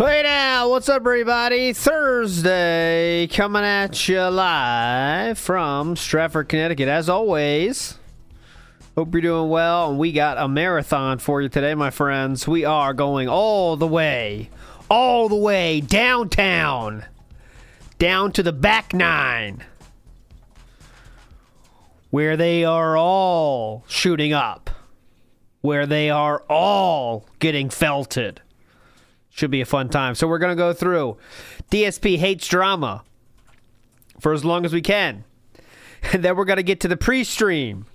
Hey now, what's up everybody? Thursday, coming at you live from Stratford, Connecticut. As always, hope you're doing well, and we got a marathon for you today, my friends. We are going all the way downtown, down to the back nine, where they are all shooting up, where they are all getting felted. Should be a fun time. So we're going to go through DSP hates drama for as long as we can. And then we're going to get to the Preestream.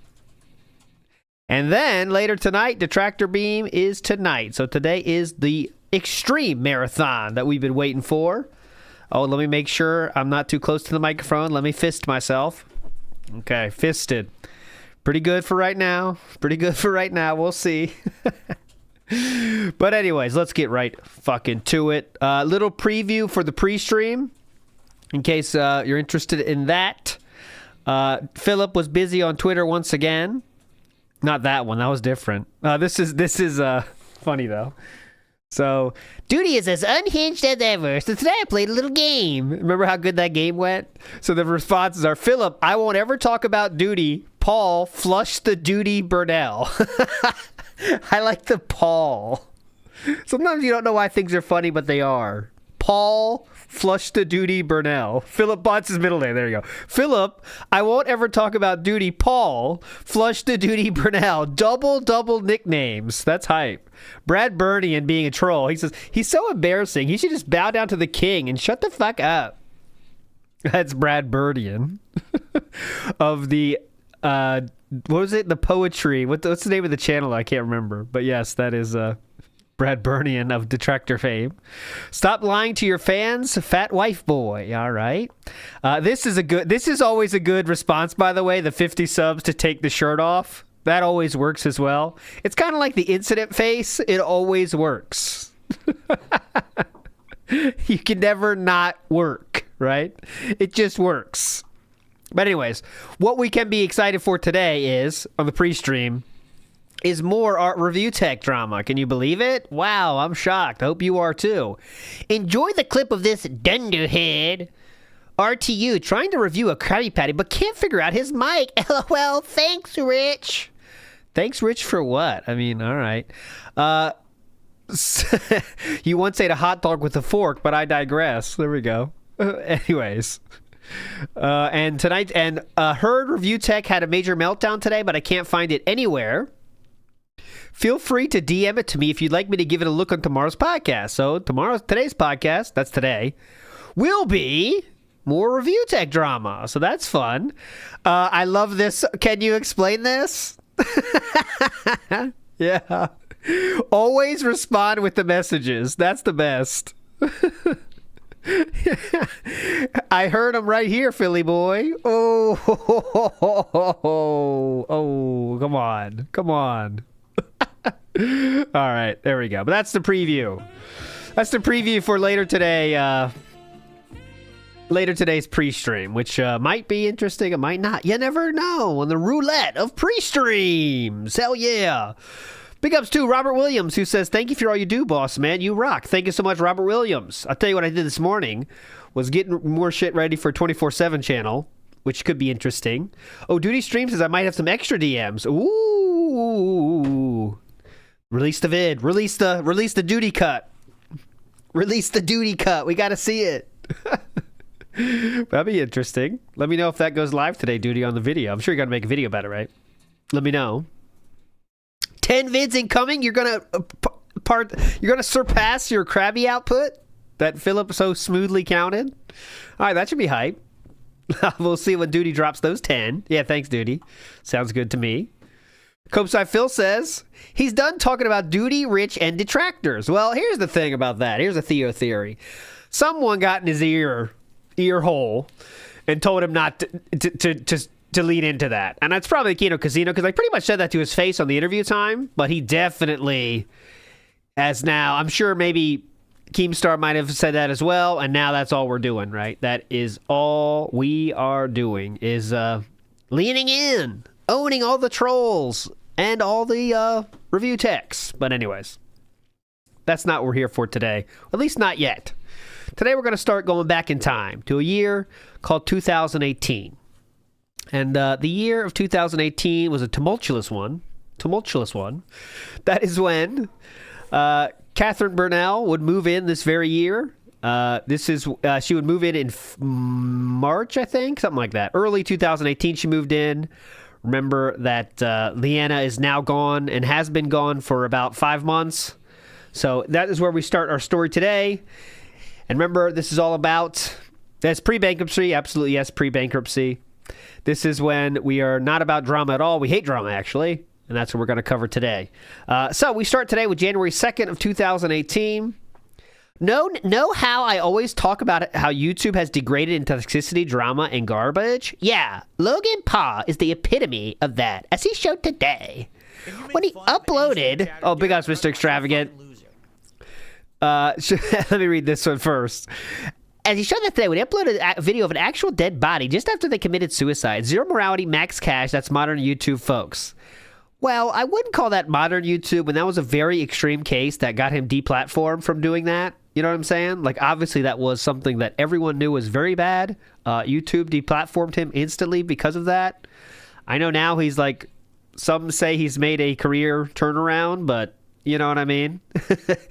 And then later tonight, Detractor Beam is tonight. So today is the extreme marathon that we've been waiting for. Oh, let me make sure I'm not too close to the microphone. Let me fist myself. Okay, fisted. Pretty good for right now. We'll see. But anyways, let's get right fucking to it. Little preview for the Preestream, in case you're interested in that. Philip was busy on Twitter once again. Not that one. That was different. This is funny though. So, Duty is as unhinged as ever. So today I played a little game. Remember how good that game went? So the responses are, Philip, I won't ever talk about Duty. Paul, flush the Duty Burnell. I like the Paul. Sometimes you don't know why things are funny, but they are. Paul, flush the Duty Burnell. Philip Bott's his middle name. There you go. Philip, I won't ever talk about Duty. Paul, flush the Duty Burnell. Double nicknames. That's hype. Brad Bernian being a troll. He says, he's so embarrassing. He should just bow down to the king and shut the fuck up. That's Brad Bernian of the... what was it? The poetry. What's the name of the channel? I can't remember. But yes, that is Brad Bernian of Detractor fame. Stop lying to your fans, fat wife boy. All right. This is always a good response, by the way. The 50 subs to take the shirt off. That always works as well. It's kind of like the incident face. It always works. You can never not work, right? It just works. But anyways, what we can be excited for today is, on the Preestream, is more art review tech drama. Can you believe it? Wow, I'm shocked. I hope you are too. Enjoy the clip of this dunderhead RTU trying to review a Krabby Patty but can't figure out his mic. LOL, thanks, Rich. Thanks, Rich, for what? I mean, all right. You once ate a hot dog with a fork, but I digress. There we go. Anyways... and tonight, Herd Review Tech had a major meltdown today, but I can't find it anywhere. Feel free to DM it to me if you'd like me to give it a look on tomorrow's podcast. So today's podcast, that's today, will be more review tech drama. So that's fun. I love this. Can you explain this? Yeah. Always respond with the messages. That's the best. I heard him right here, Philly boy. Oh, come on. All right, there we go. But that's the preview. That's the preview for later today. Later today's Preestream, which might be interesting. It might not. You never know. On the roulette of Preestreams. Hell yeah. Big ups to Robert Williams, who says, thank you for all you do, boss, man. You rock. Thank you so much, Robert Williams. I'll tell you what I did this morning was getting more shit ready for 24/7 channel, which could be interesting. Oh, Duty Stream says I might have some extra DMs. Ooh. Release the vid. Release the Duty cut. Release the Duty cut. We got to see it. That'd be interesting. Let me know if that goes live today, Duty, on the video. I'm sure you're going to make a video about it, right? Let me know. 10 vids incoming. You're gonna surpass your Krabby output that Philip so smoothly counted. All right, that should be hype. We'll see when Duty drops those 10. Yeah, thanks, Duty. Sounds good to me. Copeside Phil says he's done talking about Duty, Rich, and detractors. Well, here's the thing about that. Here's a Theo theory. Someone got in his ear hole and told him not to lead into that. And that's probably Kino Casino, because I pretty much said that to his face on the interview time, but he definitely has now. I'm sure maybe Keemstar might have said that as well, and now that's all we're doing, right? That is all we are doing, is leaning in, owning all the trolls and all the review techs. But anyways, that's not what we're here for today. At least not yet. Today we're going to start going back in time to a year called 2018. And the year of 2018 was a tumultuous one. That is when Catherine Burnell would move in this very year. She would move in March, I think, something like that. Early 2018, she moved in. Remember that Leanna is now gone and has been gone for about 5 months. So that is where we start our story today. And remember, this is all about, that's pre-bankruptcy. Absolutely, yes, pre-bankruptcy. This is when we are not about drama at all. We hate drama, actually. And that's what we're going to cover today. So we start today with January 2nd of 2018. Know how I always talk about how YouTube has degraded into toxicity, drama, and garbage? Yeah, Logan Paul is the epitome of that, as he showed today. When he uploaded... Oh, big ups, Mr. Extravagant. Let me read this one first. As he showed that today, when he uploaded a video of an actual dead body just after they committed suicide. Zero morality, max cash, that's modern YouTube, folks. Well, I wouldn't call that modern YouTube, and that was a very extreme case that got him deplatformed from doing that. You know what I'm saying? Like, obviously, that was something that everyone knew was very bad. YouTube deplatformed him instantly because of that. I know now he's like, some say he's made a career turnaround, but you know what I mean?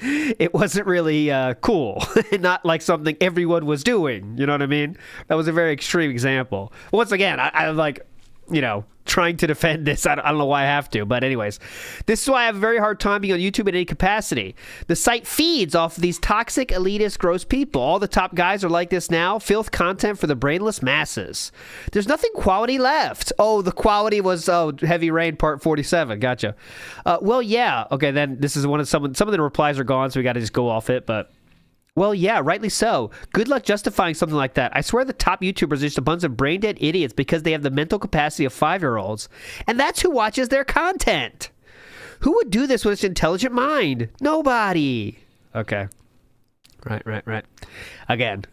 It wasn't really cool. Not like something everyone was doing. You know what I mean? That was a very extreme example. Once again, I'm like, you know, trying to defend this. I don't know why I have to, but anyways, this is why I have a very hard time being on YouTube in any capacity. The site feeds off of these toxic, elitist, gross people. All the top guys are like this now. Filth content for the brainless masses. There's nothing quality left. Oh, the quality was Heavy Rain Part 47. Gotcha. Well, yeah. Okay, then this is some of the replies are gone, so we got to just go off it, but well, yeah, rightly so. Good luck justifying something like that. I swear the top YouTubers are just a bunch of brain-dead idiots because they have the mental capacity of 5-year-olds. And that's who watches their content. Who would do this with an intelligent mind? Nobody. Okay. Right. Again,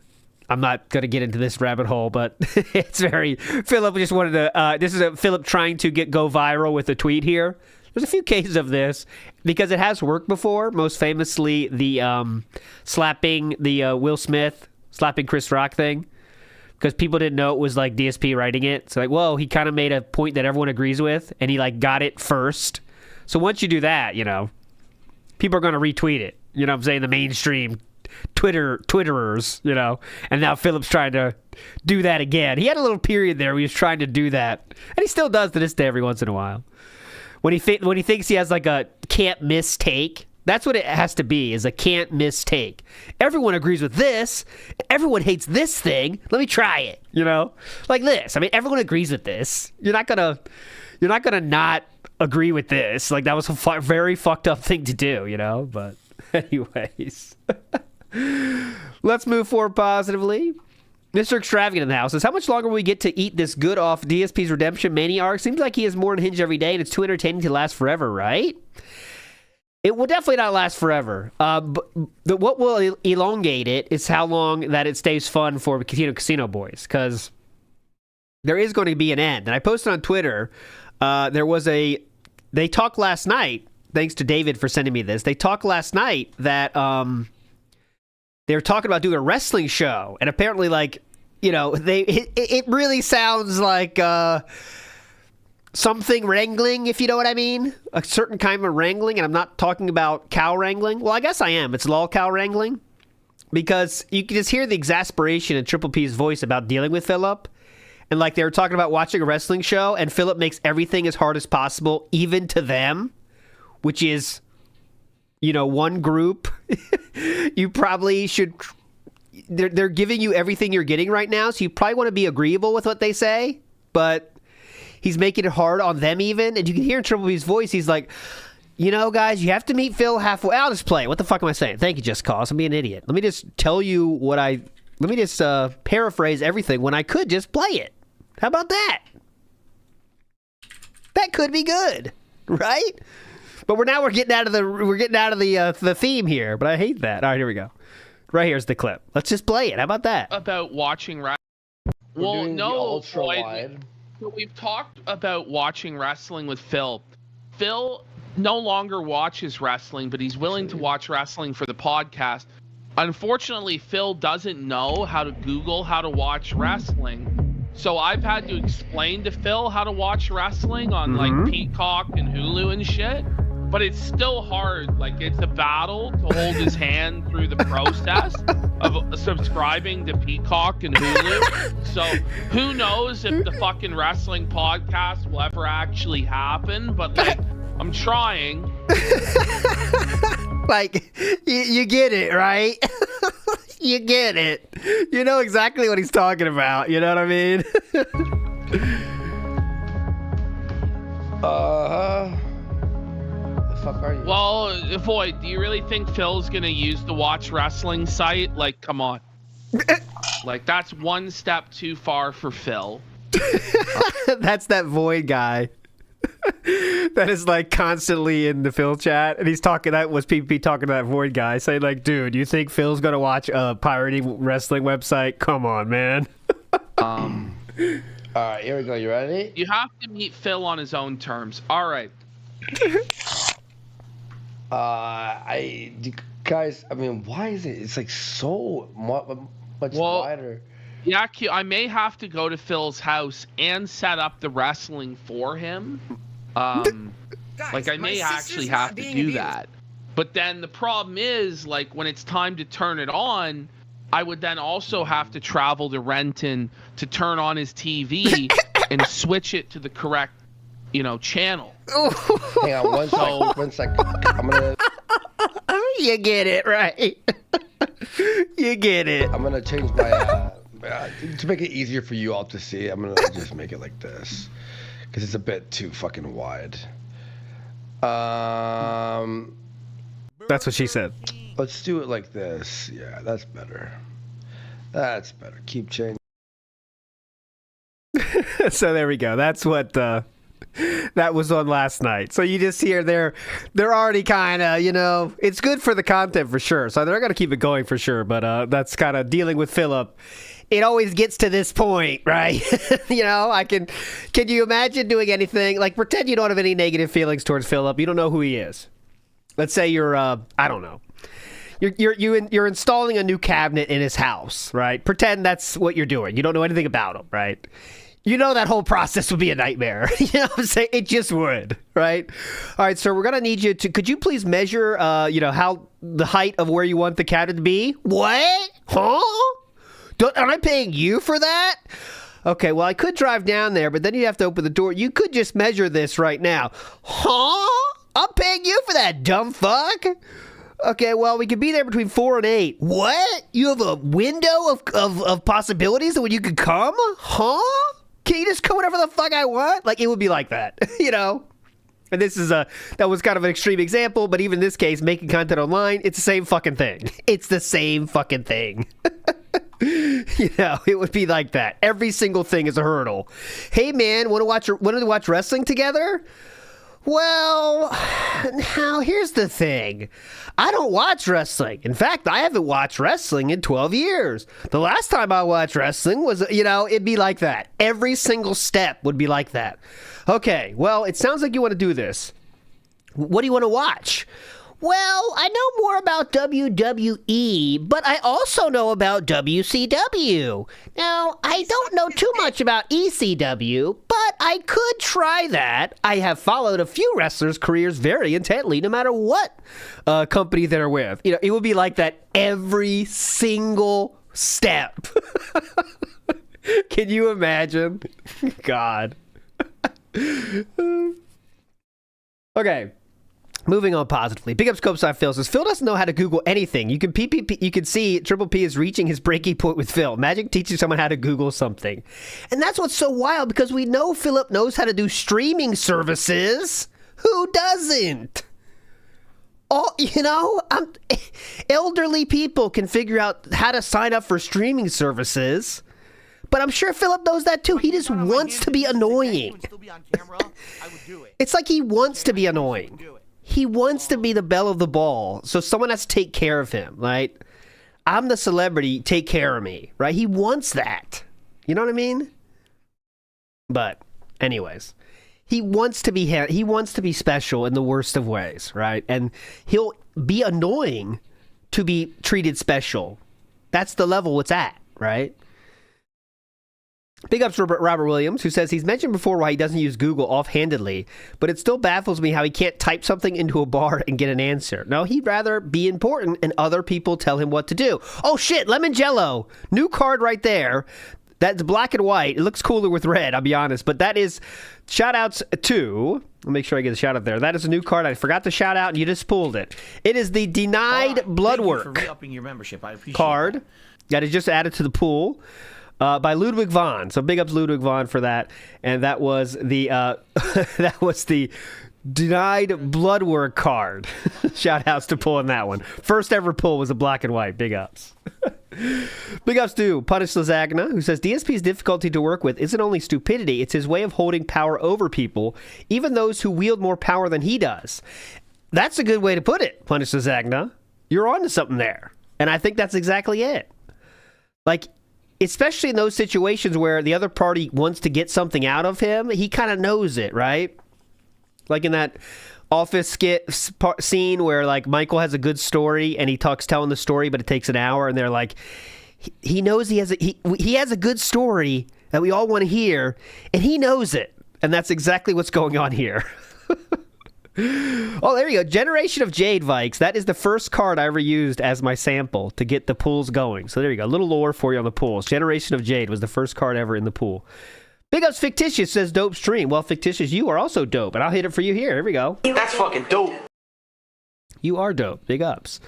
I'm not going to get into this rabbit hole, but it's very... Philip just wanted to... this is Philip trying to go viral with a tweet here. There's a few cases of this because it has worked before. Most famously, the slapping the Will Smith, slapping Chris Rock thing. Because people didn't know it was like DSP writing it. So like, whoa, he kind of made a point that everyone agrees with. And he like got it first. So once you do that, you know, people are going to retweet it. You know what I'm saying? The mainstream Twitterers, you know. And now Philip's trying to do that again. He had a little period there where he was trying to do that. And he still does to this day every once in a while. When he thinks he has like a can't miss take, that's what it has to be, is a can't miss take. Everyone agrees with this. Everyone hates this thing. Let me try it. You know, like this. I mean, everyone agrees with this. You're not gonna not agree with this. Like that was a very fucked up thing to do. You know, but anyways, let's move forward positively. Mr. Extravagant in the house says, how much longer will we get to eat this good off DSP's Redemption Mania arc? Seems like he is more unhinged every day, and it's too entertaining to last forever, right? It will definitely not last forever. But what will elongate it is how long that it stays fun for Casino Boys, because there is going to be an end. And I posted on Twitter, they talked last night, thanks to David for sending me this, they talked last night that... they were talking about doing a wrestling show, and apparently, like, you know, it really sounds like something wrangling, if you know what I mean, a certain kind of wrangling, and I'm not talking about cow wrangling. Well, I guess I am. It's lol cow wrangling, because you can just hear the exasperation in Triple P's voice about dealing with Philip, and like they were talking about watching a wrestling show, and Philip makes everything as hard as possible, even to them, which is, you know, one group. You probably should... They're giving you everything you're getting right now, so you probably want to be agreeable with what they say, but he's making it hard on them even, and you can hear in Triple B's voice, he's like, you know, guys, you have to meet Phil halfway. I'll just play. What the fuck am I saying? Thank you, Just Cause. I'm being an idiot. Let me just tell you what let me just paraphrase everything when I could just play it. How about that? That could be good, right? But we're getting out of the theme here, but I hate that. All right, here we go. Right here's the clip. Let's just play it. How about that? About watching wrestling. Well, no, Floyd. So we've talked about watching wrestling with Phil. Phil no longer watches wrestling, but he's willing to watch wrestling for the podcast. Unfortunately, Phil doesn't know how to Google how to watch wrestling. So I've had to explain to Phil how to watch wrestling on like Peacock and Hulu and shit. But it's still hard. Like, it's a battle to hold his hand through the process of subscribing to Peacock and Hulu. So who knows if the fucking wrestling podcast will ever actually happen, but like, I'm trying. Like, you get it, right? You get it. You know exactly what he's talking about. You know what I mean? The fuck are you? Well, Void, do you really think Phil's gonna use the Watch Wrestling site? Like, come on. Like, that's one step too far for Phil. That's that Void guy. That is like constantly in the Phil chat, and he's talking. That was PvP talking to that Void guy, saying like, "Dude, you think Phil's gonna watch a pirating wrestling website? Come on, man." All right, here we go. You ready? You have to meet Phil on his own terms. All right. Guys, I mean, why is it? It's like so much wider. Yeah, I may have to go to Phil's house and set up the wrestling for him. Guys, like, I may actually have to do that. But then the problem is, like, when it's time to turn it on, I would then also have to travel to Renton to turn on his TV and switch it to the correct, channel. Hang on, one sec. I'm gonna. You get it, right? You get it. I'm gonna change my. To make it easier for you all to see, I'm gonna just make it like this, because it's a bit too fucking wide. That's what she said. Let's do it like this. Yeah, that's better. That's better. Keep changing. So there we go. That's what that was on last night. So you just hear they're already kind of, it's good for the content for sure. So they're going to keep it going for sure. But that's kind of dealing with Philip. It always gets to this point, right? Can you imagine doing anything? Like, pretend you don't have any negative feelings towards Philip. You don't know who he is. Let's say you're, I don't know. You're installing a new cabinet in his house, right? Pretend that's what you're doing. You don't know anything about him, right? You know that whole process would be a nightmare. You know what I'm saying? It just would, right? All right, so we're going to need you to, could you please measure, how the height of where you want the cabinet to be? What? Huh? Am I paying you for that? Okay, well, I could drive down there, but then you have to open the door. You could just measure this right now. Huh? I'm paying you for that, dumb fuck. Okay, well, we could be there between 4 and 8. What? You have a window of possibilities when you could come? Huh? Can you just come whatever the fuck I want? Like, it would be like that, And this is that was kind of an extreme example, but even in this case, making content online, it's the same fucking thing. It's the same fucking thing. It would be like that. Every single thing is a hurdle. Hey, man, want to watch wrestling together? Well, now here's the thing. I don't watch wrestling. In fact, I haven't watched wrestling in 12 years. The last time I watched wrestling was, it'd be like that. Every single step would be like that. Okay, well, it sounds like you want to do this. What do you want to watch? Well, I know more about WWE, but I also know about WCW. Now, I don't know too much about ECW, but I could try that. I have followed a few wrestlers' careers very intently, no matter what company they're with. It would be like that every single step. Can you imagine? God. Okay. Moving on positively. Big up Scopeside Phil says, Phil doesn't know how to Google anything. You can see Triple P is reaching his breaking point with Phil. Imagine teaching someone how to Google something. And that's what's so wild, because we know Philip knows how to do streaming services. Who doesn't? Elderly people can figure out how to sign up for streaming services. But I'm sure Philip knows that too. He just wants to be annoying. It's like he wants to be annoying. He wants to be the belle of the ball, so someone has to take care of him, right? I'm the celebrity, take care of me, right? He wants that. You know what I mean? But, anyways. He wants to be he wants to be special in the worst of ways, right? And he'll be annoying to be treated special. That's the level it's at, right? Big ups to Robert Williams, who says he's mentioned before why he doesn't use Google offhandedly, but it still baffles me how he can't type something into a bar and get an answer. No, he'd rather be important and other people tell him what to do. Oh shit, Lemon Jello. New card right there. That's black and white. It looks cooler with red, I'll be honest. But that is shoutouts to... I'll make sure I get a shout out there. That is a new card. I forgot to shout out and you just pulled it. It is the Denied Bloodwork Thank you for re-upping your membership. I appreciate card that is just added to the pool. By Ludwig Vaughn. So big ups Ludwig Vaughn for that. And that was the that was the Denied Bloodwork card. Shout outs to pulling that one. First ever pull was a black and white. Big ups. Big ups to Punish Lasagna, who says DSP's difficulty to work with isn't only stupidity, it's his way of holding power over people, even those who wield more power than he does. That's a good way to put it, Punish Lasagna. You're onto something there. And I think that's exactly it. Like, especially in those situations where the other party wants to get something out of him, he kind of knows it, right? Like in that Office skit scene where like Michael has a good story and he telling the story, but it takes an hour, and they're like, he knows he has a good story that we all want to hear, and he knows it, and that's exactly what's going on here. Oh, there you go. Generation of Jade, Vikes. That is the first card I ever used as my sample to get the pools going. So there you go. A little lore for you on the pools. Generation of Jade was the first card ever in the pool. Big ups Fictitious says dope stream. Well, Fictitious, you are also dope, and I'll hit it for you here. Here we go. That's fucking dope. You are dope. Big ups.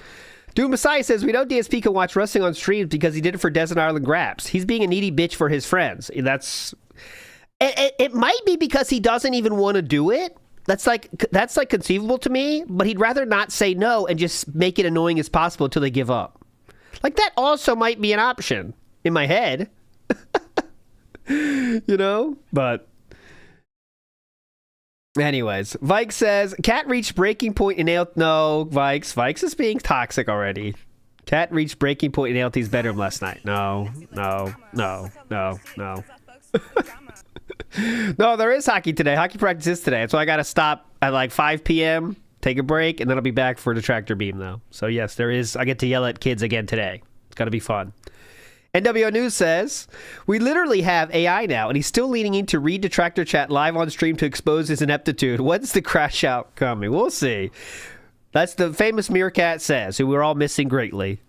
Doom Messiah says, we know DSP can watch wrestling on streams because he did it for Desert Island Graps. He's being a needy bitch for his friends. It might be because he doesn't even want to do it. That's like conceivable to me, but he'd rather not say no and just make it annoying as possible until they give up. Like, that also might be an option in my head. You know? But anyways, Vike says, Cat reached breaking point in No, Vikes is being toxic already. Cat reached breaking point in ALT's bedroom last night. No. No, there is hockey today. Hockey practice is today. So I got to stop at like 5 p.m., take a break, and then I'll be back for detractor beam, though. So, yes, there is. I get to yell at kids again today. It's going to be fun. NWO News says, we literally have AI now, and he's still leaning in to read detractor chat live on stream to expose his ineptitude. When's the crash out coming? We'll see. That's the famous Meerkat says, who we're all missing greatly.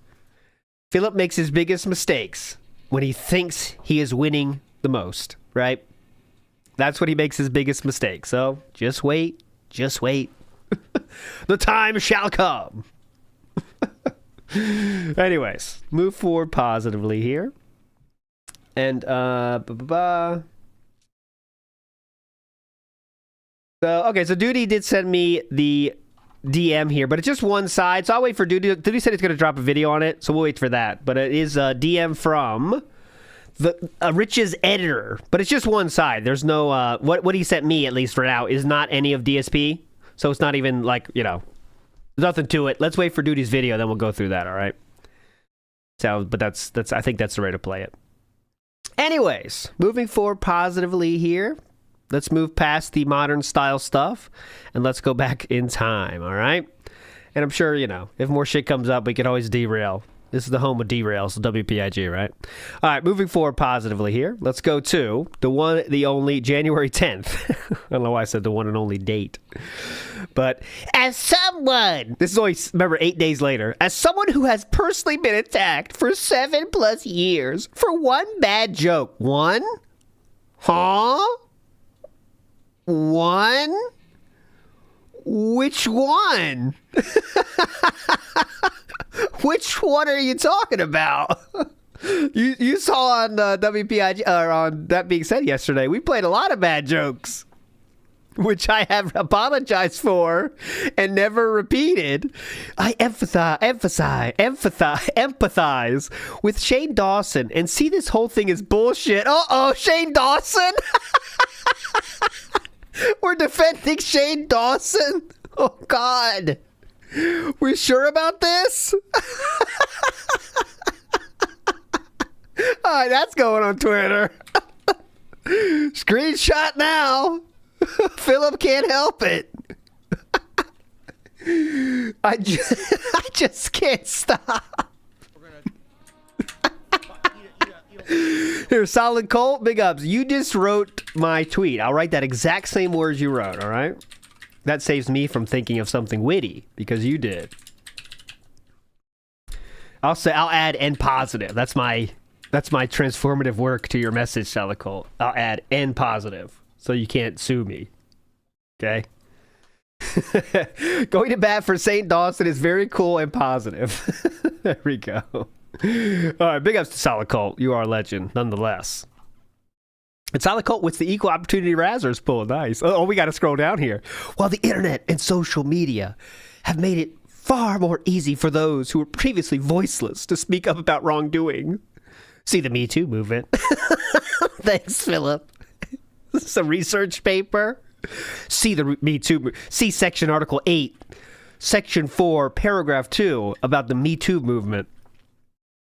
Philip makes his biggest mistakes when he thinks he is winning the most, right? That's when he makes his biggest mistake. So just wait. Just wait. The time shall come. Anyways, move forward positively here. And, So, okay, so Duty did send me the DM here, but it's just one side. So I'll wait for Duty. Duty said he's going to drop a video on it, so we'll wait for that. But it is a DM from the Rich's editor, but it's just one side. There's no what he sent me, at least for now, is not any of DSP, so it's not even like, you know, there's nothing to it. Let's wait for Duty's video, then we'll go through that. All right. So, but that's I think that's the way to play it. Anyways, moving forward positively here. Let's move past the modern style stuff and let's go back in time. All right. And I'm sure, you know, if more shit comes up, we can always derail. This is the home of derails, WPIG, right? All right, moving forward positively here. Let's go to the one, the only, January 10th. I don't know why I said the one and only date. But as someone, this is only, remember, 8 days later, as someone who has personally been attacked for 7+ years for one bad joke. One? Huh? One? Which one? Which one are you talking about? You saw on WPIG, or on That Being Said yesterday, we played a lot of bad jokes, which I have apologized for and never repeated. I empathize with Shane Dawson and see this whole thing as bullshit. Uh-oh, Shane Dawson? We're defending Shane Dawson? Oh, God. We sure about this? All right, that's going on Twitter. Screenshot now. Philip can't help it. I just can't stop. Here, Solid Colt, big ups. You just wrote my tweet. I'll write that exact same words you wrote, all right? That saves me from thinking of something witty, because you did. I'll add N positive. That's my transformative work to your message, Solid Colt. I'll add N positive, so you can't sue me. Okay? Going to bat for St. Dawson is very cool and positive. There we go. All right, big ups to Solid Colt. You are a legend, nonetheless. And Solid Colt with the equal opportunity Razzers pull. Nice. Oh, we got to scroll down here. While the internet and social media have made it far more easy for those who were previously voiceless to speak up about wrongdoing. See the Me Too movement. Thanks, Philip. This is a research paper. See the Me Too. See section article 8, section 4, paragraph 2 about the Me Too movement.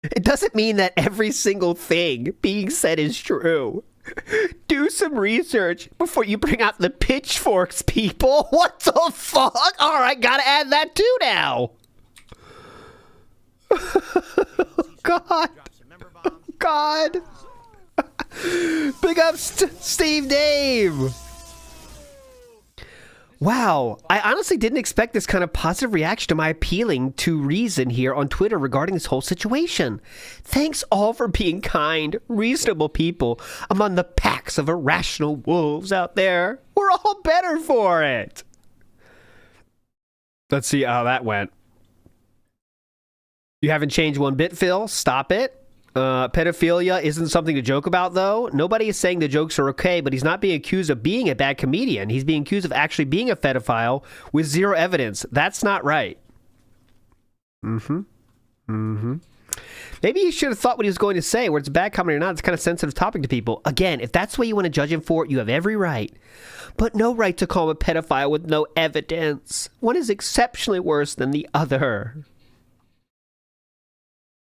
It doesn't mean that every single thing being said is true. Do some research before you bring out the pitchforks, people. What the fuck? All right, gotta add that too now. God. God. Big ups, Steve Dave. Wow, I honestly didn't expect this kind of positive reaction to my appealing to reason here on Twitter regarding this whole situation. Thanks all for being kind, reasonable people among the packs of irrational wolves out there. We're all better for it. Let's see how that went. You haven't changed one bit, Phil. Stop it. Pedophilia isn't something to joke about, though. Nobody is saying the jokes are okay, but he's not being accused of being a bad comedian. He's being accused of actually being a pedophile with zero evidence. That's not right. Maybe he should have thought what he was going to say, whether it's bad comedy or not. It's kind of sensitive topic to people. Again, if that's what you want to judge him for, you have every right. But no right to call him a pedophile with no evidence. One is exceptionally worse than the other.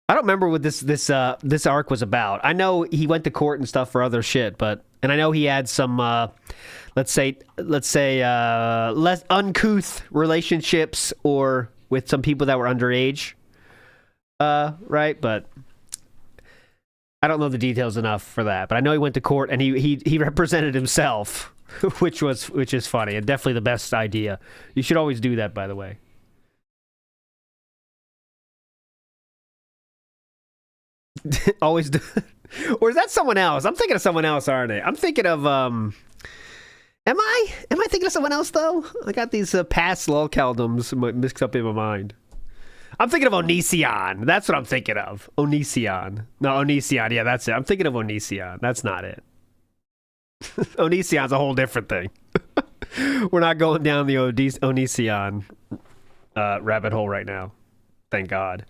I don't remember what this arc was about. I know he went to court and stuff for other shit, and I know he had some let's say less uncouth relationships or with some people that were underage. Right, but I don't know the details enough for that. But I know he went to court and he represented himself, which is funny and definitely the best idea. You should always do that, by the way. Always do. Or is that someone else? I'm thinking of someone else, aren't I? I'm thinking of am I thinking of someone else though? I got these past lolcaldums mixed up in my mind. I'm thinking of Onision. That's what I'm thinking of. Onision. No, Onision. Yeah, that's it. I'm thinking of Onision. That's not it. Onision's a whole different thing. We're not going down the Onision rabbit hole right now. Thank God.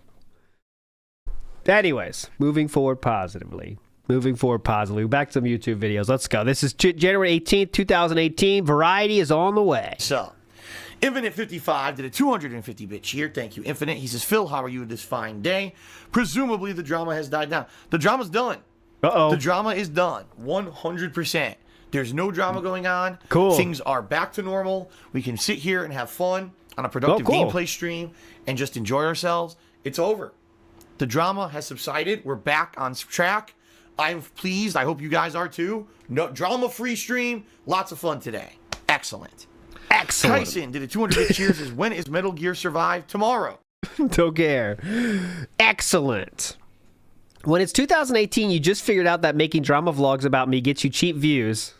Anyways, moving forward positively. Back to some YouTube videos. Let's go. This is January 18th, 2018. Variety is on the way. So, Infinite55 did a 250-bit cheer. Thank you, Infinite. He says, Phil, how are you this fine day? Presumably, the drama has died down. The drama's done. Uh-oh. The drama is done. 100%. There's no drama going on. Cool. Things are back to normal. We can sit here and have fun on a productive gameplay stream and just enjoy ourselves. It's over. The drama has subsided. We're back on track. I'm pleased. I hope you guys are too. No drama-free stream. Lots of fun today. Excellent. Tyson did a 200-bit cheers. Is when is Metal Gear Survive? Tomorrow. Don't care. Excellent. When it's 2018, you just figured out that making drama vlogs about me gets you cheap views.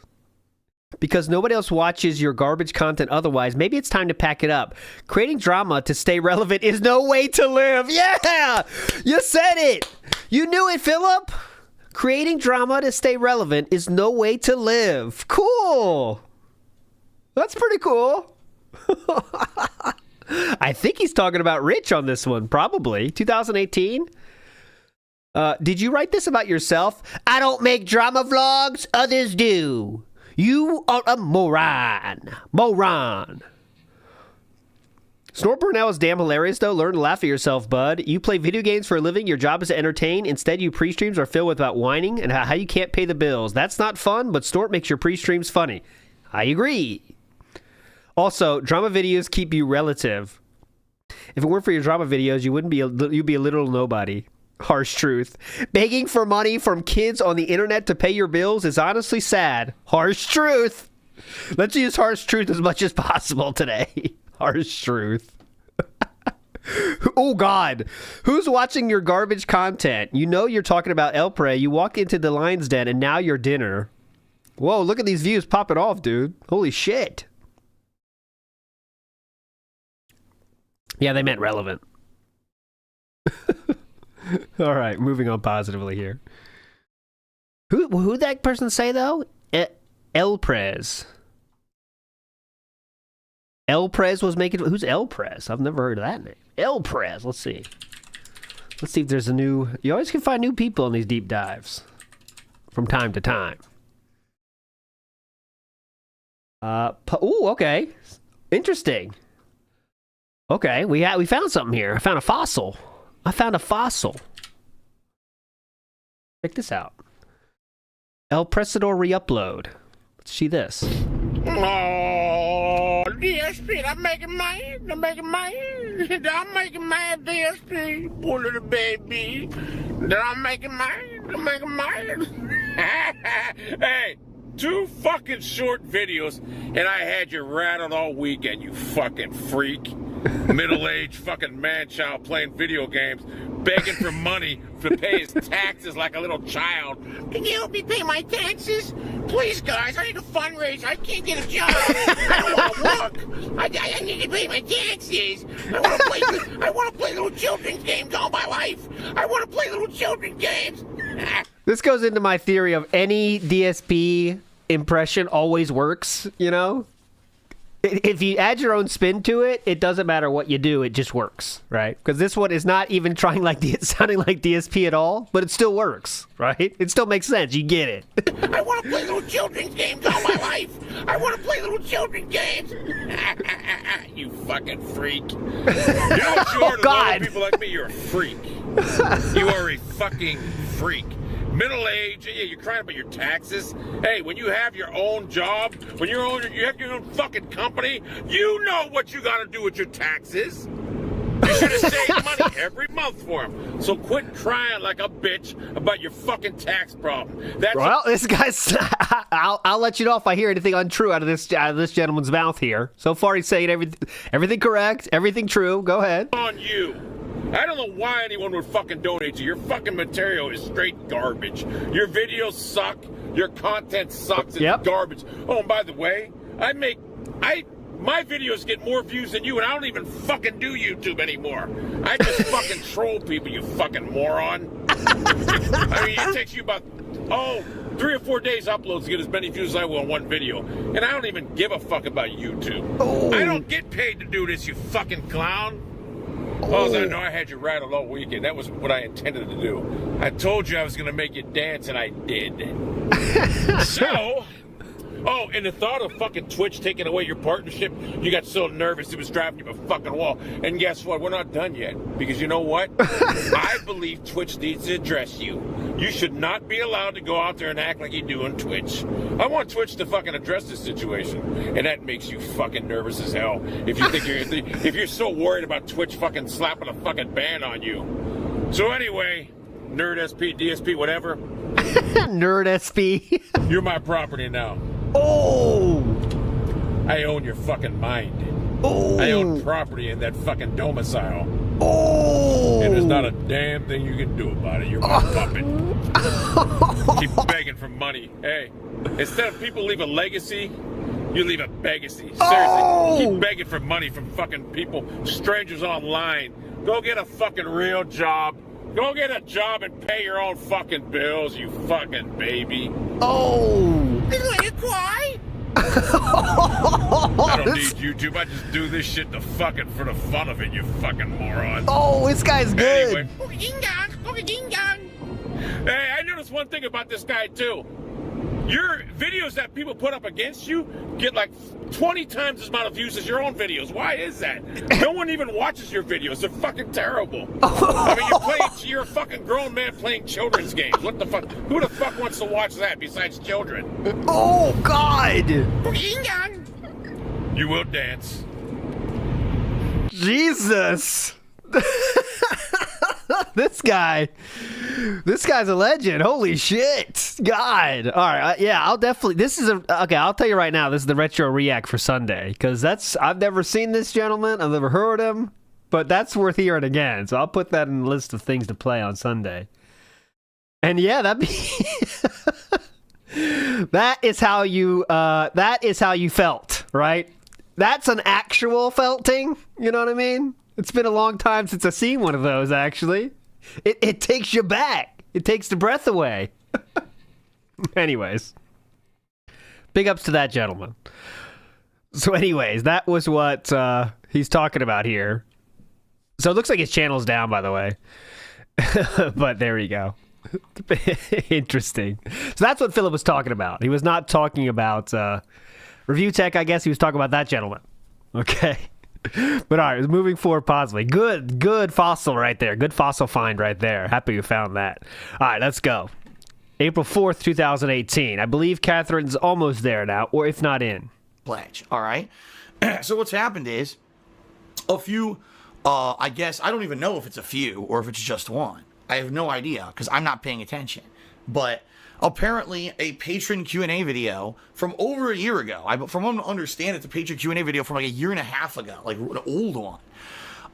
Because nobody else watches your garbage content otherwise, maybe it's time to pack it up. Creating drama to stay relevant is no way to live. Yeah! You said it! You knew it, Philip! Creating drama to stay relevant is no way to live. Cool! That's pretty cool. I think he's talking about Rich on this one, probably. 2018? Did you write this about yourself? I don't make drama vlogs, others do. You are a moron. Snort Burnell is damn hilarious, though. Learn to laugh at yourself, bud. You play video games for a living. Your job is to entertain. Instead, you pre-streams are filled with about whining and how you can't pay the bills. That's not fun, but Snort makes your pre-streams funny. I agree. Also, drama videos keep you relative. If it weren't for your drama videos, you'd be a literal nobody. Harsh truth. Begging for money from kids on the internet to pay your bills is honestly sad. Harsh truth. Let's use harsh truth as much as possible today. Harsh truth. Oh, God. Who's watching your garbage content? You know you're talking about El Prey. You walk into the lion's den, and now you're dinner. Whoa, look at these views popping off, dude. Holy shit. Yeah, they meant relevant. All right, moving on positively here. Who'd that person say, though? El Prez. El Prez was making... Who's El Prez? I've never heard of that name. El Prez. Let's see. Let's see if there's a new... You always can find new people in these deep dives. From time to time. Ooh, okay. Interesting. Okay, we found something here. I found a fossil. Check this out. El Presador re-upload. Let's see this. Oh, DSP, I'm making mine, DSP, poor little baby. I'm making mine. Hey, 2 fucking short videos, and I had you rattled all weekend, you fucking freak. Middle-aged fucking man-child playing video games, begging for money to pay his taxes like a little child. Can you help me pay my taxes? Please, guys, I need a fundraiser. I can't get a job. I don't want to work. I need to pay my taxes. I want to play little children's games all my life. I want to play little children's games. This goes into my theory of any DSP impression always works, you know? If you add your own spin to it, it doesn't matter what you do, it just works, right? Because this one is not even trying like sounding like DSP at all, but it still works, right? It still makes sense. You get it. I want to play little children's games all my life. I want to play little children's games. You fucking freak. You know what you are to other people like me? You're a freak. You are a fucking freak. Middle age, yeah, you're crying about your taxes. Hey, when you have your own job, when you have your own fucking company, you know what you gotta do with your taxes. You should have saved money every month for them. So quit crying like a bitch about your fucking tax problem. This guy's... I'll let you know if I hear anything untrue out of this gentleman's mouth here. So far, he's saying everything correct, everything true. Go ahead. On you. I don't know why anyone would fucking donate to you. Your fucking material is straight garbage. Your videos suck. Your content sucks. It's garbage. Oh, and by the way, my videos get more views than you, and I don't even fucking do YouTube anymore. I just fucking troll people, you fucking moron. I mean, it takes you about 3 or 4 days uploads to get as many views as I will on one video, and I don't even give a fuck about YouTube. I don't get paid to do this, you fucking clown. All I know, I had you rattled all weekend. That was what I intended to do. I told you I was going to make you dance, and I did. And the thought of fucking Twitch taking away your partnership, you got so nervous it was driving you up a fucking wall. And guess what? We're not done yet. Because you know what? I believe Twitch needs to address you. You should not be allowed to go out there and act like you do on Twitch. I want Twitch to fucking address this situation. And that makes you fucking nervous as hell. If you think if you're so worried about Twitch fucking slapping a fucking ban on you. So anyway, Nerd SP, DSP, whatever. Nerd SP. You're my property now. Oh! I own your fucking mind. Oh! I own property in that fucking domicile. Oh! And there's not a damn thing you can do about it. You're my puppet. Keep begging for money. Hey, instead of people leave a legacy, you leave a begacy. Seriously, keep begging for money from fucking people, strangers online. Go get a fucking real job. Go get a job and pay your own fucking bills, you fucking baby. Oh! Did you cry? I don't need YouTube. I just do this shit for the fun of it, you fucking moron. Oh, this guy's good. Anyway. Hey, I noticed one thing about this guy, too. Your videos that people put up against you get like 20 times as amount of views as your own videos. Why is that? No one even watches your videos. They're fucking terrible. I mean, you're a fucking grown man playing children's games. What the fuck? Who the fuck wants to watch that besides children? Oh, God! You will dance. Jesus! This guy's a legend. Holy shit. God. All right. Yeah, I'll definitely, I'll tell you right now, this is the retro react for Sunday, because I've never seen this gentleman. I've never heard him, but that's worth hearing again. So I'll put that in the list of things to play on Sunday. And yeah, that is how you felt, right? That's an actual felting. You know what I mean? It's been a long time since I've seen one of those, actually. It takes you back. It takes the breath away. Anyways. Big ups to that gentleman. So anyways, that was what he's talking about here. So it looks like his channel's down, by the way. But there you go. Interesting. So that's what Philip was talking about. He was not talking about review tech, I guess. He was talking about that gentleman. Okay. But all right, moving forward positively. Good fossil right there. Good fossil find right there. Happy you found that. All right, let's go. April 4th, 2018. I believe Catherine's almost there now, or if not in. Pledge. All right. So what's happened is a few, I guess, I don't even know if it's a few or if it's just one. I have no idea because I'm not paying attention. But apparently a patron Q&A video from over a year ago. From what I understand, it's a patron Q&A video from like a year and a half ago, like an old one,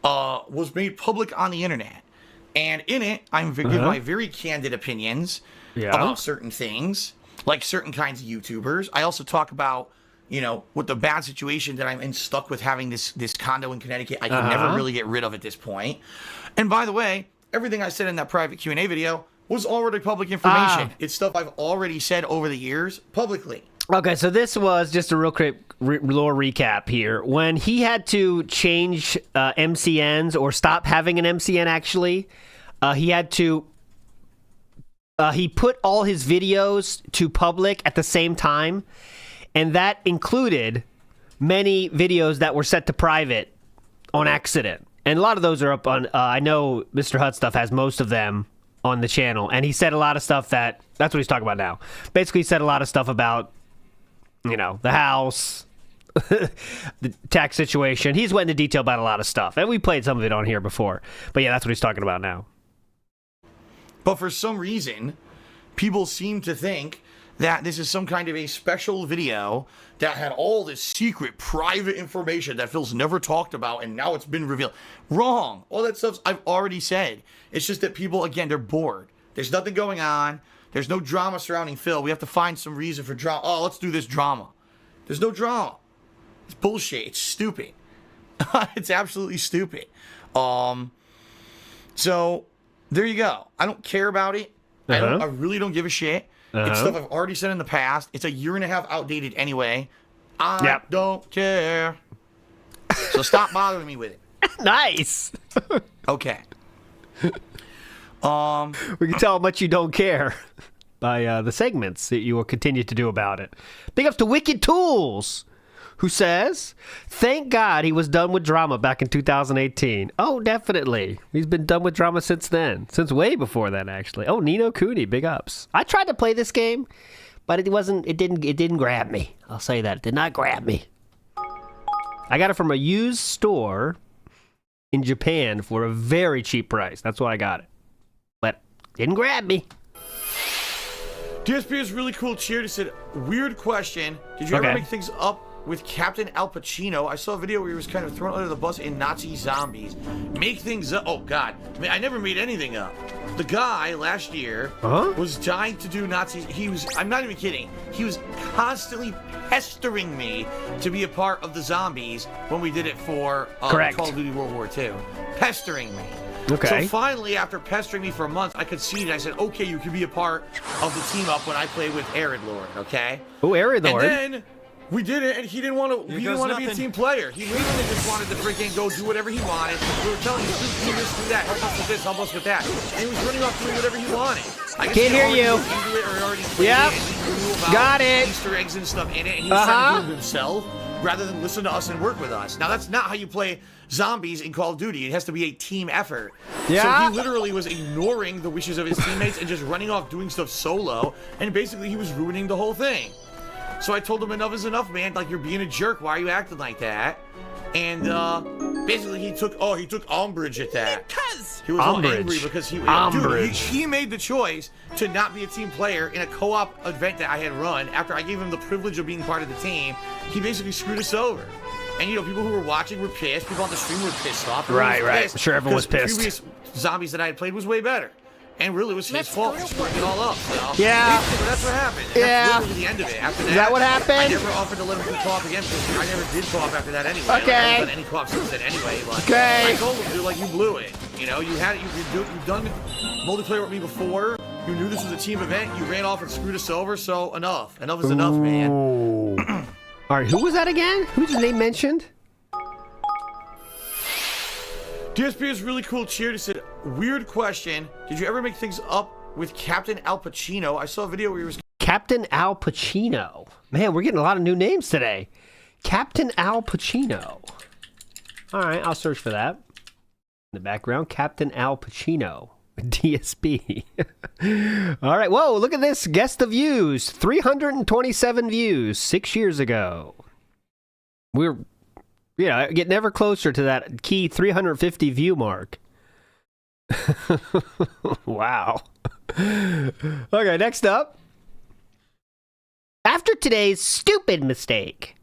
was made public on the internet. And in it, I'm giving my very candid opinions about certain things, like certain kinds of YouTubers. I also talk about, with the bad situation that I'm in, stuck with having this condo in Connecticut. I can never really get rid of at this point. And by the way, everything I said in that private Q&A video was already public information. It's stuff I've already said over the years publicly. Okay, so this was just a real quick lore recap here. When he had to change MCNs or stop having an MCN, actually, he had to... he put all his videos to public at the same time, and that included many videos that were set to private on accident. And a lot of those are up on... I know Mr. Hut Stuff has most of them on the channel, and he said a lot of stuff that's what he's talking about now. Basically, he said a lot of stuff about, the house, the tax situation. He's went into detail about a lot of stuff, and we played some of it on here before. But yeah, that's what he's talking about now. But for some reason, people seem to think that this is some kind of a special video that had all this secret, private information that Phil's never talked about, and now it's been revealed. Wrong. All that stuff I've already said. It's just that people, again, they're bored. There's nothing going on. There's no drama surrounding Phil. We have to find some reason for drama. Oh, let's do this drama. There's no drama. It's bullshit. It's stupid. It's absolutely stupid. So, there you go. I don't care about it. I really don't give a shit. It's stuff I've already said in the past. It's a year and a half outdated anyway. I don't care. So stop bothering me with it. Nice. Okay. We can tell how much you don't care by the segments that you will continue to do about it. Big ups to Wicked Tools, who says, thank God he was done with drama back in 2018. Oh, definitely. He's been done with drama since then. Since way before then, actually. Oh, Nino Cooney, big ups. I tried to play this game, but it didn't grab me. I'll say that. It did not grab me. I got it from a used store in Japan for a very cheap price. That's why I got it. But it didn't grab me. DSP is really cool. Cheer. He said, weird question. Did you ever make things up with Captain Al Pacino? I saw a video where he was kind of thrown under the bus in Nazi zombies. Make things up. Oh, God. I mean, I never made anything up. The guy last year was dying to do Nazis. I'm not even kidding. He was constantly pestering me to be a part of the zombies when we did it for Call of Duty World War II. Pestering me. Okay. So finally, after pestering me for a month, I conceded. I said, okay, you can be a part of the team up when I play with Arid Lord, okay? Oh, Arid Lord. And then we did it, and he didn't want to. He didn't want to be a team player. He literally just wanted to freaking go do whatever he wanted. We were telling him, do this, do that, help us with this, help us with that, and he was running off doing whatever he wanted. Can't hear you. Yep. Got it. Easter eggs and stuff in it, and he was trying to do it himself rather than listen to us and work with us. Now, that's not how you play zombies in Call of Duty. It has to be a team effort. Yeah. So he literally was ignoring the wishes of his teammates and just running off doing stuff solo, and basically he was ruining the whole thing. So I told him enough is enough, man. Like, you're being a jerk. Why are you acting like that? And basically he took umbrage at that. Because he was all angry because he made the choice to not be a team player in a co-op event that I had run. After I gave him the privilege of being part of the team, he basically screwed us over. And you know, people who were watching were pissed. People on the stream were pissed off. Right. I'm sure everyone was pissed. The previous zombies that I had played was way better. And really, it was his fault for screwing it all up. So. Yeah. But that's what happened. Yeah. That's literally the end of it. After that, is that what happened? I never offered to let him do co-op again because I never did co-op after that anyway. Okay. Like, I haven't done any co-op since then anyway. But okay. I told him, dude, like, you blew it. You know, you've done multiplayer with me before. You knew this was a team event. You ran off and screwed us over. So enough. Enough is enough, man. All right. Who was that again? Who's his name mentioned? DSP is really cool. Cheered. He said, weird question. Did you ever make things up with Captain Al Pacino? I saw a video where he was... Captain Al Pacino. Man, we're getting a lot of new names today. Captain Al Pacino. All right, I'll search for that. In the background, Captain Al Pacino. DSP. All right, whoa, look at this. Guess the views. 327 views 6 years ago. We're... Yeah, getting ever closer to that key 350 view mark. Wow. Okay, next up. After today's stupid mistake,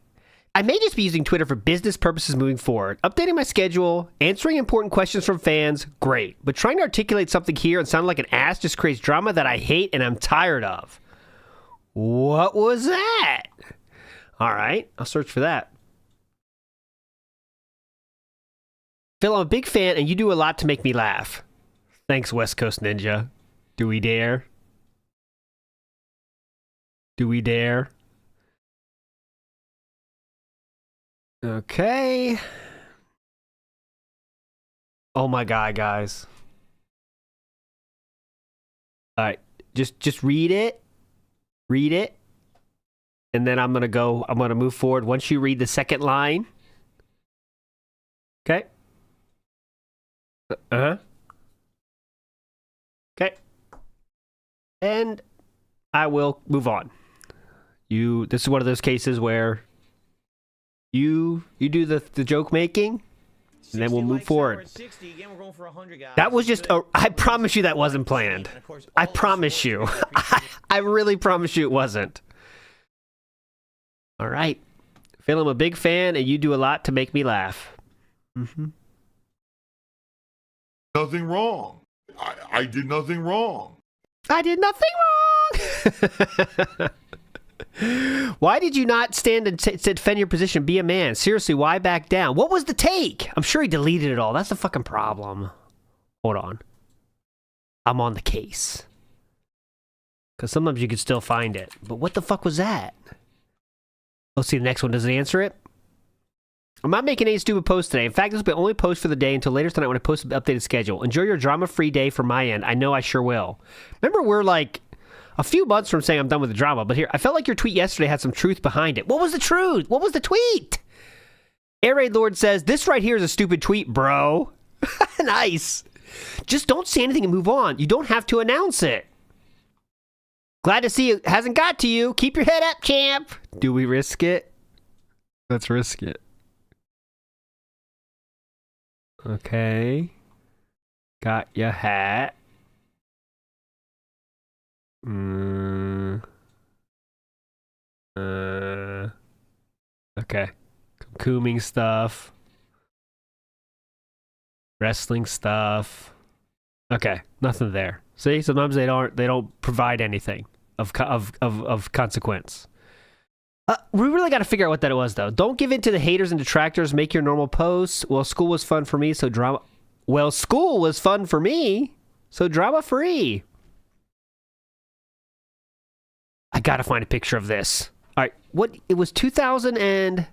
I may just be using Twitter for business purposes moving forward. Updating my schedule, answering important questions from fans, great. But trying to articulate something here and sound like an ass just creates drama that I hate and I'm tired of. What was that? All right, I'll search for that. Phil, I'm a big fan, and you do a lot to make me laugh. Thanks, West Coast Ninja. Do we dare? Do we dare? Okay. Oh my God, guys. All right, just read it. Read it. And then I'm going to move forward once you read the second line. Okay. Okay. And I will move on. This is one of those cases where you do the joke making, and then we'll move forward. 60. Again, we're going for 100, guys. That was just I promise you that wasn't planned. I promise you. I really promise you it wasn't. All right. Phil, I'm a big fan, and you do a lot to make me laugh. Mm-hmm. Nothing wrong. I did nothing wrong. I did nothing wrong. Why did you not stand and defend your position? Be a man. Seriously, why back down? What was the take? I'm sure he deleted it all. That's the fucking problem. Hold on. I'm on the case. Because sometimes you can still find it. But what the fuck was that? Let's see the next one. Does it answer it? I'm not making any stupid posts today. In fact, this will be the only post for the day until later tonight when I post the updated schedule. Enjoy your drama-free day from my end. I know I sure will. Remember, we're like a few months from saying I'm done with the drama, but here, I felt like your tweet yesterday had some truth behind it. What was the truth? What was the tweet? Air Raid Lord says, this right here is a stupid tweet, bro. Nice. Just don't say anything and move on. You don't have to announce it. Glad to see it hasn't got to you. Keep your head up, champ. Do we risk it? Let's risk it. Okay. Got your hat. Okay. Cooming stuff. Wrestling stuff. Okay, nothing there. See, sometimes they don't provide anything of consequence. We really got to figure out what that was, though. Don't give in to the haters and detractors. Make your normal posts. Well, school was fun for me, so drama... Well, school was fun for me, so drama-free. I got to find a picture of this. All right, what... It was 2000 and...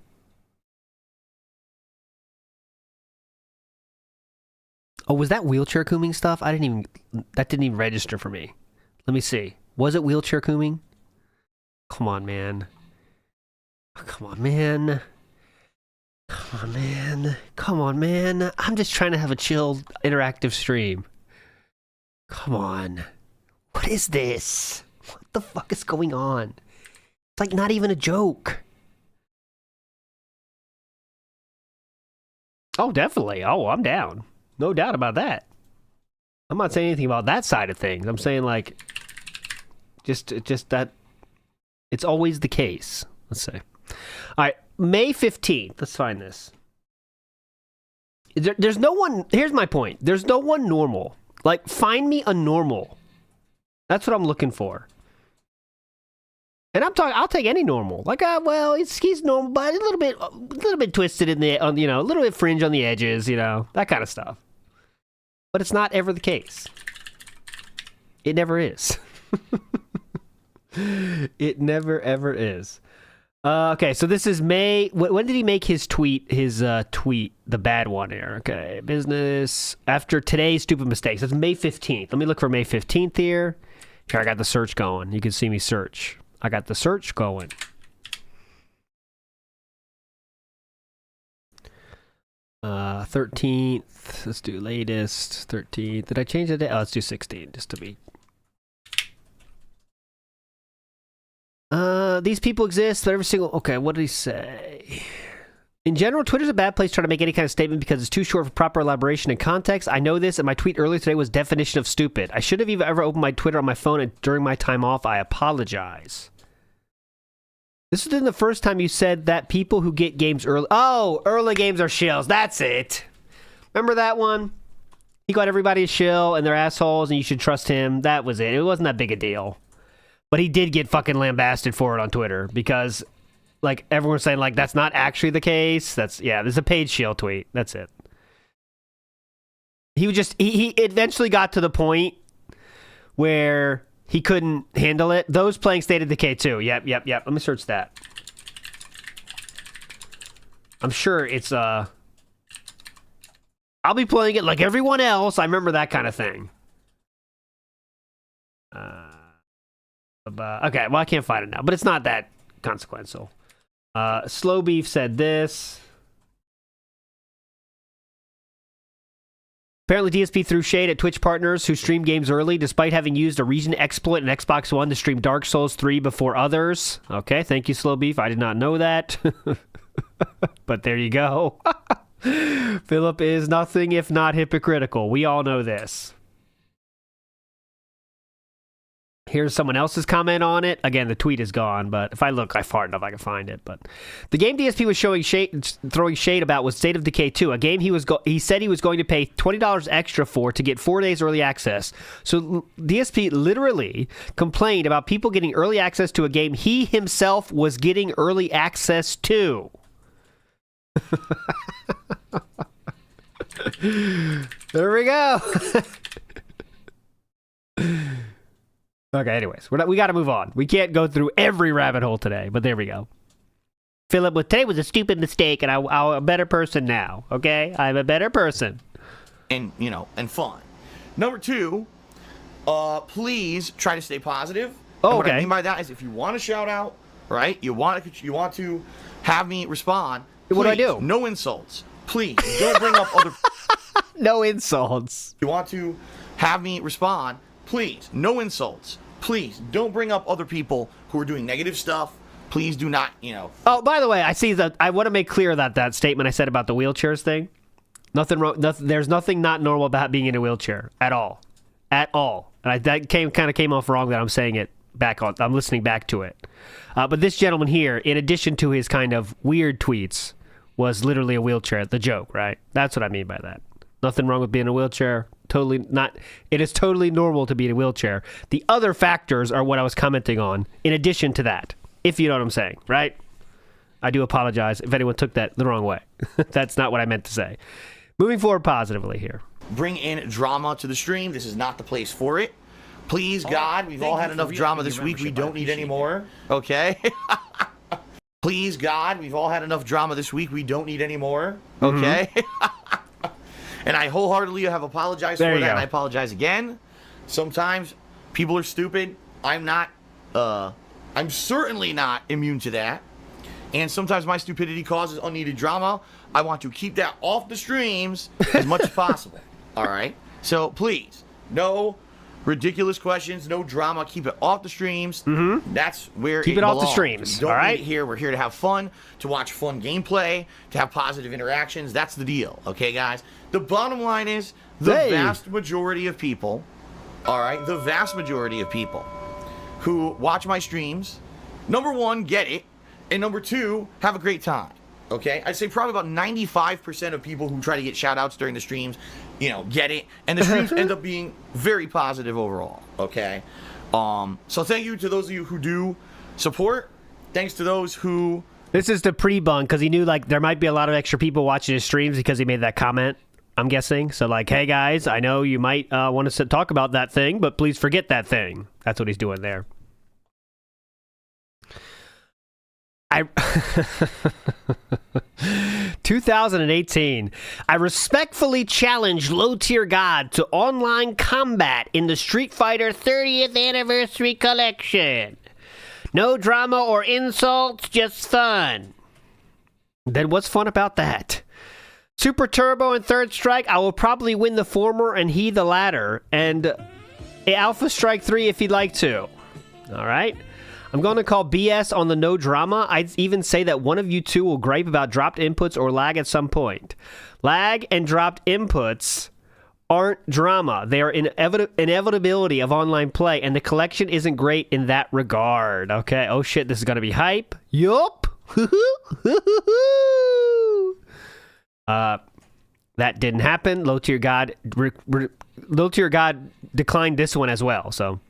Oh, was that wheelchair cooming stuff? That didn't even register for me. Let me see. Was it wheelchair cooming? Come on, man. Come on, man. Come on, man. Come on, man. I'm just trying to have a chill, interactive stream. Come on. What is this? What the fuck is going on? It's like not even a joke. Oh, definitely. Oh, I'm down. No doubt about that. I'm not saying anything about that side of things. I'm saying, like, just that it's always the case. Let's say. All right, May 15th. Let's find this. There's no one. Here's my point. There's no one normal. Like, find me a normal. That's what I'm looking for. And I'll take any normal. Like, well, he's normal, but a little bit twisted in the, a little bit fringe on the edges, that kind of stuff. But it's not ever the case. It never is. It never ever is. Okay, so this is May. When did he make his tweet? The bad one here. Okay, business after today's stupid mistakes. That's May 15th. Let me look for May 15th here. Here, I got the search going. You can see me search. I got the search going. Uh, 13th. Let's do latest. 13th. Did I change the day? Oh, let's do 16 just to be. These people exist, but every single... Okay, what did he say? In general, Twitter's a bad place to try to make any kind of statement because it's too short for proper elaboration and context. I know this, and my tweet earlier today was definition of stupid. I should have even ever opened my Twitter on my phone, and during my time off, I apologize. This is the first time you said that people who get games early... Oh, early games are shills. That's it. Remember that one? He got everybody a shill, and they're assholes, and you should trust him. That was it. It wasn't that big a deal. But he did get fucking lambasted for it on Twitter because, like, everyone's saying, like, that's not actually the case. There's a paid shill tweet. That's it. He eventually got to the point where he couldn't handle it. Those playing State of Decay 2. Yep. Let me search that. I'm sure it's, I'll be playing it like everyone else. I remember that kind of thing. Okay, well, I can't find it now, but it's not that consequential. Slow Beef said this. Apparently, DSP threw shade at Twitch partners who stream games early, despite having used a region exploit in Xbox One to stream Dark Souls 3 before others. Okay, thank you, Slow Beef. I did not know that. But there you go. Philip is nothing if not hypocritical. We all know this. Here's someone else's comment on it. Again, the tweet is gone, but if I look far enough, I can find it. But the game DSP was throwing shade about was State of Decay 2, a game he said he was going to pay $20 extra for to get 4 days early access. So DSP literally complained about people getting early access to a game he himself was getting early access to. There we go. Okay, anyways, we got to move on. We can't go through every rabbit hole today, but there we go. Philip, today was a stupid mistake, and I'm a better person now, okay? I'm a better person. And, and fun. Number 2, please try to stay positive. Oh, and what okay. I mean by that is if you want to shout out, right, you want to have me respond, please, what do I do? No insults. Please, don't bring up other... No insults. You want to have me respond, please, no insults. Please, don't bring up other people who are doing negative stuff. Please do not, Oh, by the way, I see that. I want to make clear that statement I said about the wheelchairs thing. Nothing wrong. There's nothing not normal about being in a wheelchair at all. At all. And that kind of came off wrong that I'm saying it back on. I'm listening back to it. But this gentleman here, in addition to his kind of weird tweets, was literally a wheelchair. The joke, right? That's what I mean by that. Nothing wrong with being in a wheelchair. Totally not. It is totally normal to be in a wheelchair. The other factors are what I was commenting on, in addition to that, if you know what I'm saying, right? I do apologize if anyone took that the wrong way. That's not what I meant to say. Moving forward positively here. Bring in drama to the stream. This is not the place for it. Please, God, we've all had enough drama this week. We don't need any more. Okay? Please, God, we've all had enough drama this week. We don't need any more. Okay? And I wholeheartedly have apologized for that, and I apologize again. Sometimes People are stupid. I'm certainly not immune to that. And sometimes my stupidity causes unneeded drama. I want to keep that off the streams as much as possible. All right? So please, no ridiculous questions, no drama. Keep it off the streams. Mm-hmm. That's where keep it belongs. off the streams. Don't all right? need it here. We're here to have fun, to watch fun gameplay, to have positive interactions. That's the deal. Okay, guys? The bottom line is the vast majority of people, all right, the vast majority of people who watch my streams, number one, get it, and number two, have a great time. Okay, I'd say probably about 95% of people who try to get shout-outs during the streams, you know, get it, and the streams end up being very positive overall. Okay, so thank you to those of you who do support. Thanks to those who. This is the pre-bunk because he knew like there might be a lot of extra people watching his streams because he made that comment. I'm guessing. So like, hey guys, I know you might want to talk about that thing, but please forget that thing. That's what he's doing there. 2018. I respectfully challenge Low Tier God to online combat in the Street Fighter 30th Anniversary Collection. No drama or insults, just fun. Then what's fun about that? Super Turbo and Third Strike, I will probably win the former and he the latter. And Alpha Strike 3 if he'd like to. Alright. I'm going to call BS on the no drama. I'd even say that one of you two will gripe about dropped inputs or lag at some point. Lag and dropped inputs aren't drama. They are inevitability of online play, and the collection isn't great in that regard. Okay, oh shit, this is going to be hype. Yup. That didn't happen. Low Tier God declined this one as well, so...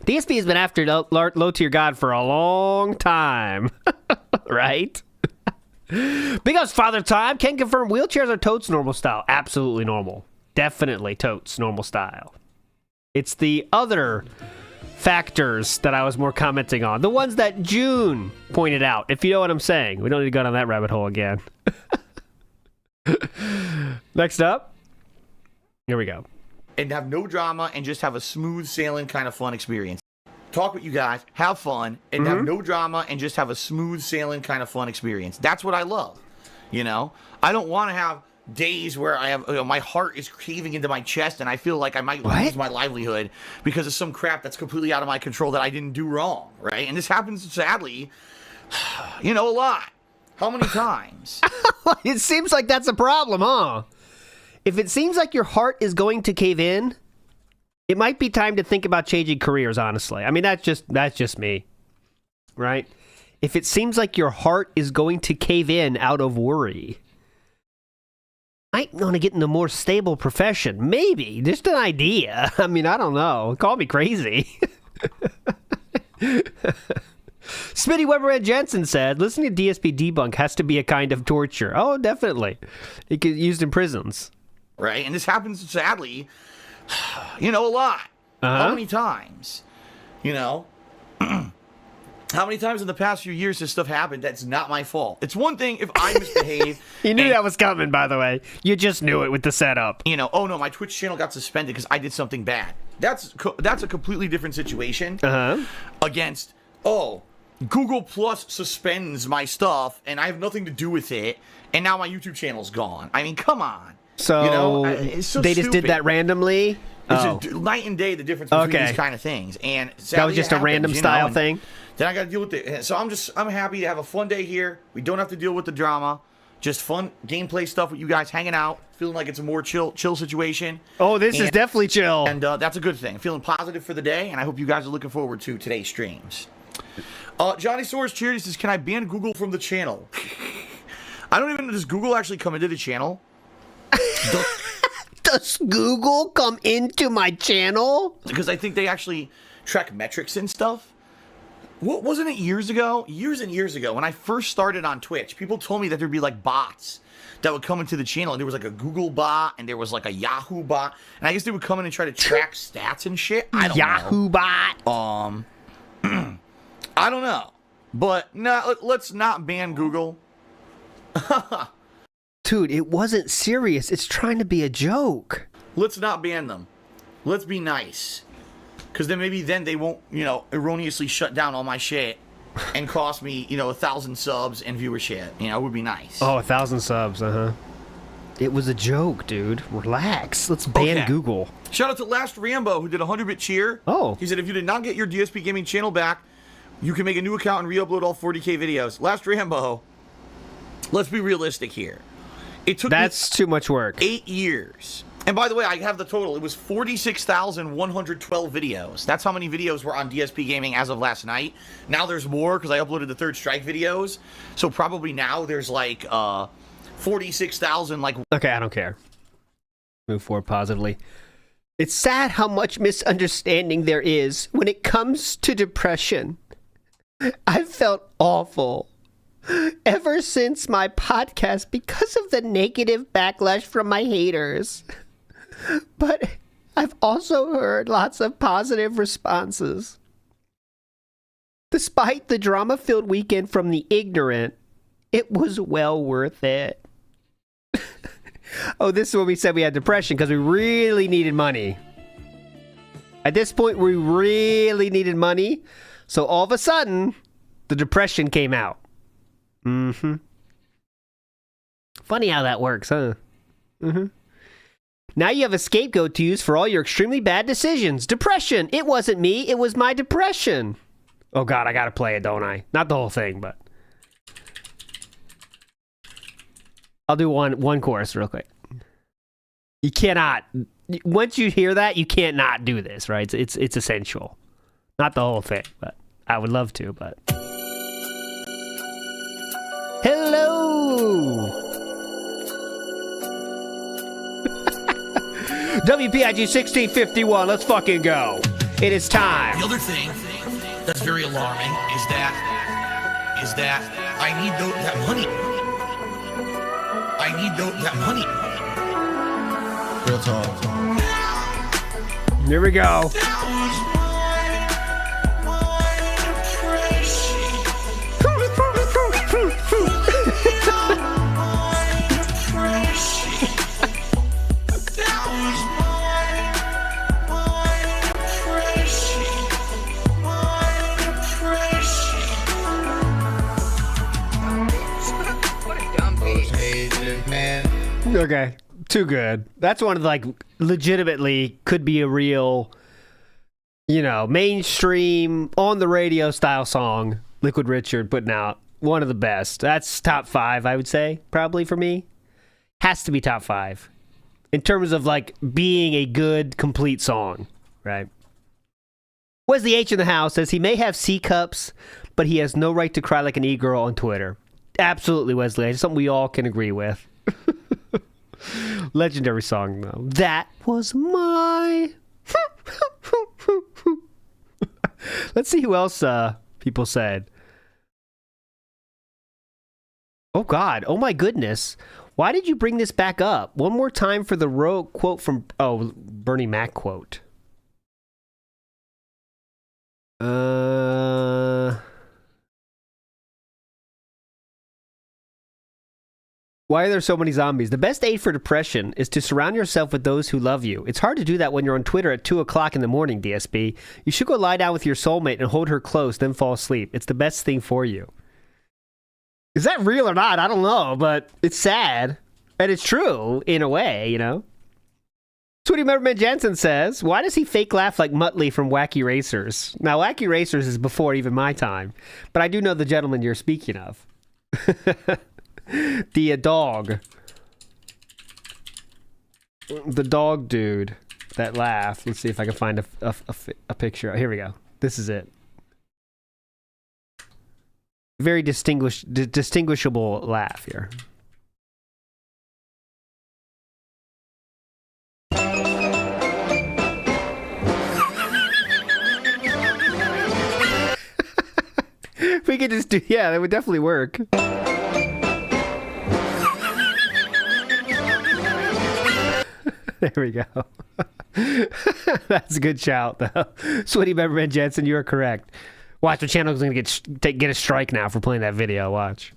DSP has been after Low Tier God for a long time, right? Big Ups Father Time can confirm wheelchairs are totes normal style. Absolutely normal. Definitely totes normal style. It's the other factors that I was more commenting on. The ones that June pointed out, if you know what I'm saying. We don't need to go down that rabbit hole again. Next up. Here we go. And have no drama and just have a smooth sailing kind of fun experience. Talk with you guys, have fun, and have no drama and just have a smooth sailing kind of fun experience. That's what I love. You know, I don't want to have days where I have my heart is caving into my chest and I feel like I might lose my livelihood because of some crap that's completely out of my control that I didn't do wrong, right? And this happens sadly, you know, a lot. How many times? It seems like that's a problem, huh? If it seems like your heart is going to cave in, it might be time to think about changing careers, honestly. I mean, that's just me, right? If it seems like your heart is going to cave in out of worry, I might want to get in a more stable profession. Maybe. Just an idea. I mean, I don't know. Call me crazy. Smitty Weber and Jensen said, listening to DSP debunk has to be a kind of torture. Oh, definitely. It gets used in prisons. Right, and this happens sadly, you know, a lot. How many times? You know, how many times in the past few years has stuff happened that's not my fault? It's one thing if I misbehave. You knew that was coming, by the way. You just knew it with the setup. You know, oh no, my Twitch channel got suspended because I did something bad. That's a completely different situation against, oh, Google Plus suspends my stuff and I have nothing to do with it, and now my YouTube channel's gone. I mean, come on. So, you know, it's so they just stupid. did that randomly? It's just night and day, the difference between these kind of things. And that was just a random style thing? Then I got to deal with it. So I'm happy to have a fun day here. We don't have to deal with the drama. Just fun gameplay stuff with you guys hanging out, feeling like it's a more chill situation. Oh, this is definitely chill. And that's a good thing. Feeling positive for the day, and I hope you guys are looking forward to today's streams. Johnny Soares Charity says, can I ban Google from the channel? I don't even know, does Google actually come into the channel? Does Google come into my channel? Because I think they actually track metrics and stuff. What wasn't it years ago? Years and years ago, when I first started on Twitch, people told me that there'd be like bots that would come into the channel. And there was like a Google bot and there was like a Yahoo bot. And I guess they would come in and try to track stats and shit. I don't know. Yahoo bot. I don't know. But no, let's not ban Google. Dude, it wasn't serious. It's trying to be a joke. Let's not ban them. Let's be nice. Because then maybe then they won't, erroneously shut down all my shit and cost me, 1,000 subs and viewership. It would be nice. Oh, 1,000 subs, It was a joke, dude. Relax. Let's ban Google. Shout out to Last Rambo, who did a 100-bit cheer. Oh. He said, if you did not get your DSP Gaming channel back, you can make a new account and re-upload all 40K videos. Last Rambo, let's be realistic here. It took That's too much work. 8 years. And by the way, I have the total. It was 46,112 videos. That's how many videos were on DSP Gaming as of last night. Now there's more because I uploaded the Third Strike videos. So probably now there's like 46,000 Okay, I don't care. Move forward positively. It's sad how much misunderstanding there is when it comes to depression. I've felt awful ever since my podcast because of the negative backlash from my haters. But I've also heard lots of positive responses. Despite the drama-filled weekend from the ignorant, it was well worth it. Oh, this is when we said we had depression because we really needed money. At this point, we really needed money. So all of a sudden, the depression came out. Mm-hmm. Funny how that works, huh? Mm-hmm. Now you have a scapegoat to use for all your extremely bad decisions. Depression. It wasn't me. It was my depression. Oh, God, I gotta play it, don't I? Not the whole thing, but... I'll do one chorus real quick. You cannot... Once you hear that, you can't not do this, right? It's essential. Not the whole thing, but I would love to, but... Hello! WPIG 1651, let's fucking go. It is time. The other thing that's very alarming is that I need that money. I need that money. Real talk. Here we go. Okay, too good. That's one of legitimately could be a real, mainstream on the radio style song. Liquid Richard putting out one of the best. That's top 5, I would say, probably for me. Has to be top 5 in terms of being a good complete song, right? Wesley H in the house says he may have C cups, but he has no right to cry like an e-girl on Twitter. Absolutely, Wesley. It's something we all can agree with. Legendary song, though. That was my... Let's see who else people said. Oh, God. Oh, my goodness. Why did you bring this back up? One more time for the rogue quote from... Oh, Bernie Mac quote. Why are there so many zombies? The best aid for depression is to surround yourself with those who love you. It's hard to do that when you're on Twitter at 2 o'clock in the morning, DSP. You should go lie down with your soulmate and hold her close, then fall asleep. It's the best thing for you. Is that real or not? I don't know, but it's sad. And it's true, in a way, Sweetie Memberman Jensen says, why does he fake laugh like Muttley from Wacky Racers? Now, Wacky Racers is before even my time, but I do know the gentleman you're speaking of. The dog. The dog dude that laughed. Let's see if I can find a picture. Here we go. This is it. Very distinguishable laugh here. We could just do, yeah, that would definitely work. There we go. That's a good shout, though. Sweaty Memberman Jensen, you are correct. Watch, the channel's going to get a strike now for playing that video. Watch.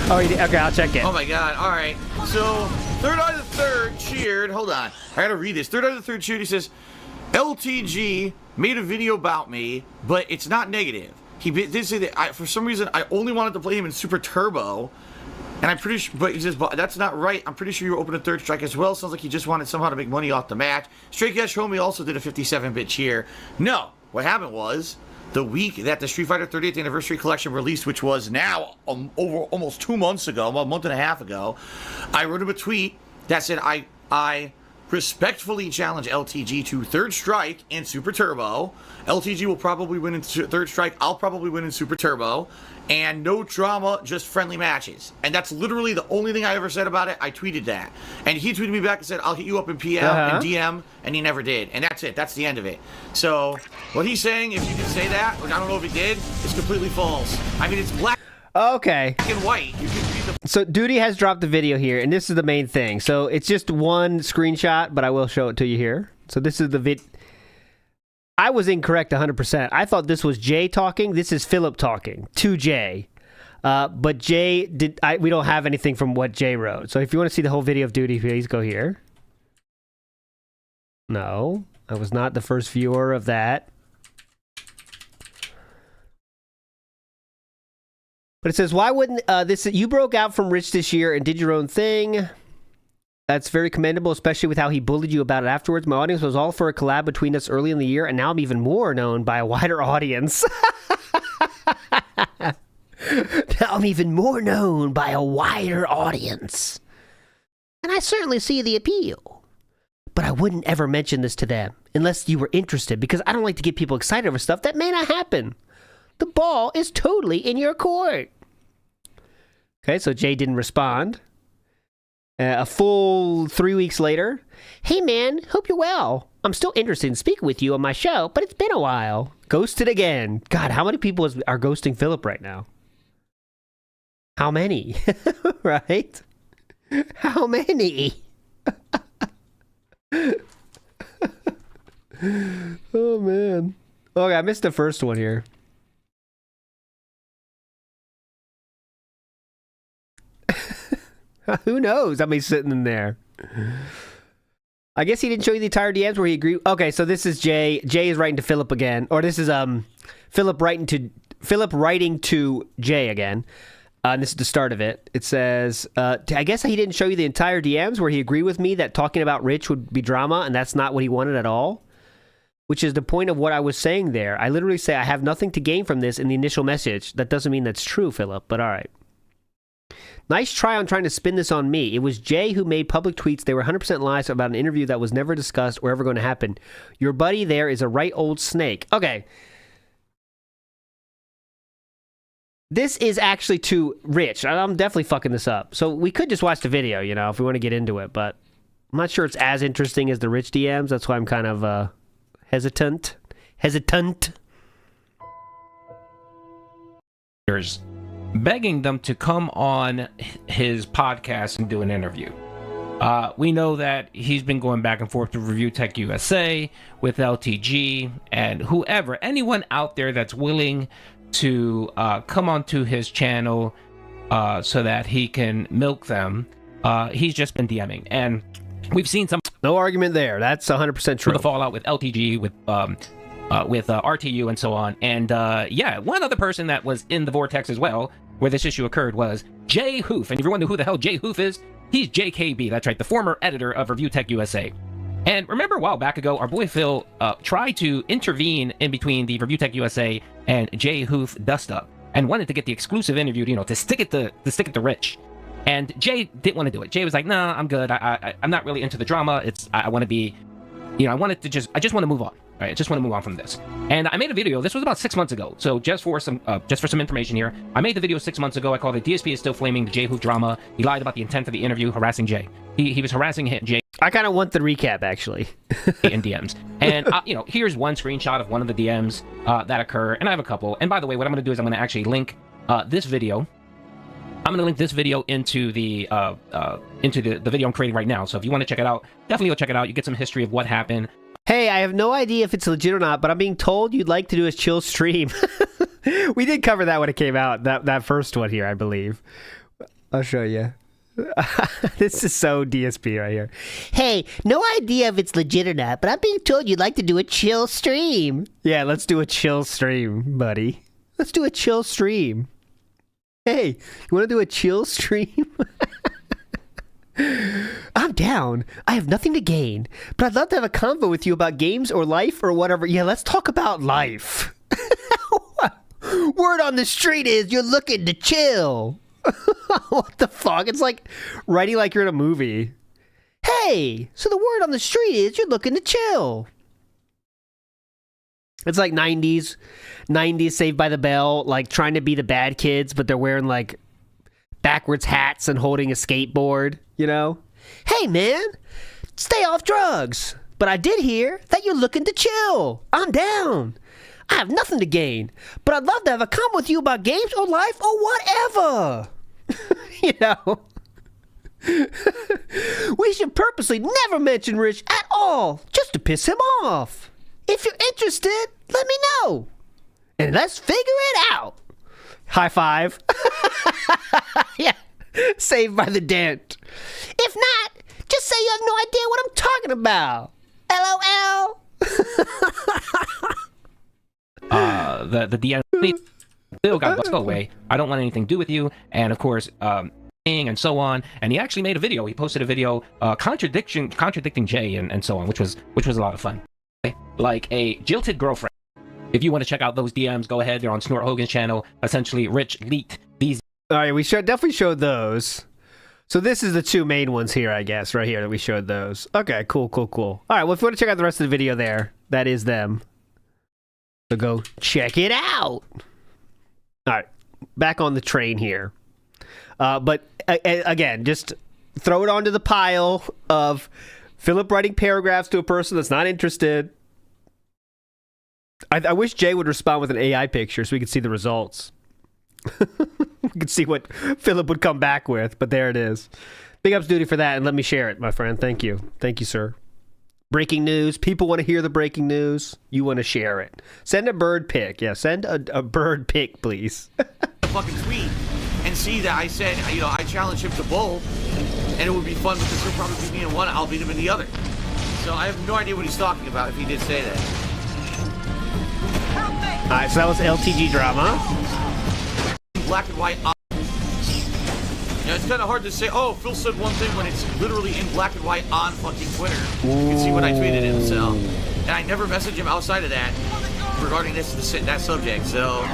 Oh, okay, I'll check it. Oh, my God. All right. So, Third Eye the Third cheered. Hold on. I got to read this. Third Eye the Third cheered. He says, LTG made a video about me, but it's not negative. He did say that for some reason I only wanted to play him in Super Turbo, and I'm pretty sure, but he says, but that's not right. I'm pretty sure you were open to Third Strike as well. Sounds like he just wanted somehow to make money off the match. Straight Cash Homie also did a 57-bit cheer. No, what happened was the week that the Street Fighter 30th Anniversary Collection released, which was now over almost 2 months ago, a month and a half ago, I wrote him a tweet that said I respectfully challenge LTG to Third Strike and Super Turbo. LTG will probably win in Third Strike. I'll probably win in Super Turbo. And no drama, just friendly matches. And that's literally the only thing I ever said about it. I tweeted that. And he tweeted me back and said, I'll hit you up in PM and DM. And he never did. And that's it. That's the end of it. So what he's saying, if you can say that, which I don't know if he did, is completely false. I mean, it's black. Okay. And white. You can see the... So Duty has dropped the video here, and this is the main thing. So it's just one screenshot, but I will show it to you here. So this is the vid. I was incorrect 100%. I thought this was Jay talking. This is Philip talking to Jay. But Jay did. We don't have anything from what Jay wrote. So if you want to see the whole video of Duty, please go here. No, I was not the first viewer of that. But it says, why wouldn't you broke out from Rich this year and did your own thing? That's very commendable, especially with how he bullied you about it afterwards. My audience was all for a collab between us early in the year, and now I'm even more known by a wider audience. Now I'm even more known by a wider audience. And I certainly see the appeal. But I wouldn't ever mention this to them unless you were interested, because I don't like to get people excited over stuff that may not happen. The ball is totally in your court. Okay, so Jay didn't respond. A full 3 weeks later, hey man, hope you're well. I'm still interested in speaking with you on my show, but it's been a while. Ghosted again. God, how many people are ghosting Philip right now? How many? Right? How many? Oh man. Okay, I missed the first one here. Who knows? I mean, sitting in there. I guess he didn't show you the entire DMs where he agreed. Okay, so this is Jay. Jay is writing to Philip again, or this is Philip writing to Jay again. And this is the start of it. It says, I guess he didn't show you the entire DMs where he agreed with me that talking about Rich would be drama, and that's not what he wanted at all. Which is the point of what I was saying there. I literally say I have nothing to gain from this in the initial message. That doesn't mean that's true, Philip, but all right. Nice try on trying to spin this on me. It was Jay who made public tweets. They were 100% lies about an interview that was never discussed or ever going to happen. Your buddy there is a right old snake. Okay. This is actually too rich. I'm definitely fucking this up. So we could just watch the video, you know, if we want to get into it. But I'm not sure it's as interesting as the Rich DMs. That's why I'm kind of hesitant. Begging them to come on his podcast and do an interview. We know that he's been going back and forth with Review Tech USA, with LTG, and whoever, anyone out there that's willing to come onto his channel so that he can milk them. He's just been DMing, and we've seen some. No argument there. That's 100% true. The fallout with LTG, with RTU, and so on. And yeah, one other person that was in the vortex as well, where this issue occurred, was Jay Hoof. And if you wonder who the hell Jay Hoof is, he's JKB. That's right, the former editor of Review Tech USA. And remember a while back ago, our boy Phil tried to intervene in between the Review Tech USA and Jay Hoof dust up, and wanted to get the exclusive interview, you know, to stick it to Rich. And Jay didn't want to do it. Jay was like, "Nah, I'm good. I'm not really into the drama. I want to be, you know, I just want to move on. Right? I just want to move on from this." And I made a video. This was about 6 months ago. So just for some information here, I made the video 6 months ago. I called it "DSP is still flaming the Jay Hoof drama." He lied about the intent of the interview, harassing Jay. He was harassing Jay. I kind of want the recap, actually. In DMs. And, you know, here's one screenshot of one of the DMs that occur. And I have a couple. And by the way, what I'm going to do is I'm going to actually link this video. I'm going to link this video into the video I'm creating right now. So if you want to check it out, definitely go check it out. You get some history of what happened. Hey, I have no idea if it's legit or not, but I'm being told you'd like to do a chill stream. We did cover that when it came out, that first one here, I believe. I'll show you. This is so DSP right here. Hey, no idea if it's legit or not, but I'm being told you'd like to do a chill stream. Yeah, let's do a chill stream, buddy. Let's do a chill stream. Hey, you want to do a chill stream? I'm down. I have nothing to gain, but I'd love to have a convo with you about games or life or whatever. Yeah, let's talk about life. Word on the street is you're looking to chill. What the fuck? It's like writing like you're in a movie. Hey, so the word on the street is you're looking to chill. It's like 90s Saved by the Bell, like trying to be the bad kids, but they're wearing like backwards hats and holding a skateboard, you know? Hey, man, stay off drugs. But I did hear that you're looking to chill. I'm down. I have nothing to gain, but I'd love to have a convo with you about games or life or whatever. You know? We should purposely never mention Rich at all, just to piss him off. If you're interested, let me know. And let's figure it out. High five. Yeah. Saved by the Dent. If not, just say you have no idea what I'm talking about. LOL. The DM still got go away. I don't want anything to do with you. And of course, and so on. And he actually made a video. He posted a video contradicting Jay and so on, which was a lot of fun. Like a jilted girlfriend. If you want to check out those DMs, go ahead. They're on Snort Hogan's channel. Essentially, Rich leaked these. All right, we definitely showed those. So this is the two main ones here, I guess, right here that we showed those. Okay, cool. All right, well, if you want to check out the rest of the video there, that is them. So go check it out. All right, back on the train here. But again, just throw it onto the pile of Philip writing paragraphs to a person that's not interested. I wish Jay would respond with an AI picture so we could see the results. We could see what Philip would come back with, but there it is. Big ups duty for that, and let me share it, my friend. Thank you, sir. Breaking news. People want to hear the breaking news. You want to share it. Send a bird pic. Yeah, send a bird pic, please. Fucking tweet and see that I said, you know, I challenge him to both, and it would be fun because he'll probably beat me in one, I'll beat him in the other. So I have no idea what he's talking about if he did say that. Alright, so that was LTG drama. Black and white. You know, it's kind of hard to say, oh, Phil said one thing when it's literally in black and white on fucking Twitter. You can see what I tweeted him, so. And I never messaged him outside of that regarding that subject, so.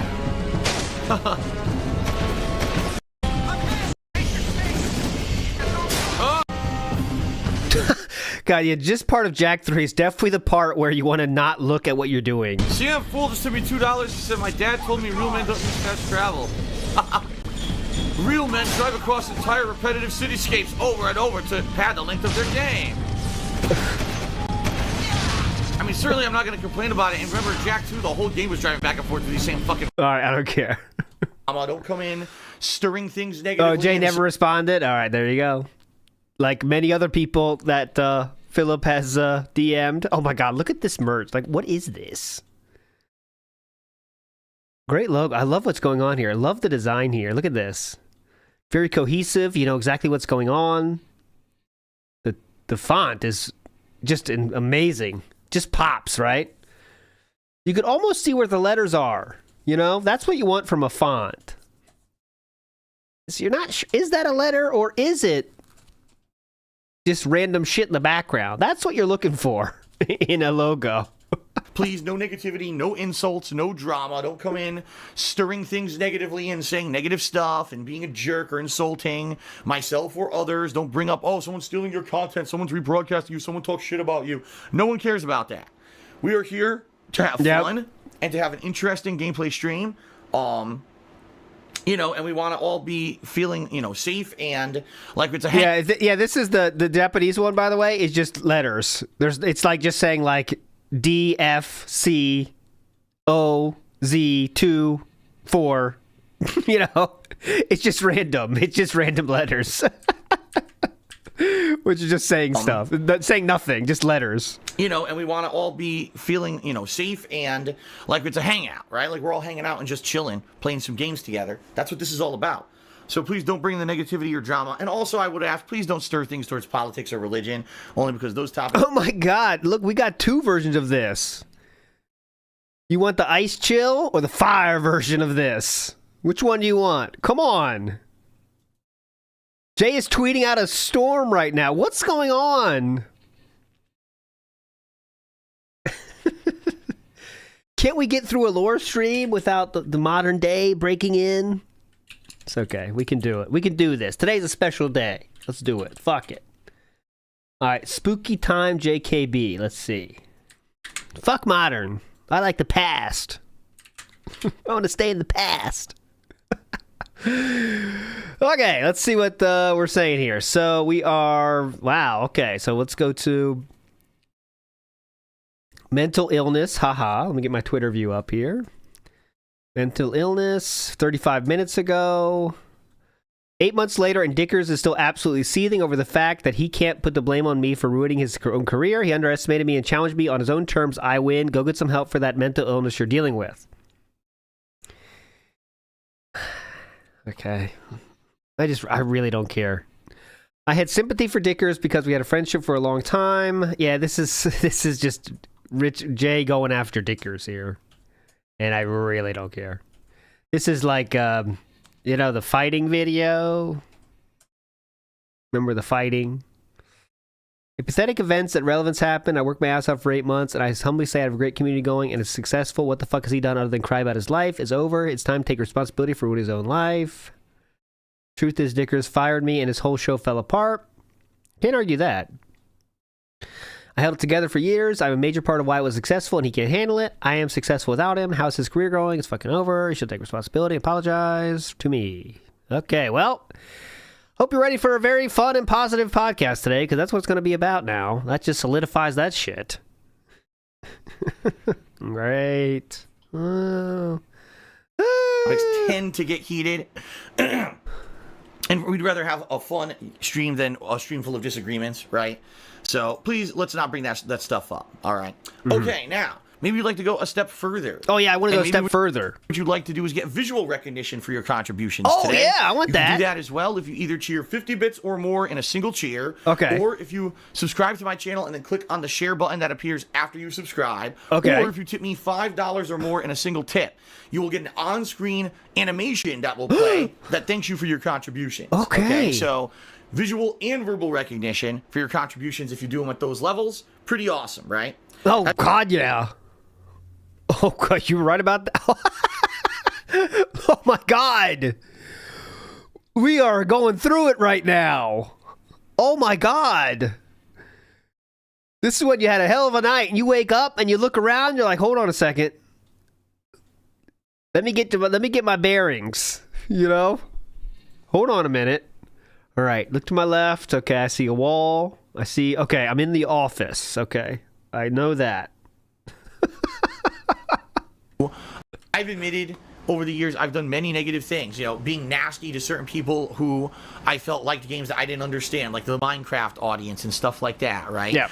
God, yeah, just part of Jack 3 is definitely the part where you want to not look at what you're doing. CM Fool just took me $2. He said, my dad told me real men don't use fast travel. Real men drive across entire repetitive cityscapes over and over to pad the length of their game. I mean, certainly I'm not going to complain about it. And remember, Jack 2, the whole game was driving back and forth to these same fucking... Alright, I don't care. Don't come in stirring things negatively. Oh, Jay never responded? Alright, there you go. Like many other people that Philip has DM'd. Oh my god, look at this merch. Like, what is this? Great logo. I love what's going on here. I love the design here. Look at this. Very cohesive. You know exactly what's going on. The font is just amazing. Just pops, right? You could almost see where the letters are. You know? That's what you want from a font. So you're not sure. Is that a letter or is it just random shit in the background? That's what you're looking for in a logo. Please, no negativity, no insults, no drama. Don't come in stirring things negatively and saying negative stuff and being a jerk or insulting myself or others. Don't bring up, oh, someone's stealing your content, someone's rebroadcasting you, someone talks shit about you. No one cares about that. We are here to have fun and to have an interesting gameplay stream. You know, and we want to all be feeling, you know, safe and like it's a... Yeah, this is the Japanese one, by the way, is just letters. It's like just saying like D, F, C, O, Z, 2, 4. You know, it's just random. It's just random letters. Which is just saying stuff. Saying nothing, just letters. You know, and we want to all be feeling, you know, safe and like it's a hangout, right? Like we're all hanging out and just chilling, playing some games together. That's what this is all about. So please don't bring the negativity or drama. And also, I would ask, please don't stir things towards politics or religion, only because those topics... Oh my God, look, we got 2 versions of this. You want the ice chill or the fire version of this? Which one do you want? Come on. Jay is tweeting out a storm right now. What's going on? Can't we get through a lore stream without the modern day breaking in? It's okay. We can do it. We can do this. Today's a special day. Let's do it. Fuck it. All right. Spooky time JKB. Let's see. Fuck modern. I like the past. I want to stay in the past. Okay. Let's see what we're saying here. So we are... Wow. Okay. So let's go to... Mental illness, haha. Let me get my Twitter view up here. Mental illness, 35 minutes ago. 8 months later, and Dickers is still absolutely seething over the fact that he can't put the blame on me for ruining his own career. He underestimated me and challenged me on his own terms. I win. Go get some help for that mental illness you're dealing with. Okay. I really don't care. I had sympathy for Dickers because we had a friendship for a long time. Yeah, this is just... Rich Jay going after Dickers here, and I really don't care. This is like, the fighting video. Remember the fighting? In pathetic events that relevance happen, I worked my ass off for 8 months, and I humbly say I have a great community going, and it's successful. What the fuck has he done other than cry about his life? It's over. It's time to take responsibility for his own life. Truth is, Dickers fired me, and his whole show fell apart. Can't argue that. I held it together for years. I'm a major part of why it was successful, and he can't handle it. I am successful without him. How's his career going? It's fucking over. He should take responsibility. Apologize to me. Okay, well, hope you're ready for a very fun and positive podcast today, because that's what it's going to be about now. That just solidifies that shit. Great. Topics tend to get heated. And we'd rather have a fun stream than a stream full of disagreements, right? So please, let's not bring that stuff up. All right. Mm-hmm. Okay, now, maybe you'd like to go a step further. Oh, yeah, I want to go a step further. What you'd like to do is get visual recognition for your contributions today. Oh, yeah, I want that. You can do that as well if you either cheer 50 bits or more in a single cheer. Okay. Or if you subscribe to my channel and then click on the share button that appears after you subscribe. Okay. Or if you tip me $5 or more in a single tip. You will get an on-screen animation that will play that thanks you for your contributions. Okay. So... visual and verbal recognition for your contributions if you do them at those levels. Pretty awesome, right? Oh, God, yeah. Oh, God, you were right about that? Oh, my God. We are going through it right now. Oh, my God. This is when you had a hell of a night, and you wake up, and you look around, you're like, hold on a second. Let me get my bearings, you know? Hold on a minute. All right, look to my left. Okay, I see a wall. Okay, I'm in the office. Okay, I know that. I've admitted over the years I've done many negative things, being nasty to certain people who I felt liked games that I didn't understand, like the Minecraft audience and stuff like that, right? Yeah.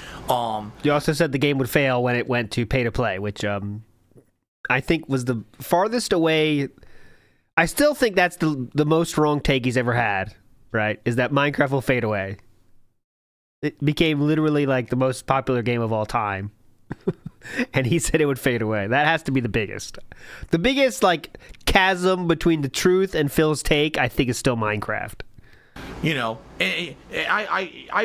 You also said the game would fail when it went to pay to play, which I think was the farthest away. I still think that's the most wrong take he's ever had. Right, is that Minecraft will fade away. It became literally like the most popular game of all time. And he said it would fade away. That has to be the biggest. The biggest, like, chasm between the truth and Phil's take, I think, is still Minecraft. I've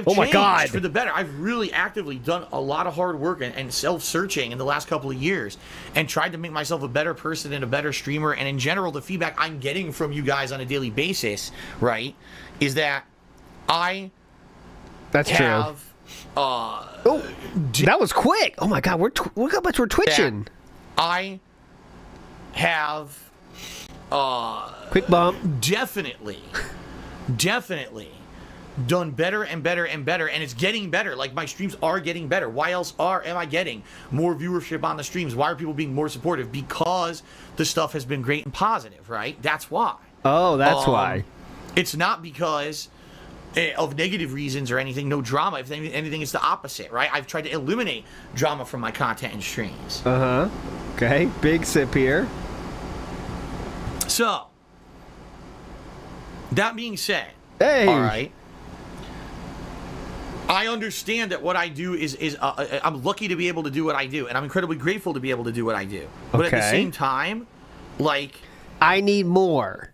changed for the better. I've really actively done a lot of hard work and self-searching in the last couple of years and tried to make myself a better person and a better streamer. And in general, the feedback I'm getting from you guys on a daily basis, right, is that I That's have... true. That was quick. Oh, my God. Look how much we're twitching. I have... quick bump. Definitely done better and better and better, and it's getting better. Like, my streams are getting better. Why else am I getting more viewership on the streams? Why are people being more supportive? Because the stuff has been great and positive, right? That's why. Oh, that's why. It's not because of negative reasons or anything. No drama. If anything, it's the opposite, right? I've tried to eliminate drama from my content and streams. Okay, big sip here. So, That being said, Hey. all right, I understand that what I do is I'm lucky to be able to do what I do, and I'm incredibly grateful to be able to do what I do. But at the same time, like, I need more.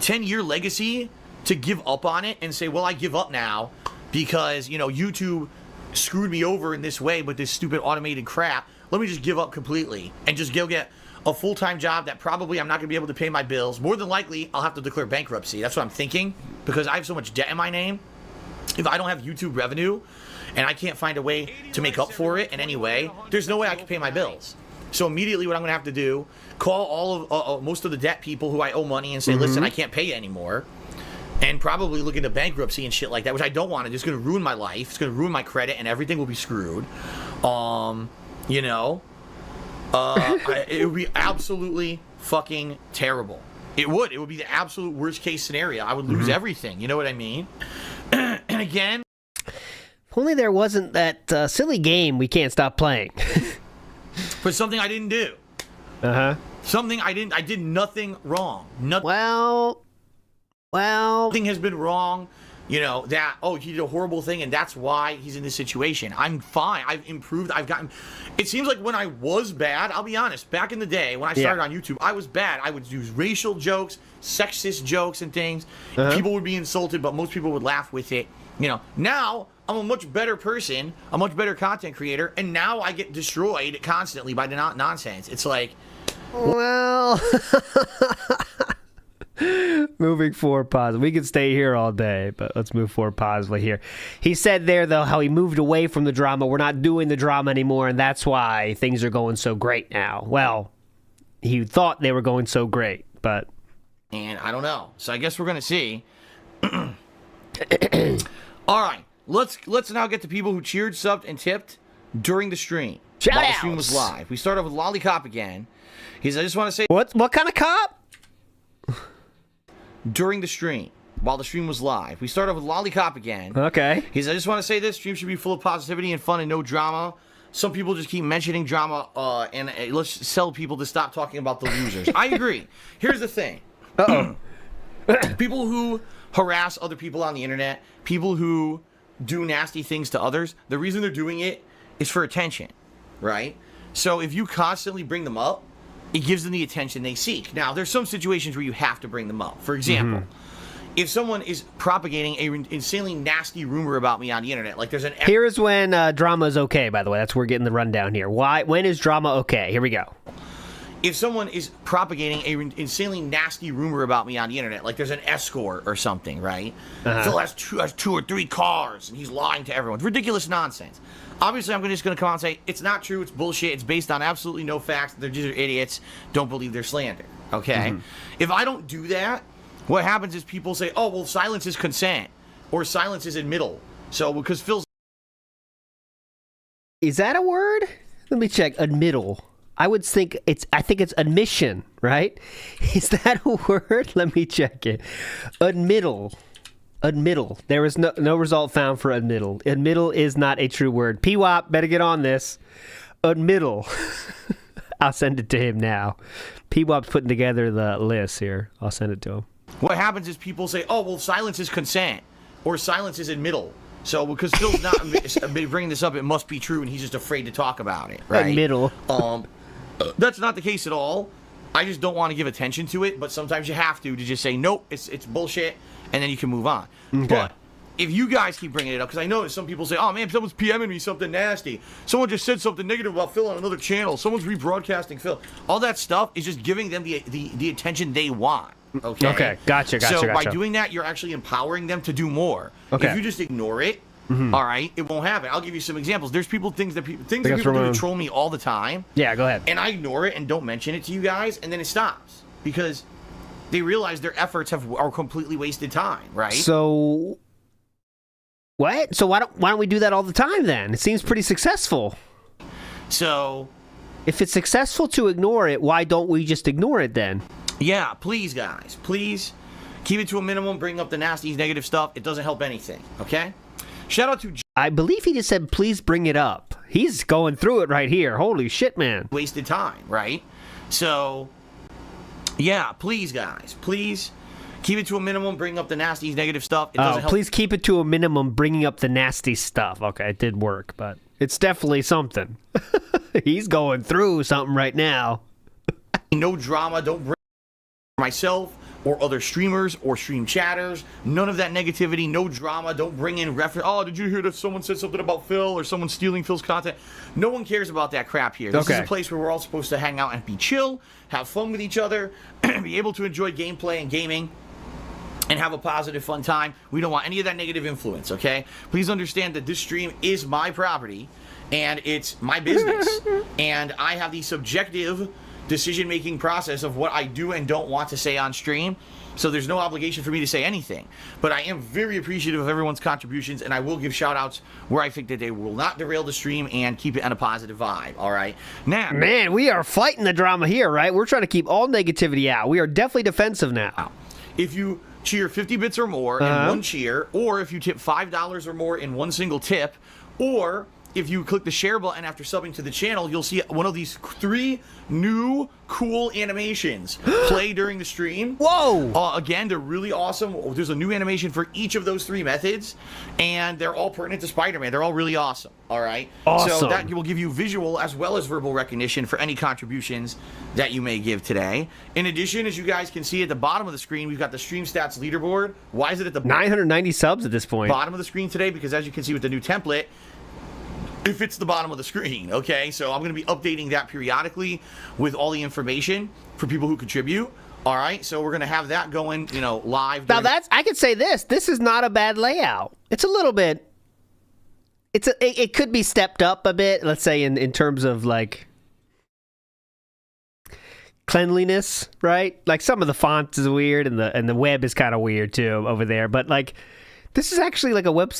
10-year legacy to give up on it and say, well, I give up now because, you know, YouTube screwed me over in this way with this stupid automated crap. Let me just give up completely and just go get a full-time job that probably I'm not going to be able to pay my bills. More than likely, I'll have to declare bankruptcy. That's what I'm thinking, because I have so much debt in my name. If I don't have YouTube revenue and I can't find a way to make up for it in any way, there's no way I can pay my bills. So immediately what I'm going to have to do, call all of most of the debt people who I owe money and say, listen, I can't pay you anymore. And probably look into bankruptcy and shit like that, which I don't want to. It's going to ruin my life. It's going to ruin my credit, and everything will be screwed. You know, it would be absolutely fucking terrible. It would. It would be the absolute worst case scenario. I would lose everything. You know what I mean? And again, If only there wasn't that silly game we can't stop playing. for something I didn't do. Something I did nothing wrong. Nothing. Well, Nothing has been wrong. You know, that, oh, he did a horrible thing and that's why he's in this situation. I'm fine. I've improved. I've gotten... It seems like when I was bad, I'll be honest, back in the day when I started on YouTube, I was bad. I would use racial jokes, sexist jokes and things. People would be insulted, but most people would laugh with it. You know, now I'm a much better person, a much better content creator, and now I get destroyed constantly by the nonsense. It's like... well... Moving forward positive. We could stay here all day, but let's move forward positively here. He said there, though, how he moved away from the drama. We're not doing the drama anymore, and that's why things are going so great now. Well, he thought they were going so great, but... And I don't know. So I guess we're going to see. All right. Let's now get to people who cheered, subbed, and tipped during the stream. While the stream was live. We start off with Lollipop again. I just want to say... What kind of cop? During the stream, while the stream was live. We start off with Lollipop again. Okay. I just want to say this stream should be full of positivity and fun and no drama. Some people just keep mentioning drama, and let's tell people to stop talking about the losers. I agree. Here's the thing. People who harass other people on the internet, people who do nasty things to others, the reason they're doing it is for attention, right? So if you constantly bring them up, it gives them the attention they seek. Now, there's some situations where you have to bring them up. For example, if someone is propagating an insanely nasty rumor about me on the internet, like there's an... Here is when drama is okay, by the way. That's where we're getting the rundown here. When is drama okay? Here we go. If someone is propagating an insanely nasty rumor about me on the internet, like there's an escort or something, right? Phil has two or three cars, and he's lying to everyone. Ridiculous nonsense. Obviously, I'm just going to come out and say, it's not true, it's bullshit, it's based on absolutely no facts, they're just idiots, don't believe their slander, okay? If I don't do that, what happens is people say, oh, well, silence is consent, or silence is admittal. So, because Phil's... Is that a word? Let me check. Admittal. I think it's admission, right? Is that a word? Let me check it. Admittal. There is no result found for admittal. Admittal is not a true word. PWOP, better get on this. Admittal. I'll send it to him now. PWOP's putting together the list here. I'll send it to him. What happens is people say, oh, well, silence is consent, or silence is admittal. So because Phil's not bringing this up, it must be true, and he's just afraid to talk about it, right? Admittal. That's not the case at all. I just don't want to give attention to it, but sometimes you have to just say, nope, it's bullshit, and then you can move on. Okay. But if you guys keep bringing it up, because I know some people say, oh, man, someone's PMing me something nasty. Someone just said something negative about Phil on another channel. Someone's rebroadcasting Phil. All that stuff is just giving them the attention they want. Okay, gotcha. So by doing that, you're actually empowering them to do more. Okay. If you just ignore it, all right, it won't happen. I'll give you some examples. There's things that people do to troll me all the time. Yeah, go ahead. And I ignore it and don't mention it to you guys, and then it stops because they realize their efforts are completely wasted time, right? So what? So why don't we do that all the time then? It seems pretty successful. So if it's successful to ignore it, why don't we just ignore it then? Yeah, please, guys, please keep it to a minimum. Bring up the nasty, negative stuff. It doesn't help anything. Okay. Shout out to... I believe he just said, please bring it up. He's going through it right here. Holy shit, man. Wasted time, right? So, yeah, please, guys. Please Keep it to a minimum. Bring up the nasty, negative stuff. It doesn't help. Please keep it to a minimum, bringing up the nasty stuff. Okay, it did work, but it's definitely something. He's going through something right now. No drama. Don't bring myself or other streamers or stream chatters. None of that negativity. No drama. Don't bring in reference. Oh, did you hear that someone said something about Phil or someone stealing Phil's content? No one cares about that crap here. This is a place where we're all supposed to hang out and be chill, have fun with each other, be able to enjoy gameplay and gaming, and have a positive, fun time. We don't want any of that negative influence, okay? Please understand that this stream is my property, and it's my business, and I have the subjective decision-making process of what I do and don't want to say on stream, so there's no obligation for me to say anything. But I am very appreciative of everyone's contributions, and I will give shout-outs where I think that they will not derail the stream and keep it on a positive vibe, all right? Now, man, we are fighting the drama here, right? We're trying to keep all negativity out. We are definitely defensive now. If you cheer 50 bits or more in one cheer, or if you tip $5 or more in one single tip, or if you click the share button after subbing to the channel, you'll see one of these 3 new cool animations play during the stream. Whoa! Again, they're really awesome. There's a new animation for each of those 3 methods, and they're all pertinent to Spider-Man. They're all really awesome, all right? Awesome. So that will give you visual as well as verbal recognition for any contributions that you may give today. In addition, as you guys can see at the bottom of the screen, we've got the stream stats leaderboard. Why is it at the 990 subs at this point. Bottom of the screen today? Because as you can see with the new template, it fits the bottom of the screen, okay? So I'm going to be updating that periodically with all the information for people who contribute, all right? So we're going to have that going, you know, live. Now I could say this is not a bad layout. It's a little bit, it could be stepped up a bit, let's say in terms of like cleanliness, right? Like some of the fonts is weird and the web is kind of weird too over there, but like this is actually like a web,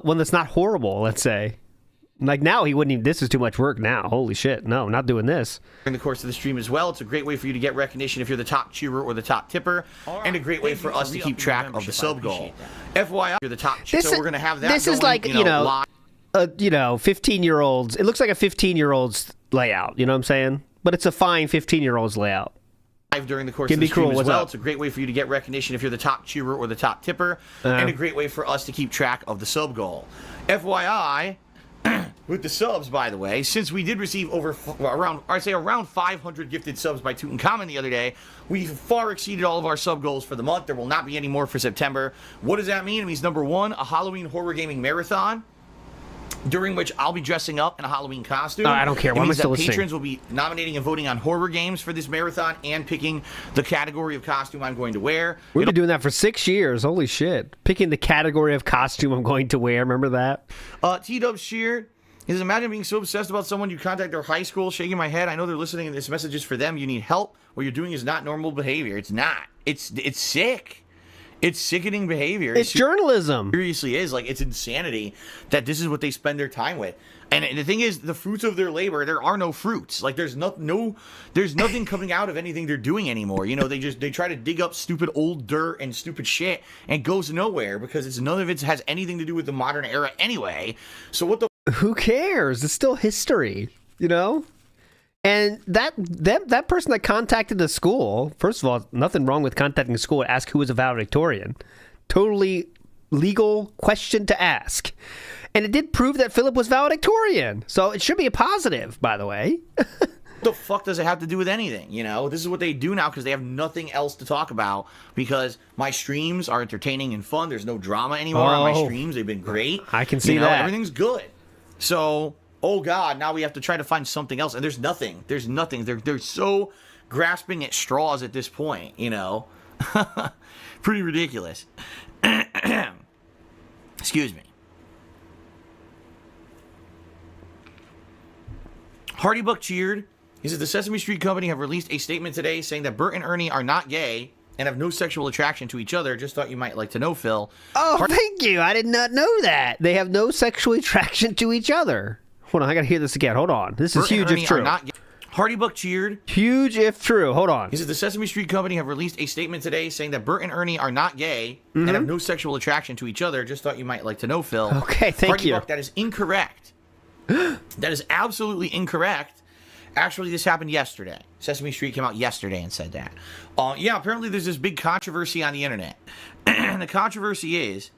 one that's not horrible, let's say. Like now he wouldn't even, this is too much work now. Holy shit. No, not doing this. During the course of the stream as well. It's a great way for you to get recognition if you're the top cheerer or the top tipper, and a great way for us to keep track of the sub goal. FYI, you're the top cheerer, so we're going to have that This going, is like, you know, 15-year-olds. It looks like a 15-year-old's layout, you know what I'm saying? But it's a fine 15-year-old's layout. During the course of the stream as well. It's a great way for you to get recognition if you're the top cheerer or the top tipper, and a great way for us to keep track of the sub goal. FYI, with the subs, by the way, since we did receive around 500 gifted subs by Tutankhamun the other day, we far exceeded all of our sub goals for the month. There will not be any more for September. What does that mean? It means, number 1, a Halloween horror gaming marathon, during which I'll be dressing up in a Halloween costume. I don't care. Why am I still listening? Patrons will be nominating and voting on horror games for this marathon and picking the category of costume I'm going to wear. We've been doing that for 6 years. Holy shit. Picking the category of costume I'm going to wear. Remember that? T-Dub Shear. He says, imagine being so obsessed about someone you contact their high school, shaking my head. I know they're listening and this message is for them. You need help. What you're doing is not normal behavior. It's not. It's sick. It's sickening behavior. It's journalism. It seriously is. Like, it's insanity that this is what they spend their time with. And the thing is, the fruits of their labor, there are no fruits. Like, there's nothing coming out of anything they're doing anymore. You know, they try to dig up stupid old dirt and stupid shit, and it goes nowhere because none of it has anything to do with the modern era anyway. So what the... Who cares? It's still history, you know? And that person that contacted the school, first of all, nothing wrong with contacting the school to ask who was a valedictorian. Totally legal question to ask. And it did prove that Philip was valedictorian. So it should be a positive, by the way. What the fuck does it have to do with anything? You know, this is what they do now because they have nothing else to talk about, because my streams are entertaining and fun. There's no drama anymore on my streams. They've been great. I can see that. Everything's good. So, oh God, now we have to try to find something else. And there's nothing. They're so grasping at straws at this point, you know. Pretty ridiculous. Excuse me. Hardy Buck cheered. He says the Sesame Street Company have released a statement today saying that Bert and Ernie are not gay and have no sexual attraction to each other. Just thought you might like to know, Phil. Oh, thank you. I did not know that. They have no sexual attraction to each other. Hold on, I gotta hear this again. Hold on. This is Bert huge and Ernie if true. Are not gay. Hardy Buck cheered. Huge if true. Hold on. He says the Sesame Street Company have released a statement today saying that Bert and Ernie are not gay and have no sexual attraction to each other. Just thought you might like to know, Phil. Okay, thank Hardy you. Buck, that is incorrect. That is absolutely incorrect. Actually, this happened yesterday. Sesame Street came out yesterday and said that. Yeah, apparently there's this big controversy on the internet. And the controversy is...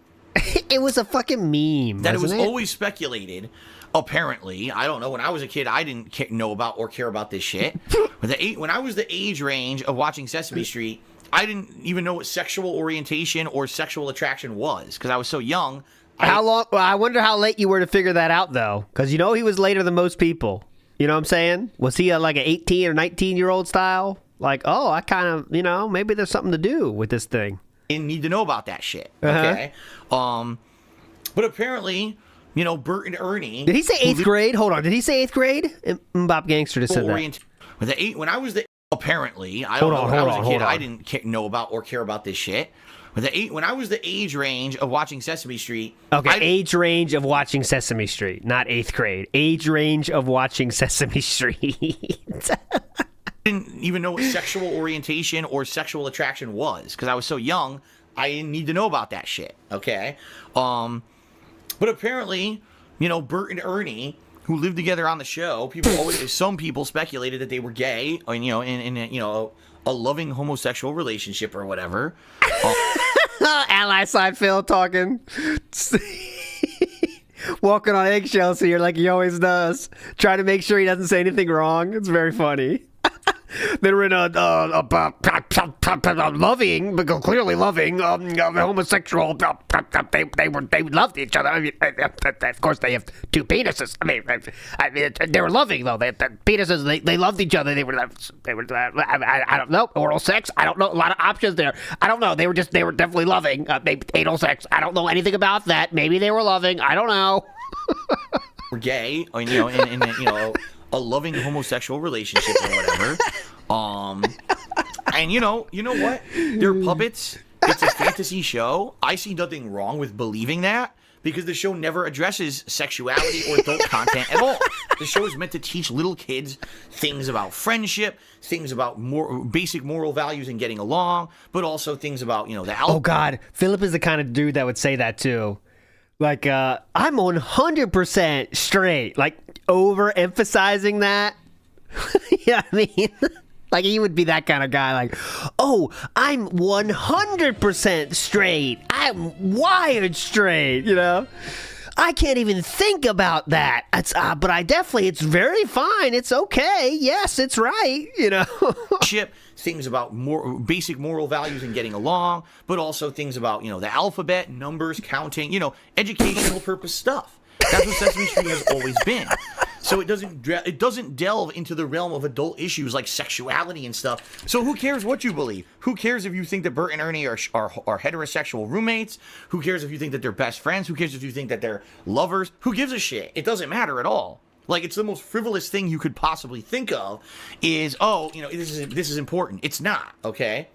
It was a fucking meme, that it was wasn't always speculated, apparently. I don't know. When I was a kid, I didn't know about or care about this shit. When I was the age range of watching Sesame Street, I didn't even know what sexual orientation or sexual attraction was because I was so young. How long? Well, I wonder how late you were to figure that out, though, because you know he was later than most people. You know what I'm saying? Was he like an 18 or 19-year-old style? Like, oh, I kind of, maybe there's something to do with this thing. Didn't need to know about that shit. Okay. But apparently, Bert and Ernie. Did he say 8th grade? Hold on. Did he say 8th grade? Bob Gangster just said that. When I was the apparently, I don't know. When I was a kid, I didn't know about or care about this shit. When I was the age range of watching Sesame Street. Okay, age range of watching Sesame Street, not 8th grade. Age range of watching Sesame Street. Didn't even know what sexual orientation or sexual attraction was because I was so young. I didn't need to know about that shit. Okay. But apparently, Bert and Ernie, who lived together on the show, some people speculated that they were gay, or, in a loving homosexual relationship or whatever. Ally side Phil talking. Walking on eggshells here like he always does. Trying to make sure he doesn't say anything wrong. It's very funny. They were in a loving, clearly loving, homosexual. They loved each other. I mean, of course, they have two penises. I mean, they were loving though. They penises. They loved each other. They were. I don't know. Oral sex. I don't know. A lot of options there. I don't know. They were definitely loving. Anal sex. I don't know anything about that. Maybe they were loving. I don't know. We're gay, or, in a loving homosexual relationship or whatever. And you know what? They're puppets. It's a fantasy show. I see nothing wrong with believing that because the show never addresses sexuality or adult content at all. The show is meant to teach little kids things about friendship, things about more basic moral values and getting along, but also things about, the Oh God, Philip is the kind of dude that would say that too. Like, I'm 100% straight. Like, overemphasizing that. Yeah, I mean, like, he would be that kind of guy. Like, oh, I'm 100% straight. I'm wired straight, I can't even think about that. It's, but it's very fine. It's okay. Yes, it's right, Things about more basic moral values and getting along, but also things about, the alphabet, numbers, counting, educational purpose stuff. That's what Sesame Street has always been. So it doesn't delve into the realm of adult issues like sexuality and stuff. So who cares what you believe? Who cares if you think that Bert and Ernie are heterosexual roommates? Who cares if you think that they're best friends? Who cares if you think that they're lovers? Who gives a shit? It doesn't matter at all. Like, it's the most frivolous thing you could possibly think of is, this is important. It's not, okay?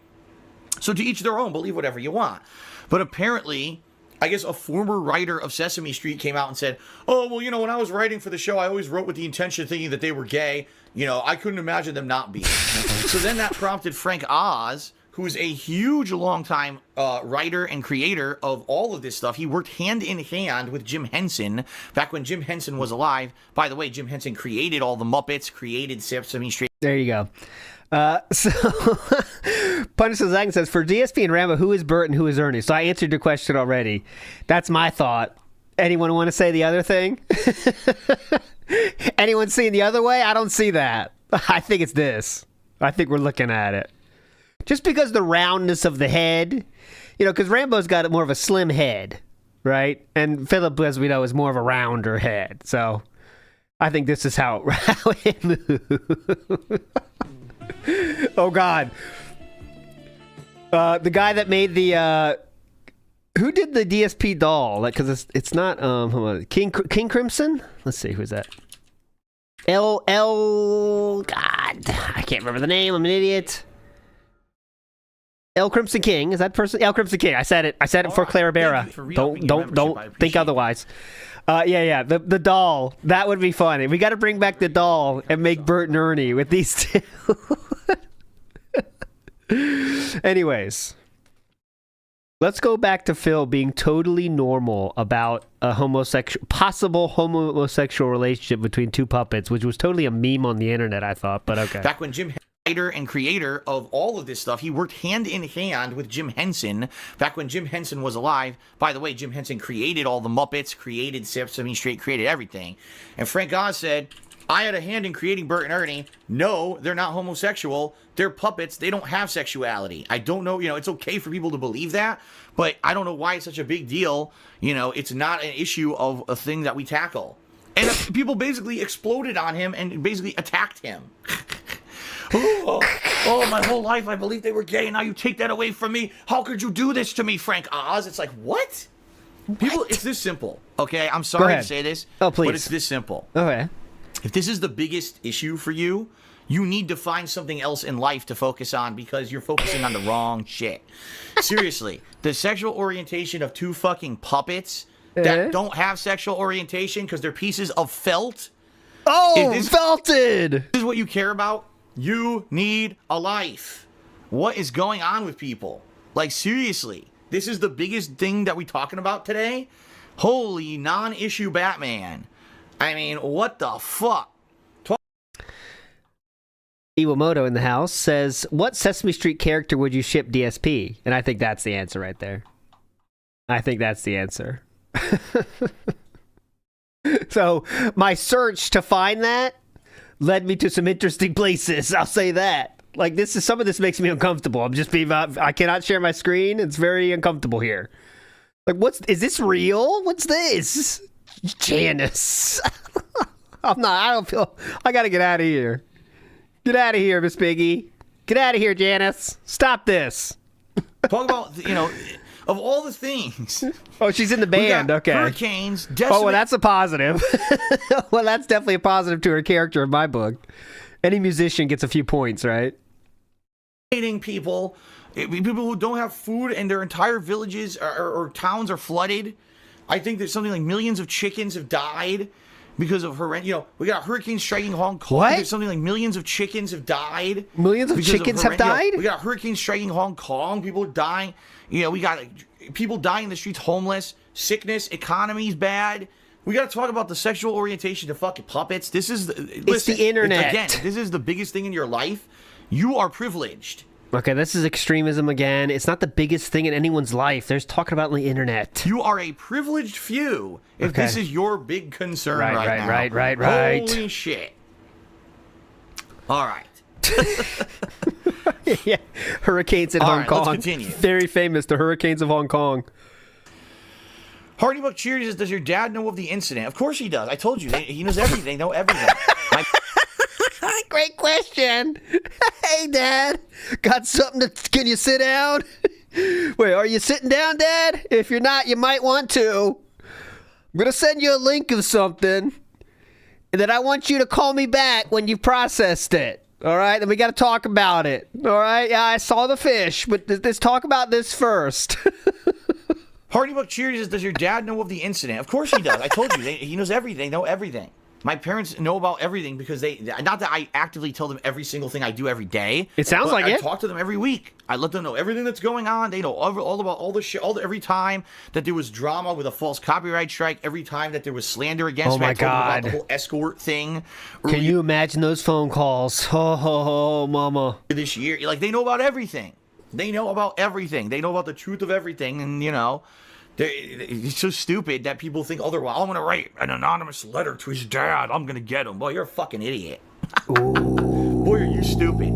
So to each their own, believe whatever you want. But apparently, I guess a former writer of Sesame Street came out and said, oh, well, when I was writing for the show, I always wrote with the intention thinking that they were gay. I couldn't imagine them not being. So then that prompted Frank Oz, who's a huge, long-time writer and creator of all of this stuff. He worked hand-in-hand with Jim Henson back when Jim Henson was alive. By the way, Jim Henson created all the Muppets, created Sesame Street. There you go. So, Punisher Zang says, for DSP and Rambo, who is Bert and who is Ernie? So I answered your question already. That's my thought. Anyone want to say the other thing? Anyone seeing the other way? I don't see that. I think it's this. I think we're looking at it. Just because the roundness of the head, because Rambo's got more of a slim head, right? And Philip, as we know, is more of a rounder head. So I think this is how it moves. Oh, God. The guy that made the... who did the DSP doll? Because it's not... hold on. King Crimson? Let's see, who's that? God, I can't remember the name. I'm an idiot. El Crimson King, is that person? El Crimson King. I said it for Clara Berra. Don't think otherwise. Yeah. The doll. That would be funny. We got to bring back the doll and make Bert and Ernie with these two. Anyways, Let's go back to Phil being totally normal about a possible homosexual relationship between two puppets, which was totally a meme on the internet, I thought, but okay. Back when Jim writer and creator of all of this stuff, he worked hand in hand with Jim Henson back when Jim Henson was alive. By the way, Jim Henson created all the Muppets, created Sesame Street, created everything. And Frank Oz said, I had a hand in creating Bert and Ernie. No, they're not homosexual. They're puppets. They don't have sexuality. I don't know. It's okay for people to believe that, but I don't know why it's such a big deal. It's not an issue of a thing that we tackle. And people basically exploded on him and basically attacked him. Oh, my whole life I believed they were gay, and now you take that away from me. How could you do this to me, Frank Oz? It's like, what? People, it's this simple, okay? I'm sorry to say this, please. But it's this simple. Okay. If this is the biggest issue for you, you need to find something else in life to focus on because you're focusing on the wrong shit. Seriously, the sexual orientation of two fucking puppets that don't have sexual orientation because they're pieces of felt. Oh, felted! This is what you care about? You need a life. What is going on with people? Like, seriously, this is the biggest thing that we're talking about today? Holy non-issue Batman. I mean, what the fuck? Iwamoto in the house says, what Sesame Street character would you ship DSP? And I think that's the answer right there. I think that's the answer. So, my search to find that led me to some interesting places, I'll say that. Like, some of this makes me uncomfortable. I cannot share my screen. It's very uncomfortable here. Like, is this real? What's this? Janice. I gotta get out of here. Get out of here, Miss Piggy. Get out of here, Janice. Stop this. Talk about, of all the things. Oh, she's in the band. Okay. Hurricanes. Oh, well, that's a positive. Well, that's definitely a positive to her character in my book. Any musician gets a few points, right? People who don't have food and their entire villages or towns are flooded. I think there's something like millions of chickens have died because of we got hurricanes striking Hong Kong. What? There's something like millions of chickens have died. Millions of chickens have died? We got hurricanes striking Hong Kong. People are dying. We got people dying in the streets, homeless, sickness, economy's bad. We got to talk about the sexual orientation of fucking puppets. This is the internet. Again, if this is the biggest thing in your life, you are privileged. Okay, this is extremism again. It's not the biggest thing in anyone's life. There's talking about on the internet. You are a privileged few if this is your big concern right now. Right. Holy shit. All right. Yeah, hurricanes in Hong Kong. Let's continue. Very famous, the hurricanes of Hong Kong. Hardy Buck Cheers says, does your dad know of the incident? Of course he does. I told you. He knows everything. They know everything. Great question. Hey, Dad. Got something can you sit down? Wait, are you sitting down, Dad? If you're not, you might want to. I'm going to send you a link of something. And then I want you to call me back when you've processed it. All right? Then we got to talk about it. All right? Yeah, I saw the fish, but let's talk about this first. Hardy Buck Cheers says, does your dad know of the incident? Of course he does. I told you. He knows everything. They know everything. My parents know about everything because not that I actively tell them every single thing I do every day. It sounds like I talk to them every week. I let them know everything that's going on. They know all about all the shit. Every time that there was drama with a false copyright strike, every time that there was slander against me, I told them about the whole escort thing. Can you imagine those phone calls? Oh, mama. This year, like, they know about everything. They know about everything. They know about the truth of everything, and it's so stupid that people think otherwise. I'm going to write an anonymous letter to his dad. I'm going to get him. Boy, you're a fucking idiot. Boy, are you stupid.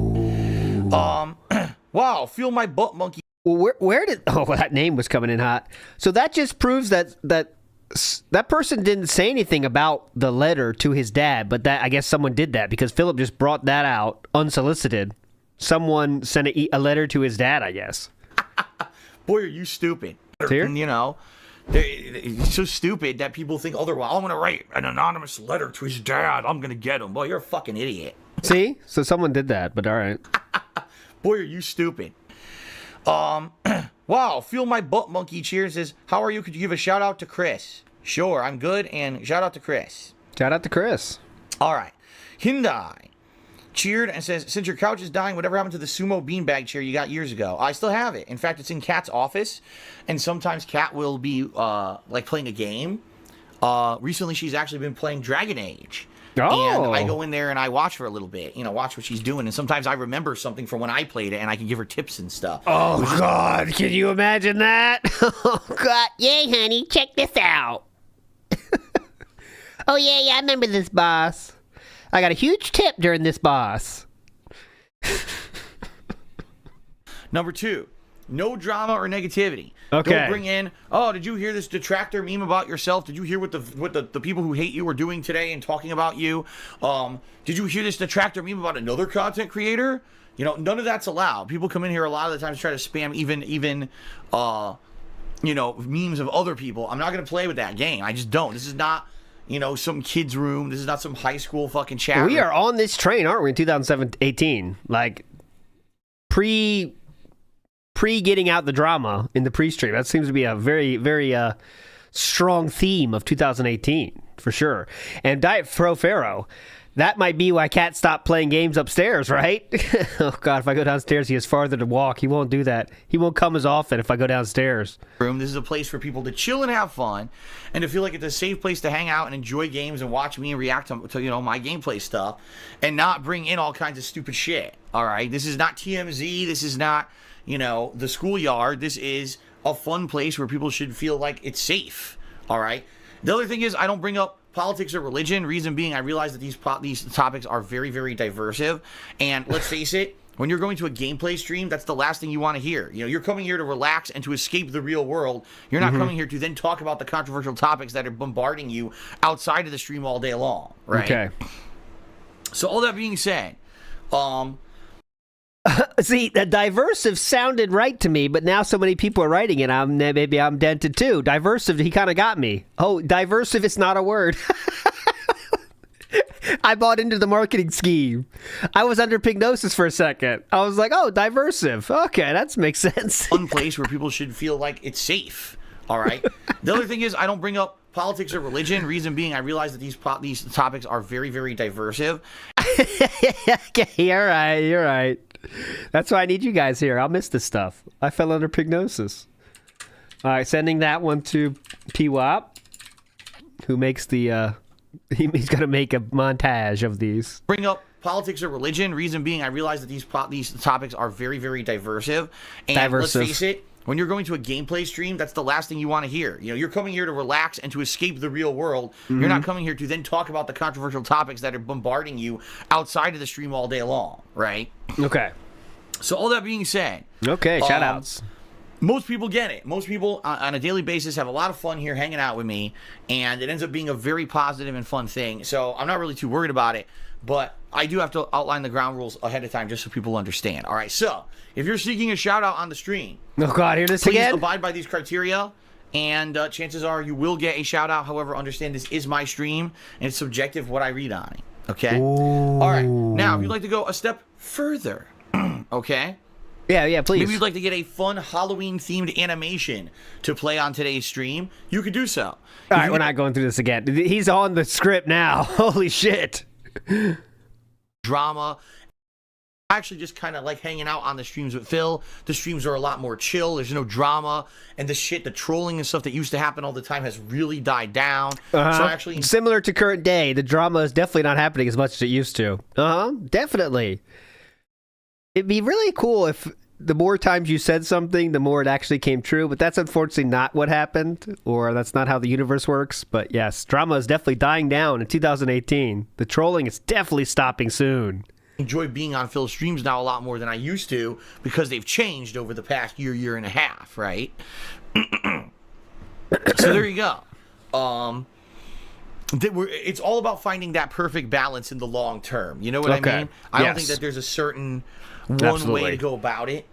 Wow, feel my butt, monkey. Well, where did... Oh, that name was coming in hot. So that just proves that person didn't say anything about the letter to his dad, but that I guess someone did that because Philip just brought that out unsolicited. Someone sent a letter to his dad, I guess. Boy, are you stupid. Here? And, it's so stupid that people think otherwise. I'm going to write an anonymous letter to his dad. I'm going to get him. Boy, you're a fucking idiot. See? So someone did that, but all right. Boy, are you stupid. Wow, feel my butt, monkey. Cheers says, how are you? Could you give a shout out to Chris? Sure, I'm good. And shout out to Chris. Shout out to Chris. All right. Hyundai cheered and says, since your couch is dying, whatever happened to the sumo beanbag chair you got years ago? I still have it. In fact, it's in Kat's office, and sometimes Kat will be like playing a game. Recently, she's actually been playing Dragon Age. Oh. And I go in there and I watch for a little bit, watch what she's doing. And sometimes I remember something from when I played it, and I can give her tips and stuff. Oh, God. Can you imagine that? Oh, God. Yay, honey. Check this out. Oh, yeah, I remember this, boss. I got a huge tip during this, boss. Number 2, no drama or negativity. Okay. Don't bring in, oh, did you hear this detractor meme about yourself? Did you hear what the people who hate you are doing today and talking about you? Did you hear this detractor meme about another content creator? None of that's allowed. People come in here a lot of the times try to spam even memes of other people. I'm not going to play with that game. I just don't. This is not, some kid's room. This is not some high school fucking chat. We are on this train, aren't we, in 2018? Like, pre getting out the drama in the Preestream. That seems to be a very, very strong theme of 2018, for sure. And Diet Fro Pharaoh, that might be why Cat stopped playing games upstairs, right? Oh, God, if I go downstairs, he has farther to walk. He won't do that. He won't come as often if I go downstairs. This is a place for people to chill and have fun, and to feel like it's a safe place to hang out and enjoy games and watch me and react to my gameplay stuff, and not bring in all kinds of stupid shit. All right? This is not TMZ. This is not, the schoolyard. This is a fun place where people should feel like it's safe. All right? The other thing is, I don't bring up politics or religion. Reason being, I realize that these topics are very, very diversive. And let's face it, when you're going to a gameplay stream, that's the last thing you want to hear. You're coming here to relax and to escape the real world. You're not coming here to then talk about the controversial topics that are bombarding you outside of the stream all day long, right? Okay. So all that being said, see, the diversive sounded right to me, but now so many people are writing it. Maybe I'm dented too. Diversive, he kind of got me. Oh, diversive is not a word. I bought into the marketing scheme. I was under Pignosis for a second. I was like, oh, diversive. Okay, that makes sense. One place where people should feel like it's safe. All right. The other thing is, I don't bring up politics or religion. Reason being, I realize that these topics are very, very diversive. Okay, you're right. That's why I need you guys here. I'll miss this stuff. I fell under Pignosis. All right, sending that one to PWAP, who makes the... he's going to make a montage of these. Bring up politics or religion. Reason being, I realize that these topics are very, very diversive. And let's face it, when you're going to a gameplay stream, that's the last thing you want to hear. You're coming here to relax and to escape the real world. You're not coming here to then talk about the controversial topics that are bombarding you outside of the stream all day long, right? Okay. So all that being said... Okay, shoutouts. Most people get it. Most people on a daily basis have a lot of fun here hanging out with me, and it ends up being a very positive and fun thing. So I'm not really too worried about it, but I do have to outline the ground rules ahead of time just so people understand. All right, so if you're seeking a shout out on the stream, oh God, hear this please again? abide by these criteria, and chances are you will get a shout out. However, understand this is my stream, and it's subjective what I read on it. Okay? Ooh. All right, now if you'd like to go a step further, okay? Yeah, please. Maybe you'd like to get a fun Halloween-themed animation to play on today's stream. You could do so. All right, we're not going through this again. He's on the script now. Holy shit. Drama. I actually just kind of like hanging out on the streams with Phil. The streams are a lot more chill. There's no drama. And the trolling and stuff that used to happen all the time has really died down. So actually... Similar to current day, the drama is definitely not happening as much as it used to. Definitely. It'd be really cool if the more times you said something, the more it actually came true. But that's unfortunately not what happened, or that's not how the universe works. But yes, drama is definitely dying down in 2018. The trolling is definitely stopping soon. Enjoy being on Phil's streams now a lot more than I used to because they've changed over the past year and a half, right? So there you go. It's all about finding that perfect balance in the long term. You know what I mean? I don't think that there's a certain one way to go about it.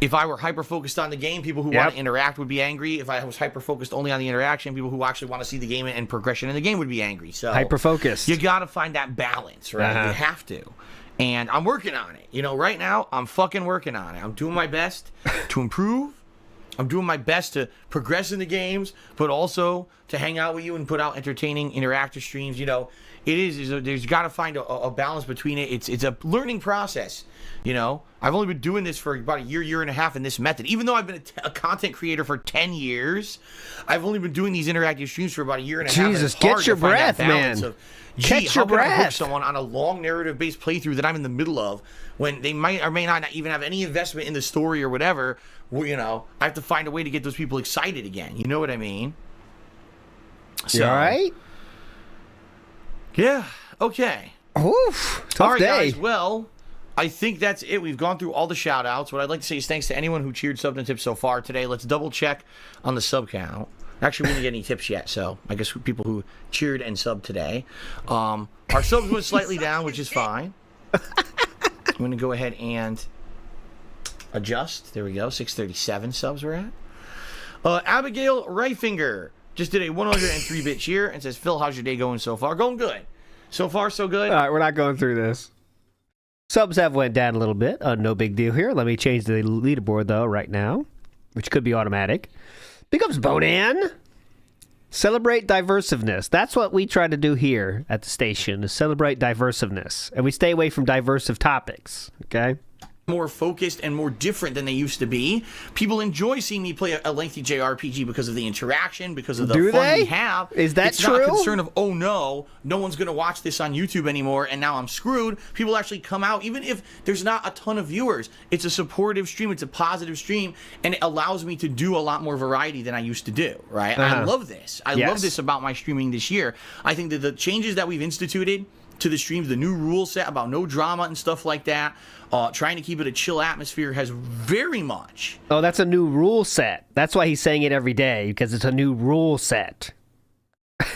If I were hyper-focused on the game, people who want to interact would be angry. If I was hyper-focused only on the interaction, people who actually want to see the game and progression in the game would be angry. So hyper-focused. You got to find that balance, right? You have to. And I'm working on it. Right now, I'm fucking working on it. I'm doing my best to improve. I'm doing my best to progress in the games, but also to hang out with you and put out entertaining, interactive streams. You know, there's got to find a balance between it. It's a learning process. You know, I've only been doing this for about a year and a half in this method. Even though I've been a content creator for 10 years, I've only been doing these interactive streams for about a year and a half. Jesus, get your breath, man. Catch your breath. I hook someone on a long narrative-based playthrough that I'm in the middle of when they might or may not even have any investment in the story or whatever? Well, you know, I have to find a way to get those people excited again. You know what I mean? So, you all right? Yeah. Okay. Oof. Tough all right, day. guys. Well, I think that's it. We've gone through all the shout-outs. What I'd like to say is thanks to anyone who cheered, subbed, and tipped so far today. Let's double-check on the sub count. Actually, we didn't get any tips yet, so I guess people who cheered and subbed today. Our subs went slightly down, which is fine. I'm going to go ahead and adjust. There we go. 637 subs we're at. Abigail Reifinger just did a 103-bit cheer and says, Phil, how's your day going so far? Going good. So far, so good. All right, we're not going through this. Subs have went down a little bit. No big deal here. Let me change the leaderboard, though, right now, which could be automatic. Big ups, Bonan. Celebrate diversiveness. That's what we try to do here at the station, is celebrate diversiveness. And we stay away from diversive topics, okay? More focused and more different than they used to be. People enjoy seeing me play a lengthy JRPG because of the interaction, because of the fun we have. Is that true? It's not a concern of, oh no one's going to watch this on YouTube anymore and now I'm screwed. People actually come out, even if there's not a ton of viewers. It's a supportive stream, it's a positive stream, and it allows me to do a lot more variety than I used to do, right? I love this. I love this about my streaming this year. I think that the changes that we've instituted to the streams, the new rule set about no drama and stuff like that, trying to keep it a chill atmosphere has very much. Oh, that's a new rule set. That's why he's saying it every day, because it's a new rule set.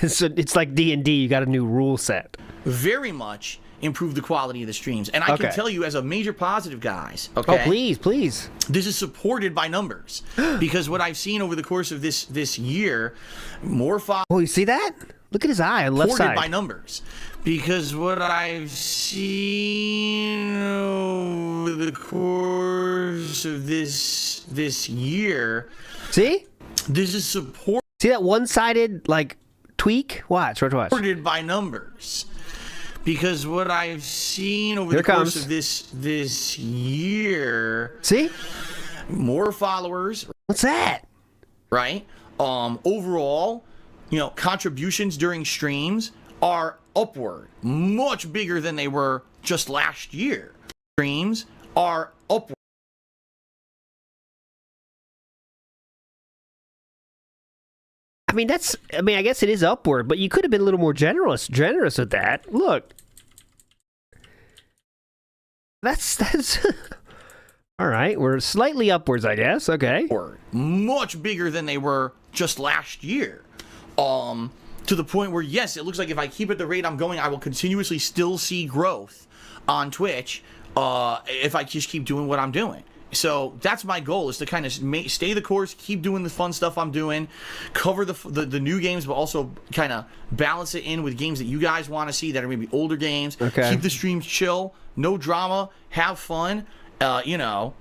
So it's like D&D, you got a new rule set. Very much improve the quality of the streams. And I can tell you, as a major positive, guys, okay? Oh, please. This is supported by numbers. Because what I've seen over the course of this year, more followers. Oh, you see that? Look at his eye on the left side. Supported by numbers. Because what I've seen over the course of this year. See? This is support. See that one-sided, like, tweak? Watch. Supported by numbers. Because what I've seen over the course of this year. See? More followers. What's that? Right? Overall, you know, contributions during streams are upward, much bigger than they were just last year. Streams are upward. I guess it is upward, but you could have been a little more generous with that. Look. That's all right, we're slightly upwards, I guess. Okay. Much bigger than they were just last year. To the point where, yes, it looks like if I keep at the rate I'm going, I will continuously still see growth on Twitch if I just keep doing what I'm doing. So that's my goal, is to kind of stay the course, keep doing the fun stuff I'm doing, cover the new games, but also kind of balance it in with games that you guys want to see that are maybe older games. Okay. Keep the streams chill, no drama, have fun, you know.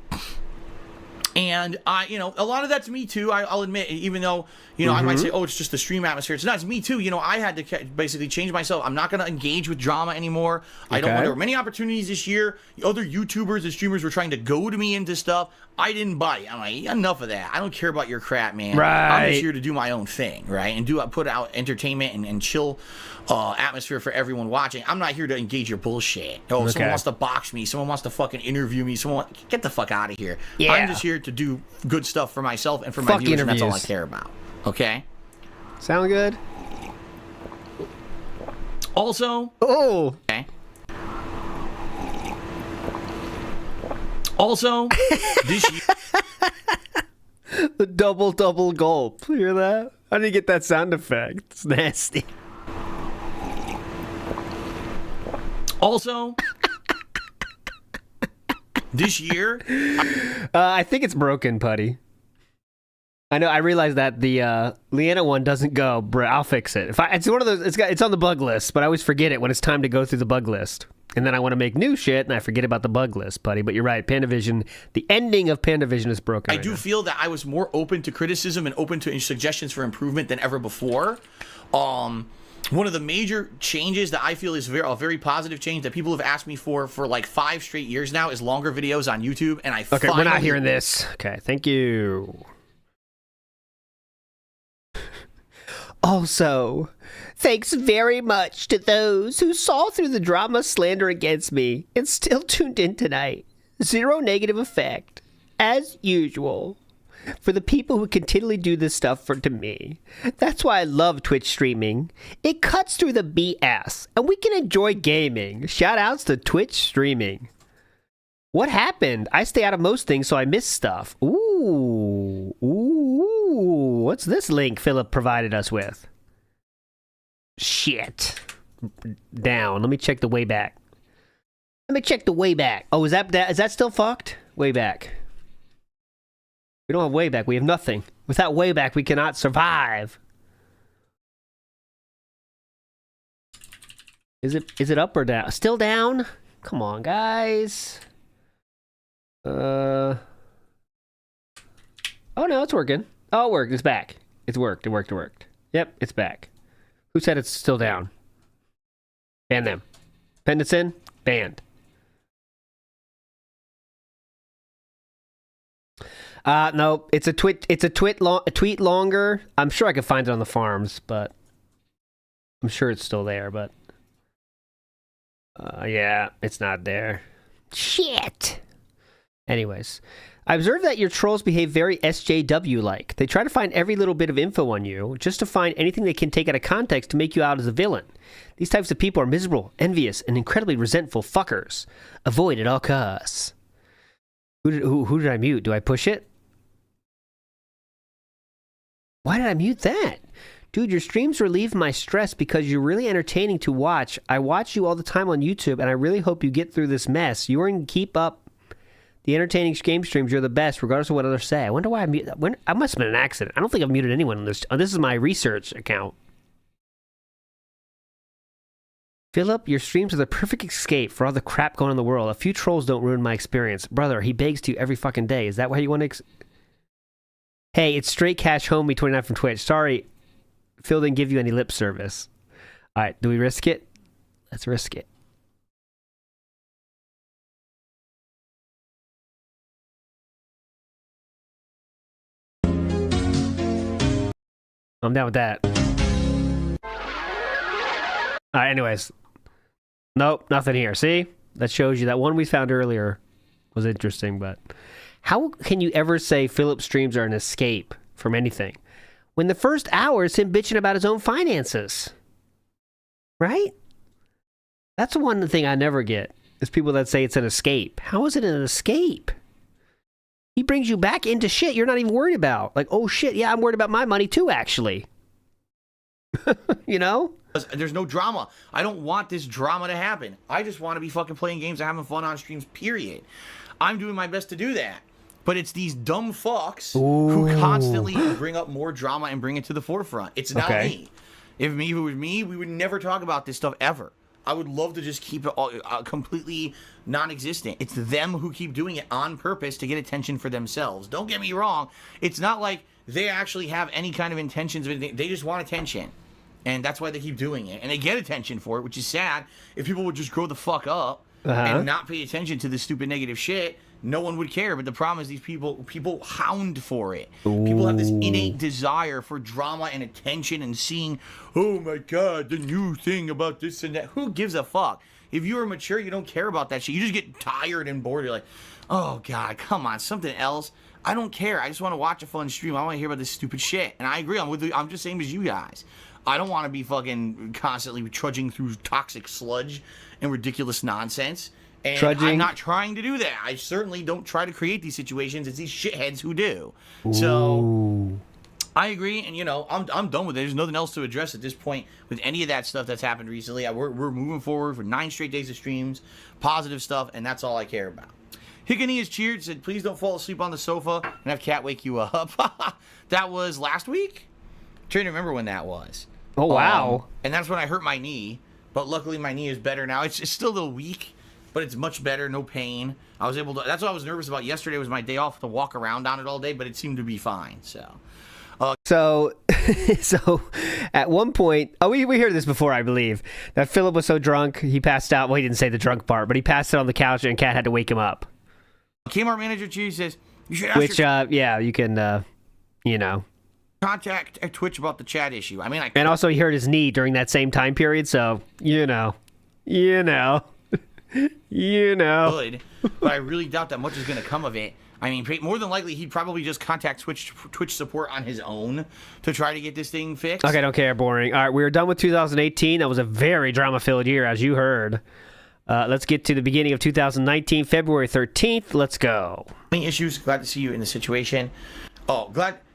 And a lot of that's me too. I'll admit, even though, I might say, oh, it's just the stream atmosphere. It's not. It's me too. I had to basically change myself. I'm not going to engage with drama anymore. I don't want. There were many opportunities this year. Other YouTubers and streamers were trying to goad me into stuff. I didn't bite. I'm like, enough of that. I don't care about your crap, man. Right. I'm just here to do my own thing, right? And put out entertainment and chill atmosphere for everyone watching. I'm not here to engage your bullshit. Oh, someone wants to box me. Someone wants to fucking interview me. Get the fuck out of here. Yeah. I'm just here to do good stuff for myself and for my viewers, and that's all I care about. Okay? Sound good? Also... Oh! Okay. Also, this year... The double gulp. You hear that? How did you get that sound effect? It's nasty. Also, this year... I think it's broken, Putty. I know. I realize that the Leanna one doesn't go. I'll fix it. It's one of those. It's on the bug list, but I always forget it when it's time to go through the bug list. And then I want to make new shit, and I forget about the bug list, buddy. But you're right, PandaVision, the ending of PandaVision is broken. I do feel that I was more open to criticism and open to suggestions for improvement than ever before. One of the major changes that I feel is a very positive change that people have asked me for like 5 straight years now is longer videos on YouTube, and I Okay, we're not hearing this. Okay, thank you. Also, thanks very much to those who saw through the drama slander against me and still tuned in tonight. Zero negative effect, as usual, for the people who continually do this stuff to me. That's why I love Twitch streaming. It cuts through the BS, and we can enjoy gaming. Shoutouts to Twitch streaming. What happened? I stay out of most things, so I miss stuff. Ooh. What's this link Philip provided us with? Shit. Down. Let me check the way back. Oh, is that still fucked? Way back. We don't have way back. We have nothing. Without way back, we cannot survive. Is it up or down? Still down? Come on, guys. Oh no, it's working. Oh, it worked. It's back. It worked. Yep, it's back. Who said it's still down? Ban them. Pendants in? Banned. No, it's a tweet longer. I'm sure I could find it on the farms, but I'm sure it's still there, but yeah, it's not there. Shit. Anyways, I observed that your trolls behave very SJW-like. They try to find every little bit of info on you, just to find anything they can take out of context to make you out as a villain. These types of people are miserable, envious, and incredibly resentful fuckers. Avoid at all costs. Who did I mute? Do I push it? Why did I mute that? Dude, your streams relieve my stress because you're really entertaining to watch. I watch you all the time on YouTube, and I really hope you get through this mess. You are going to keep up the entertaining game streams. You're the best, regardless of what others say. I wonder why I muted. I must have been an accident. I don't think I've muted anyone on this. This is my research account. Philip, your streams are the perfect escape for all the crap going on in the world. A few trolls don't ruin my experience. Brother, he begs to you every fucking day. Is that why you want to... Hey, it's Straight Cash Homie 29 from Twitch. Sorry, Phil didn't give you any lip service. All right, do we risk it? Let's risk it. I'm down with that. All right, anyways. Nope, nothing here. See? That shows you that one we found earlier was interesting, but how can you ever say Philip streams are an escape from anything when the first hour is him bitching about his own finances? Right? That's the one thing I never get, is people that say it's an escape. How is it an escape? He brings you back into shit you're not even worried about. Like, oh shit, yeah, I'm worried about my money too, actually. You know? There's no drama. I don't want this drama to happen. I just want to be fucking playing games and having fun on streams, period. I'm doing my best to do that. But it's these dumb fucks who constantly bring up more drama and bring it to the forefront. It's not me. If it was me, we would never talk about this stuff ever. I would love to just keep it all, completely non-existent. It's them who keep doing it on purpose to get attention for themselves. Don't get me wrong. It's not like they actually have any kind of intentions. They just want attention. And that's why they keep doing it. And they get attention for it, which is sad. If people would just grow the fuck up and not pay attention to this stupid negative shit, no one would care. But the problem is these people hound for it. People have this innate desire for drama and attention and seeing, oh my God, the new thing about this and that. Who gives a fuck? If you are mature, you don't care about that shit. You just get tired and bored. You're like, oh God, come on, something else. I don't care. I just want to watch a fun stream. I want to hear about this stupid shit. And I agree. I'm just same as you guys. I don't want to be fucking constantly trudging through toxic sludge and ridiculous nonsense. And I'm not trying to do that. I certainly don't try to create these situations. It's these shitheads who do. Ooh. So I agree, and I'm done with it. There's nothing else to address at this point with any of that stuff that's happened recently. We're moving forward for 9 straight days of streams, positive stuff, and that's all I care about. Hickany has cheered, said, please don't fall asleep on the sofa and have Cat wake you up. That was last week? I'm trying to remember when that was. Oh, wow. And that's when I hurt my knee. but luckily my knee is better now. It's still a little weak, but it's much better, no pain. I was able to, that's what I was nervous about yesterday was my day off to walk around on it all day, but it seemed to be fine, so. So at one point, we heard this before, I believe, that Philip was so drunk, he passed out. Well, he didn't say the drunk part, but he passed out on the couch and Kat had to wake him up. Kmart manager Chief says, you should ask you can, contact Twitch about the chat issue. I mean, and also he hurt his knee during that same time period, so, Good, but I really doubt that much is going to come of it. I mean, more than likely, he'd probably just contact Twitch support on his own to try to get this thing fixed. Okay, don't care, boring. All right, we're done with 2018. That was a very drama-filled year, as you heard. Let's get to the beginning of 2019, February 13th. Let's go. Any issues? Glad to see you in the situation.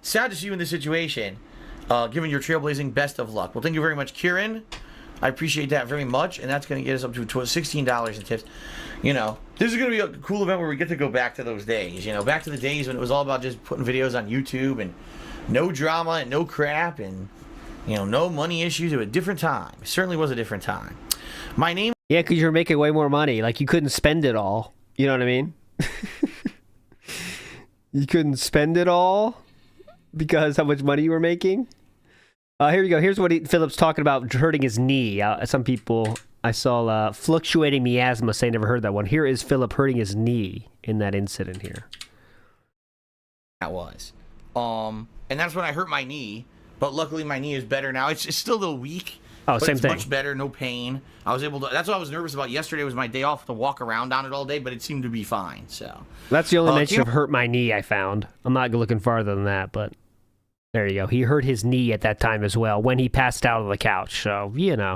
Sad to see you in this situation. Given your trailblazing, best of luck. Well, thank you very much, Kieran. I appreciate that very much, and that's going to get us up to $16 in tips. This is going to be a cool event where we get to go back to those days. Back to the days when it was all about just putting videos on YouTube and no drama and no crap and, no money issues. It was a different time. It certainly was a different time. My name... Yeah, because you're making way more money. Like, you couldn't spend it all. You know what I mean? You couldn't spend it all because how much money you were making? Here we go. Here's what Philip's talking about hurting his knee. Some people I saw fluctuating miasma say never heard that one. Here is Philip hurting his knee in that incident here. That was. And that's when I hurt my knee, but luckily my knee is better now. It's still a little weak. Oh, same thing. Much better, no pain. I was able to. That's what I was nervous about yesterday was my day off to walk around on it all day, but it seemed to be fine. So that's the only mention of hurt my knee I found. I'm not looking farther than that, but there you go. He hurt his knee at that time as well when he passed out on the couch. So Do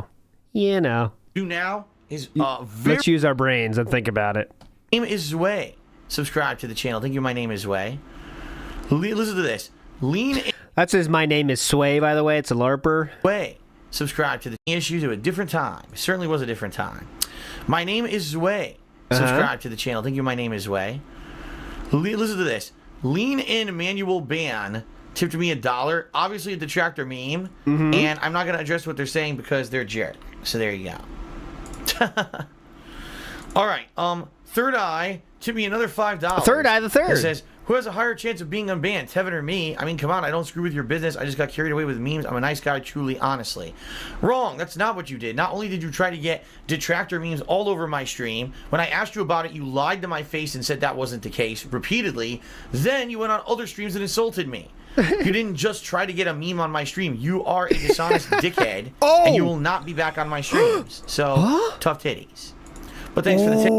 now is let's use our brains and think about it. Name is Zway. Subscribe to the channel. Thank you. My name is Zway. Listen to this. That says my name is Sway, by the way. It's a LARPer. Way. Subscribe to the issues of a different time. It certainly was a different time. My name is Zway. Subscribe to the channel. Thank you. My name is Zway. Listen to this. Lean in manual ban tipped me $1. Obviously a detractor meme. And I'm not going to address what they're saying because they're jerk. So there you go. All right. Third Eye tipped me another $5. Third Eye the Third. It says, who has a higher chance of being unbanned, Tevin or me? I mean, come on, I don't screw with your business. I just got carried away with memes. I'm a nice guy, truly, honestly. Wrong. That's not what you did. Not only did you try to get detractor memes all over my stream, when I asked you about it, you lied to my face and said that wasn't the case repeatedly. Then you went on other streams and insulted me. You didn't just try to get a meme on my stream. You are a dishonest dickhead, and you will not be back on my streams. So, tough titties. But thanks for the tip.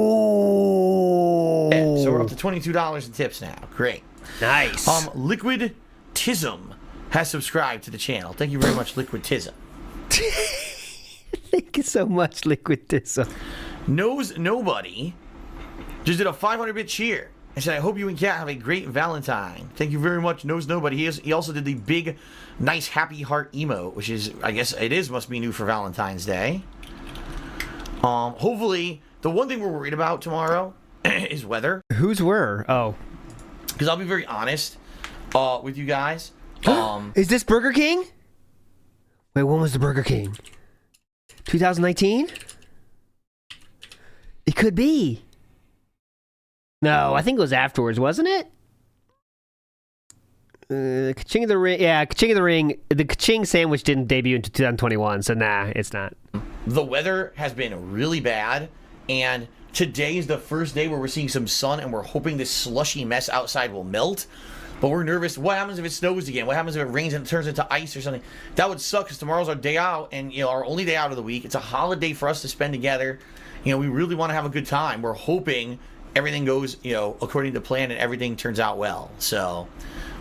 Yeah, so we're up to $22 in tips now. Great. Nice. Liquid Tism has subscribed to the channel. Thank you very much, Liquid Tism. Thank you so much, Liquid Tism. Knows Nobody just did a 500-bit cheer. I said, I hope you and Kat have a great Valentine. Thank you very much, Knows Nobody. He also did the big, nice, happy heart emote, which is, I guess must be new for Valentine's Day. Hopefully, the one thing we're worried about tomorrow is weather. Whose were? Oh. Because I'll be very honest with you guys. Is this Burger King? Wait, when was the Burger King? 2019? It could be. No, I think it was afterwards, wasn't it? Ka-ching of the Ring. Yeah, Ka-ching of the Ring. The Ka-ching sandwich didn't debut until 2021, so nah, it's not. The weather has been really bad, and today is the first day where we're seeing some sun, and we're hoping this slushy mess outside will melt. But we're nervous. What happens if it snows again? What happens if it rains and it turns into ice or something? That would suck because tomorrow's our day out, and our only day out of the week. It's a holiday for us to spend together. We really want to have a good time. We're hoping everything goes, according to plan and everything turns out well. So,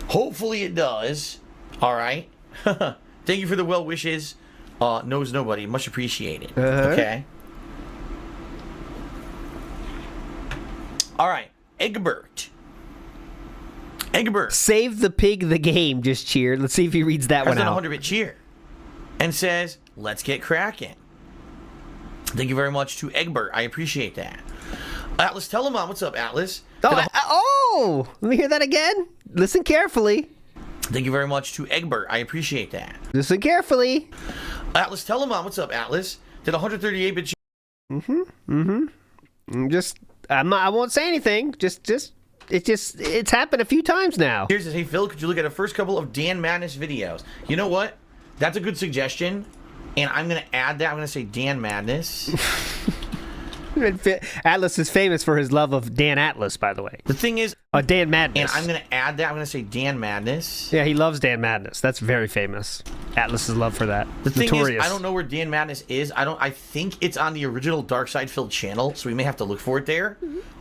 hopefully it does. All right. Thank you for the well wishes. Knows Nobody. Much appreciated. Okay. All right. Egbert. Save the pig the game just cheered. Let's see if he reads that one out. 100-bit cheer. And says, let's get cracking. Thank you very much to Egbert. I appreciate that. Atlas Telemon. What's up, Atlas? Oh, let me hear that again. Listen carefully. Thank you very much to Egbert. I appreciate that. Listen carefully. Atlas Telemon. What's up, Atlas? Did 138-bit I won't say anything. It's happened a few times now. Here's this. Hey, Phil, could you look at the first couple of Dan Madness videos? You know what? That's a good suggestion, and I'm going to add that. I'm going to say Dan Madness. Atlas is famous for his love of Dan Atlas, by the way. The thing is... Dan Madness. And I'm going to add that. I'm going to say Dan Madness. Yeah, he loves Dan Madness. That's very famous. Atlas's love for that. The thing Notorious. is, I don't know where Dan Madness is. I think it's on the original Dark Side Phil channel, so we may have to look for it there.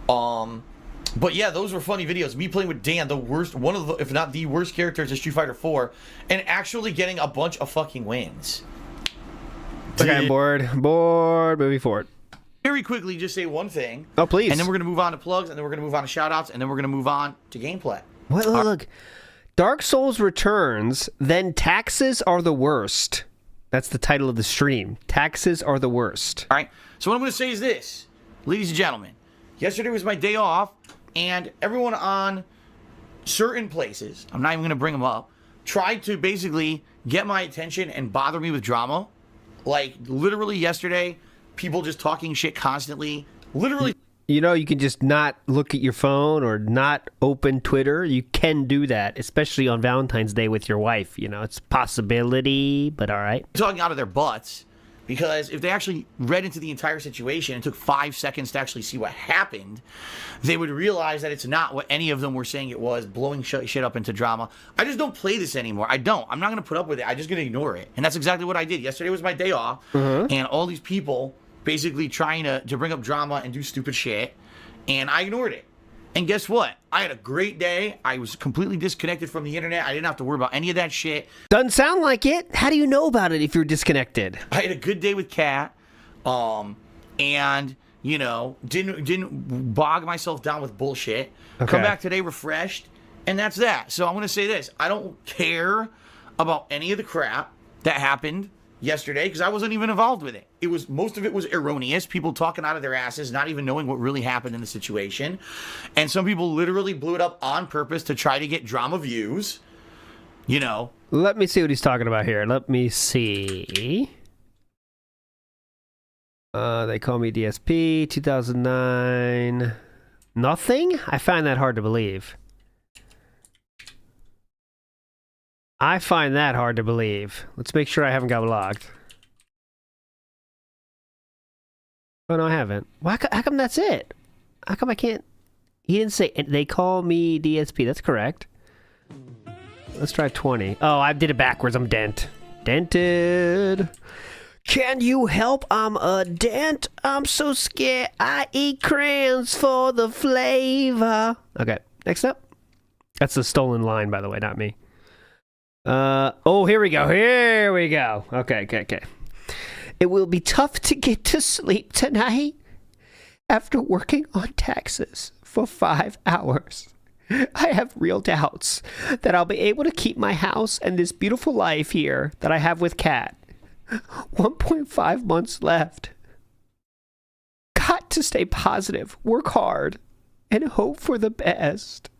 But yeah, those were funny videos. Me playing with Dan, the worst, one of the, if not the worst characters in Street Fighter 4, and actually getting a bunch of fucking wins. Okay, I'm bored. Moving forward. Very quickly, just say one thing. Oh, please. And then we're going to move on to plugs, and then we're going to move on to shoutouts, and then we're going to move on to gameplay. What? Look. Dark Souls returns, then taxes are the worst. That's the title of the stream. Taxes are the worst. All right. So what I'm going to say is this. Ladies and gentlemen, yesterday was my day off, and everyone on certain places, I'm not even going to bring them up, tried to basically get my attention and bother me with drama. Like, literally yesterday, people just talking shit constantly. Literally. You know, you can just not look at your phone or not open Twitter. You can do that, especially on Valentine's Day with your wife. You know, it's a possibility, but all right. Talking out of their butts, because if they actually read into the entire situation and took 5 seconds to actually see what happened, they would realize that it's not what any of them were saying it was, blowing shit up into drama. I just don't play this anymore. I don't. I'm not going to put up with it. I'm just going to ignore it. And that's exactly what I did. Yesterday was my day off, and all these people basically trying to bring up drama and do stupid shit, and I ignored it. And guess what? I had a great day. I was completely disconnected from the internet. I didn't have to worry about any of that shit. Doesn't sound like it. How do you know about it if you're disconnected? I had a good day with Kat, and you know, didn't bog myself down with bullshit. Okay. Come back today refreshed, and that's that. So I'm gonna say this: I don't care about any of the crap that happened yesterday because I wasn't even involved with it. Most of it was erroneous, people talking out of their asses, not even knowing what really happened in the situation. And some people literally blew it up on purpose to try to get drama views. You know. Let me see what he's talking about here. Let me see. They call me DSP, 2009. Nothing? I find that hard to believe. I find that hard to believe. Let's make sure I haven't got logged. Oh, no, I haven't. Well, how come that's it? How come I can't? He didn't say, they call me DSP. That's correct. Let's try 20. Oh, I did it backwards. I'm dented. Can you help? I'm a dent. I'm so scared. I eat crayons for the flavor. Okay, next up. That's a stolen line, by the way, not me. Oh, here we go. Okay. It will be tough to get to sleep tonight after working on taxes for 5 hours. I have real doubts that I'll be able to keep my house and this beautiful life here that I have with Kat. 1.5 months left. Got to stay positive, work hard, and hope for the best.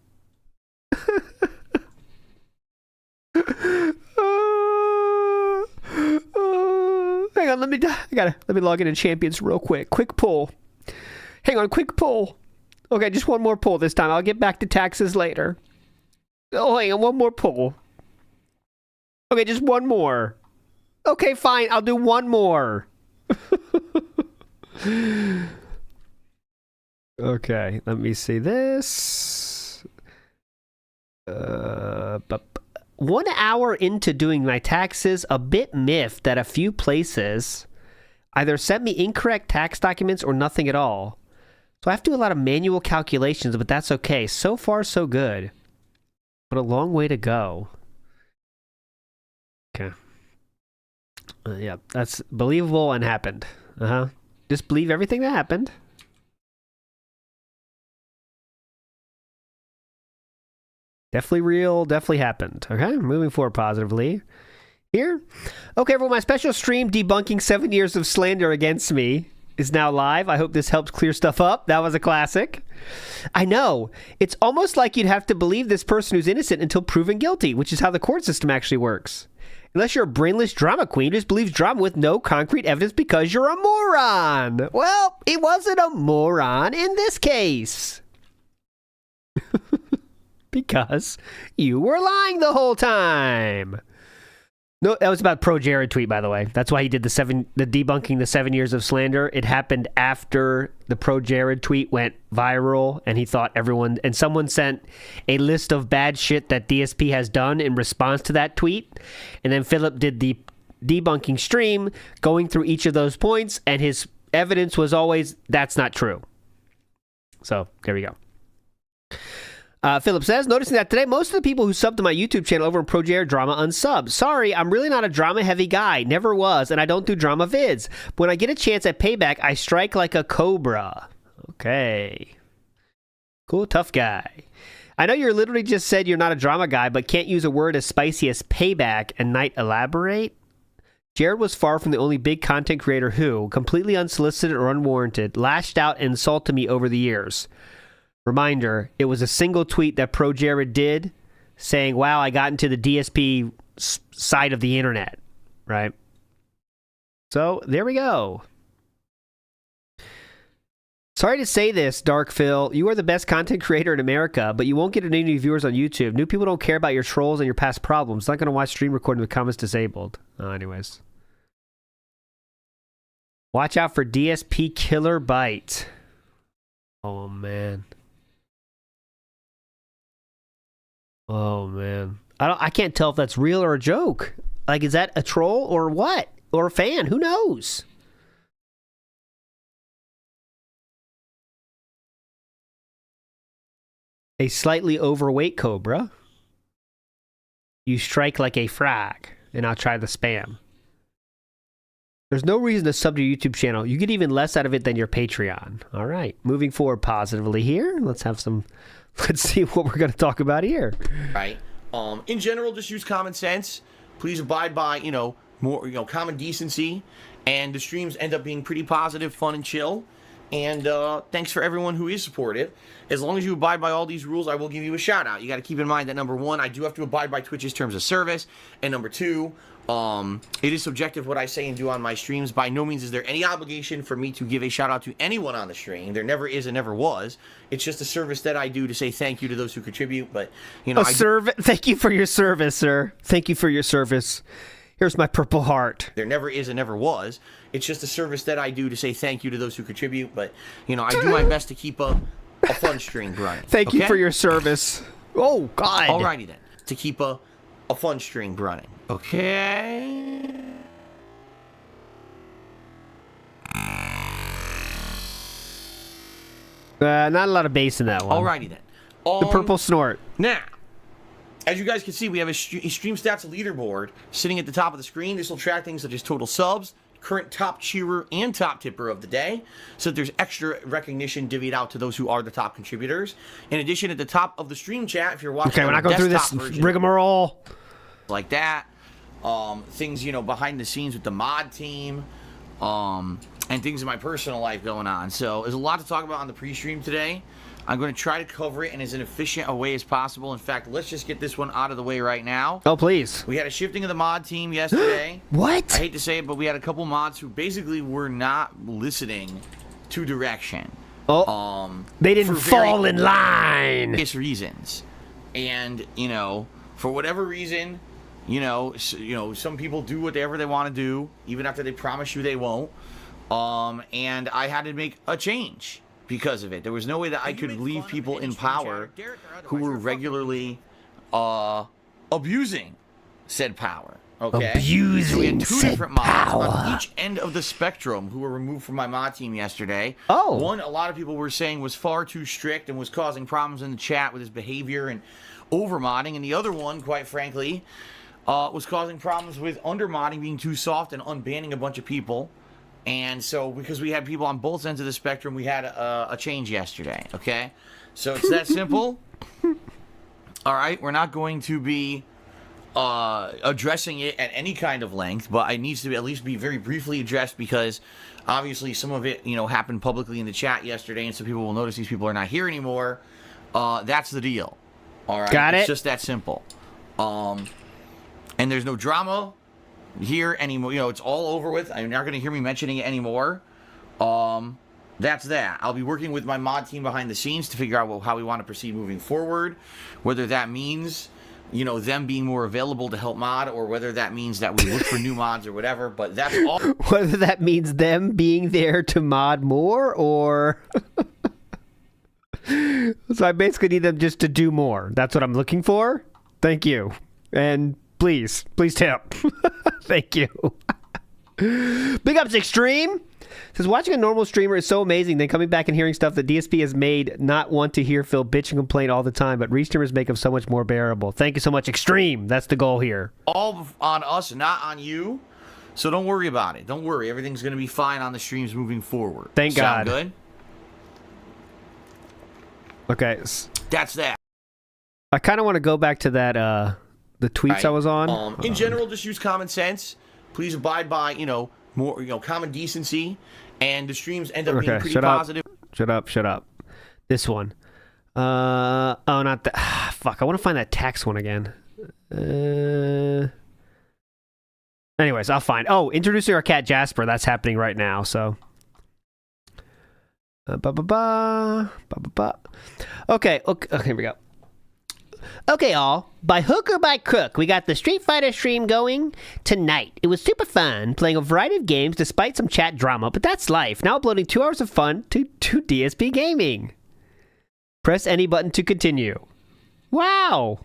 Hang on, let me log in Champions real quick. Quick pull. Hang on, quick pull. Okay, just one more pull this time. I'll get back to taxes later. Oh, hang on, one more pull. Okay, just one more. Okay, fine, I'll do one more. Okay, let me see this. 1 hour into doing my taxes, a bit miffed that a few places either sent me incorrect tax documents or nothing at all. So I have to do a lot of manual calculations, but that's okay. So far, so good. But a long way to go. Okay. Yeah, that's believable and happened. Just believe everything that happened. Definitely real, definitely happened. Okay, moving forward positively. Here. Okay, everyone, my special stream debunking 7 years of slander against me is now live. I hope this helps clear stuff up. That was a classic. I know. It's almost like you'd have to believe this person who's innocent until proven guilty, which is how the court system actually works. Unless you're a brainless drama queen who just believes drama with no concrete evidence because you're a moron. Well, he wasn't a moron in this case. Because you were lying the whole time. No, that was about Pro Jared tweet, by the way. That's why he did the debunking the 7 years of slander. It happened after the Pro Jared tweet went viral, and he thought everyone, and someone sent a list of bad shit that DSP has done in response to that tweet. And then Philip did the debunking stream, going through each of those points, and his evidence was always, that's not true. So, there we go. Philip says, noticing that today, most of the people who subbed to my YouTube channel over in Pro Jared Drama unsub. Sorry, I'm really not a drama-heavy guy. Never was, and I don't do drama vids. But when I get a chance at payback, I strike like a cobra. Okay. Cool, tough guy. I know you're literally just said you're not a drama guy, but can't use a word as spicy as payback and Knight elaborate? Jared was far from the only big content creator who, completely unsolicited or unwarranted, lashed out and insulted me over the years. Reminder, it was a single tweet that Pro Jared did saying, wow, I got into the DSP side of the internet, right? So, there we go. Sorry to say this, Dark Phil. You are the best content creator in America, but you won't get any new viewers on YouTube. New people don't care about your trolls and your past problems. Not going to watch stream recording with comments disabled. Anyways. Watch out for DSP killer bite. Oh, man. Oh, man. I can't tell if that's real or a joke. Like, is that a troll or what? Or a fan? Who knows? A slightly overweight cobra. You strike like a frag. And I'll try the spam. There's no reason to sub to your YouTube channel. You get even less out of it than your Patreon. All right. Moving forward positively here. Let's see what we're going to talk about here. Right. In general, just use common sense. Please abide by, more, common decency. And the streams end up being pretty positive, fun, and chill. And thanks for everyone who is supportive. As long as you abide by all these rules, I will give you a shout out. You got to keep in mind that number one, I do have to abide by Twitch's terms of service. And number two, it is subjective what I say and do on my streams. By no means is there any obligation for me to give a shout out to anyone on the stream. There never is and never was. It's just a service that I do to say thank you to those who contribute. But thank you for your service, sir. Thank you for your service. Here's my Purple Heart. There never is and never was. It's just a service that I do to say thank you to those who contribute. But I do my best to keep a fun stream running. Thank you for your service. Oh God. Alrighty then. To keep a fun stream running. Okay. Not a lot of bass in that one. Alrighty then. The purple snort. Now, as you guys can see, we have a stream stats leaderboard sitting at the top of the screen. This will track things such as total subs, current top cheerer and top tipper of the day, so that there's extra recognition divvied out to those who are the top contributors. In addition, at the top of the stream chat, if you're watching, okay, we're not going through this rigmarole like that. Things behind the scenes with the mod team, and things in my personal life going on. So there's a lot to talk about on the pre-stream today. I'm going to try to cover it in as efficient a way as possible. In fact, let's just get this one out of the way right now. Oh, please. We had a shifting of the mod team yesterday. What? I hate to say it, but we had a couple mods who basically were not listening to direction. Oh, they didn't fall in line. Various reasons. And, for whatever reason, some people do whatever they want to do, even after they promise you they won't. And I had to make a change because of it. There was no way that I could leave people in power who were regularly abusing said power. Okay? Abusing so we had two said different mods power on each end of the spectrum who were removed from my mod team yesterday. Oh. One, a lot of people were saying was far too strict and was causing problems in the chat with his behavior and over-modding. And the other one, quite frankly, was causing problems with under-modding, being too soft and unbanning a bunch of people. And so, because we had people on both ends of the spectrum, we had a change yesterday, okay? So, it's that simple. All right, we're not going to be addressing it at any kind of length, but it needs to at least be very briefly addressed because, obviously, some of it, happened publicly in the chat yesterday, and so people will notice these people are not here anymore. That's the deal, all right? Got it. It's just that simple. And there's no drama. hear anymore. You know, it's all over with. You're not going to hear me mentioning it anymore. That's that. I'll be working with my mod team behind the scenes to figure out how we want to proceed moving forward. Whether that means, you know, them being more available to help mod, or whether that means that we look for new mods or whatever. But that's all. Whether that means them being there to mod more, or so I basically need them just to do more. That's what I'm looking for. Thank you, and please tip. Thank you. Big ups, Extreme. Says watching a normal streamer is so amazing. Then coming back and hearing stuff that DSP has made not want to hear Phil bitch and complain all the time, but restreamers make them so much more bearable. Thank you so much, Extreme. That's the goal here. All on us, not on you. So don't worry about it. Don't worry. Everything's going to be fine on the streams moving forward. Thank God. Sound good? Okay. That's that. I kind of want to go back to that the tweets I was on. In general, just use common sense. Please abide by, you know, more, you know, common decency, and the streams end up being pretty positive. Shut up. This one. Oh, not that. Fuck, I want to find that tax one again. Anyways, I'll find. Oh, introducing our cat Jasper. That's happening right now, so. Okay, here we go. Okay, all. By hook or by crook, we got the Street Fighter stream going tonight. It was super fun, playing a variety of games despite some chat drama, but that's life. Now uploading 2 hours of fun to DSP Gaming. Press any button to continue. Wow.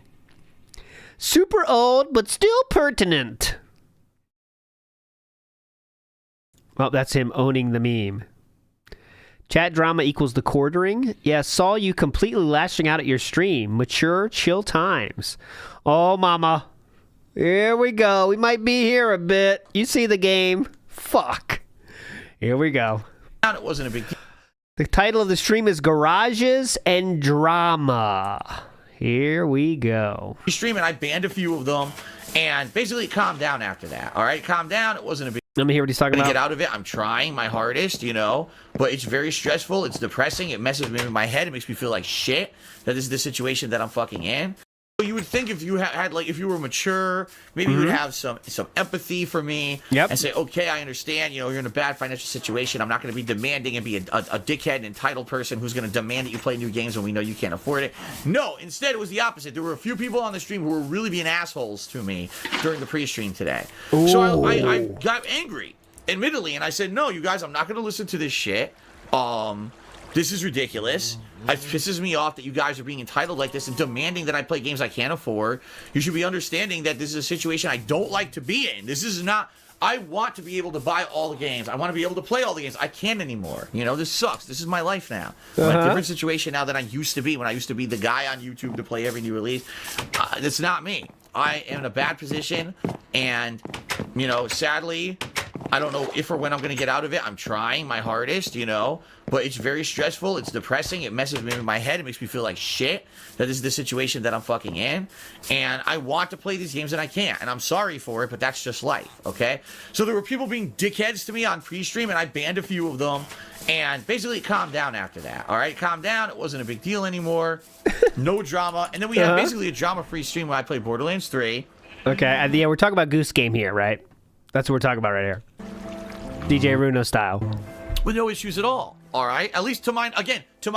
Super old, but still pertinent. Well, that's him owning the meme. Chat drama equals the quartering. Yeah, saw you completely lashing out at your stream. Mature, chill times. Oh, mama. Here we go. We might be here a bit. You see the game. Fuck. Here we go. It wasn't a big deal. The title of the stream is Garages and Drama. Here we go. Streaming, I banned a few of them, and basically calmed down after that. All right, calm down. It wasn't a big. Let me hear what he's talking about. Get out of it. I'm trying my hardest, you know, but it's very stressful. It's depressing. It messes with my head. It makes me feel like shit that this is the situation that I'm fucking in. You would think if you had like, if you were mature, maybe you would have some empathy for me, and say, okay, I understand, you know, you're in a bad financial situation. I'm not going to be demanding and be a dickhead and entitled person who's going to demand that you play new games when we know you can't afford it. No, instead it was the opposite. There were a few people on the stream who were really being assholes to me during the pre-stream today. Ooh. So I got angry, admittedly, and I said, no, you guys, I'm not going to listen to this shit. This is ridiculous. It pisses me off that you guys are being entitled like this and demanding that I play games I can't afford. You should be understanding that this is a situation I don't like to be in. This is not... I want to be able to buy all the games. I want to be able to play all the games. I can't anymore. You know, this sucks. This is my life now. I'm in a different situation now than I used to be when I used to be the guy on YouTube to play every new release. That's not me. I am in a bad position, and, you know, sadly, I don't know if or when I'm going to get out of it. I'm trying my hardest, you know, but it's very stressful. It's depressing. It messes with my head. It makes me feel like shit that this is the situation that I'm fucking in. And I want to play these games and I can't. And I'm sorry for it, but that's just life, okay? So there were people being dickheads to me on pre-stream, and I banned a few of them. And basically calmed down after that, all right? Calm down. It wasn't a big deal anymore. No drama. And then we had basically a drama-free stream where I played Borderlands 3. Okay, and yeah, we're talking about Goose Game here, right? That's what we're talking about right here. DJ Runo style. With no issues at all, all right? At least to my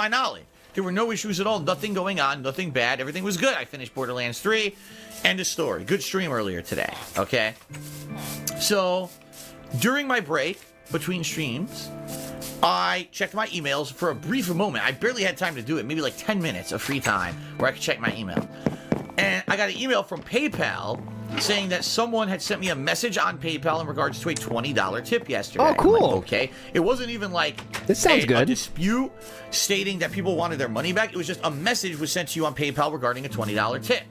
knowledge. There were no issues at all. Nothing going on. Nothing bad. Everything was good. I finished Borderlands 3. End of story. Good stream earlier today, okay? So, during my break between streams, I checked my emails for a brief moment. I barely had time to do it. Maybe like 10 minutes of free time where I could check my email. And I got an email from PayPal saying that someone had sent me a message on PayPal in regards to a $20 tip yesterday. Oh, cool. I'm like, okay. It wasn't even like this sounds good. A dispute stating that people wanted their money back. It was just a message was sent to you on PayPal regarding a $20 tip.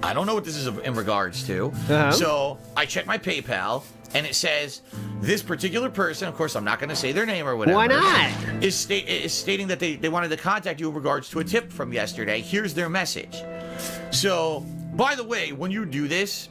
I don't know what this is in regards to. So I checked my PayPal, and it says this particular person, of course I'm not going to say their name or whatever. Why not? Is stating that they wanted to contact you in regards to a tip from yesterday. Here's their message. So, by the way, when you do this,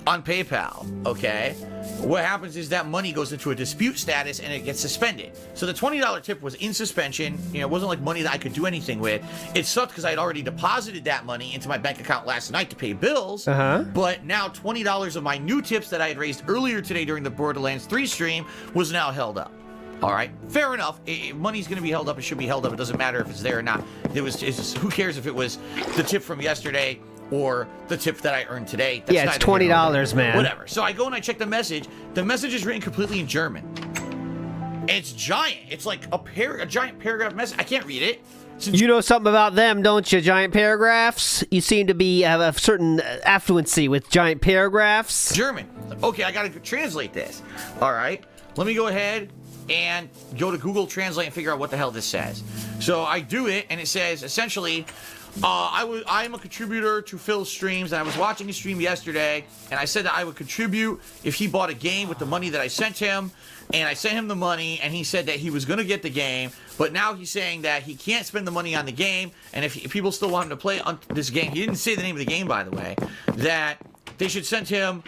on PayPal, okay, what happens is that money goes into a dispute status and it gets suspended. So the $20 tip was in suspension. You know, it wasn't like money that I could do anything with. It sucked because I had already deposited that money into my bank account last night to pay bills. But now $20 of my new tips that I had raised earlier today during the Borderlands 3 stream was now held up. All right, fair enough. Money's going to be held up. It should be held up. It doesn't matter if it's there or not. It's just, who cares if it was the tip from yesterday or the tip that I earned today? That's yeah, it's $20, man. Whatever. So I go and I check the message. The message is written completely in German. It's giant. It's like a giant paragraph message. I can't read it. You know something about them, don't you? Giant paragraphs? You seem to have a certain affluency with giant paragraphs. German. Okay, I got to translate this. All right. Let me go ahead and go to Google Translate and figure out what the hell this says. So I do it, and it says, essentially, I am a contributor to Phil's streams, and I was watching his stream yesterday, and I said that I would contribute if he bought a game with the money that I sent him, and I sent him the money, and he said that he was going to get the game, but now he's saying that he can't spend the money on the game, and if people still want him to play on this game, he didn't say the name of the game, by the way, that they should send him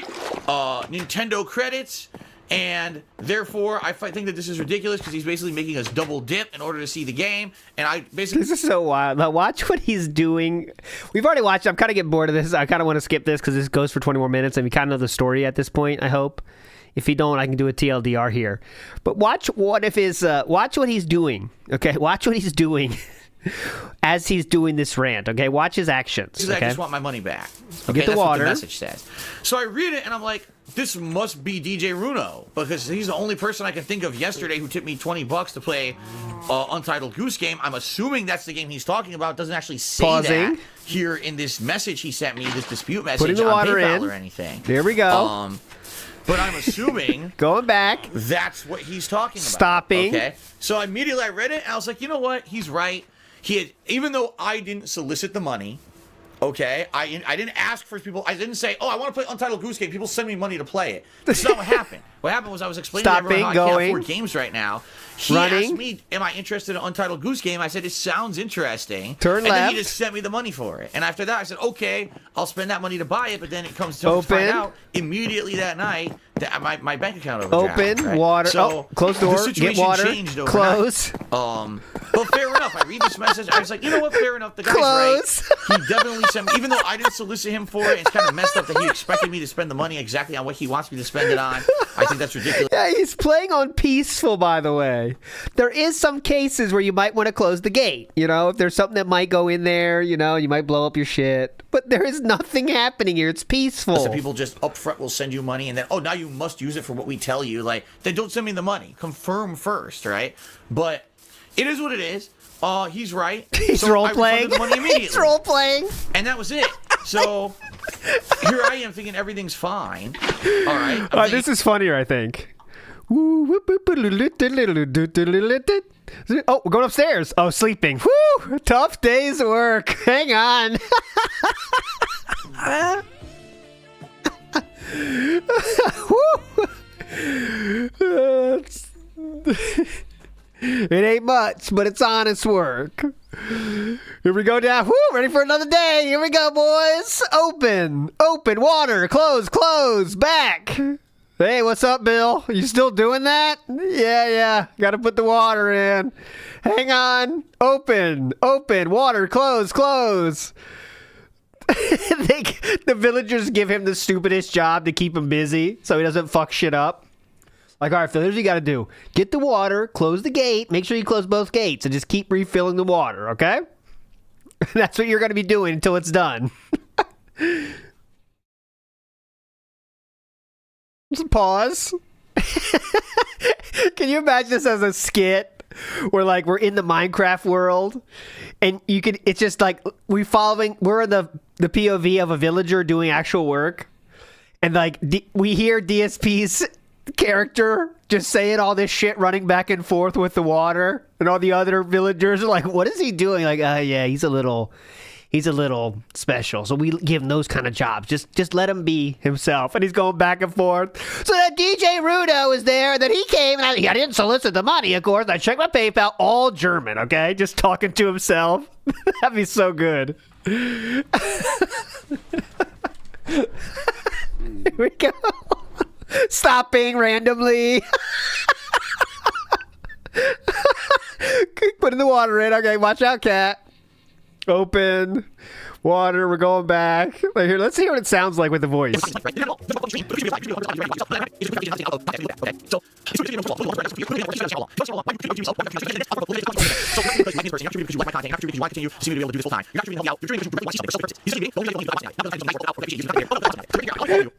Nintendo credits. And therefore, I think that this is ridiculous because he's basically making us double dip in order to see the game. And I basically... This is so wild. Now, watch what he's doing. We've already watched it. I'm kind of getting bored of this. I kind of want to skip this because this goes for 20 more minutes. And we kind of know the story at this point, I hope. If you don't, I can do a TLDR here. But watch what he's doing. Okay? Watch what he's doing as he's doing this rant. Okay? Watch his actions. Because okay? I just want my money back. Okay? Get the That's water. what the message says. So I read it and I'm like, this must be DJ Runo, because he's the only person I can think of yesterday who tipped me $20 to play Untitled Goose Game. I'm assuming that's the game he's talking about. It doesn't actually say that here in this message he sent me, this dispute message Putting the on water PayPal in. or anything. There we go. But I'm assuming going back. That's what he's talking about. Stopping. Okay. So immediately I read it and I was like, you know what? He's right. Even though I didn't solicit the money. Okay, I didn't ask for people. I didn't say, oh, I want to play Untitled Goose Game. People send me money to play it. That's not what happened. What happened was I was explaining to everyone how I can't afford games right now. He asked me, am I interested in Untitled Goose Game? I said, it sounds interesting. Turn left. And then he just sent me the money for it. And after that, I said, okay, I'll spend that money to buy it. But then it comes to find out immediately that night that my bank account overdrafted. Open, water. So close door, the situation get water, changed overnight. close. But fair enough. I read this message. I was like, you know what? Fair enough. The guy's right. He definitely sent me, even though I didn't solicit him for it. It's kind of messed up that he expected me to spend the money exactly on what he wants me to spend it on. I think that's ridiculous. Yeah, he's playing on peaceful, by the way. There is some cases where you might want to close the gate. You know, if there's something that might go in there, you know, you might blow up your shit. But there is nothing happening here. It's peaceful. So people just up front will send you money and then, oh, now you must use it for what we tell you. Like, then don't send me the money. Confirm first, right? But it is what it is. He's right. He's so role-playing. I refunded the money immediately. He's role-playing. And that was it. So here I am thinking everything's fine. All right. This is funnier, I think. Oh, we're going upstairs. Oh, sleeping. Woo! Tough day's work. Hang on. It ain't much, but it's honest work. Here we go down. Woo! Ready for another day. Here we go, boys. Open. Water. Close. Back. Hey, what's up, Bill? You still doing that? Yeah. Got to put the water in. Hang on. Open. Water. Close. The villagers give him the stupidest job to keep him busy so he doesn't fuck shit up. Like, all right, Phil, here's what you got to do. Get the water, close the gate, make sure you close both gates, and just keep refilling the water, okay? That's what you're going to be doing until it's done. Just pause. Can you imagine this as a skit where, like, we're in the Minecraft world, and it's just like we're in the POV of a villager doing actual work, and, like, we hear DSP's character just saying all this shit, running back and forth with the water, and all the other villagers are like, what is he doing? Like, yeah, he's a little special, so we give him those kind of jobs. Just let him be himself. And he's going back and forth. So that DJ Rudo is there, that he came, and I didn't solicit the money, of course. I checked my PayPal, all German, okay? Just talking to himself. That'd be so good. Here we go. Stopping randomly. Putting the water in. Okay, watch out, cat. Open. Water, we're going back. Right here, let's see what it sounds like with the voice.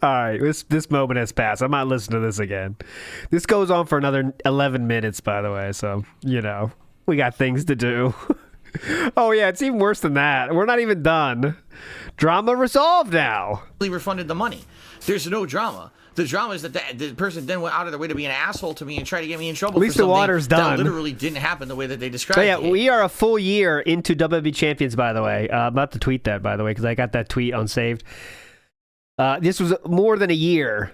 Alright, this moment has passed. I'm not listening to this again. This goes on for another 11 minutes, by the way, so, you know, we got things to do. Oh yeah, it's even worse than that. We're not even done. Drama resolved now. Refunded the money. There's no drama. The drama is that the person then went out of their way to be an asshole to me and try to get me in trouble. At least for the water's done. That literally didn't happen the way that they described yeah, it. We are a full year into WB Champions, by the way. I'm about to tweet that, by the way, because I got that tweet unsaved. This was more than a year.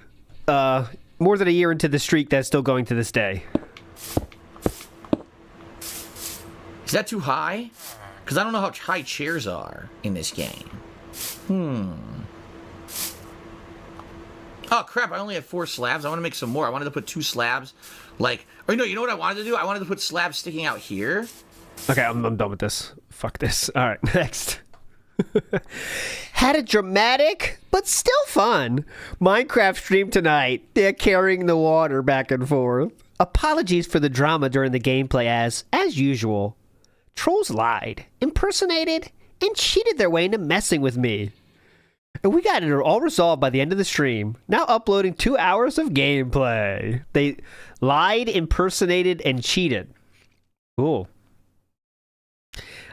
More than a year into the streak that's still going to this day. Is that too high? Because I don't know how high chairs are in this game. Oh, crap. I only have 4 slabs. I want to make some more. I wanted to put 2 slabs. Like, or no, you know what I wanted to do? I wanted to put slabs sticking out here. Okay, I'm done with this. Fuck this. All right, next. Had a dramatic, but still fun Minecraft stream tonight. They're carrying the water back and forth. Apologies for the drama during the gameplay as usual. Trolls lied, impersonated, and cheated their way into messing with me. And we got it all resolved by the end of the stream. Now uploading 2 hours of gameplay. They lied, impersonated, and cheated. Cool.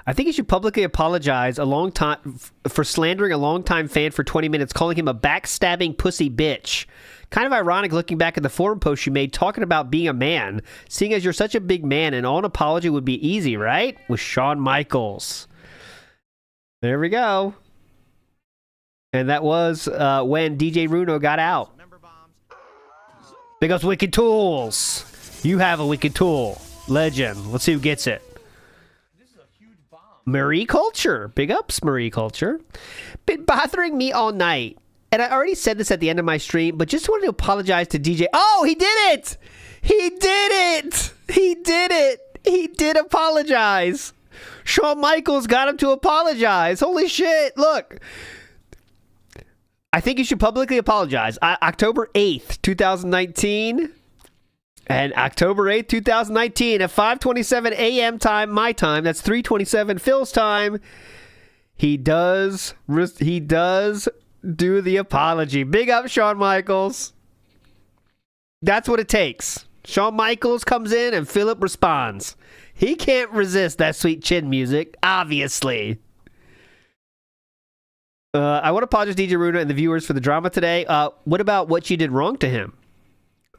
I think you should publicly apologize for slandering a longtime fan for 20 minutes, calling him a backstabbing pussy bitch. Kind of ironic looking back at the forum post you made talking about being a man, seeing as you're such a big man and all an apology would be easy, right? With Shawn Michaels. There we go. And that was when DJ Runo got out. Big ups Wicked Tools. You have a Wicked Tool. Legend. Let's see who gets it. Marie Culture. Big ups, Marie Culture. Been bothering me all night. And I already said this at the end of my stream, but just wanted to apologize to DJ. Oh, he did it! He did it! He did it! He did apologize. Shawn Michaels got him to apologize. Holy shit, look. I think you should publicly apologize. October 8th, 2019. And October 8th, 2019 at 5:27 a.m. time, my time. That's 3:27 Phil's time. He does do the apology. Big up, Shawn Michaels. That's what it takes. Shawn Michaels comes in and Philip responds. He can't resist that sweet chin music, obviously. I want to apologize to DJ Runa and the viewers for the drama today. What about what you did wrong to him?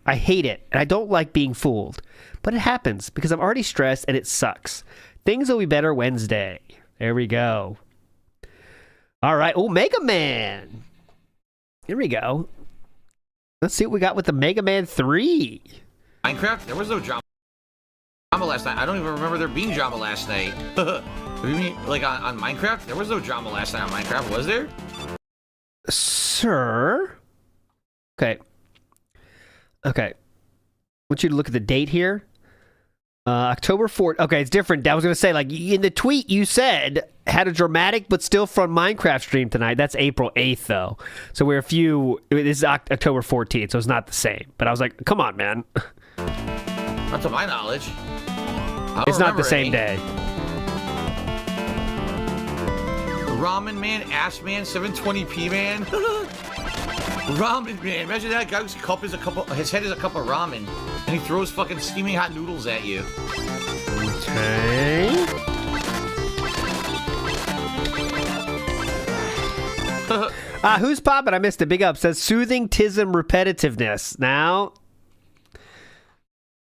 I hate it, and I don't like being fooled. But it happens, because I'm already stressed, and it sucks. Things will be better Wednesday. There we go. All right. Oh, Mega Man. Here we go. Let's see what we got with the Mega Man 3. Minecraft? There was no drama last night. I don't even remember there being drama last night. You mean, like, on Minecraft? There was no drama last night on Minecraft, was there? Sir? Okay. Okay. I want you to look at the date here. October 4th. Okay, it's different. I was going to say, like, in the tweet you said, had a dramatic but still fun Minecraft stream tonight. That's April 8th, though. So we're this is October 14th, so it's not the same. But I was like, come on, man. Not to my knowledge. It's not the same day. Ramen Man, Ass Man, 720p Man. Ramen Man. Imagine that guy's his head is a cup of ramen. And he throws fucking steaming hot noodles at you. Okay. Who's poppin'? I missed it. Big up. Says soothing tism repetitiveness. Now,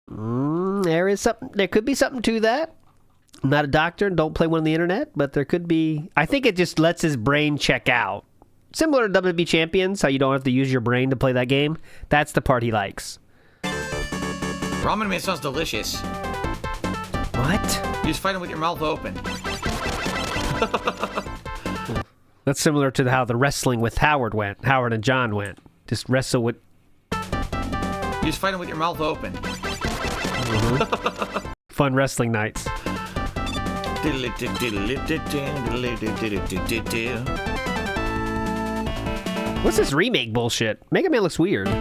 there could be something to that. I'm not a doctor and don't play one on the internet, but there could be. I think it just lets his brain check out. Similar to WB Champions, how you don't have to use your brain to play that game. That's the part he likes. Ramen Man sounds delicious. What? You just fight him with your mouth open. That's similar to how the wrestling with Howard and John went. Just wrestle with. You just fight him with your mouth open. Fun wrestling nights. What's this remake bullshit? Mega Man looks weird. There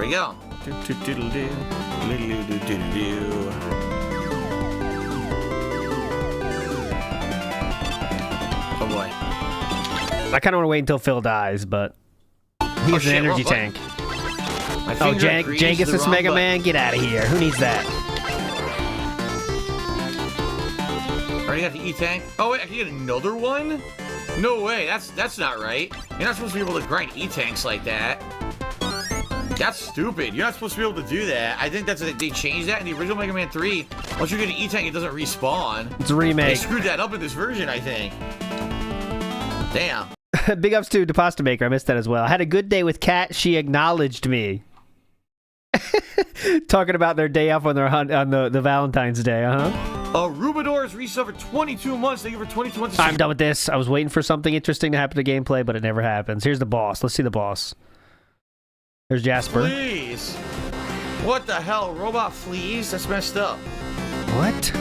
we go. Oh boy. I kind of want to wait until Phil dies, but he's an energy tank. Oh, Jangus Mega Man, get out of here. Who needs that? Already got the E-Tank. Oh wait, I can get another one? No way, that's not right. You're not supposed to be able to grind E-Tanks like that. That's stupid. You're not supposed to be able to do that. I think they changed that in the original Mega Man 3. Once you get an E-Tank, it doesn't respawn. It's a remake. They screwed that up in this version, I think. Damn. Big ups to Pasta Maker. I missed that as well. I had a good day with Kat. She acknowledged me. Talking about their day off on their on the Valentine's Day, Rubador's reset for 22 months. Thank you for 22 months. I'm done with this. I was waiting for something interesting to happen to gameplay, but it never happens. Here's the boss. Let's see the boss. There's Jasper. Please. What the hell? Robot fleas? That's messed up. What?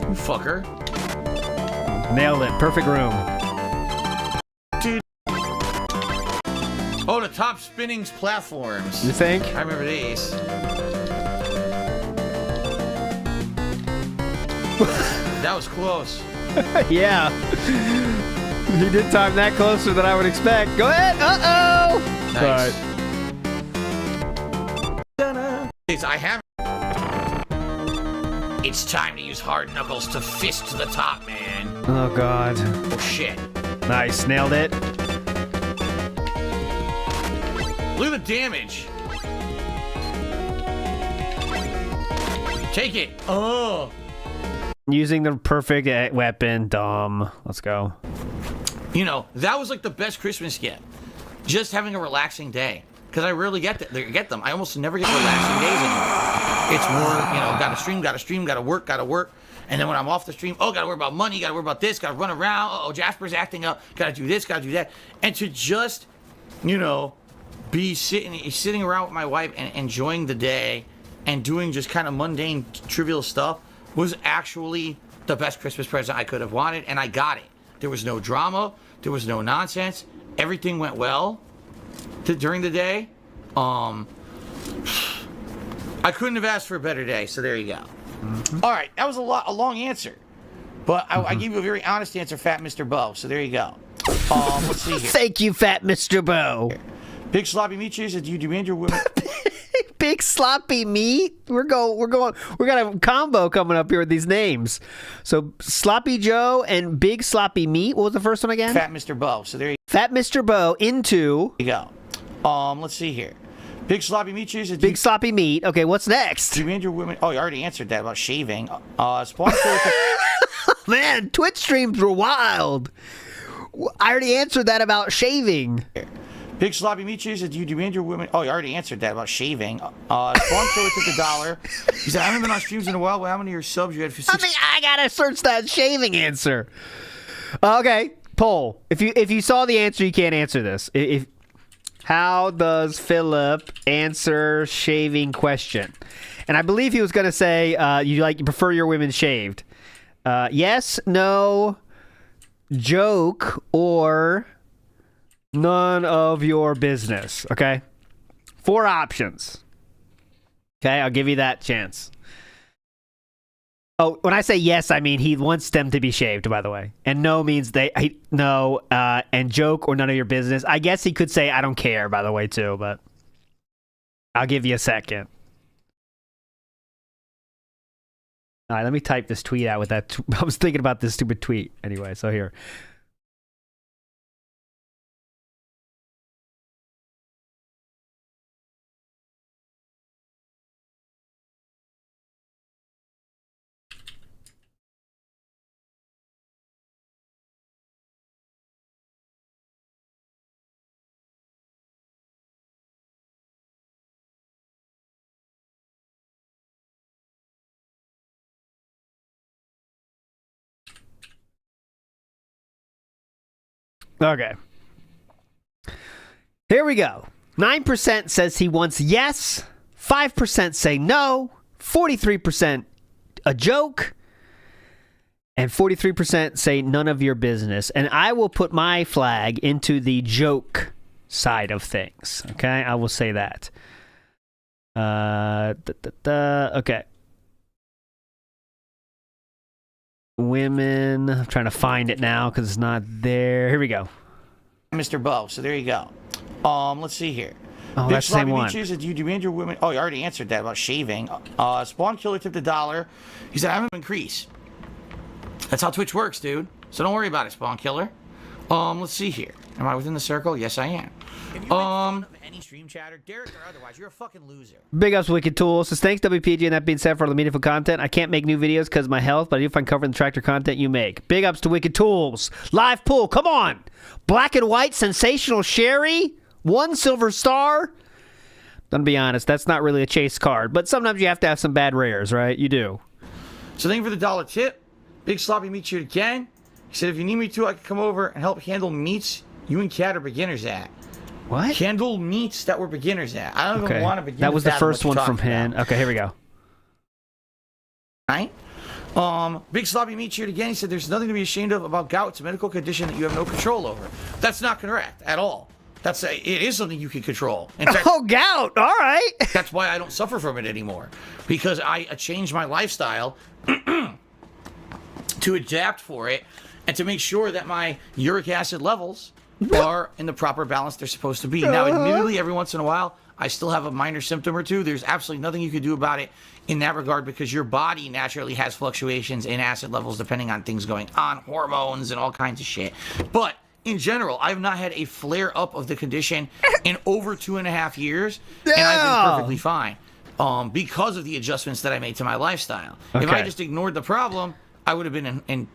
You fucker. Nailed it. Perfect room. Dude. Oh, the top spinning platforms. You think? I remember these. That was close. Yeah. He did time that closer than I would expect. Go ahead. Uh-oh. Nice. I have. It's time to use hard knuckles to fist to the top, man. Oh, God. Oh, shit. Nice. Nailed it. Look at the damage. Take it. Oh. Using the perfect weapon. Dumb. Let's go. You know, that was like the best Christmas gift. Just having a relaxing day. Because I rarely get them. I almost never get relaxing days anymore. It's more, you know, gotta stream, gotta work. And then when I'm off the stream, gotta worry about money, gotta worry about this, gotta run around. Oh, Jasper's acting up, gotta do this, gotta do that. And to just, you know, be sitting around with my wife and enjoying the day and doing just kind of mundane, trivial stuff was actually the best Christmas present I could have wanted, and I got it. There was no drama. There was no nonsense. Everything went well during the day. I couldn't have asked for a better day, so there you go. Mm-hmm. All right, that was a long answer. But I gave you a very honest answer, Fat Mr. Bo, so there you go. Let's see here. Thank you, Fat Mr. Bo. Big sloppy meat cheese, do you demand your women? Big sloppy meat. We got a combo coming up here with these names. So Sloppy Joe and Big Sloppy Meat. What was the first one again? Fat Mr. Bo. So there you Fat Mr. Bo into. There you go. Let's see here. Big sloppy meat cheese. Big sloppy meat. Okay, what's next? Do you and your women? Oh, you already answered that about shaving. Man, Twitch streams were wild. I already answered that about shaving. Big sloppy meat cheese. Do you demand your women? Oh, you already answered that about shaving. Spawn took $1. He said, I haven't been on streams in a while. Well, how many of your subs you had for 6? I mean, I gotta search that shaving answer. Okay, poll. If you saw the answer, you can't answer this. How does Philip answer shaving question? And I believe he was gonna say you prefer your women shaved. Yes, no, joke, or none of your business. Okay, 4 options. Okay, I'll give you that chance. Oh, when I say yes, I mean he wants them to be shaved, by the way. And no means no, and joke or none of your business. I guess he could say I don't care, by the way, too, but I'll give you a second. All right, let me type this tweet out with that. I was thinking about this stupid tweet anyway, so here. Okay. Here we go. 9% says he wants yes. 5% say no. 43% a joke. And 43% say none of your business. And I will put my flag into the joke side of things. Okay? I will say that. Okay. Women. I'm trying to find it now because it's not there. Here we go. Mr. Bo. So there you go. Let's see here. Oh, that's the same one. Do you demand your women? Oh, you already answered that about shaving. Spawn Killer tipped $1. He said, I haven't increased. That's how Twitch works, dude. So don't worry about it, Spawn Killer. Let's see here. Am I within the circle? Yes, I am. If you of any stream chatter, Derek or otherwise, you're a fucking loser. Big ups, Wicked Tools. Says, thanks, WPIG. And that being said, for all the meaningful content, I can't make new videos because of my health, but I do find comfort in the tractor content you make. Big ups to Wicked Tools. Live pool. Come on. Black and white, sensational Sherry. 1 silver star. Gonna be honest, that's not really a chase card, but sometimes you have to have some bad rares, right? You do. So thank you for the $1 tip. Big Sloppy meets you again. He said, if you need me to, I can come over and help handle meets you and Cat are beginners at. What? Handle meets that we're beginners at. I don't even want to begin. That was the first one from him. Okay, here we go. Right? Big Sloppy meets you again. He said, there's nothing to be ashamed of about gout. It's a medical condition that you have no control over. That's not correct at all. It is something you can control. In fact, gout. All right. That's why I don't suffer from it anymore. Because I changed my lifestyle to adapt for it and to make sure that my uric acid levels are in the proper balance they're supposed to be. Now, admittedly, every once in a while, I still have a minor symptom or two. There's absolutely nothing you can do about it in that regard because your body naturally has fluctuations in acid levels depending on things going on, hormones and all kinds of shit. But in general, I've not had a flare-up of the condition in over 2.5 years, and I've been perfectly fine because of the adjustments that I made to my lifestyle. Okay. If I just ignored the problem, I would have been in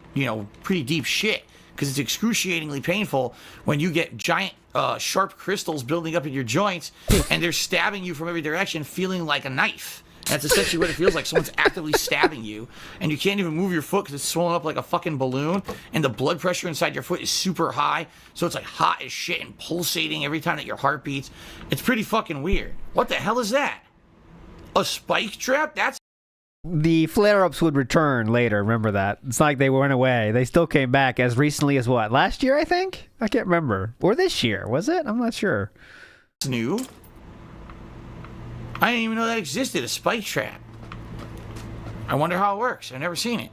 pretty deep shit because it's excruciatingly painful when you get giant sharp crystals building up in your joints and they're stabbing you from every direction, feeling like a knife. That's essentially what it feels like. Someone's actively stabbing you, and you can't even move your foot because it's swollen up like a fucking balloon, and the blood pressure inside your foot is super high, so it's like hot as shit and pulsating every time that your heart beats. It's pretty fucking weird. What the hell is that? A spike trap? That's... The flare-ups would return later, remember that. It's not like they went away. They still came back as recently as what? Last year, I think? I can't remember. Or this year, was it? I'm not sure. It's new. I didn't even know that existed, a spike trap. I wonder how it works. I've never seen it.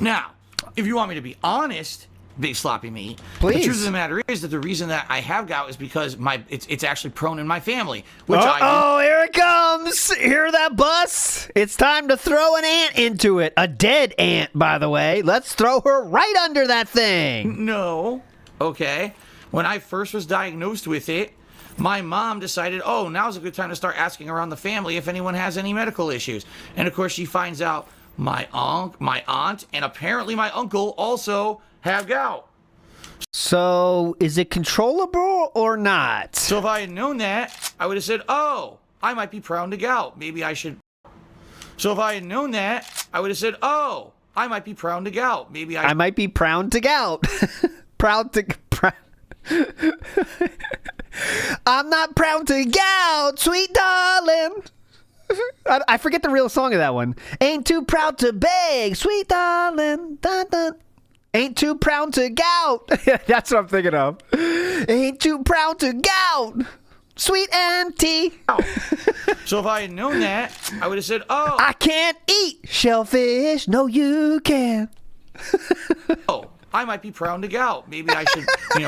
Now, if you want me to be honest, Big Sloppy Meat, please. The truth of the matter is that the reason that I have gout is because it's actually prone in my family. Which here it comes! Hear that bus? It's time to throw an ant into it. A dead ant, by the way. Let's throw her right under that thing. No. Okay. When I first was diagnosed with it, my mom decided, now's a good time to start asking around the family if anyone has any medical issues. And of course, she finds out my aunt, and apparently my uncle also have gout. So, is it controllable or not? So if I had known that, I would have said, I might be prone to gout. Maybe I should... So if I had known that, I would have said, I might be prone to gout. Maybe I might be proud to gout. I'm not proud to gout, sweet darling. I forget the real song of that one. Ain't too proud to beg, sweet darling. Dun, dun. Ain't too proud to gout. That's what I'm thinking of. Ain't too proud to gout, sweet auntie. So if I had known that, I would have said, I can't eat shellfish. No, you can. I might be prone to gout. Maybe I should,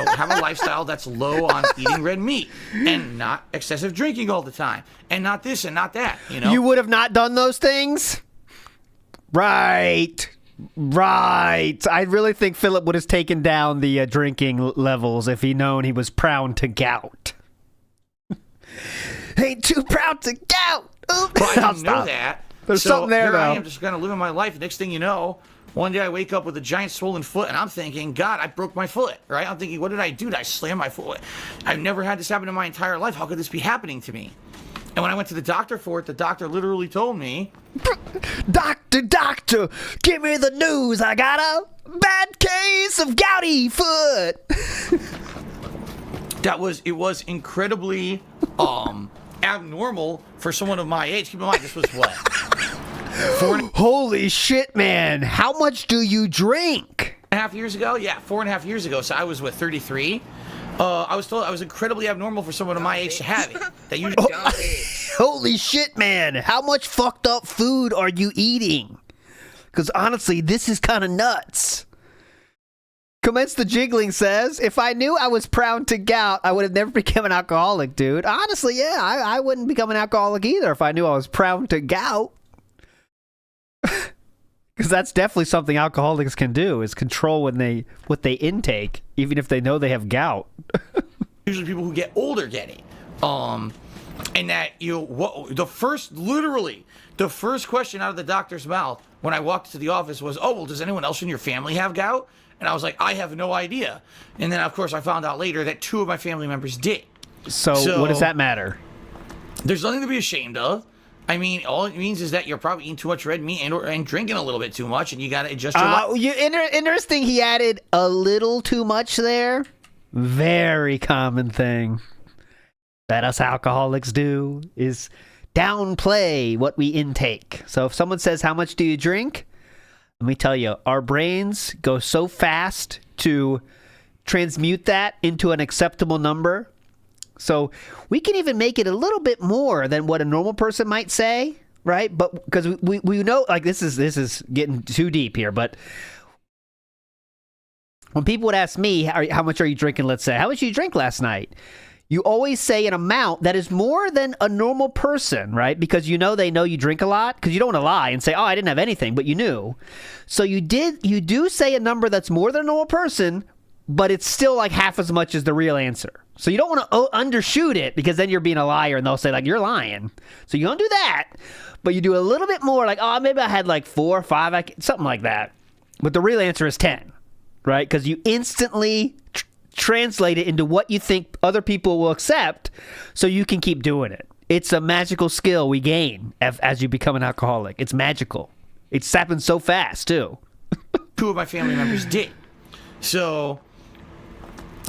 have a lifestyle that's low on eating red meat and not excessive drinking all the time and not this and not that, You would have not done those things? Right. I really think Philip would have taken down the drinking levels if he'd known he was prone to gout. Ain't too proud to gout. Well, I didn't know that. There's something there, though. I am just kind of living my life. Next thing you know, one day I wake up with a giant swollen foot, and I'm thinking, God, I broke my foot, right? I'm thinking, what did I do? Did I slam my foot? I've never had this happen in my entire life. How could this be happening to me? And when I went to the doctor for it, the doctor literally told me, Doctor, give me the news. I got a bad case of gouty foot. it was incredibly abnormal for someone of my age. Keep in mind, this was what? Holy shit, man. How much do you drink? 4.5 years ago? Yeah, 4.5 years ago. So I was, 33? I was told I was incredibly abnormal for someone of my age to have it. That you Holy shit, man. How much fucked up food are you eating? Because honestly, this is kind of nuts. Commence the Jiggling says, if I knew I was prone to gout, I would have never become an alcoholic, dude. Honestly, yeah, I wouldn't become an alcoholic either if I knew I was prone to gout. Because that's definitely something alcoholics can do, is control what they intake, even if they know they have gout. Usually people who get older get it. And that, the first question out of the doctor's mouth when I walked to the office was, oh, well, does anyone else in your family have gout? And I was like, I have no idea. And then, of course, I found out later that 2 of my family members did. So what does that matter? There's nothing to be ashamed of. I mean, all it means is that you're probably eating too much red meat and drinking a little bit too much, and you got to adjust your life. Interesting, he added a little too much there. Very common thing that us alcoholics do is downplay what we intake. So if someone says, how much do you drink? Let me tell you, our brains go so fast to transmute that into an acceptable number. So we can even make it a little bit more than what a normal person might say, right? But because we know, like, this is getting too deep here, but when people would ask me, how much are you drinking, let's say, how much did you drink last night? You always say an amount that is more than a normal person, right? Because they know you drink a lot, because you don't want to lie and say, oh, I didn't have anything, but you knew. So you do say a number that's more than a normal person, but it's still like half as much as the real answer. So you don't want to undershoot it, because then you're being a liar and they'll say, like, you're lying. So you don't do that, but you do a little bit more, like, oh, maybe I had like 4 or 5, something like that. But the real answer is 10, right? Because you instantly translate it into what you think other people will accept, so you can keep doing it. It's a magical skill we gain as you become an alcoholic. It's magical. It's happened so fast, too. 2 of my family members did. So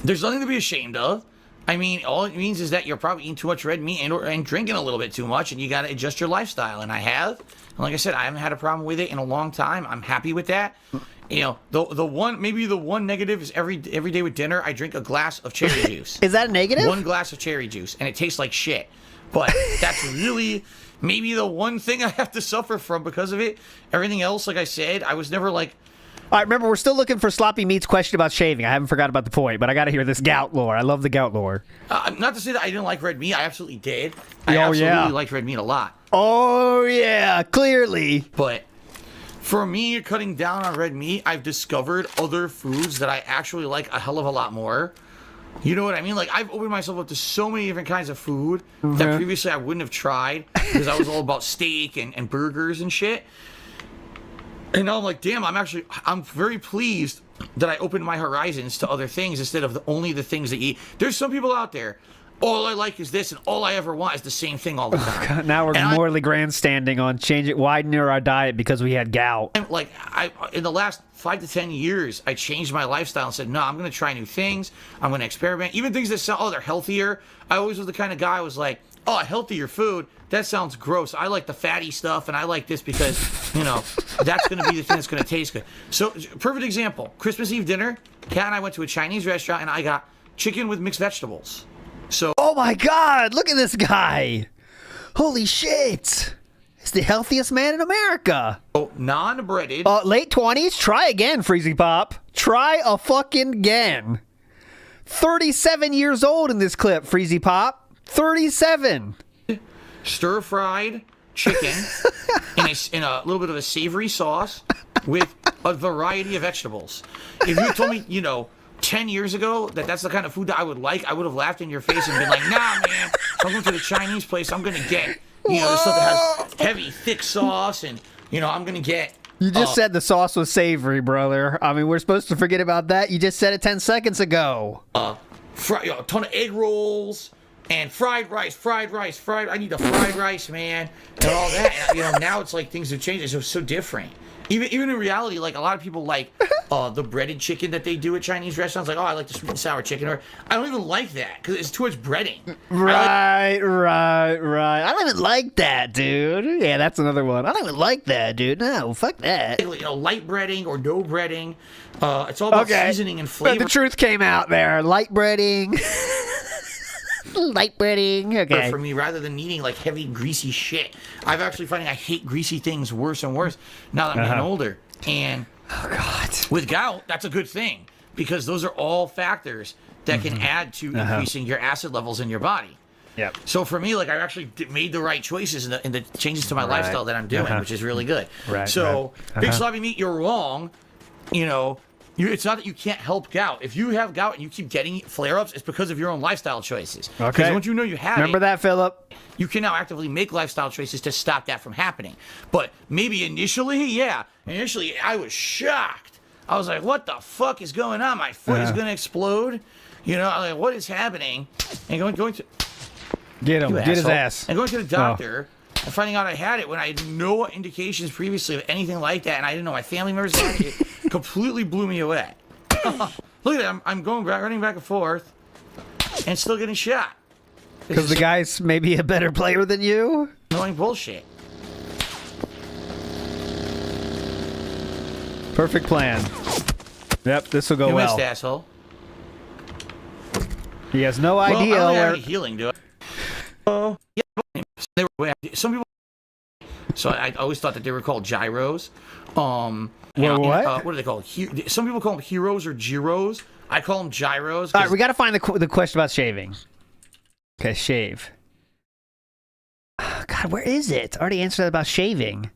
there's nothing to be ashamed of. I mean, all it means is that you're probably eating too much red meat and drinking a little bit too much, and you got to adjust your lifestyle. And I have. And like I said, I haven't had a problem with it in a long time. I'm happy with that. The one negative is every day with dinner, I drink a glass of cherry juice. Is that a negative? 1 glass of cherry juice, and it tastes like shit. But that's really maybe the one thing I have to suffer from because of it. Everything else, like I said, I was never like... All right, remember, we're still looking for Sloppy Meat's question about shaving. I haven't forgot about the point, but I got to hear this gout lore. I love the gout lore. Not to say that I didn't like red meat. I absolutely did. I absolutely liked red meat a lot. Oh, yeah, clearly. But for me, cutting down on red meat, I've discovered other foods that I actually like a hell of a lot more. You know what I mean? Like, I've opened myself up to so many different kinds of food that previously I wouldn't have tried, because I was all about steak and burgers and shit. And now I'm like, damn, I'm very pleased that I opened my horizons to other things instead of only the things that you eat. There's some people out there, all I like is this, and all I ever want is the same thing all the time. Oh, God, now we're morally grandstanding on widening our diet because we had gout. Like, in the last 5 to 10 years, I changed my lifestyle and said, no, I'm going to try new things. I'm going to experiment. Even things that sound, they're healthier. I always was the kind of guy who was like, oh, healthier food, that sounds gross. I like the fatty stuff, and I like this because, that's going to be the thing that's going to taste good. So, perfect example. Christmas Eve dinner, Kat and I went to a Chinese restaurant, and I got chicken with mixed vegetables. So, oh my God, look at this guy. Holy shit. He's the healthiest man in America. Oh, non-breaded. Late 20s, try again, Freezy Pop. Try a fucking again. 37 years old in this clip, Freezy Pop. 37. Stir-fried chicken in a little bit of a savory sauce with a variety of vegetables. If you told me, 10 years ago that's the kind of food that I would like, I would have laughed in your face and been like, nah, man, I'm going to the Chinese place, I'm going to get, the stuff that has heavy, thick sauce, and, I'm going to get... You just said the sauce was savory, brother. I mean, we're supposed to forget about that? You just said it 10 seconds ago. A ton of egg rolls, and fried rice. I need the fried rice, man, and all that. And, now it's like things have changed. It's so different. Even in reality, like a lot of people like the breaded chicken that they do at Chinese restaurants. Like, I like the sweet and sour chicken. Or I don't even like that because it's too much breading. Right. I don't even like that, dude. Yeah, that's another one. I don't even like that, dude. No, fuck that. Light breading or no breading. It's all about seasoning and flavor. But the truth came out there. Light breading. Light breading. Okay. For me, rather than eating like heavy, greasy shit, I'm actually finding I hate greasy things worse and worse now that I'm getting older. And with gout, that's a good thing because those are all factors that can add to increasing your acid levels in your body. Yep. So for me, like I actually made the right choices in the changes to my lifestyle that I'm doing, which is really good. Right. So Big Sloppy Meat, you're wrong. It's not that you can't help gout. If you have gout and you keep getting flare-ups, it's because of your own lifestyle choices. Okay. Because once you know you have Remember that, Philip? you can now actively make lifestyle choices to stop that from happening. But maybe initially, I was shocked. I was like, what the fuck is going on? My foot is going to explode. I'm like, what is happening? And going to... Get him. Get his ass. And going to the doctor... And finding out I had it when I had no indications previously of anything like that, and I didn't know my family members had it, completely blew me away. Look at that, I'm going back, running back and forth, and still getting shot. Because the guy's maybe a better player than you? Annoying bullshit. Perfect plan. Yep, this will go well. You missed, asshole. He has no idea I don't where... have any healing, do I? Some people. So I always thought that they were called gyros. What? What are they called? Some people call them heroes or gyros. I call them gyros. All right, we got to find the question about shaving. Okay, shave. God, where is it? I already answered that about shaving.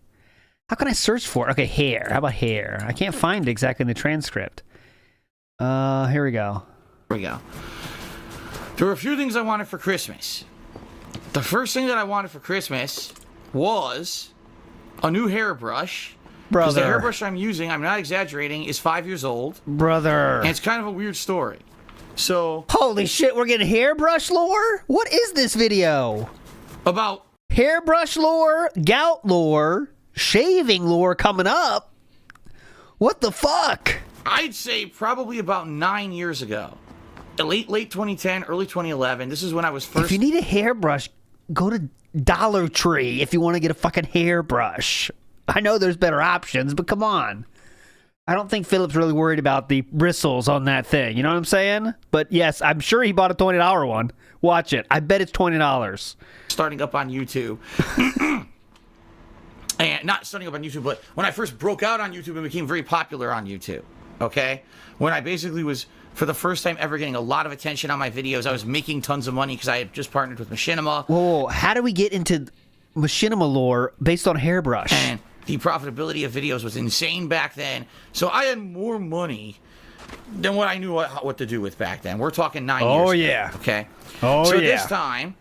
How can I search for it? Okay, hair. How about hair? I can't find it exactly in the transcript. Here we go. Here we go. There were a few things I wanted for Christmas. The first thing that I wanted for Christmas was a new hairbrush. Because the hairbrush I'm using, I'm not exaggerating, is 5 years old. Brother. And it's kind of a weird story. So... Holy shit, we're getting hairbrush lore? What is this video? About... Hairbrush lore, gout lore, shaving lore coming up. What the fuck? I'd say probably about 9 years ago. Late 2010, early 2011. This is when I was first... If you need a hairbrush, go to Dollar Tree if you want to get a fucking hairbrush. I know there's better options, but come on. I don't think Philip's really worried about the bristles on that thing. You know what I'm saying? But yes, I'm sure he bought a $20 one. Watch it. I bet it's $20. Starting up on YouTube. And not starting up on YouTube, but when I first broke out on YouTube and became very popular on YouTube. Okay? When I basically was... For the first time ever getting a lot of attention on my videos, I was making tons of money because I had just partnered with Machinima. Whoa, how do we get into Machinima lore based on hairbrush? And the profitability of videos was insane back then. So I had more money than what I knew what to do with back then. We're talking 9 years ago. Yeah. Okay? So this time,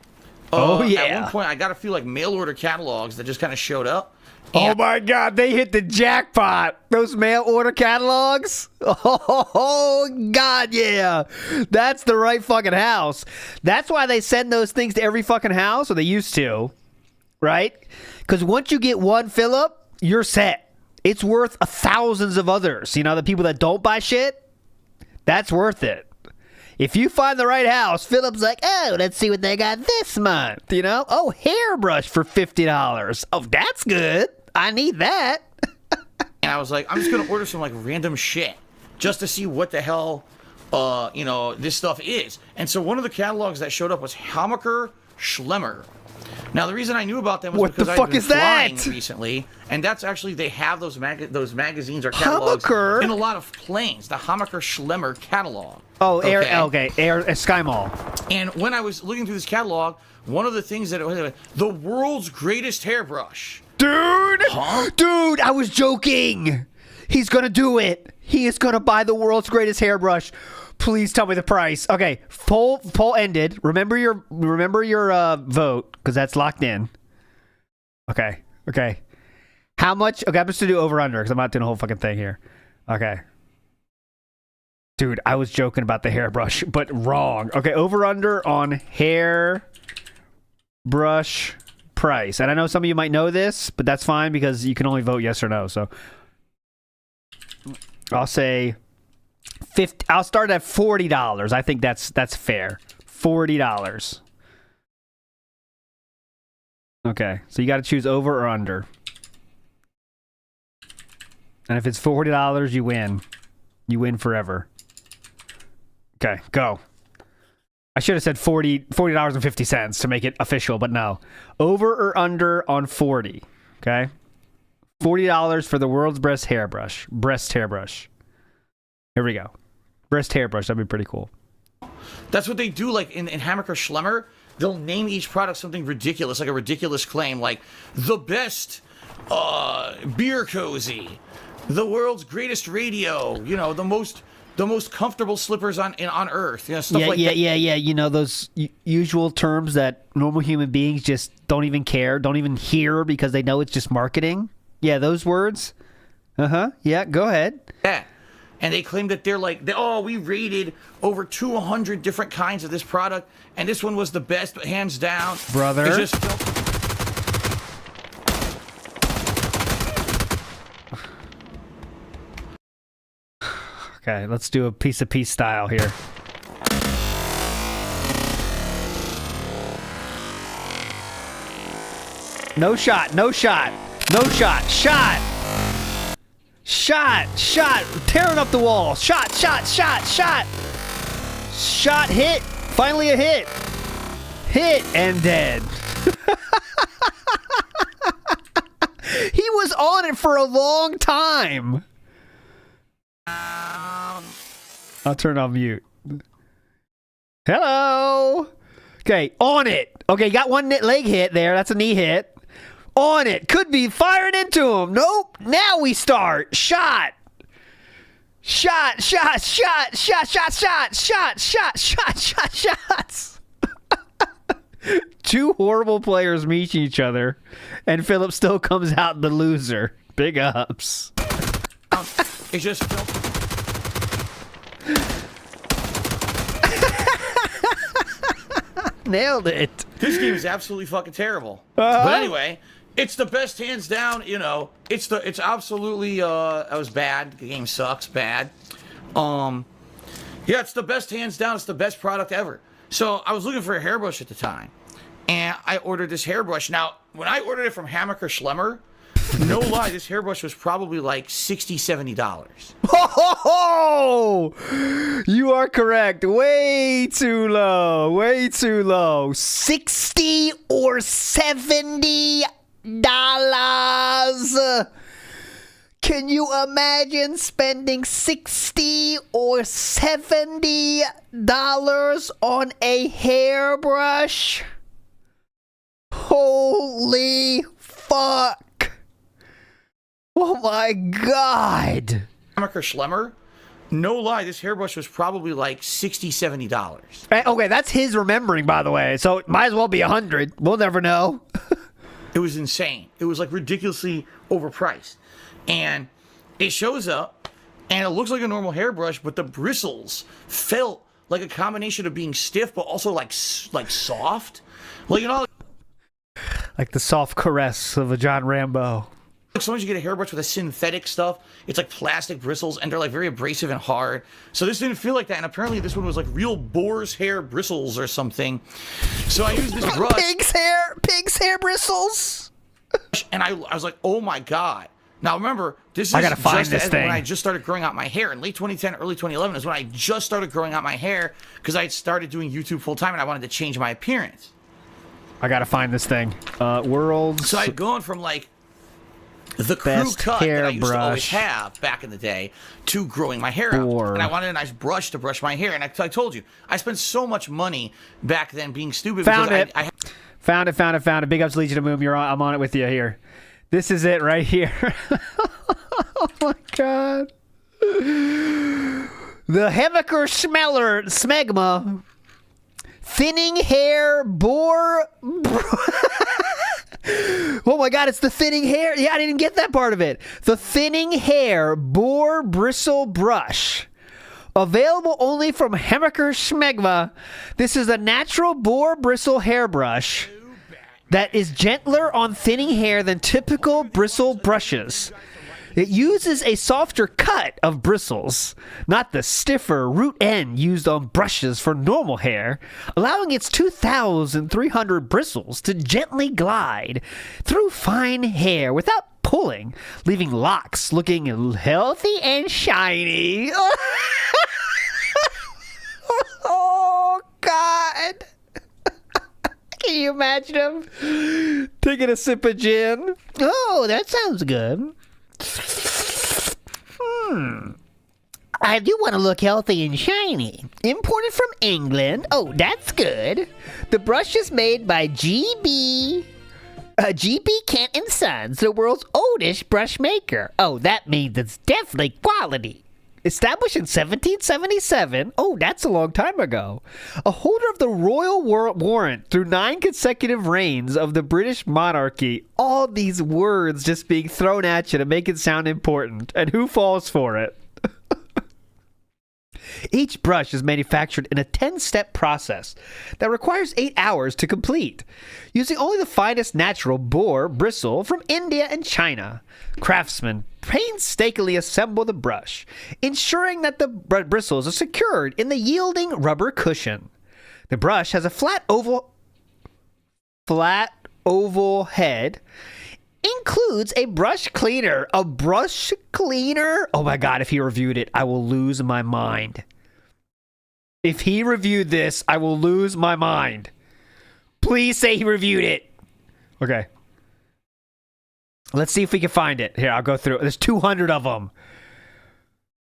at one point, I got a few like mail order catalogs that just kind of showed up. Oh my God, they hit the jackpot. Those mail order catalogs. Oh God, yeah. That's the right fucking house. That's why they send those things to every fucking house, or they used to, right? Because once you get one Philip, you're set. It's worth thousands of others. You know, the people that don't buy shit, that's worth it. If you find the right house, Philip's like, oh, let's see what they got this month. You know? Oh, hairbrush for $50. Oh, that's good. I need that. And I was like, I'm just going to order some like random shit just to see what the hell, this stuff is. And so one of the catalogs that showed up was Hammacher Schlemmer. Now, the reason I knew about them was because I've been flying recently, and that's actually, they have those magazines or catalogs in a lot of planes, the Hammacher Schlemmer catalog. Oh, Air Sky Mall. And when I was looking through this catalog, one of the things that it was, the world's greatest hairbrush. Dude! Huh? Dude, I was joking! He's gonna do it! He is gonna buy the world's greatest hairbrush. Please tell me the price. Okay, poll ended. Remember your vote, because that's locked in. Okay. How much? Okay, I'm just gonna do over under because I'm not doing a whole fucking thing here. Okay. Dude, I was joking about the hairbrush, but wrong. Okay, over-under on hairbrush price. And I know some of you might know this, but that's fine because you can only vote yes or no. So I'll say 50. I'll start at $40. I think that's fair. $40. Okay, so you got to choose over or under. And if it's $40, you win. You win forever. Okay, go. I should have said $40.50 to make it official, but no. Over or under on 40. Okay? $40 for the world's best hairbrush. Breast hairbrush. Here we go. Breast hairbrush. That'd be pretty cool. That's what they do, like in Hammaker Schlemmer. They'll name each product something ridiculous, like a ridiculous claim, like the best beer cozy, the world's greatest radio, you know, the most comfortable slippers on Earth, you know, stuff like that. Yeah. You know, those usual terms that normal human beings just don't even care, don't even hear because they know it's just marketing. Yeah, those words. Yeah, go ahead. Yeah. And they claim that they're like, we rated over 200 different kinds of this product, and this one was the best, hands down. Brother. It's just... Okay, let's do a piece of piece style here. No shot. Shot. Tearing up the wall. Shot. Shot, hit. Finally a hit. Hit and dead. He was on it for a long time. I'll turn on mute. Hello. Okay, on it. Okay, got one leg hit there. That's a knee hit. On it. Could be firing into him. Nope. Now we start. Shot. Shots. Two horrible players meet each other, and Philip still comes out the loser. Big ups. It's just... Nailed it. This game is absolutely fucking terrible. But anyway, it's the best hands down, you know. It's absolutely that was bad. The game sucks bad. Yeah, it's the best hands down. It's the best product ever. So I was looking for a hairbrush at the time, and I ordered this hairbrush. Now, when I ordered it from Hammaker Schlemmer, no lie, this hairbrush was probably like $60, $70. Oh, you are correct. Way too low. $60 or $70. Can you imagine spending $60 or $70 on a hairbrush? Holy fuck. Oh my god. Hammaker Schlemmer, no lie, this hairbrush was probably like $60, $70. Okay, that's his remembering, by the way. So it might as well be 100. We'll never know. It was insane. It was like ridiculously overpriced. And it shows up, and it looks like a normal hairbrush, but the bristles felt like a combination of being stiff, but also like soft. Like, you know, like the soft caress of a John Rambo. Sometimes you get a hairbrush with a synthetic stuff. It's like plastic bristles, and they're like very abrasive and hard. So this didn't feel like that, and apparently this one was like real boar's hair bristles or something. So I used this brush. Pig's hair bristles. And I was like, oh my god. Now remember, this is I gotta find this thing. When I just started growing out my hair. In late 2010, early 2011 is when I just started growing out my hair because I had started doing YouTube full time and I wanted to change my appearance. I gotta find this thing. World's. So I'd gone from like the crew cut that I used to always have back in the day to growing my hair out. And I wanted a nice brush to brush my hair. And I told you, I spent so much money back then being stupid. Found it. Found it. Big ups, Legion of Moom. I'm on it with you here. This is it right here. Oh my god. The Hammaker Smegma thinning hair boar. Oh my god, it's the thinning hair. Yeah, I didn't get that part of it. The thinning hair boar bristle brush. Available only from Hemaker Schmegma. This is a natural boar bristle hairbrush that is gentler on thinning hair than typical bristle brushes. It uses a softer cut of bristles, not the stiffer root end used on brushes for normal hair, allowing its 2,300 bristles to gently glide through fine hair without pulling, leaving locks looking healthy and shiny. Oh, God. Can you imagine him taking a sip of gin? Oh, that sounds good. I do want to look healthy and shiny. Imported from England. Oh, that's good. The brush is made by GB Kent and Sons, the world's oldest brush maker. Oh, that means it's definitely quality. Established in 1777, oh, that's a long time ago. A holder of the royal warrant through 9 consecutive reigns of the British monarchy. All these words just being thrown at you to make it sound important. And who falls for it? Each brush is manufactured in a 10-step process that requires 8 hours to complete, using only the finest natural boar bristle from India and China. Craftsmen painstakingly assemble the brush, ensuring that the bristles are secured in the yielding rubber cushion. The brush has a flat oval head, includes a brush cleaner. A brush cleaner? Oh my God, if he reviewed it, I will lose my mind. If he reviewed this, I will lose my mind. Please say he reviewed it. Okay. Let's see if we can find it. Here, I'll go through. There's 200 of them.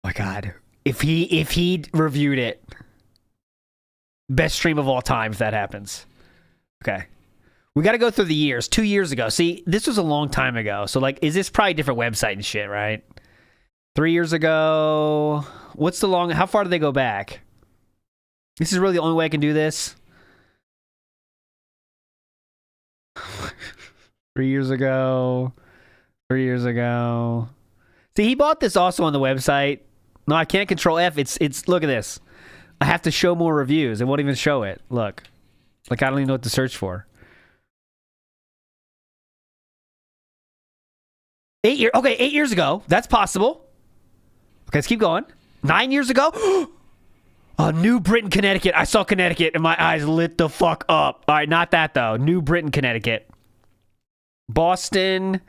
Oh my God. If he reviewed it. Best stream of all time if that happens. Okay. We got to go through the years. 2 years ago. See, this was a long time ago. So, like, is this probably a different website and shit, right? 3 years ago. What's the long... How far do they go back? This is really the only way I can do this. 3 years ago. 3 years ago. See, he bought this also on the website. No, I can't control F. It's look at this. I have to show more reviews. It won't even show it. Look. Like, I don't even know what to search for. 8 years. Okay, 8 years ago. That's possible. Okay, let's keep going. 9 years ago. New Britain, Connecticut. I saw Connecticut and my eyes lit the fuck up. All right, not that though. New Britain, Connecticut. Boston,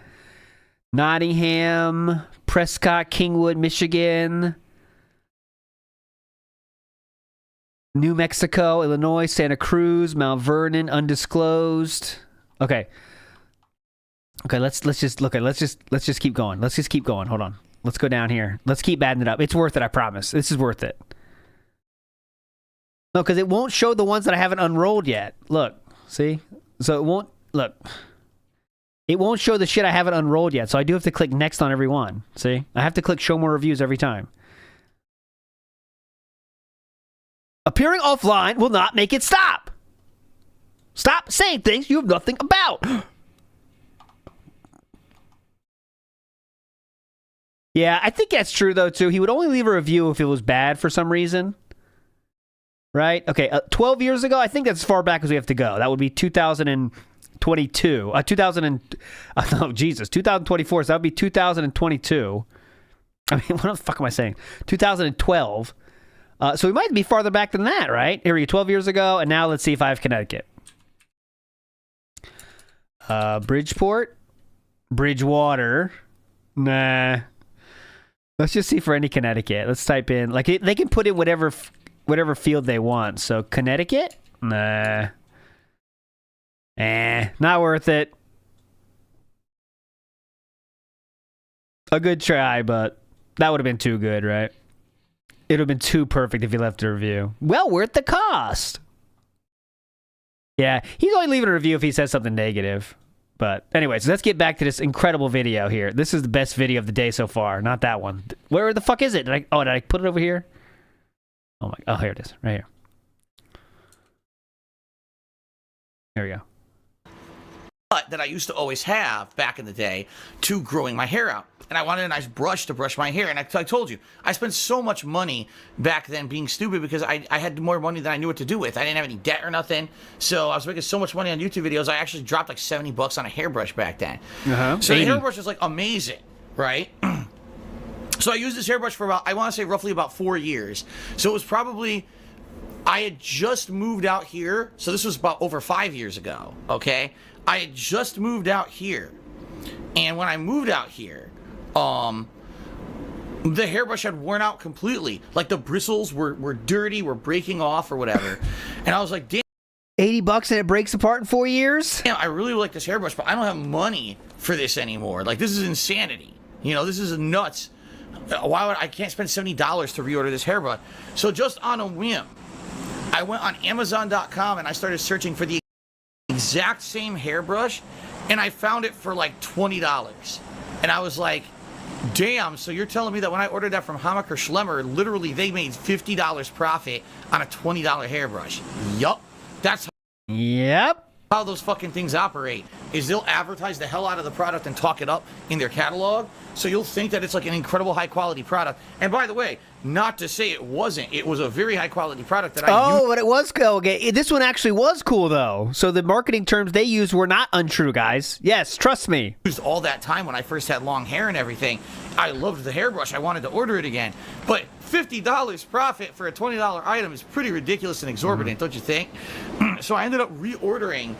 Nottingham, Prescott, Kingwood, Michigan. New Mexico, Illinois, Santa Cruz, Mount Vernon, undisclosed. Okay. Okay, let's just keep going. Let's just keep going. Hold on. Let's go down here. Let's keep adding it up. It's worth it, I promise. This is worth it. No, because it won't show the ones that I haven't unrolled yet. Look, see? So it won't, look. It won't show the shit I haven't unrolled yet, so I do have to click next on every one. See? I have to click show more reviews every time. Appearing offline will not make it stop. Stop saying things you have nothing about. Yeah, I think that's true, though, too. He would only leave a review if it was bad for some reason. Right? Okay, 12 years ago, I think that's as far back as we have to go. That would be 2022. 2024, so that would be 2022. I mean, what the fuck am I saying? 2012. So we might be farther back than that, right? Here we go, 12 years ago, and now let's see if I have Connecticut. Bridgeport. Bridgewater. Nah. Let's just see for any Connecticut. Let's type in, like, they can put in whatever field they want. So Connecticut? Nah. Not worth it. A good try, but that would have been too good, right? It would have been too perfect if he left a review. Well worth the cost. Yeah, he's only leaving a review if he says something negative. But anyways, let's get back to this incredible video here. This is the best video of the day so far. Not that one. Where the fuck is it? Did I put it over here? Oh, here it is. Right here. There we go. cut that I used to always have back in the day to growing my hair out. And I wanted a nice brush to brush my hair. And I told you, I spent so much money back then being stupid because I had more money than I knew what to do with. I didn't have any debt or nothing. So I was making so much money on YouTube videos, I actually dropped like $70 on a hairbrush back then. So the hairbrush is like amazing, right? So I used this hairbrush for about, I want to say roughly about 4 years. So it was probably, I had just moved out here. So this was about over 5 years ago, okay? I had just moved out here. And when I moved out here, the hairbrush had worn out completely. Like the bristles were dirty, were breaking off or whatever. And I was like, damn. $80 and it breaks apart in 4 years? Damn, I really like this hairbrush, but I don't have money for this anymore. Like, this is insanity. You know, this is nuts. Why would I can't spend $70 to reorder this hairbrush? So just on a whim, I went on Amazon.com and I started searching for the exact same hairbrush, and I found it for like $20. And I was like, damn, so you're telling me that when I ordered that from Hammacher Schlemmer, literally they made $50 profit on a $20 hairbrush. Yup. That's how those fucking things operate, is they'll advertise the hell out of the product and talk it up in their catalog, so you'll think that it's like an incredible high quality product. And by the way, not to say it wasn't, it was a very high quality product that I used. But it was cool. Okay. This one actually was cool though. So the marketing terms they used were not untrue, guys. Yes, trust me. Used all that time when I first had long hair and everything. I loved the hairbrush. I wanted to order it again. But $50 profit for a $20 item is pretty ridiculous and exorbitant, don't you think? So I ended up reordering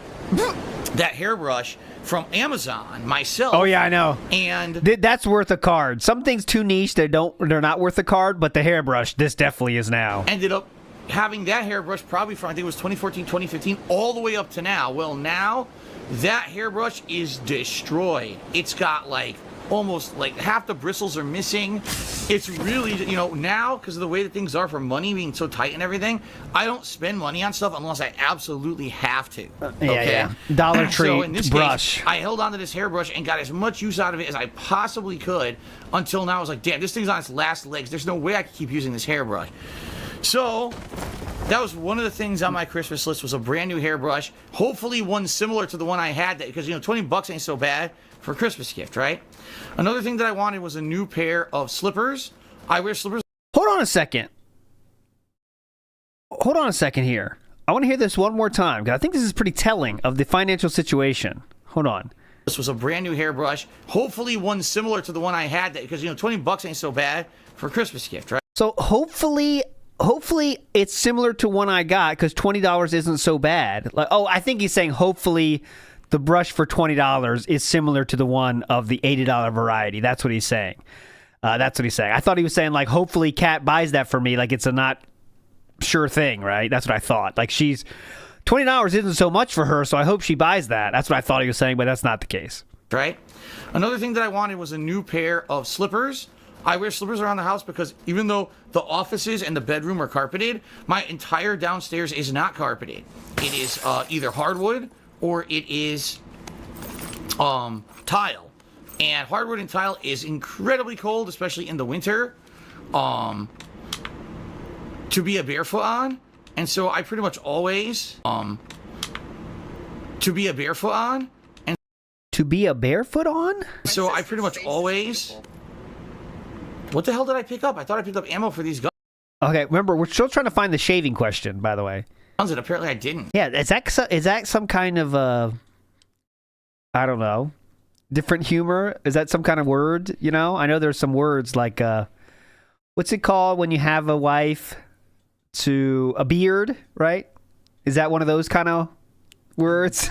that hairbrush from Amazon myself. Oh yeah, I know. And that's worth a card. Some things too niche, they're not worth a card, but the hairbrush, this definitely is now. Ended up having that hairbrush probably from, I think it was 2014, 2015, all the way up to now. Well, now that hairbrush is destroyed. It's got like almost like half the bristles are missing. It's really, you know, now because of the way that things are for money being so tight and everything, I don't spend money on stuff unless I absolutely have to. Yeah. Dollar Tree so in this brush. Case, I held onto this hairbrush and got as much use out of it as I possibly could until now. I was like, damn, this thing's on its last legs. There's no way I can keep using this hairbrush. So that was one of the things on my Christmas list, was a brand new hairbrush. Hopefully one similar to the one I had, because, you know, $20 ain't so bad for a Christmas gift, right? Another thing that I wanted was a new pair of slippers. I wear slippers. Hold on a second. Hold on a second here. I want to hear this one more time, because I think this is pretty telling of the financial situation. Hold on. This was a brand new hairbrush. Hopefully one similar to the one I had, because, you know, $20 ain't so bad for a Christmas gift, right? So hopefully it's similar to one I got, because $20 isn't so bad. Like, I think he's saying hopefully the brush for $20 is similar to the one of the $80 variety. That's what he's saying. I thought he was saying, like, hopefully Kat buys that for me. Like, it's a not sure thing, right? That's what I thought. Like, $20 isn't so much for her, so I hope she buys that. That's what I thought he was saying, but that's not the case. Right? Another thing that I wanted was a new pair of slippers. I wear slippers around the house because even though the offices and the bedroom are carpeted, my entire downstairs is not carpeted. It is either hardwood or it is tile. And hardwood and tile is incredibly cold, especially in the winter, to be a barefoot on. And so I pretty much always to be a barefoot on. So I pretty much always. What the hell did I pick up? I thought I picked up ammo for these guns. Okay, remember, we're still trying to find the shaving question, by the way. And apparently I didn't. Yeah, is that some kind of I don't know, different humor? Is that some kind of word? You know, I know there's some words like what's it called when you have a wife to a beard, right? Is that one of those kind of words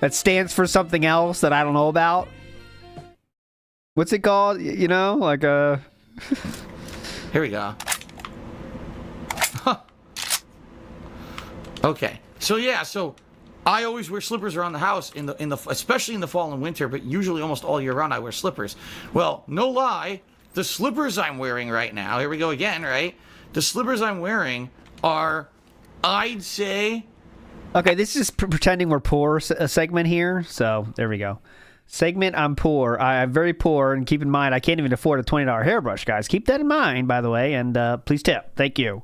that stands for something else that I don't know about? What's it called? You know, like Here we go. Okay. So yeah, so I always wear slippers around the house in the especially in the fall and winter, but usually almost all year round I wear slippers. Well, no lie, the slippers I'm wearing right now, here we go again, right? The slippers I'm wearing are, I'd say... Okay, this is pretending we're poor a segment here, so there we go. Segment, I'm poor. I'm very poor, and keep in mind, I can't even afford a $20 hairbrush, guys. Keep that in mind, by the way, and please tip. Thank you.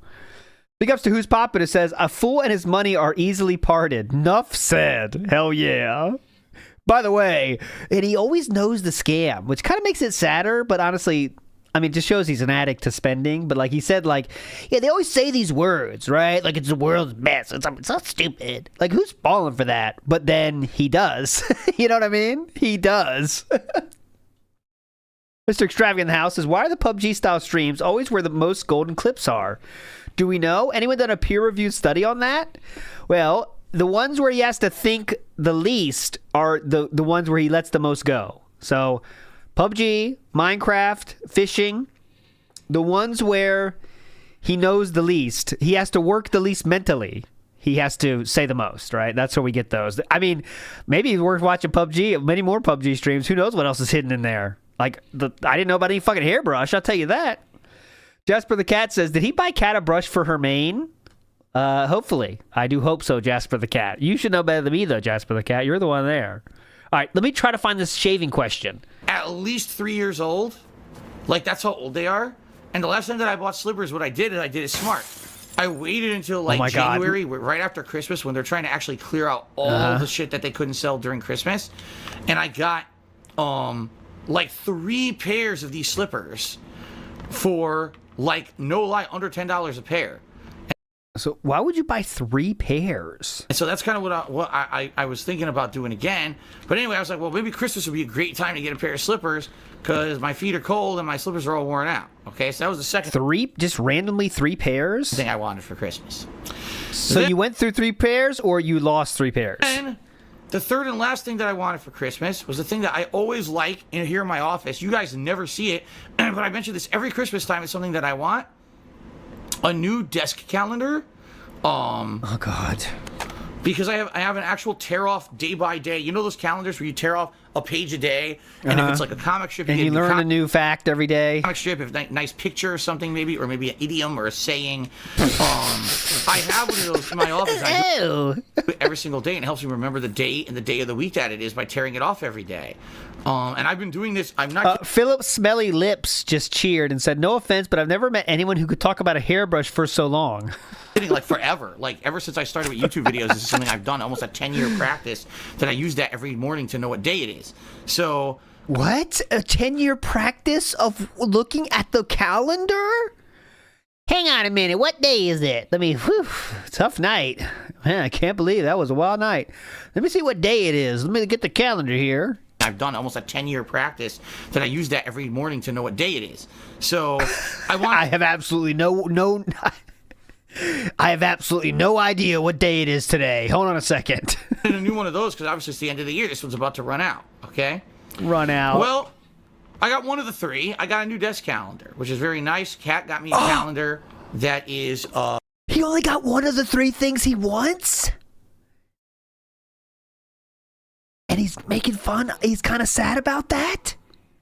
Big ups to Who's Poppin'. It says, a fool and his money are easily parted. Nuff said. Hell yeah. By the way, and he always knows the scam, which kind of makes it sadder, but honestly, I mean, it just shows he's an addict to spending. But like he said, like, yeah, they always say these words, right? Like, it's the world's best. It's not stupid. Like, who's falling for that? But then he does. You know what I mean? He does. Mr. Extravagant in the house says, why are the PUBG-style streams always where the most golden clips are? Do we know? Anyone done a peer-reviewed study on that? Well, the ones where he has to think the least are the ones where he lets the most go. So, PUBG, Minecraft, fishing, the ones where he knows the least, he has to work the least mentally. He has to say the most, right? That's where we get those. I mean, maybe it's worth watching PUBG, many more PUBG streams. Who knows what else is hidden in there? Like, I didn't know about any fucking hairbrush, I'll tell you that. Jasper the Cat says, did he buy Cat a brush for her mane? Hopefully. I do hope so, Jasper the Cat. You should know better than me, though, Jasper the Cat. You're the one there. All right, let me try to find this shaving question. At least 3 years old. Like, that's how old they are. And the last time that I bought slippers, what I did it smart. I waited until, like, January, right after Christmas, when they're trying to actually clear out all the shit that they couldn't sell during Christmas. And I got, like, 3 pairs of these slippers for, like, no lie, under $10 a pair. So why would you buy 3 pairs? And so that's kind of what I was thinking about doing again. But anyway, I was like, well, maybe Christmas would be a great time to get a pair of slippers because my feet are cold and my slippers are all worn out. Okay, so that was the second 3, just randomly 3 pairs? thing I wanted for Christmas. So you went through 3 pairs or you lost 3 pairs? And the third and last thing that I wanted for Christmas was the thing that I always like here in my office. You guys never see it, but I mention this every Christmas time. It's something that I want. A new desk calendar. Oh God. Because I have an actual tear off day by day. You know those calendars where you tear off a page a day, and if it's like a comic strip, and you learn a new fact every day. Comic strip, if nice picture or something maybe, or maybe an idiom or a saying. I have one of those in my office. I do it every single day, and it helps me remember the date and the day of the week that it is by tearing it off every day. And I've been doing this. I'm not. Philip Smelly Lips just cheered and said, "No offense, but I've never met anyone who could talk about a hairbrush for so long." Like forever, like ever since I started with YouTube videos, this is something I've done, almost a 10-year practice that I use that every morning to know what day it is. So what? A 10-year practice of looking at the calendar? Hang on a minute, what day is it? Tough night. Man, I can't believe that was a wild night. Let me see what day it is. Let me get the calendar here. I've done almost a 10-year practice that I use that every morning to know what day it is. So I have absolutely I have absolutely no idea what day it is today. Hold on a second. And a new one of those because obviously it's the end of the year. This one's about to run out. Okay. Run out. Well, I got one of the 3. I got a new desk calendar, which is very nice. Kat got me a calendar that is. He only got one of the 3 things he wants. And he's making fun. He's kind of sad about that.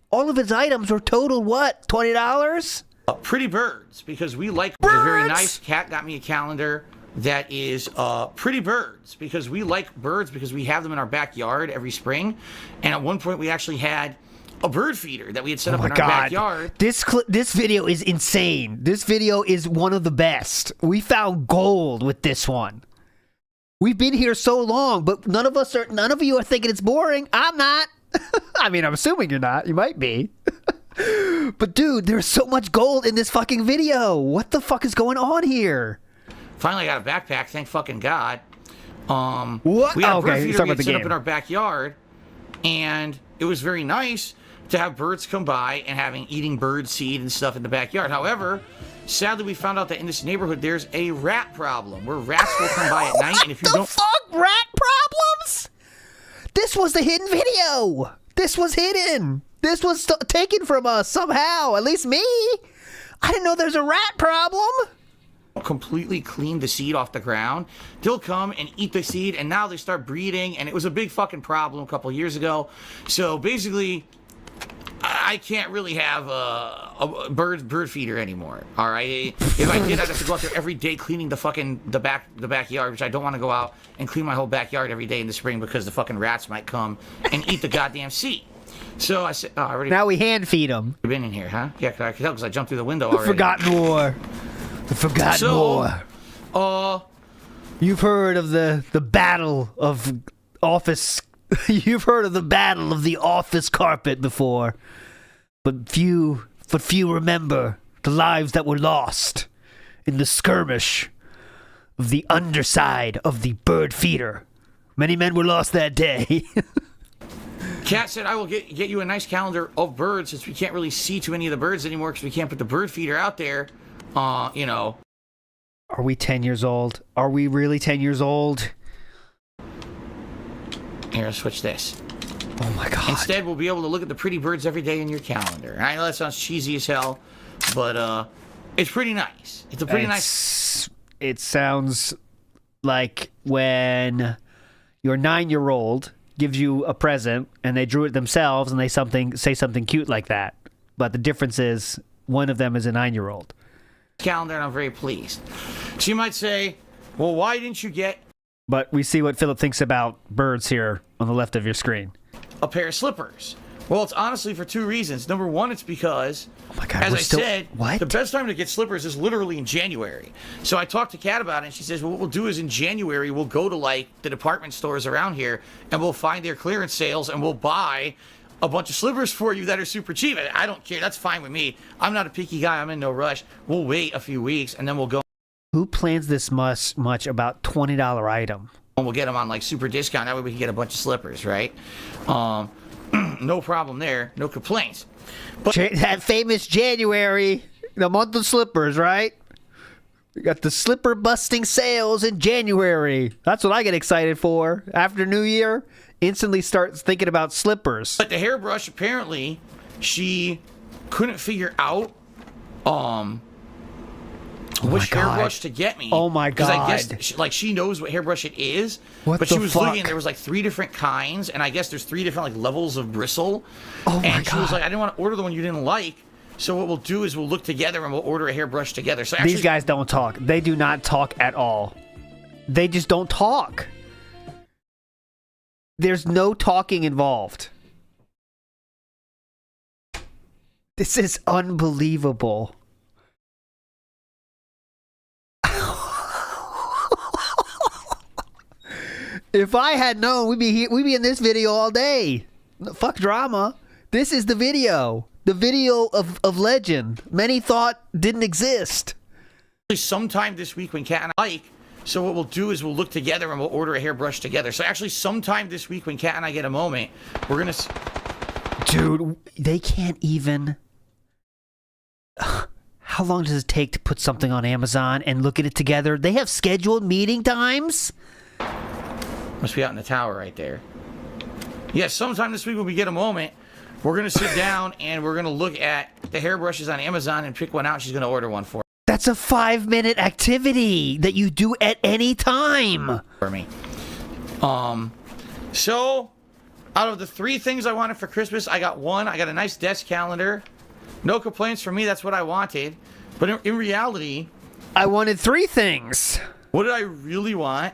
All of his items were totaled what? $20? Pretty birds, because we like birds. They're very nice. Kat got me a calendar that is pretty birds, because we like birds because we have them in our backyard every spring. And at one point we actually had a bird feeder that we had set up in our backyard. This video is insane. This video is one of the best. We found gold with this one. We've been here so long, but none of you are thinking it's boring. I'm not. I mean, I'm assuming you're not. You might be. But dude, there's so much gold in this fucking video. What the fuck is going on here? Finally, I got a backpack. Thank fucking God. What? We had a bird feeder we had set up in our backyard, and it was very nice to have birds come by and eating bird seed and stuff in the backyard. However, sadly, we found out that in this neighborhood there's a rat problem where rats will come by at night, and if you don't. Fuck, rat problems? This was the hidden video. This was hidden. This was taken from us somehow. At least me. I didn't know there's a rat problem. Completely clean the seed off the ground. They'll come and eat the seed, and now they start breeding, and it was a big fucking problem a couple years ago. So basically, I can't really have a bird feeder anymore. All right. If I did, I'd have to go out there every day cleaning the backyard, which I don't want to go out and clean my whole backyard every day in the spring because the fucking rats might come and eat the goddamn seed. So I said, now we hand feed them. You've been in here, huh? Yeah, I could tell because I jumped through the window already. The Forgotten War. The Forgotten War. You've heard of the battle of office You've heard of the Battle of the Office Carpet before, but few remember the lives that were lost in the skirmish of the underside of the bird feeder. Many men were lost that day. Kat said, I will get you a nice calendar of birds, since we can't really see too many of the birds anymore because we can't put the bird feeder out there. You know. Are we 10 years old? Are we really 10 years old? Here, switch this. Oh my God. Instead, we'll be able to look at the pretty birds every day in your calendar. I know that sounds cheesy as hell, but it's pretty nice. It's a pretty nice... It sounds like when your 9-year-old gives you a present and they drew it themselves and they say something cute like that. But the difference is one of them is a 9-year-old. Calendar, and I'm very pleased. So you might say, well, why didn't you get... But we see what Philip thinks about birds here on the left of your screen. A pair of slippers. Well, it's honestly for two reasons. Number one, it's because, oh my God, as I said, what? The best time to get slippers is literally in January. So I talked to Kat about it, and she says, well, what we'll do is in January, we'll go to, like, the department stores around here, and we'll find their clearance sales, and we'll buy a bunch of slippers for you that are super cheap. I don't care. That's fine with me. I'm not a picky guy. I'm in no rush. We'll wait a few weeks, and then we'll go. Who plans this much about $20 item? And we'll get them on, like, super discount. That way we can get a bunch of slippers, right? No problem there. No complaints. But that famous January, the month of slippers, right? We got the slipper busting sales in January. That's what I get excited for. After New Year, instantly starts thinking about slippers. But the hairbrush, apparently, she couldn't figure out which hairbrush to get me. Oh my God. Because I guess she knows what hairbrush it is. What but the she was fuck? looking, there was like 3 different kinds, and I guess there's 3 different like levels of bristle. Oh my and she was God. like, I didn't want to order the one you didn't like. So what we'll do is we'll look together and we'll order a hairbrush together. So actually, these guys don't talk. They do not talk at all. They just don't talk. There's no talking involved. This is unbelievable. If I had known, we'd be in this video all day. Fuck drama. This is the video. The video of legend. Many thought didn't exist. sometime this week when Kat and I, so what we'll do is we'll look together and we'll order a hairbrush together. So actually sometime this week when Kat and I get a moment, we're going to... Dude, they can't even... How long does it take to put something on Amazon and look at it together? They have scheduled meeting times? Must be out in the tower right there. Yeah, sometime this week when we get a moment, we're going to sit down and we're going to look at the hairbrushes on Amazon and pick one out. She's going to order one for That's a 5-minute activity that you do at any time. For me. So, out of the 3 things I wanted for Christmas, I got one. I got a nice desk calendar. No complaints from me. That's what I wanted. But in reality... I wanted 3 things. What did I really want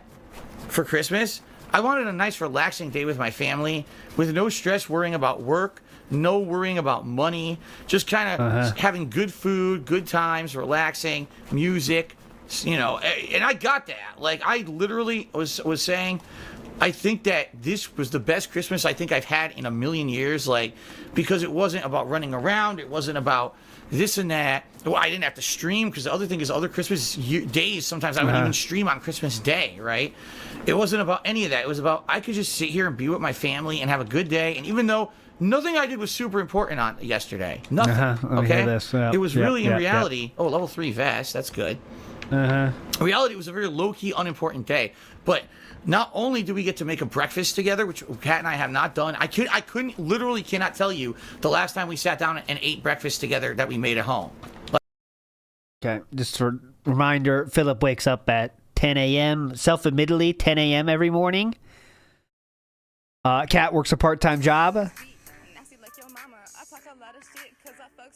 for Christmas? I wanted a nice relaxing day with my family with no stress worrying about work, no worrying about money, just kind of having good food, good times, relaxing, music, you know, and I got that. Like, I literally was saying, I think that this was the best Christmas I think I've had in a million years, like, because it wasn't about running around, it wasn't about this and that. Well, I didn't have to stream, because the other thing is other Christmas days, sometimes I would even stream on Christmas Day, right? It wasn't about any of that. It was about, I could just sit here and be with my family and have a good day, and even though nothing I did was super important on yesterday, nothing, okay? It was really, in reality, oh, level 3 vest, that's good. In reality, it was a very low-key, unimportant day, but not only do we get to make a breakfast together, which Kat and I have not done, I literally cannot tell you the last time we sat down and ate breakfast together that we made at home. Okay, just a reminder, Philip wakes up at 10 a.m., self-admittedly, 10 a.m. every morning. Kat works a part-time job.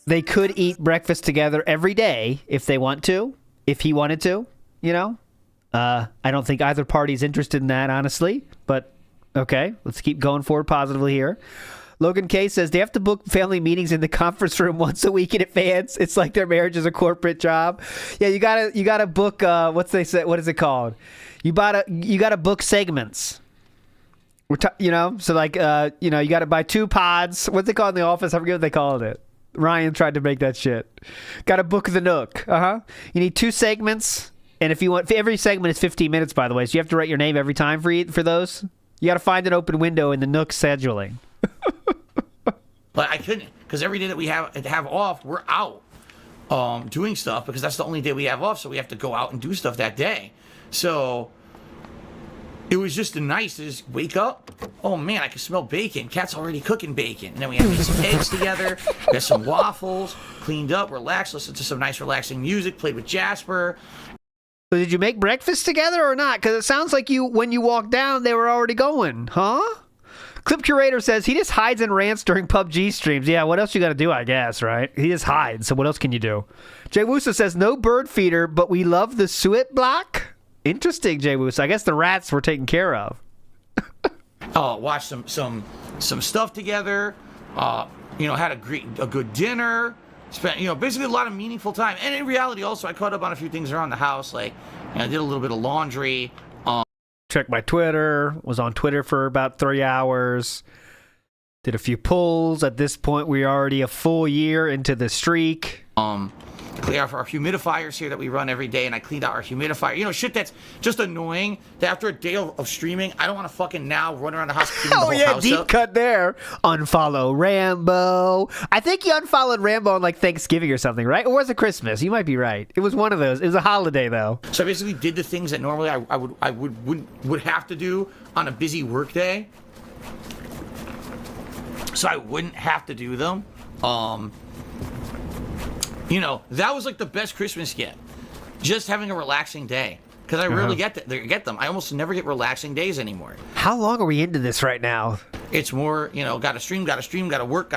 They could eat breakfast together every day if they want to, if he wanted to, you know? I don't think either party's interested in that, honestly, but okay, let's keep going forward positively here. Logan K says they have to book family meetings in the conference room once a week in advance. It's like their marriage is a corporate job. Yeah, you gotta book what is it called? You gotta book segments. You know, so like, you know, you got to buy 2 pods. What's it called in the office? I forget what they called it. Ryan tried to make that shit. Got to book the Nook. You need 2 segments, and if you want, every segment is 15 minutes, by the way. So you have to write your name every time for those. You got to find an open window in the Nook scheduling. But I couldn't, because every day that we have off, we're out doing stuff, because that's the only day we have off. So we have to go out and do stuff that day. So it was just nice to just wake up. Oh man, I can smell bacon. Cat's already cooking bacon. And then we had some eggs together. We had some waffles, cleaned up, relaxed, listened to some nice relaxing music, played with Jasper. So did you make breakfast together or not? Because it sounds like when you walked down, they were already going, huh? Clip Curator says he just hides and rants during PUBG streams. Yeah, what else you got to do, I guess, right? He just hides, so what else can you do? Jay Wusa says, no bird feeder, but we love the suet block. Interesting, Jay Wusa. I guess the rats were taken care of. Watched some stuff together. You know, had a good dinner. Spent, you know, basically a lot of meaningful time. And in reality, also, I caught up on a few things around the house. Like, you know, I did a little bit of laundry. Checked my Twitter. Was on Twitter for about 3 hours. Did a few pulls. At this point, we're already a full year into the streak. Clear out our humidifiers here that we run every day, and I cleaned out our humidifier. You know, shit that's just annoying. That after a day of streaming, I don't want to fucking now run around the house cleaning the whole house deep up. Cut there. Unfollow Rambo. I think you unfollowed Rambo on like Thanksgiving or something, right? Or was it Christmas? You might be right. It was one of those. It was a holiday though. So I basically did the things that normally I would have to do on a busy work day. So I wouldn't have to do them. You know, that was like the best Christmas gift. Just having a relaxing day. Because I rarely get them. I almost never get relaxing days anymore. How long are we into this right now? It's more, you know, gotta stream, gotta work.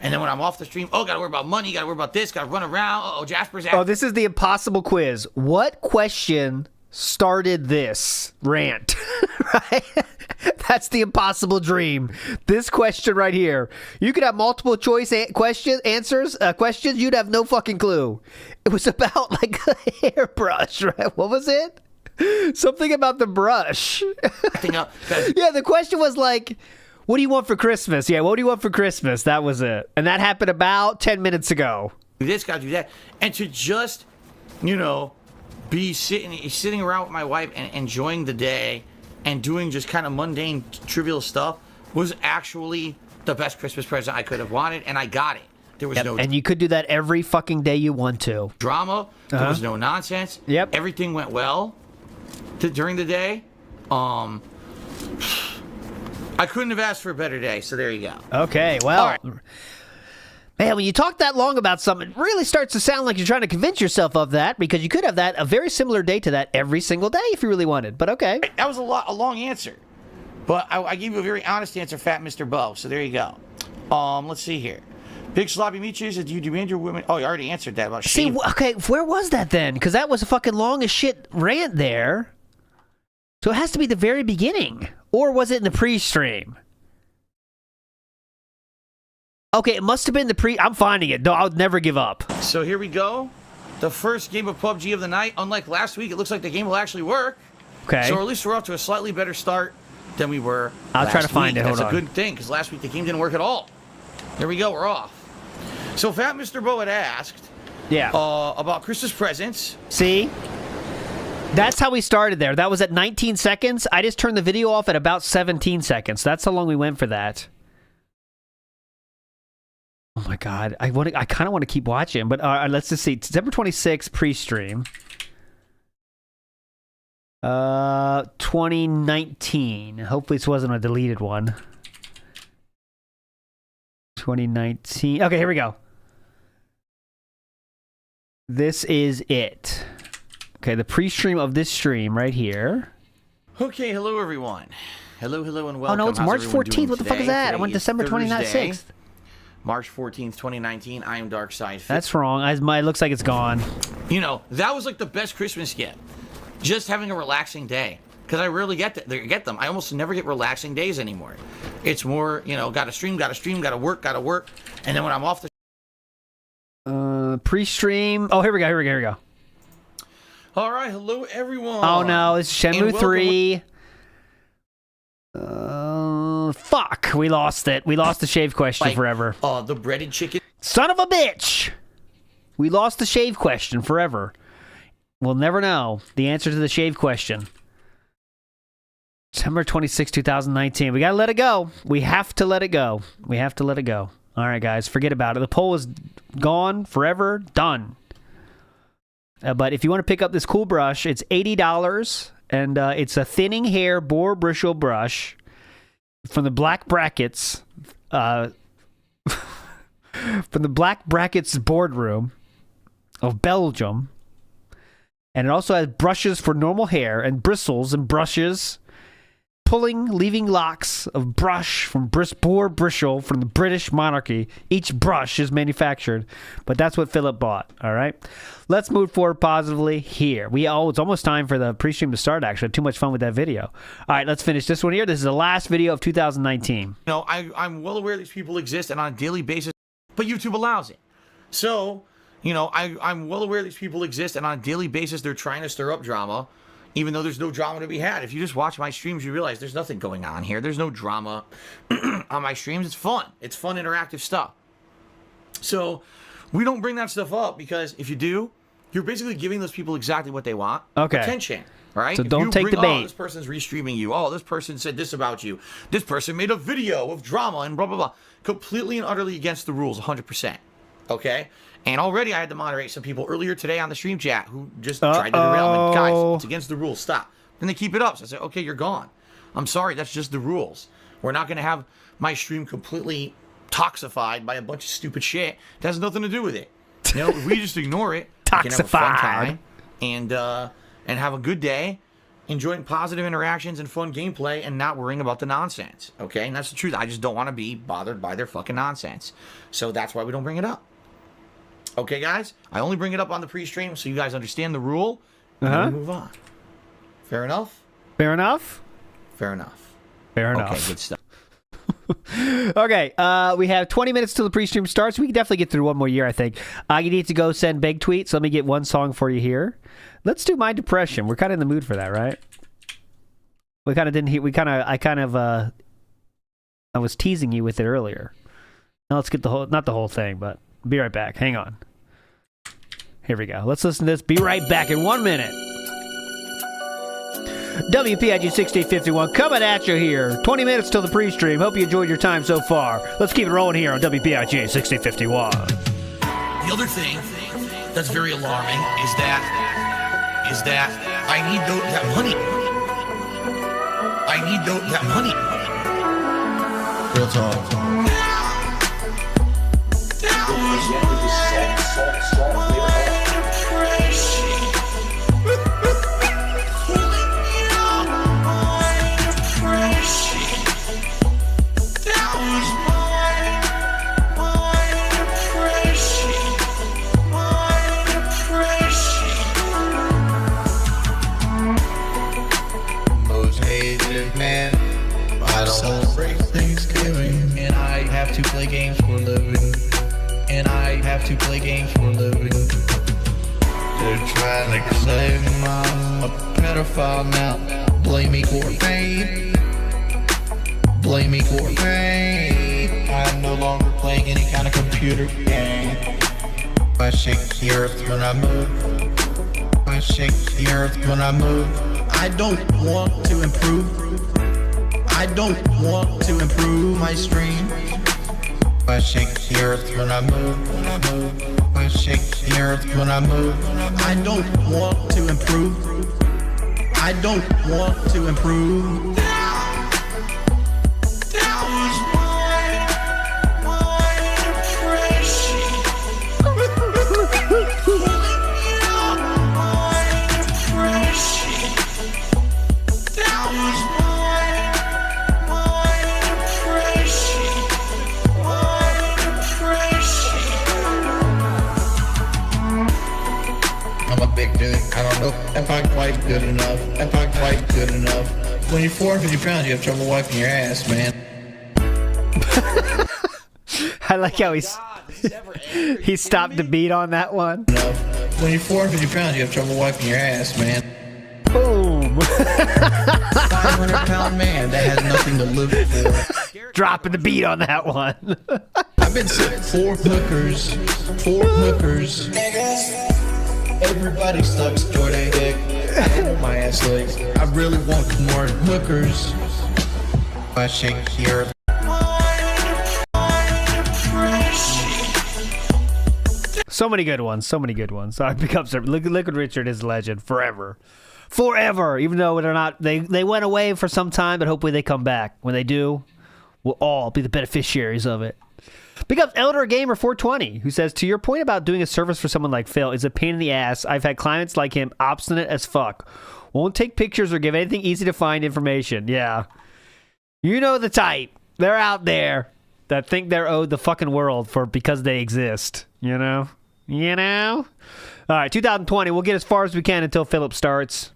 And then when I'm off the stream, gotta worry about money, gotta worry about this, gotta run around. Jasper's out. Oh, this is the impossible quiz. What question started this rant? Right? That's the impossible dream. This question right here. You could have multiple choice answers, you'd have no fucking clue. It was about like a hairbrush, right? What was it? Something about the brush. Yeah, the question was like, what do you want for Christmas? Yeah, what do you want for Christmas? That was it. And that happened about 10 minutes ago. Do this, gotta do that. And to just, you know, be sitting around with my wife and enjoying the day and doing just kind of mundane, trivial stuff was actually the best Christmas present I could have wanted, and I got it. There was no... And you could do that every fucking day you want to. Drama. There was no nonsense. Yep. Everything went well during the day. I couldn't have asked for a better day, so there you go. Okay, well... All right. Man, when you talk that long about something, it really starts to sound like you're trying to convince yourself of that, because you could have a very similar day to that every single day if you really wanted, but okay. That was a long answer. But I gave you a very honest answer, Fat Mr. Bo, so there you go. Let's see here. Big Sloppy Meaches, do you demand your women... Oh, you already answered that about shame. See, okay, where was that then? Because that was a fucking long as shit rant there. So it has to be the very beginning. Or was it in the pre-stream? Okay, it must have been I'm finding it. No, I'll never give up. So here we go. The first game of PUBG of the night. Unlike last week, it looks like the game will actually work. Okay. So at least we're off to a slightly better start than we were I'll try to find week. it. Hold That's on. a good thing, because last week the game didn't work at all. There we go. We're off. So Fat Mr. Bo had asked about Christmas presents. See? That's how we started there. That was at 19 seconds. I just turned the video off at about 17 seconds. That's how long we went for that. Oh my God, I kind of want to keep watching, but let's just see. December 26th, pre-stream. 2019. Hopefully this wasn't a deleted one. 2019. Okay, here we go. This is it. Okay, the pre-stream of this stream right here. Okay, hello everyone. Hello, and welcome. Oh no, it's March 14th. What the fuck is that? I went December 26th. March 14th, 2019. I am Darkside. That's wrong. It looks like it's gone. You know, that was like the best Christmas gift. Just having a relaxing day. Because I rarely get them. I almost never get relaxing days anymore. It's more, you know, gotta stream, gotta work. And then when I'm off the... Pre-stream. Oh, here we go. All right, hello everyone. Oh no, it's Shenmue 3. Fuck, we lost it. We lost the shave question forever. The breaded chicken. Son of a bitch! We lost the shave question forever. We'll never know the answer to the shave question. September 26, 2019. We gotta let it go. We have to let it go. We have to let it go. All right, guys, forget about it. The poll is gone forever. Done. But if you want to pick up this cool brush, it's $80, and it's a thinning hair boar bristle brush from the Black Brackets, from the Black Brackets boardroom of Belgium. And it also has brushes for normal hair and bristles and brushes, pulling, leaving locks of brush from boar bristle from the British monarchy. Each brush is manufactured, but that's what Philip bought. All right, let's move forward positively here. It's almost time for the pre-stream to start. Actually, I had too much fun with that video. All right, let's finish this one here. This is the last video of 2019. I'm well aware these people exist and on a daily basis, but YouTube allows it. So, I'm well aware these people exist and on a daily basis they're trying to stir up drama. Even though there's no drama to be had. If you just watch my streams, you realize there's nothing going on here. There's no drama on my streams. It's fun. It's fun, interactive stuff. So we don't bring that stuff up because if you do, you're basically giving those people exactly what they want. Okay. Attention, right? So don't take the bait. Oh, this person's restreaming you. Oh, this person said this about you. This person made a video of drama and blah, blah, blah. Completely and utterly against the rules, 100%. Okay? And already I had to moderate some people earlier today on the stream chat who just tried to derail. I'm like, guys, it's against the rules. Stop. Then they keep it up. So I said, okay, you're gone. I'm sorry. That's just the rules. We're not going to have my stream completely toxified by a bunch of stupid shit. It has nothing to do with it. If we just ignore it, we can have a fun time and have a good day, enjoying positive interactions and fun gameplay and not worrying about the nonsense. Okay? And that's the truth. I just don't want to be bothered by their fucking nonsense. So that's why we don't bring it up. Okay, guys? I only bring it up on the pre-stream so you guys understand the rule, and then we move on. Fair enough? Fair enough? Fair enough. Fair enough. Okay, good stuff. Okay, we have 20 minutes till the pre-stream starts. We can definitely get through one more year, I think. You need to go send big tweets. Let me get one song for you here. Let's do My Depression. We're kind of in the mood for that, right? We kind of didn't hear... I was teasing you with it earlier. Now let's get the whole... Not the whole thing, but... Be right back. Hang on. Here we go. Let's listen to this. Be right back in 1 minute. WPIG 6851 coming at you here. 20 minutes till the pre-stream. Hope you enjoyed your time so far. Let's keep it rolling here on WPIG 6851. The other thing that's very alarming is that I need that money. I need that money. Real talk. Man, I don't celebrate Thanksgiving, and I have to play games for a living. And I have to play games for a living. They're trying to say I'm a pedophile now. Blame me for fame. Blame me for fame. I'm no longer playing any kind of computer game. I shake the earth when I move. I shake the earth when I move. I don't want to improve. I don't want to improve my stream. I shake the earth when I move. I shake the earth when I move. I don't want to improve. I don't want to improve. I don't know if I'm quite good enough. When you're 450 pounds, you have trouble wiping your ass, man. I like how he stopped the beat on that one. When you're 450 pounds, you have trouble wiping your ass, man. Boom. 500-pound man that has nothing to live for. Dropping the beat on that one. I've been sick 4 hookers. 4 hookers. Everybody sucks Jordan dick. I know my ass legs. I really want more hookers. I shake here. So many good ones. So many good ones. So it becomes Liquid Richard is a legend forever. Forever. Even though they're not, they went away for some time, but hopefully they come back. When they do, we'll all be the beneficiaries of it. Big up Elder Gamer 420, who says, to your point about doing a service for someone like Phil is a pain in the ass. I've had clients like him obstinate as fuck. Won't take pictures or give anything easy to find information. Yeah. You know the type. They're out there that think they're owed the fucking world because they exist. You know? You know? All right, 2020. We'll get as far as we can until Philip starts.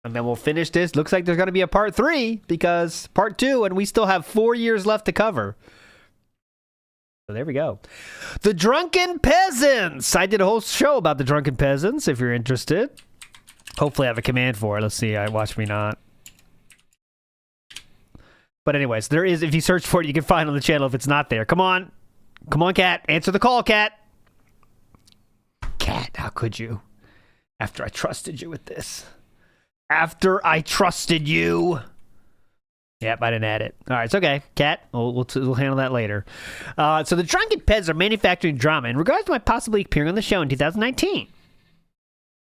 And then we'll finish this. Looks like there's going to be a part 3 because part 2, and we still have 4 years left to cover. So there we go. The Drunken Peasants. I did a whole show about the Drunken Peasants, if you're interested. Hopefully I have a command for it. Let's see. Watch me not. But anyways, there is, if you search for it, you can find it on the channel if it's not there. Come on. Come on, Cat. Answer the call, Cat. Cat, how could you? After I trusted you with this. After I trusted you. Yep, I didn't add it. All right, it's okay. Cat, we'll handle that later. So the Drunken Peds are manufacturing drama in regards to my possibly appearing on the show in 2019.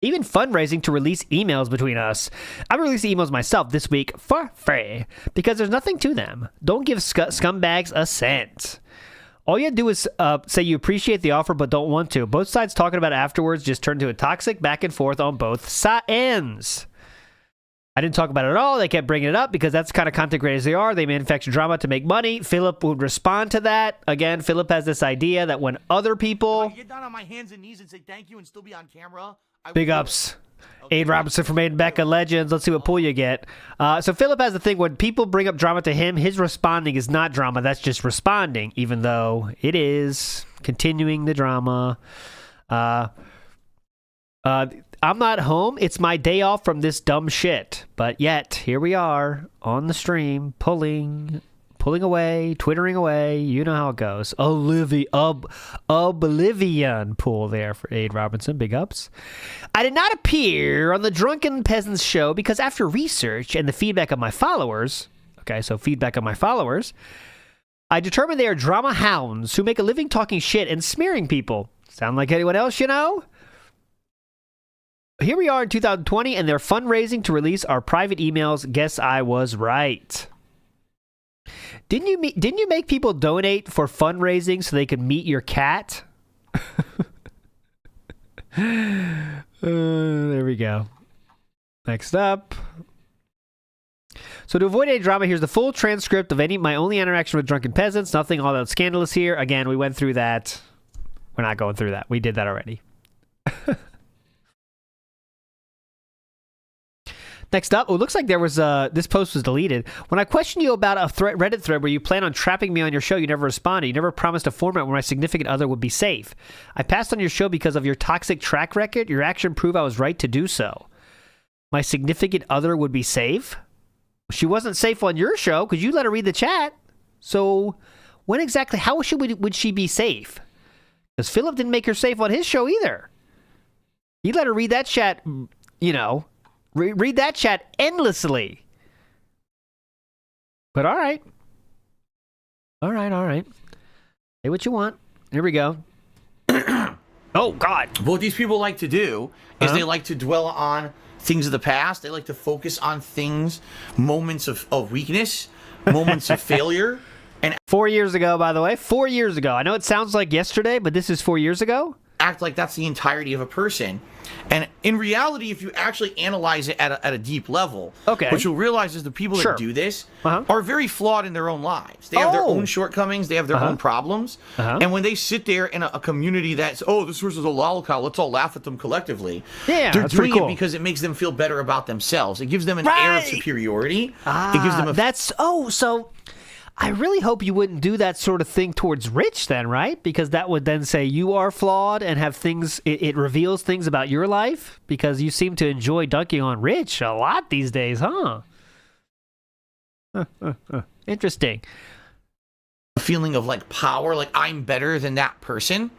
Even fundraising to release emails between us. I'm releasing emails myself this week for free because there's nothing to them. Don't give scumbags a cent. All you do is say you appreciate the offer but don't want to. Both sides talking about it afterwards just turn to a toxic back and forth on both ends. I didn't talk about it at all. They kept bringing it up because that's the kind of content creators they are. They manufacture drama to make money. Philip would respond to that. Again, Philip has this idea that when other people... If I get down on my hands and knees and say thank you and still be on camera... Big ups. Aid Robinson from Aid Becca Legends. Let's see what pull you get. So Philip has the thing, when people bring up drama to him, his responding is not drama. That's just responding, even though it is continuing the drama. I'm not home. It's my day off from this dumb shit. But yet, here we are on the stream, pulling away, twittering away. You know how it goes. Oblivion pull there for Aid Robinson. Big ups. I did not appear on the Drunken Peasants show because after research and the feedback of my followers, okay, so feedback of my followers, I determined they are drama hounds who make a living talking shit and smearing people. Sound like anyone else you know? Here we are in 2020, and they're fundraising to release our private emails. Guess I was right. Didn't you make people donate for fundraising so they could meet your cat? There we go. Next up. So to avoid any drama, here's the full transcript of my only interaction with Drunken Peasants. Nothing all that scandalous here. Again, we went through that. We're not going through that. We did that already. Next up, it looks like there was this post was deleted. When I questioned you about a Reddit thread where you plan on trapping me on your show, you never responded. You never promised a format where my significant other would be safe. I passed on your show because of your toxic track record. Your action proved I was right to do so. My significant other would be safe? She wasn't safe on your show because you let her read the chat. So when exactly, how would she be safe? Because Philip didn't make her safe on his show either. He let her read that chat, you know. Read that chat endlessly. But all right. All right. Say what you want. Here we go. Oh, God. What these people like to do is they like to dwell on things of the past. They like to focus on things, moments of weakness, moments of failure. And 4 years ago, by the way. 4 years ago. I know it sounds like yesterday, but this is 4 years ago. Act like that's the entirety of a person. And in reality, if you actually analyze it at a deep level, what you'll realize is the people that do this are very flawed in their own lives. They have their own shortcomings. They have their own problems. And when they sit there in a community that's, this person's a lolcow, let's all laugh at them collectively. Yeah, they're doing it because it makes them feel better about themselves. It gives them an air of superiority. It gives them a... so... I really hope you wouldn't do that sort of thing towards Rich then, right? Because that would then say you are flawed and have things, it reveals things about your life, because you seem to enjoy dunking on Rich a lot these days, huh? Interesting. A feeling of like power, like I'm better than that person.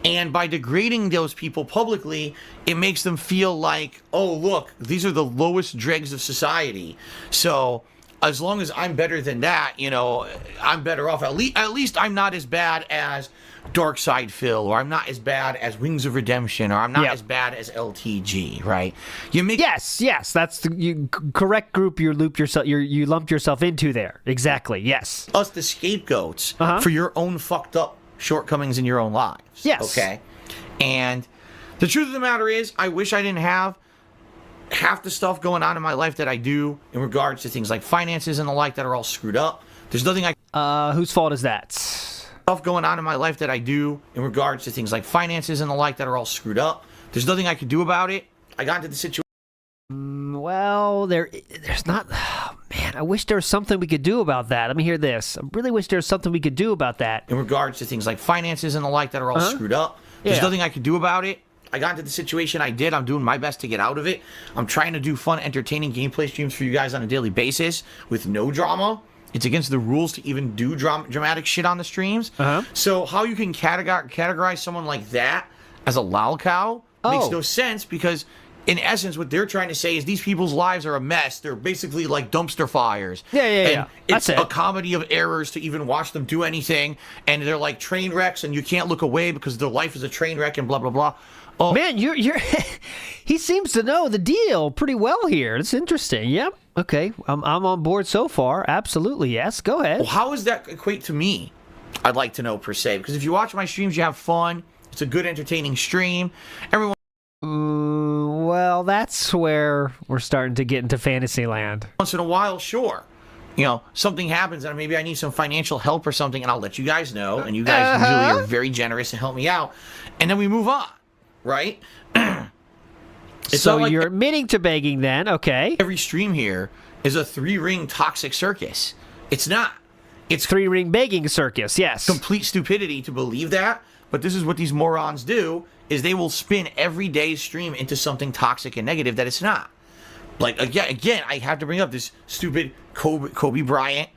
And by degrading those people publicly, it makes them feel like, oh, look, these are the lowest dregs of society. So as long as I'm better than that, you know, I'm better off. At least I'm not as bad as Darkside Phil, or I'm not as bad as Wings of Redemption, or I'm not as bad as LTG, right? You make yes, that's the correct group you lumped yourself into there. Exactly. Yes. Us the scapegoats for your own fucked up shortcomings in your own lives. Yes. Okay. And the truth of the matter is, I wish I didn't have half the stuff going on in my life that I do in regards to things like finances and the like that are all screwed up. There's nothing whose fault is that? Stuff going on in my life that I do in regards to things like finances and the like that are all screwed up. There's nothing I could do about it. I got into the situation. Well, there's not. Oh, man, I wish there was something we could do about that. Let me hear this. I really wish there was something we could do about that. In regards to things like finances and the like that are all screwed up. There's nothing I could do about it. I got into the situation I did. I'm doing my best to get out of it. I'm trying to do fun, entertaining gameplay streams for you guys on a daily basis with no drama. It's against the rules to even do dramatic shit on the streams. So how you can categorize someone like that as a lol cow makes no sense, because in essence, what they're trying to say is these people's lives are a mess. They're basically like dumpster fires. Yeah. It's a comedy of errors to even watch them do anything. And they're like train wrecks, and you can't look away because their life is a train wreck and blah, blah, blah. Oh, man, you're he seems to know the deal pretty well here. It's interesting. Yep. Okay. I'm on board so far. Absolutely. Yes. Go ahead. Well, how does that equate to me? I'd like to know, per se. Because if you watch my streams, you have fun. It's a good, entertaining stream. Everyone. Well, that's where we're starting to get into fantasy land. Once in a while, sure. You know, something happens and maybe I need some financial help or something, and I'll let you guys know. And you guys usually are very generous and help me out. And then we move on, right? So like you're admitting to begging then, okay. Every stream here is a 3-ring toxic circus. It's not. It's 3-ring begging circus, yes. Complete stupidity to believe that, but this is what these morons do, is they will spin every day's stream into something toxic and negative that it's not. Like, again, I have to bring up this stupid Kobe Bryant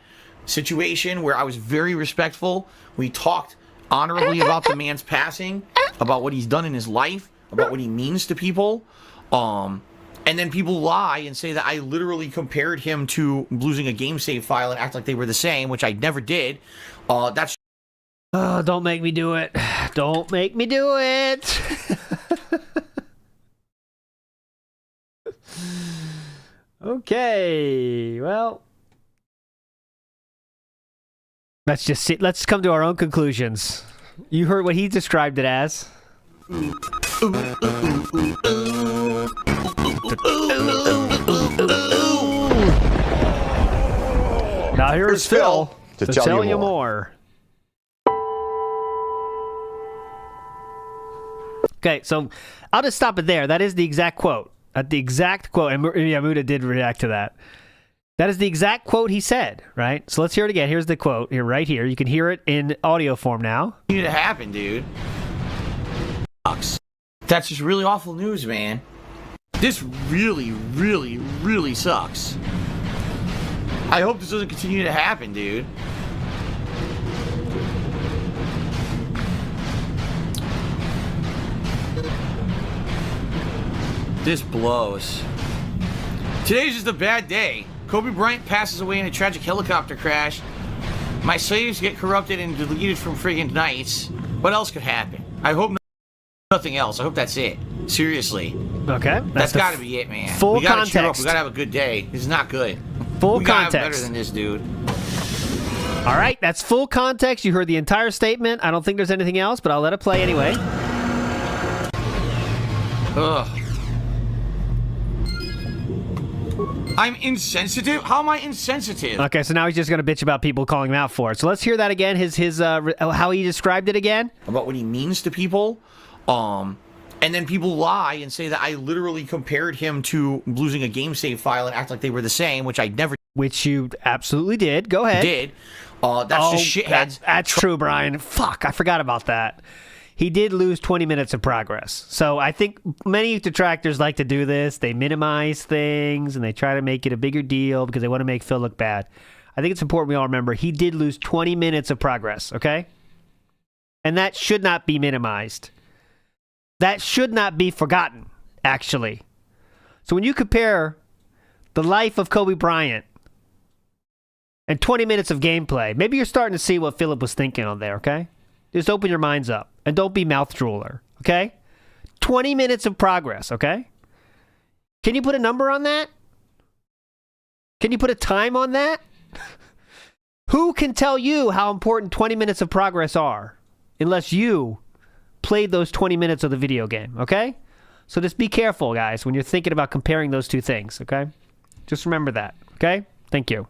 situation where I was very respectful. We talked honorably about the man's passing, about what he's done in his life, about what he means to people. And then people lie and say that I literally compared him to losing a game save file and act like they were the same, which I never did. That's... Oh, don't make me do it. Don't make me do it. Okay, well, let's come to our own conclusions. You heard what he described it as. Now here's Phil to tell you more. Okay, so I'll just stop it there. That is the exact quote. The exact quote, and Muda did react to that. That is the exact quote he said, right? So let's hear it again. Here's the quote here, right here. You can hear it in audio form now. It to happen, dude. Sucks. That's just really awful news, man. This really, really, really sucks. I hope this doesn't continue to happen, dude. This blows. Today's just a bad day. Kobe Bryant passes away in a tragic helicopter crash. My saves get corrupted and deleted from friggin' nights. What else could happen? I hope nothing else. I hope that's it. Seriously. Okay. That's gotta be it, man. Full we gotta context. cheer up. We gotta have a good day. This is not good. Full we context. gotta have better than this, dude. All right, that's full context. You heard the entire statement. I don't think there's anything else, but I'll let it play anyway. Ugh. I'm insensitive? How am I insensitive? Okay, so now he's just going to bitch about people calling him out for it. So let's hear that again, his how he described it again. About what he means to people. And then people lie and say that I literally compared him to losing a game save file and act like they were the same, which I never Which you absolutely did. Go ahead. did. That's just shitheads. That's true, Brian. Fuck, I forgot about that. He did lose 20 minutes of progress. So I think many detractors like to do this. They minimize things and they try to make it a bigger deal because they want to make Phil look bad. I think it's important we all remember he did lose 20 minutes of progress, okay? And that should not be minimized. That should not be forgotten, actually. So when you compare the life of Kobe Bryant and 20 minutes of gameplay, maybe you're starting to see what Philip was thinking on there, okay? Just open your minds up. And don't be mouth drooler, okay? 20 minutes of progress, okay? Can you put a number on that? Can you put a time on that? Who can tell you how important 20 minutes of progress are unless you played those 20 minutes of the video game, okay? So just be careful, guys, when you're thinking about comparing those two things, okay? Just remember that, okay? Thank you.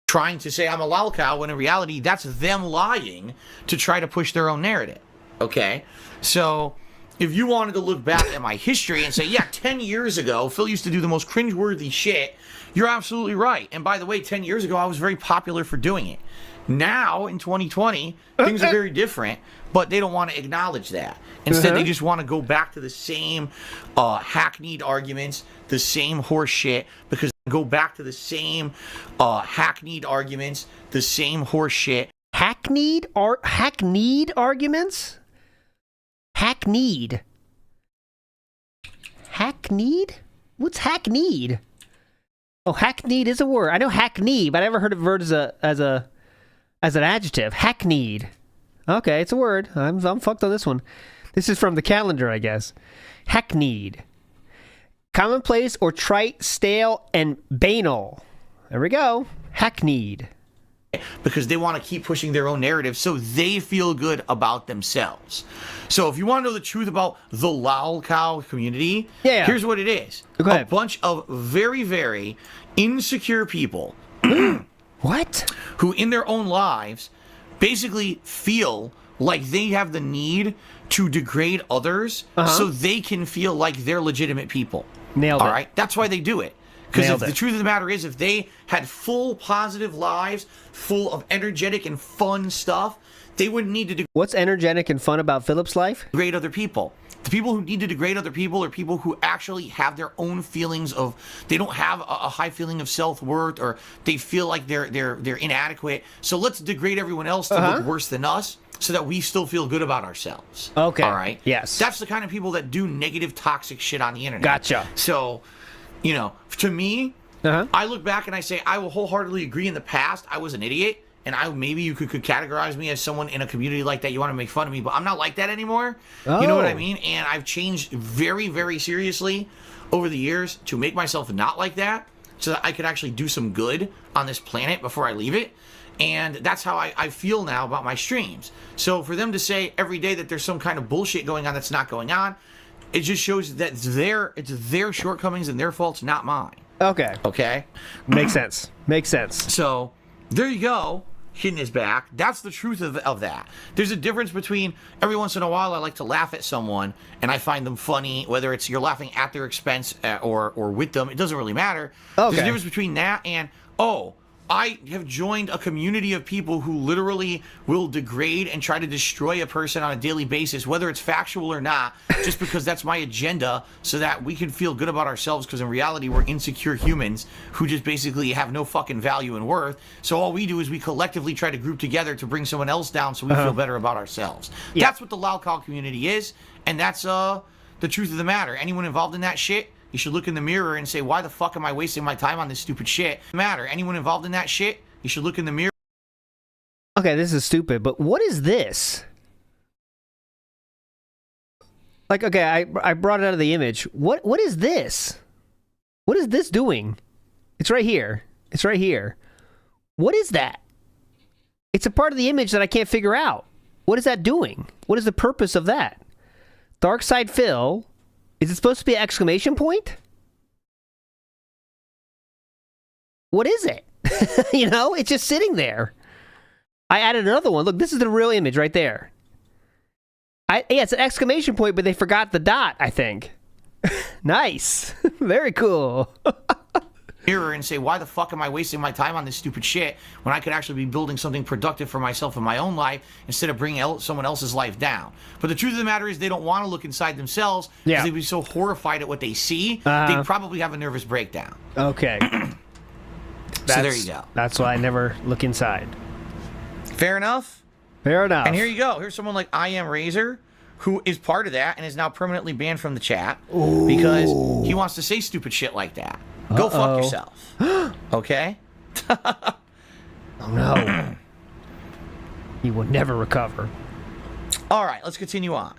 Trying to say I'm a lolcow when in reality that's them lying to try to push their own narrative. Okay, so if you wanted to look back at my history and say, yeah, 10 years ago, Phil used to do the most cringeworthy shit, you're absolutely right. And by the way, 10 years ago, I was very popular for doing it. Now, in 2020, things are very different, but they don't want to acknowledge that. Instead, they just want to go back to the same hackneyed arguments, the same horse shit, because go back to the same hackneyed arguments, the same horse shit. Hackneyed arguments? Hackneyed. Hackneyed? What's hackneyed? Oh, hackneyed is a word. I know hackney, but I never heard of word as an adjective. Hackneyed. Okay, it's a word. I'm fucked on this one. This is from the calendar, I guess. Hackneyed. Commonplace or trite, stale, and banal. There we go. Hackneyed. Because they want to keep pushing their own narrative so they feel good about themselves. So if you want to know the truth about the lolcow community, here's what it is. A bunch of very, very insecure people what? Who in their own lives basically feel like they have the need to degrade others so they can feel like they're legitimate people. Nailed it. All right? That's why they do it. Because the truth of the matter is, if they had full positive lives, full of energetic and fun stuff, they wouldn't need to What's energetic and fun about Philip's life? Degrade other people. The people who need to degrade other people are people who actually have their own feelings of, they don't have a high feeling of self-worth, or they feel like they're inadequate. So let's degrade everyone else to look worse than us, so that we still feel good about ourselves. Okay. All right? Yes. That's the kind of people that do negative, toxic shit on the internet. Gotcha. So, you know, to me, I look back and I say, I will wholeheartedly agree in the past I was an idiot, and maybe you could categorize me as someone in a community like that. You want to make fun of me, but I'm not like that anymore. You know what I mean? And I've changed very, very seriously over the years to make myself not like that, so that I could actually do some good on this planet before I leave it. And that's how I feel now about my streams. So for them to say every day that there's some kind of bullshit going on that's not going on, it just shows that it's their shortcomings and their faults, not mine. Okay. Okay? Makes sense. Makes sense. So there you go. Hidden his back. That's the truth of that. There's a difference between every once in a while I like to laugh at someone and I find them funny, whether it's you're laughing at their expense or with them. It doesn't really matter. Okay. There's a difference between that and, I have joined a community of people who literally will degrade and try to destroy a person on a daily basis, whether it's factual or not, just because that's my agenda, so that we can feel good about ourselves, because in reality, we're insecure humans who just basically have no fucking value and worth. So all we do is we collectively try to group together to bring someone else down so we feel better about ourselves. Yeah. That's what the lolcow community is, and that's the truth of the matter. Anyone involved in that shit, you should look in the mirror and say, why the fuck am I wasting my time on this stupid shit? Anyone involved in that shit, you should look in the mirror. Okay, this is stupid, but what is this? Like, okay, I brought it out of the image. What is this? What is this doing? It's right here. It's right here. What is that? It's a part of the image that I can't figure out. What is that doing? What is the purpose of that? Dark Side Phil... Is it supposed to be an exclamation point? What is it? You know, it's just sitting there. I added another one. Look, this is the real image right there. Yeah, it's an exclamation point, but they forgot the dot, I think. Nice. Very cool. mirror and say, why the fuck am I wasting my time on this stupid shit when I could actually be building something productive for myself in my own life instead of bringing someone else's life down? But the truth of the matter is they don't want to look inside themselves because they'd be so horrified at what they see, they'd probably have a nervous breakdown. Okay. So there you go. That's why I never look inside. Fair enough? Fair enough. And here you go. Here's someone like I Am Razor, who is part of that and is now permanently banned from the chat because he wants to say stupid shit like that. Go fuck yourself. Okay? Oh, no. He will never recover. All right, let's continue on.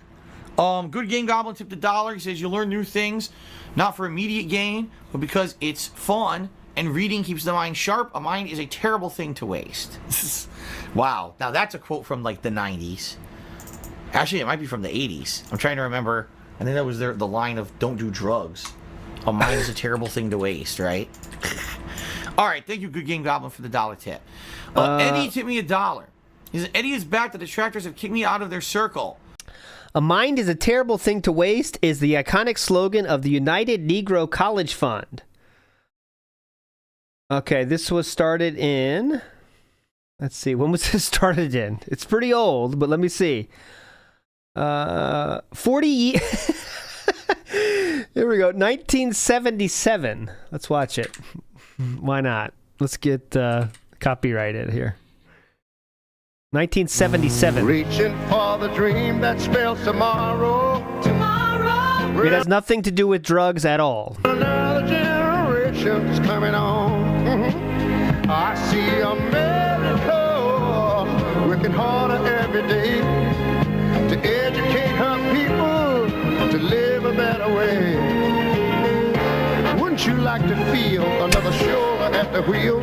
Good Game Goblin tipped $1. He says, you learn new things, not for immediate gain, but because it's fun and reading keeps the mind sharp. A mind is a terrible thing to waste. Wow. Now, that's a quote from, like, the 90s. Actually, it might be from the 80s. I'm trying to remember. I think that was the line of don't do drugs. A mind is a terrible thing to waste, right? All right, thank you, Good Game Goblin, for the $1 tip. Eddie tipped me $1. He says, Eddie is back. The detractors have kicked me out of their circle. A mind is a terrible thing to waste is the iconic slogan of the United Negro College Fund. Okay, this was started in... Let's see, when was this started in? It's pretty old, but let me see. 40 years... Here we go, 1977. Let's watch it. Why not? Let's get copyrighted here. 1977. Reaching for the dream that spells tomorrow. It has nothing to do with drugs at all. Another generation's coming on. I see America working harder every day to educate her people to live a better way. Wouldn't you like to feel another shoulder at the wheel?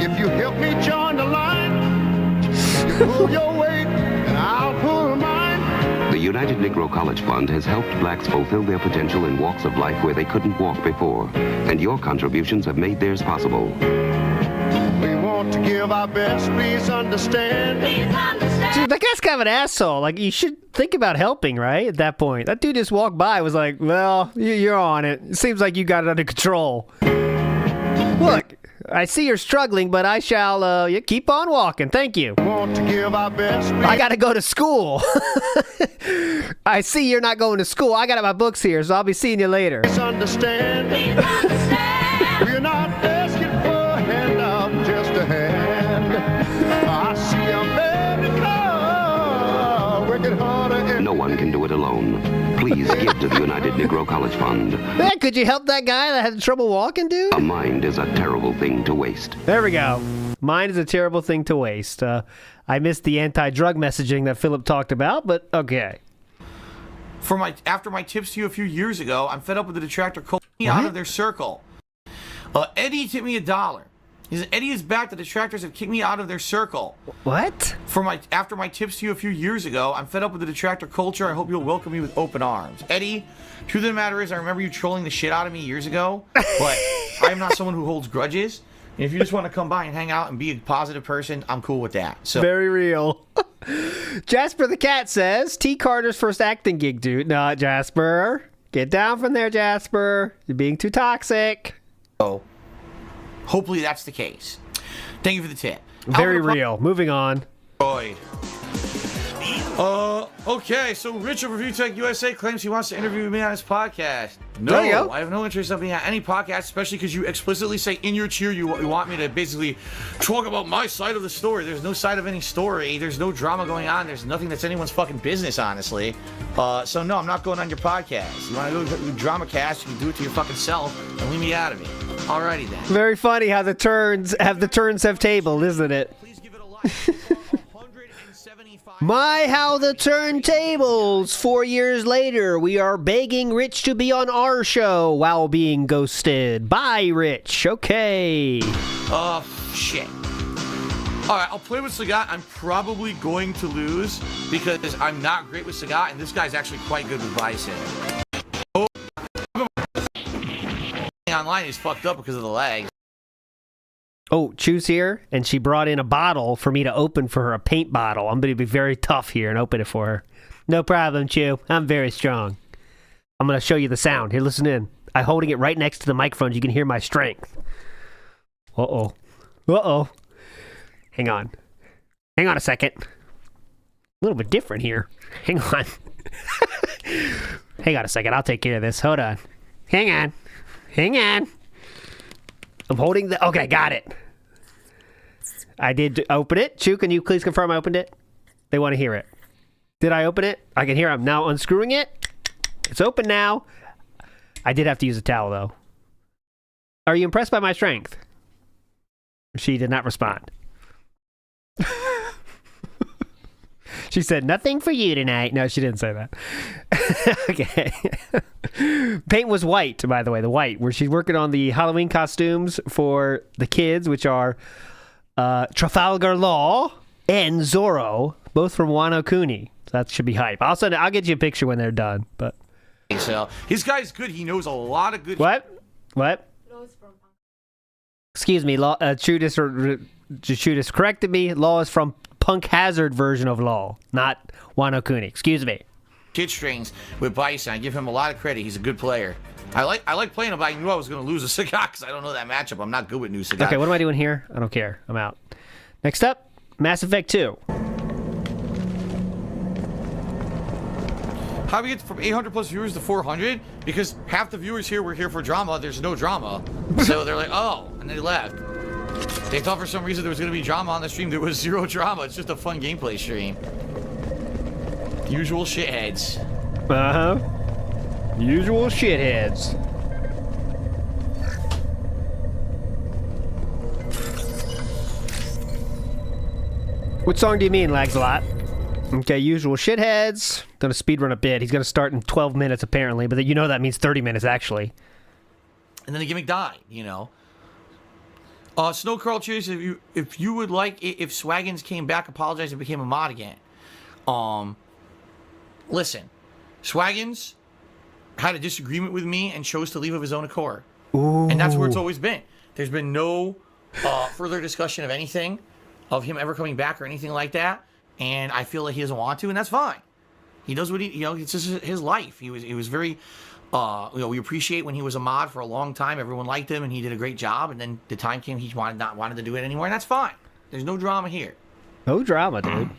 If you help me join the line, you pull your weight and I'll pull mine. The United Negro College Fund has helped blacks fulfill their potential in walks of life where they couldn't walk before, and your contributions have made theirs possible. We want to give our best, please understand. Dude, that guy's kind of an asshole. Like, you should think about helping, right? At that point. That dude just walked by, was like, well, you're on it. It seems like you got it under control. Look, I see you're struggling, but I shall keep on walking. Thank you. Want to give our best, please. I got to go to school. I see you're not going to school. I got my books here, so I'll be seeing you later. Please understand. We're not asking for a handout, just a hand. I see America working harder. No one can do it alone. Please give to the United Negro College Fund. Yeah, could you help that guy that had trouble walking, dude? A mind is a terrible thing to waste. There we go. Mind is a terrible thing to waste. I missed the anti-drug messaging that Philip talked about, but okay. After my tips to you a few years ago, I'm fed up with the detractor calling me out of their circle. Eddie tipped me $1. He says, Eddie is back. The detractors have kicked me out of their circle. What? After my tips to you a few years ago, I'm fed up with the detractor culture. I hope you'll welcome me with open arms. Eddie, truth of the matter is, I remember you trolling the shit out of me years ago, but I'm not someone who holds grudges. And if you just want to come by and hang out and be a positive person, I'm cool with that. So very real. Jasper the Cat says, T. Carter's first acting gig, dude. No, Jasper. Get down from there, Jasper. You're being too toxic. Oh. Hopefully that's the case. Thank you for the tip. Very real. Moving on. Okay, so Rich of Review Tech USA claims he wants to interview me on his podcast. No, there you go. I have no interest in being on any podcast, especially because you explicitly say in your cheer you want me to basically talk about my side of the story. There's no side of any story. There's no drama going on. There's nothing that's anyone's fucking business, honestly. So no, I'm not going on your podcast. You want to go to drama cast, you can do it to your fucking self and leave me out of it. Alrighty then. Very funny how the turns have tabled, isn't it? Please give it a like. My, how the turntables! 4 years later, we are begging Rich to be on our show while being ghosted. Bye, Rich. Okay. Shit. Alright, I'll play with Sagat. I'm probably going to lose because I'm not great with Sagat, and this guy's actually quite good with Bison. Online is fucked up because of the lag. Oh, choose here, and she brought in a bottle for me to open for her, a paint bottle. I'm going to be very tough here and open it for her. No problem, Chew. I'm very strong. I'm going to show you the sound. Here, listen in. I'm holding it right next to the microphone. You can hear my strength. Uh-oh. Uh-oh. Hang on. Hang on a second. A little bit different here. Hang on. Hang on a second. I'll take care of this. Hold on. Hang on. Hang on. I'm holding the... Okay, got it. I did open it. Chu, can you please confirm I opened it? They want to hear it. Did I open it? I can hear I'm now unscrewing it. It's open now. I did have to use a towel, though. Are you impressed by my strength? She did not respond. She said, nothing for you tonight. No, she didn't say that. Okay. Paint was white, by the way, the white, where she's working on the Halloween costumes for the kids, which are Trafalgar Law and Zorro, both from Wano Kuni. So that should be hype. I'll get you a picture when they're done. But so his guy's good. He knows a lot of good. What? Excuse me. Judas corrected me. Law is from Punk Hazard version of Law, not Wano Kuni. Excuse me. Kid strings with Bison. I give him a lot of credit. He's a good player. I like playing him, but I knew I was going to lose a Sagat because I don't know that matchup. I'm not good with new Sagat. Okay, what am I doing here? I don't care. I'm out. Next up, Mass Effect 2. How do we get from 800 plus viewers to 400? Because half the viewers here were here for drama. There's no drama. So they're like, oh, and they left. They thought for some reason there was going to be drama on the stream. There was zero drama. It's just a fun gameplay stream. Usual shitheads. Uh-huh. Usual shitheads. What song do you mean, Lags a lot? Okay, usual shitheads. Gonna speedrun a bit. He's gonna start in 12 minutes apparently, but you know that means 30 minutes actually. And then the gimmick died, you know. Snowcrawl Cheers, if you would like, if Swaggins came back, apologized, and became a mod again. Listen, Swaggins had a disagreement with me and chose to leave of his own accord. Ooh. And that's where it's always been. There's been no further discussion of anything, of him ever coming back or anything like that. And I feel like he doesn't want to, and that's fine. He does what he, it's just his life. He was very, we appreciate when he was a mod for a long time. Everyone liked him, and he did a great job. And then the time came he wanted to do it anymore, and that's fine. There's no drama here. No drama, dude.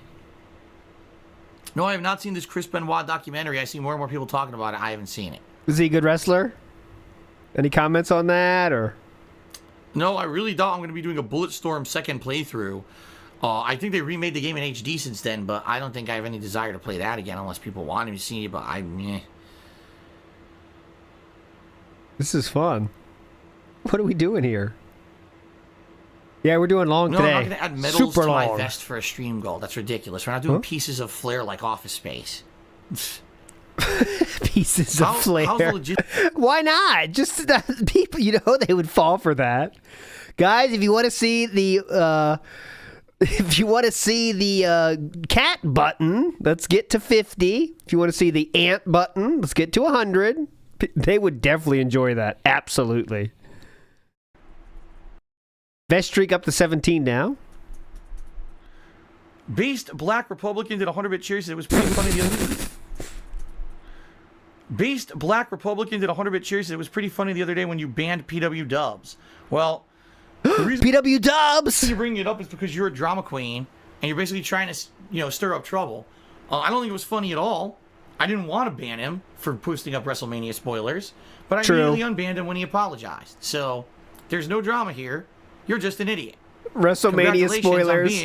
No, I have not seen this Chris Benoit documentary. I see more and more people talking about it. I haven't seen it. Is he a good wrestler? Any comments on that, or? No, I really don't. I'm going to be doing a Bulletstorm second playthrough. I think they remade the game in HD since then, but I don't think I have any desire to play that again unless people want me to see it, but This is fun. What are we doing here? Yeah, we're doing long today. No, I'm not going to add medals Super to long. my vest for a stream goal. That's ridiculous. We're not doing pieces of flair like Office Space. Pieces of flair. How's the legit- Why not? Just people, they would fall for that. Guys, if you want to see the cat button, let's get to 50. If you want to see the ant button, let's get to 100. They would definitely enjoy that. Absolutely. Best streak up to 17 now. Beast Black Republican did 100-bit cheers. It was pretty funny the other day. Beast Black Republican did 100-bit cheers. It was pretty funny the other day when you banned PW Dubs. Well, the reason PW Dubs you bring it up is because you're a drama queen and you're basically trying to, stir up trouble. I don't think it was funny at all. I didn't want to ban him for posting up WrestleMania spoilers, but I immediately unbanned him when he apologized. So there's no drama here. You're just an idiot. WrestleMania spoilers.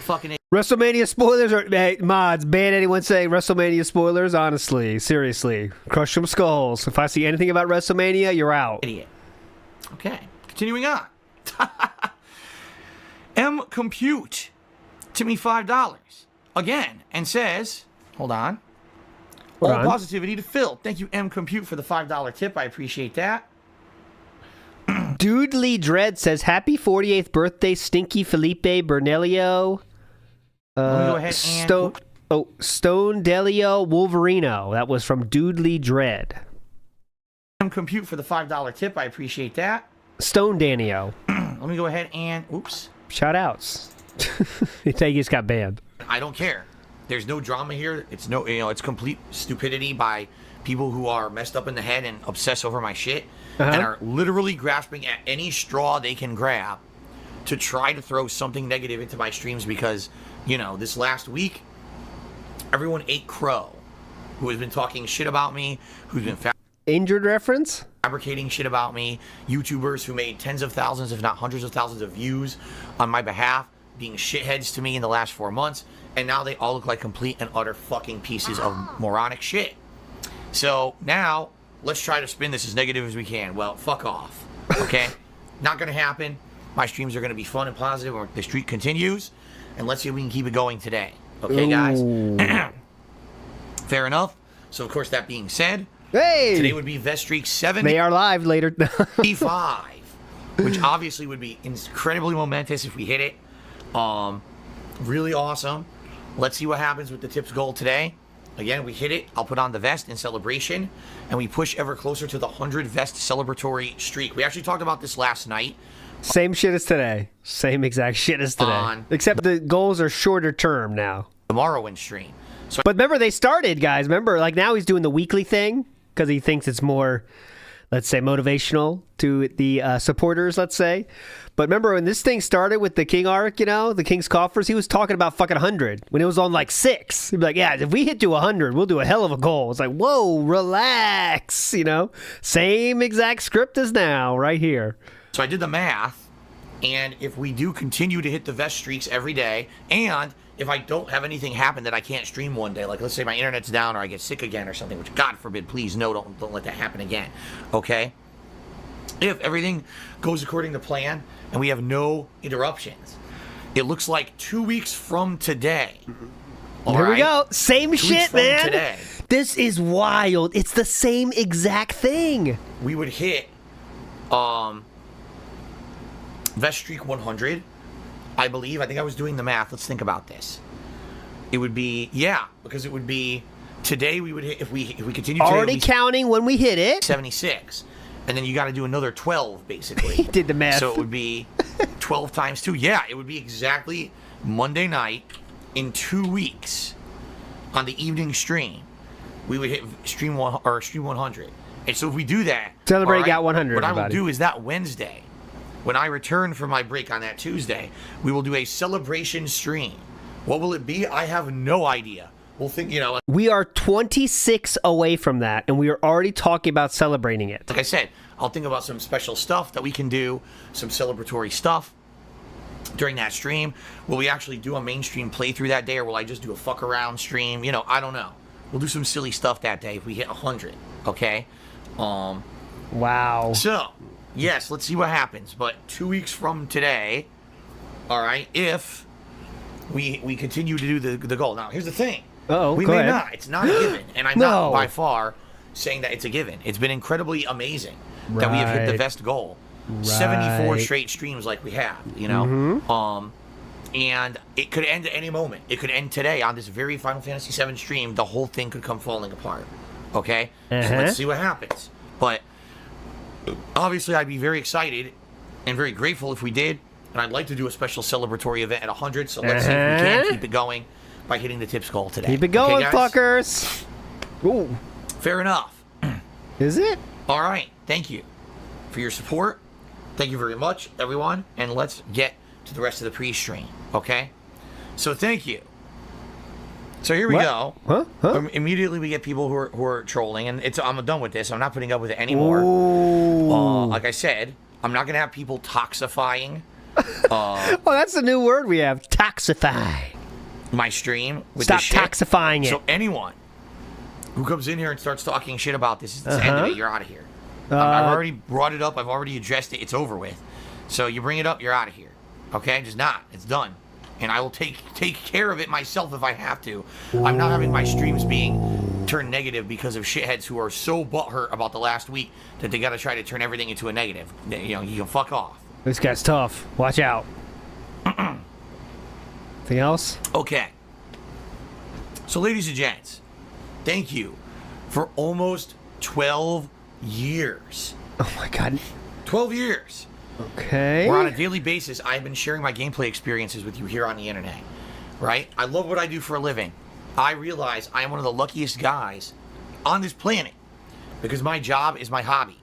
Fucking idiot. WrestleMania spoilers are mods. Ban anyone saying WrestleMania spoilers. Honestly, seriously, crush some skulls. If I see anything about WrestleMania, you're out. Idiot. Okay, continuing on. M Compute to me $5 again and says, hold on. All positivity to Phil. Thank you, M Compute, for the $5 tip. I appreciate that. Dudley Dread says, happy 48th birthday, Stinky Felipe Bernelio. Let me go ahead and... Stone Delio Wolverino. That was from Dudley Dread. M Compute for the $5 tip. I appreciate that. Stone Danio. Let me go ahead and... Oops. Shoutouts. He just got banned. I don't care. There's no drama here. It's no, it's complete stupidity by people who are messed up in the head and obsess over my shit and are literally grasping at any straw they can grab to try to throw something negative into my streams because, this last week, everyone ate crow, who has been talking shit about me, who's been injured reference? Fabricating shit about me, YouTubers who made tens of thousands, if not hundreds of thousands of views on my behalf, being shitheads to me in the last 4 months, and now they all look like complete and utter fucking pieces of moronic shit. So now, let's try to spin this as negative as we can. Well, fuck off, okay? Not gonna happen. My streams are gonna be fun and positive, or the streak continues, and let's see if we can keep it going today. Okay, guys? Fair enough. So, of course, that being said, today would be Vest Streak 7. They are live later. 5, which obviously would be incredibly momentous if we hit it. Really awesome. Let's see what happens with the tips goal today. Again, we hit it. I'll put on the vest in celebration, and we push ever closer to the 100 vest celebratory streak. We actually talked about this last night. Same shit as today. Same exact shit as today. Except the goals are shorter term now. Tomorrow in stream. So, but remember, they started, guys. Remember, like now he's doing the weekly thing because he thinks it's more, let's say, motivational to the supporters, let's say. But remember when this thing started with the King arc, the King's Coffers, he was talking about fucking 100 when it was on like 6. He'd be like, yeah, if we hit to 100, we'll do a hell of a goal. It's like, whoa, relax, Same exact script as now, right here. So I did the math, and if we do continue to hit the vest streaks every day, and if I don't have anything happen that I can't stream one day, like let's say my internet's down or I get sick again or something, which God forbid, please no, don't let that happen again, okay? If everything goes according to plan and we have no interruptions, it looks like 2 weeks from today. Here we go. Same shit, man. Today, this is wild. It's the same exact thing. We would hit Vest Streak 100, I believe. I think I was doing the math. Let's think about this. It would be, because it would be, today we would hit, if we continue today, already counting when we hit it, 76. And then you got to do another 12, basically. He did the math. So it would be 12 times 2. Yeah, it would be exactly Monday night in 2 weeks on the evening stream. We would hit stream 100. And so if we do that, celebrate got 100. What I will do is that Wednesday, when I return from my break on that Tuesday, we will do a celebration stream. What will it be? I have no idea. We'll think, We are 26 away from that, and we are already talking about celebrating it. Like I said, I'll think about some special stuff that we can do, some celebratory stuff during that stream. Will we actually do a mainstream playthrough that day, or will I just do a fuck around stream? I don't know. We'll do some silly stuff that day if we hit 100, okay? Wow. So, yes, let's see what happens. But 2 weeks from today, all right, if we continue to do the goal. Now, here's the thing. We may not. It's not a given. And I'm not by far saying that it's a given. It's been incredibly amazing that we have hit the vest goal. 74 straight streams like we have, and it could end at any moment. It could end today on this very Final Fantasy VII stream. The whole thing could come falling apart. Okay? So let's see what happens. But obviously I'd be very excited and very grateful if we did. And I'd like to do a special celebratory event at 100. So let's see if we can keep it going by hitting the tips goal today. Keep it going, fuckers. Ooh. Fair enough. Is it? All right. Thank you for your support. Thank you very much, everyone. And let's get to the rest of the pre-stream. Okay? So thank you. So here we go. Immediately we get people who are trolling, and I'm done with this. I'm not putting up with it anymore. Like I said, I'm not going to have people toxifying. That's a new word we have. Toxify. My stream with Stop this shit. toxifying it. So anyone who comes in here and starts talking shit about this, it's the end of it. You're out of here. I've already brought it up. I've already addressed it. It's over with. So you bring it up, you're out of here. Okay? Just not. It's done. And I will take care of it myself if I have to. I'm not having my streams being turned negative because of shitheads who are so butthurt about the last week that they got to try to turn everything into a negative. You can fuck off. This guy's tough. Watch out. Anything else? Okay. So, ladies and gents, thank you for almost 12 years. Oh my God. 12 years. Okay. Where on a daily basis, I've been sharing my gameplay experiences with you here on the internet. Right? I love what I do for a living. I realize I am one of the luckiest guys on this planet because my job is my hobby.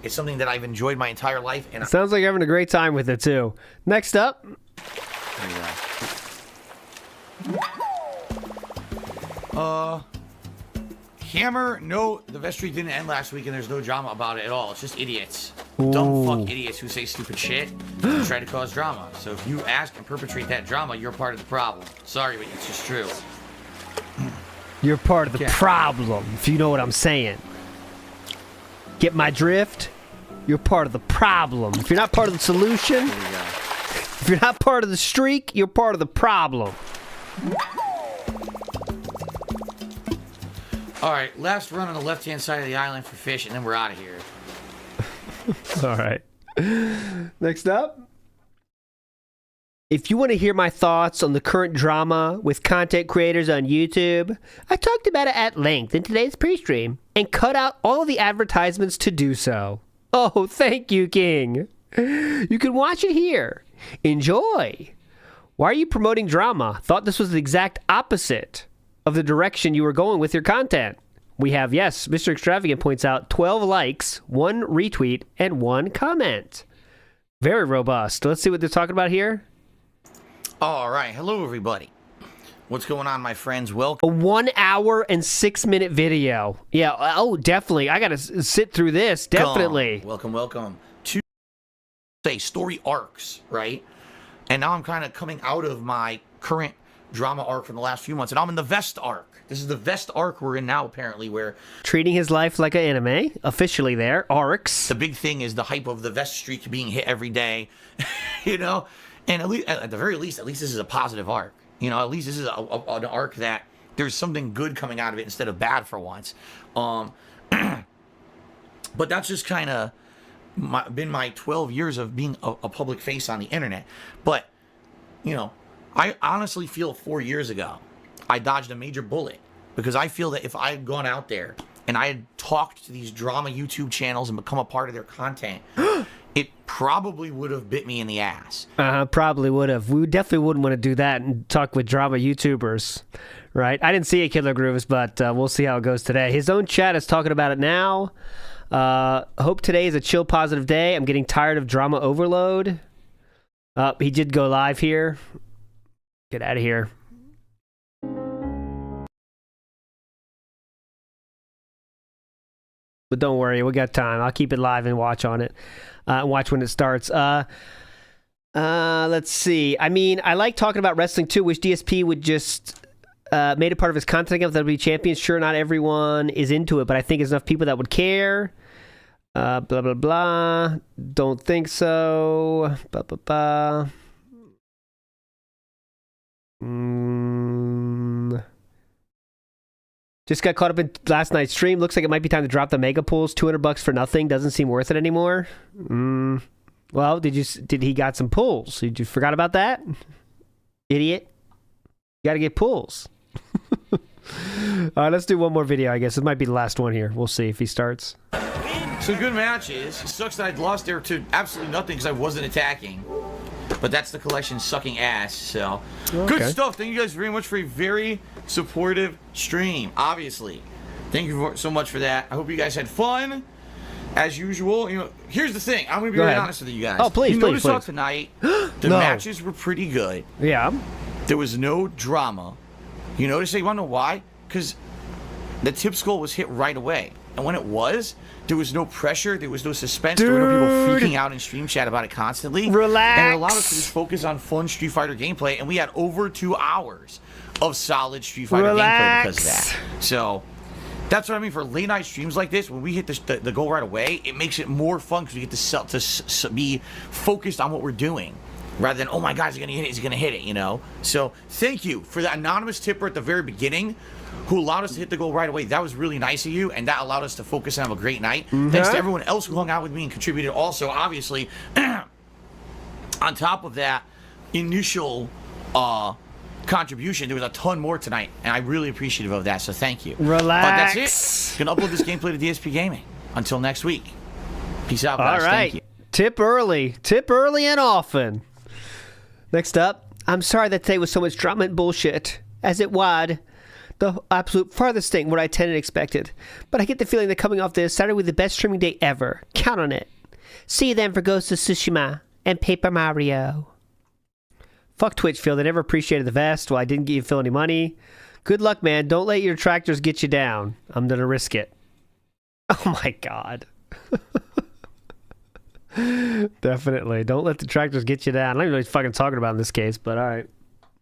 It's something that I've enjoyed my entire life. And Sounds like you're having a great time with it, too. Next up. Hammer, no, the vestry didn't end last week and there's no drama about it at all. It's just idiots. Dumb fuck idiots who say stupid shit and try to cause drama. So if you ask and perpetrate that drama, you're part of the problem. Sorry, but it's just true. You're part of the problem, if you know what I'm saying. Get my drift? You're part of the problem. If you're not part of the solution, if you're not part of the streak, you're part of the problem. All right, last run on the left-hand side of the island for fish, and then we're out of here. All right. Next up. If you want to hear my thoughts on the current drama with content creators on YouTube, I talked about it at length in today's pre-stream and cut out all of the advertisements to do so. Oh, thank you, King. You can watch it here. Enjoy. Why are you promoting drama? Thought this was the exact opposite of the direction you were going with your content. We have, yes, Mr. Extravagant points out 12 likes, 1 retweet, and 1 comment. Very robust. Let's see what they're talking about here. All right. Hello, everybody. What's going on, my friends? Welcome. A 1 hour and 6 minute video. Yeah. Oh, definitely. I got to sit through this. Definitely. Welcome. To say story arcs, right? And now I'm kind of coming out of my current drama arc from the last few months, and I'm in the vest arc. This is the vest arc we're in now, apparently, where treating his life like an anime. Officially there. Arcs. The big thing is the hype of the vest streak being hit every day, you know? And at the very least, at least this is a positive arc. You know, at least this is an arc that there's something good coming out of it instead of bad for once. But that's just kind of been my 12 years of being a public face on the internet. But, you know, I honestly feel 4 years ago, I dodged a major bullet because I feel that if I had gone out there and I had talked to these drama YouTube channels and become a part of their content, it probably would have bit me in the ass. Probably would have. We definitely wouldn't want to do that and talk with drama YouTubers, right? I didn't see it, Killer Grooves, but we'll see how it goes today. His own chat is talking about it now. Hope today is a chill, positive day. I'm getting tired of drama overload. He did go live here. Get out of here. But don't worry, we got time. I'll keep it live and watch on it. Watch when it starts. Let's see. I mean, I like talking about wrestling too. Wish DSP would just made it part of his content against WWE champions. Sure, not everyone is into it, but I think there's enough people that would care. Blah, blah, blah. Don't think so. Blah, blah, blah. Just got caught up in last night's stream. Looks like it might be time to drop the mega pools. $200 for nothing doesn't seem worth it anymore. Well, did he got some pulls? Did you forgot about that? Idiot. You got to get pulls. All right, let's do one more video, I guess. It might be the last one here. We'll see if he starts. So good matches. It sucks that I'd lost there to absolutely nothing because I wasn't attacking. But that's the collection sucking ass, so. Okay. Good stuff. Thank you guys very much for a very supportive stream, obviously. Thank you so much for that. I hope you guys had fun. As usual, you know, here's the thing. I'm going to be really honest with you guys. Oh, please, you please, noticed how tonight the matches were pretty good. Yeah. There was no drama. You notice? You want to know why? Because the tip skull was hit right away. And when it was, there was no pressure, there was no suspense, there were no people freaking out in stream chat about it constantly. Relax. And it allowed us to just focus on fun Street Fighter gameplay, and we had over 2 hours of solid Street Fighter gameplay because of that. So that's what I mean for late night streams like this. When we hit the goal right away, it makes it more fun because we get to be focused on what we're doing. Rather than, oh my God, is he going to hit it? Is he going to hit it? You know? So thank you for the anonymous tipper at the very beginning who allowed us to hit the goal right away. That was really nice of you, and that allowed us to focus and have a great night. Thanks to everyone else who hung out with me and contributed also, obviously. On top of that initial contribution, there was a ton more tonight, and I'm really appreciative of that, so thank you. Relax. That's it. Gonna upload this gameplay to DSP Gaming. Until next week. Peace out, guys. All right. Thank you. Tip early and often. Next up, I'm sorry that today was so much drama and bullshit, as it would. the absolute farthest thing what I intended and expected. But I get the feeling that coming off this, Saturday will be the best streaming day ever. Count on it. See you then for Ghost of Tsushima and Paper Mario. Fuck Twitch, Phil. They never appreciated the vest. Well, I didn't give Phil any money. Good luck, man. Don't let your detractors get you down. I'm gonna risk it. Oh my god. Definitely. Don't let the tractors get you down. I don't even know what he's fucking talking about in this case, but all right.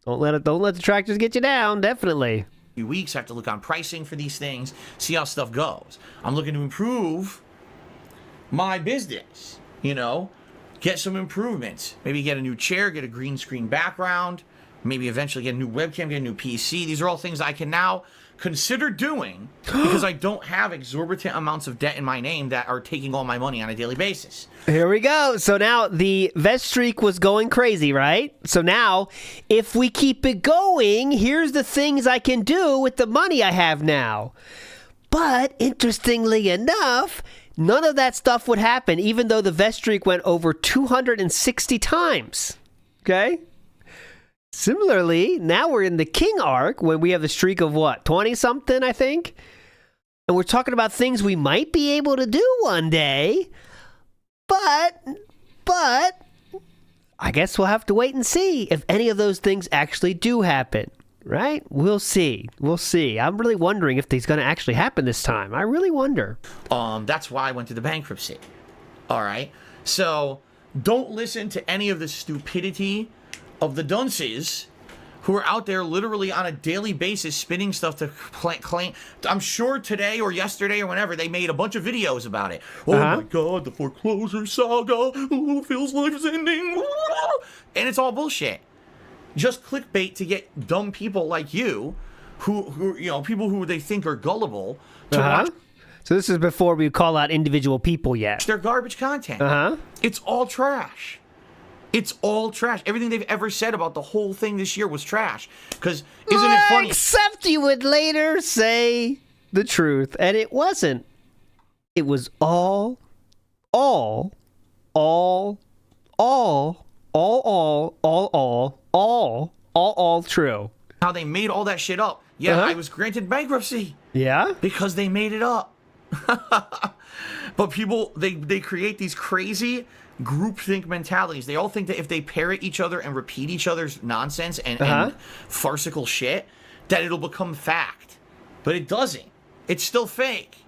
Don't let the tractors get you down. Definitely. Few weeks, I have to look on pricing for these things, see how stuff goes. I'm looking to improve my business, you know, get some improvements. Maybe get a new chair, get a green screen background, maybe eventually get a new webcam, get a new PC. These are all things I can now consider doing because I don't have exorbitant amounts of debt in my name that are taking all my money on a daily basis. Here we go. So now the vest streak was going crazy, right? So now, if we keep it going, here's the things I can do with the money I have now. But interestingly enough, none of that stuff would happen, even though the vest streak went over 260 times. Okay? Similarly, now we're in the King arc when we have the streak of what, 20-something, I think? And we're talking about things we might be able to do one day. But, I guess we'll have to wait and see if any of those things actually do happen, right? We'll see. We'll see. I'm really wondering if these going to actually happen this time. I really wonder. That's why I went to the bankruptcy. All right? So, don't listen to any of the stupidity of the dunces who are out there literally on a daily basis spinning stuff to claim. I'm sure today or yesterday or whenever they made a bunch of videos about it. Oh my god, the foreclosure saga. Oh, feels like it's ending. And it's all bullshit. Just clickbait to get dumb people like you, who you know, people who they think are gullible to watch. So this is before we call out individual people yet. Their garbage content. It's all trash. It's all trash. Everything they've ever said about the whole thing this year was trash. Because isn't it funny? Except you would later say the truth, and it wasn't. It was all true. How they made all that shit up. Yeah, I was granted bankruptcy. Yeah? Because they made it up. But people, they create these crazy groupthink mentalities. They all think that if they parrot each other and repeat each other's nonsense and farcical shit, that it'll become fact. But it doesn't. It's still fake.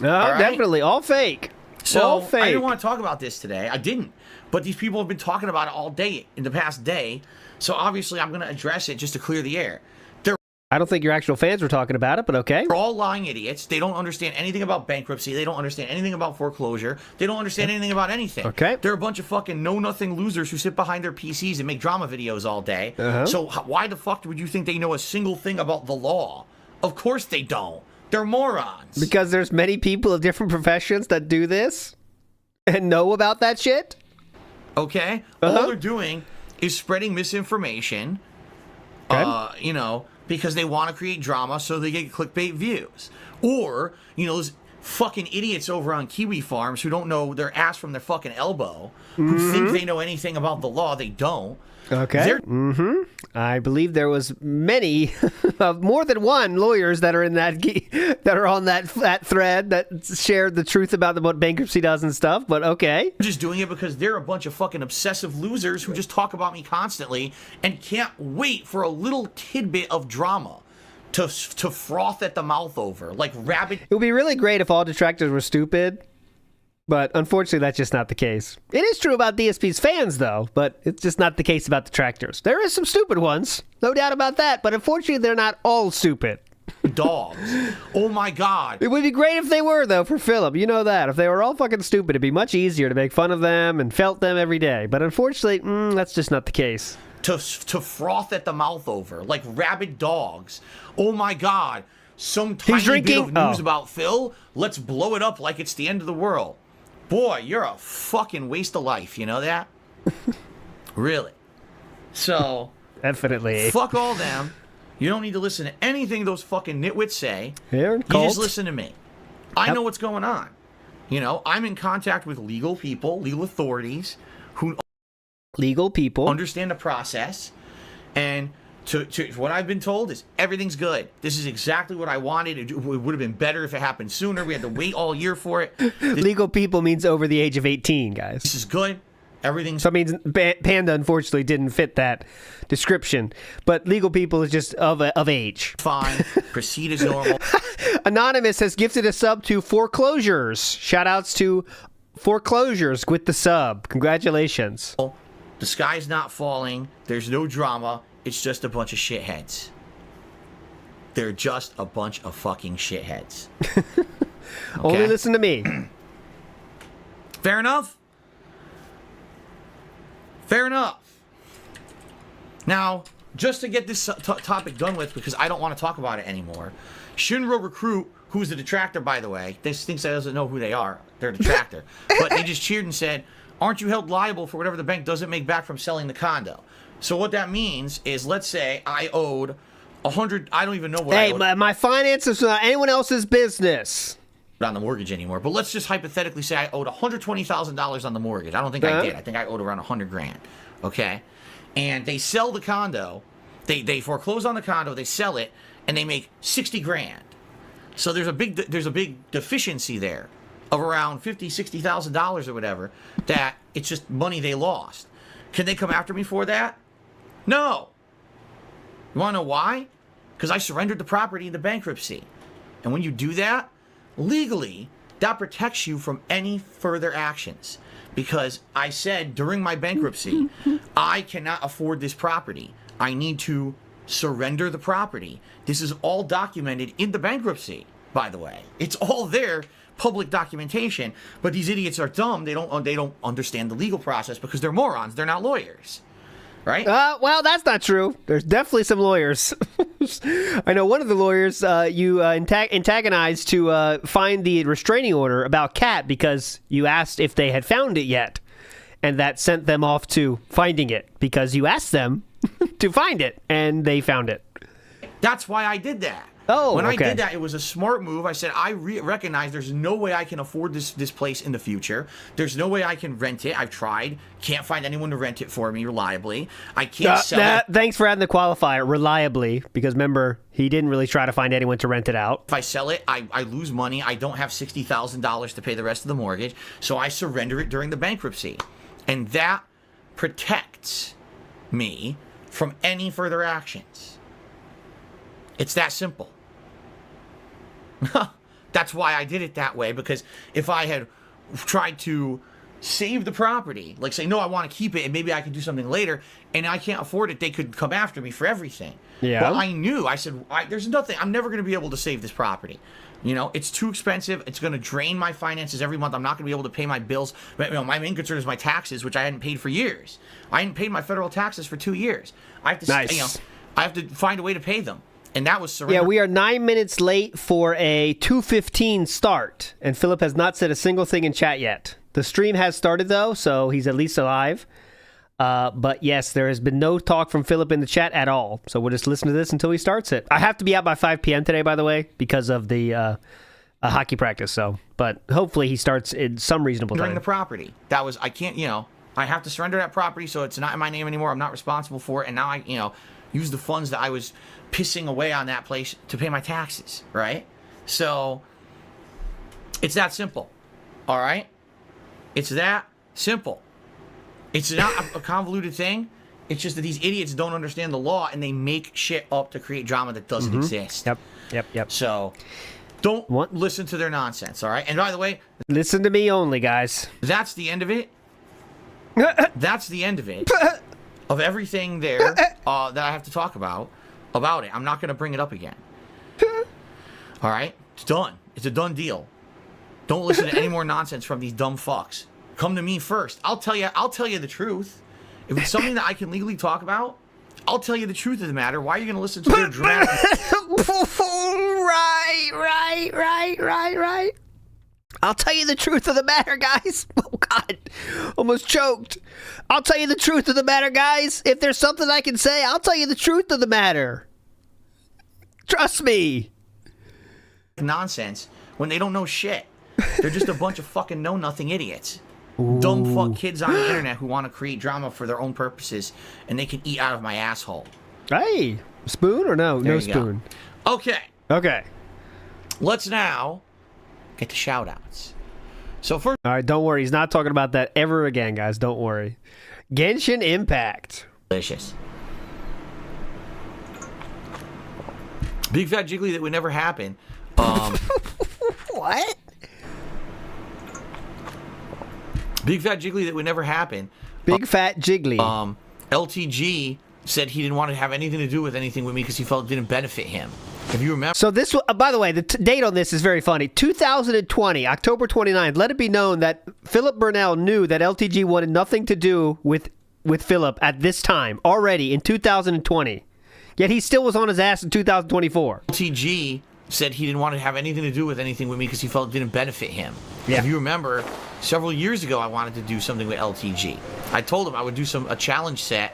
Right? Definitely. All fake. So, all fake. I didn't want to talk about this today. I didn't. But these people have been talking about it all day in the past day. So obviously I'm going to address it just to clear the air. I don't think your actual fans were talking about it, but okay. They're all lying idiots. They don't understand anything about bankruptcy. They don't understand anything about foreclosure. They don't understand anything about anything. Okay. They're a bunch of fucking know-nothing losers who sit behind their PCs and make drama videos all day. So why the fuck would you think they know a single thing about the law? Of course they don't. They're morons. Because there's many people of different professions that do this and know about that shit? Okay? All they're doing is spreading misinformation. You know, because they want to create drama so they get clickbait views. Or, you know, those fucking idiots over on Kiwi Farms who don't know their ass from their fucking elbow, who think they know anything about the law. They don't. Okay. I believe there was many, more than one lawyers that are in that that are on that thread that shared the truth about what bankruptcy does and stuff. But okay, I'm just doing it because they're a bunch of fucking obsessive losers who just talk about me constantly and can't wait for a little tidbit of drama to froth at the mouth over, like rabbit. It would be really great if all detractors were stupid. But unfortunately, that's just not the case. It is true about DSP's fans, though, but it's just not the case about detractors. There is some stupid ones, no doubt about that, but unfortunately, they're not all stupid. Dogs. Oh my god. It would be great if they were, though, for Philip. You know that. If they were all fucking stupid, it'd be much easier to make fun of them and felt them every day. But unfortunately, that's just not the case. To froth at the mouth over, like rabid dogs. Oh my god. Some tiny bit of news about Phil, let's blow it up like it's the end of the world. Boy, you're a fucking waste of life, you know that? Really. So, definitely. Fuck all them. You don't need to listen to anything those fucking nitwits say. You just listen to me. I know what's going on. You know, I'm in contact with legal people, legal authorities, who understand the process, and to what I've been told is everything's good. This is exactly what I wanted. It would have been better if it happened sooner. We had to wait all year for it. Legal people means over the age of 18, guys. This is good. Everything's... So it means Panda unfortunately didn't fit that description. But legal people is just of age. fine. Proceed as normal. Anonymous has gifted a sub to Foreclosures. Shout outs to Foreclosures with the sub. Congratulations. The sky's not falling. There's no drama. It's just a bunch of shitheads. They're just a bunch of fucking shitheads. Only listen to me. Fair enough? Fair enough. Now, just to get this topic done with, because I don't want to talk about it anymore, Shinro Recruit, who's the detractor, by the way, this thinks I doesn't know who they are. They're a detractor. But they just cheered and said, aren't you held liable for whatever the bank doesn't make back from selling the condo? So what that means is, let's say I owed 100, I don't even know what I owed. Hey, my finances are not anyone else's business. On the mortgage anymore, but let's just hypothetically say I owed $120,000 on the mortgage. I don't think I did. I think I owed around 100 grand. Okay, and they sell the condo, they foreclose on the condo, they sell it, and they make 60 grand. So there's a big deficiency there of around $50,000-$60,000 or whatever. That it's just money they lost. Can they come after me for that? No. You want to know why? Because I surrendered the property in the bankruptcy, and when you do that, legally, that protects you from any further actions. Because I said during my bankruptcy, I cannot afford this property. I need to surrender the property. This is all documented in the bankruptcy, by the way. It's all there, public documentation. But these idiots are dumb. They don't understand the legal process because they're morons. They're not lawyers. Right? Well, that's not true. There's definitely some lawyers. I know one of the lawyers you antagonized to find the restraining order about Cat because you asked if they had found it yet. And that sent them off to finding it because you asked them to find it and they found it. That's why I did that. Oh, when okay. I did that, it was a smart move. I said, I recognize there's no way I can afford this place in the future. There's no way I can rent it. I've tried. Can't find anyone to rent it for me reliably. I can't sell it. Thanks for adding the qualifier, reliably, because remember, he didn't really try to find anyone to rent it out. If I sell it, I lose money. I don't have $60,000 to pay the rest of the mortgage, so I surrender it during the bankruptcy. And that protects me from any further actions. It's that simple. That's why I did it that way, because if I had tried to save the property, like say, no, I want to keep it and maybe I can do something later, and I can't afford it, they could come after me for everything. Yeah. Well, I said, there's nothing, I'm never going to be able to save this property. You know, it's too expensive. It's going to drain my finances every month. I'm not going to be able to pay my bills. But, you know, my main concern is my taxes, which I hadn't paid for years. I hadn't paid my federal taxes for 2 years. I have to, nice. You know, I have to find a way to pay them. And that was surrender. Yeah, we are 9 minutes late for a 2:15 start, and Philip has not said a single thing in chat yet. The stream has started, though, so he's at least alive. But yes, there has been no talk from Philip in the chat at all, so we'll just listen to this until he starts it. I have to be out by 5 p.m. today, by the way, because of the hockey practice, but hopefully he starts in some reasonable time. During the property. That was, I can't, you know, I have to surrender that property, so it's not in my name anymore. I'm not responsible for it, and now I, you know, use the funds that I was pissing away on that place to pay my taxes, right? So it's that simple. All right? It's that simple. It's not a convoluted thing. It's just that these idiots don't understand the law and they make shit up to create drama that doesn't exist. Yep. So don't listen to their nonsense, all right? And by the way, listen to me only, guys. That's the end of it. That's the end of it. Of everything there that I have to talk about it. I'm not going to bring it up again. All right? It's done. It's a done deal. Don't listen to any more nonsense from these dumb fucks. Come to me first. I'll tell you the truth. If it's something that I can legally talk about, I'll tell you the truth of the matter. Why are you going to listen to their dramatic... Right. I'll tell you the truth of the matter, guys. Oh, God. Almost choked. I'll tell you the truth of the matter, guys. If there's something I can say, I'll tell you the truth of the matter. Trust me. Nonsense when they don't know shit. They're just a bunch of fucking know-nothing idiots. Ooh. Dumb fuck kids on the internet who want to create drama for their own purposes, and they can eat out of my asshole. Hey, spoon or no? There No you spoon. go. Okay. Okay. Let's now get to shout-outs. So first... All right, don't worry. He's not talking about that ever again, guys. Don't worry. Genshin Impact. Delicious. Big fat jiggly that would never happen. What? Big fat jiggly that would never happen. Big fat jiggly. LTG said he didn't want to have anything to do with anything with me because he felt it didn't benefit him. If you remember. So this, by the way, the date on this is very funny. 2020, October 29th. Let it be known that Philip Burnell knew that LTG wanted nothing to do with Philip at this time already in 2020. Yet he still was on his ass in 2024. LTG said he didn't want to have anything to do with anything with me because he felt it didn't benefit him. Yeah. If you remember, several years ago I wanted to do something with LTG. I told him I would do a challenge set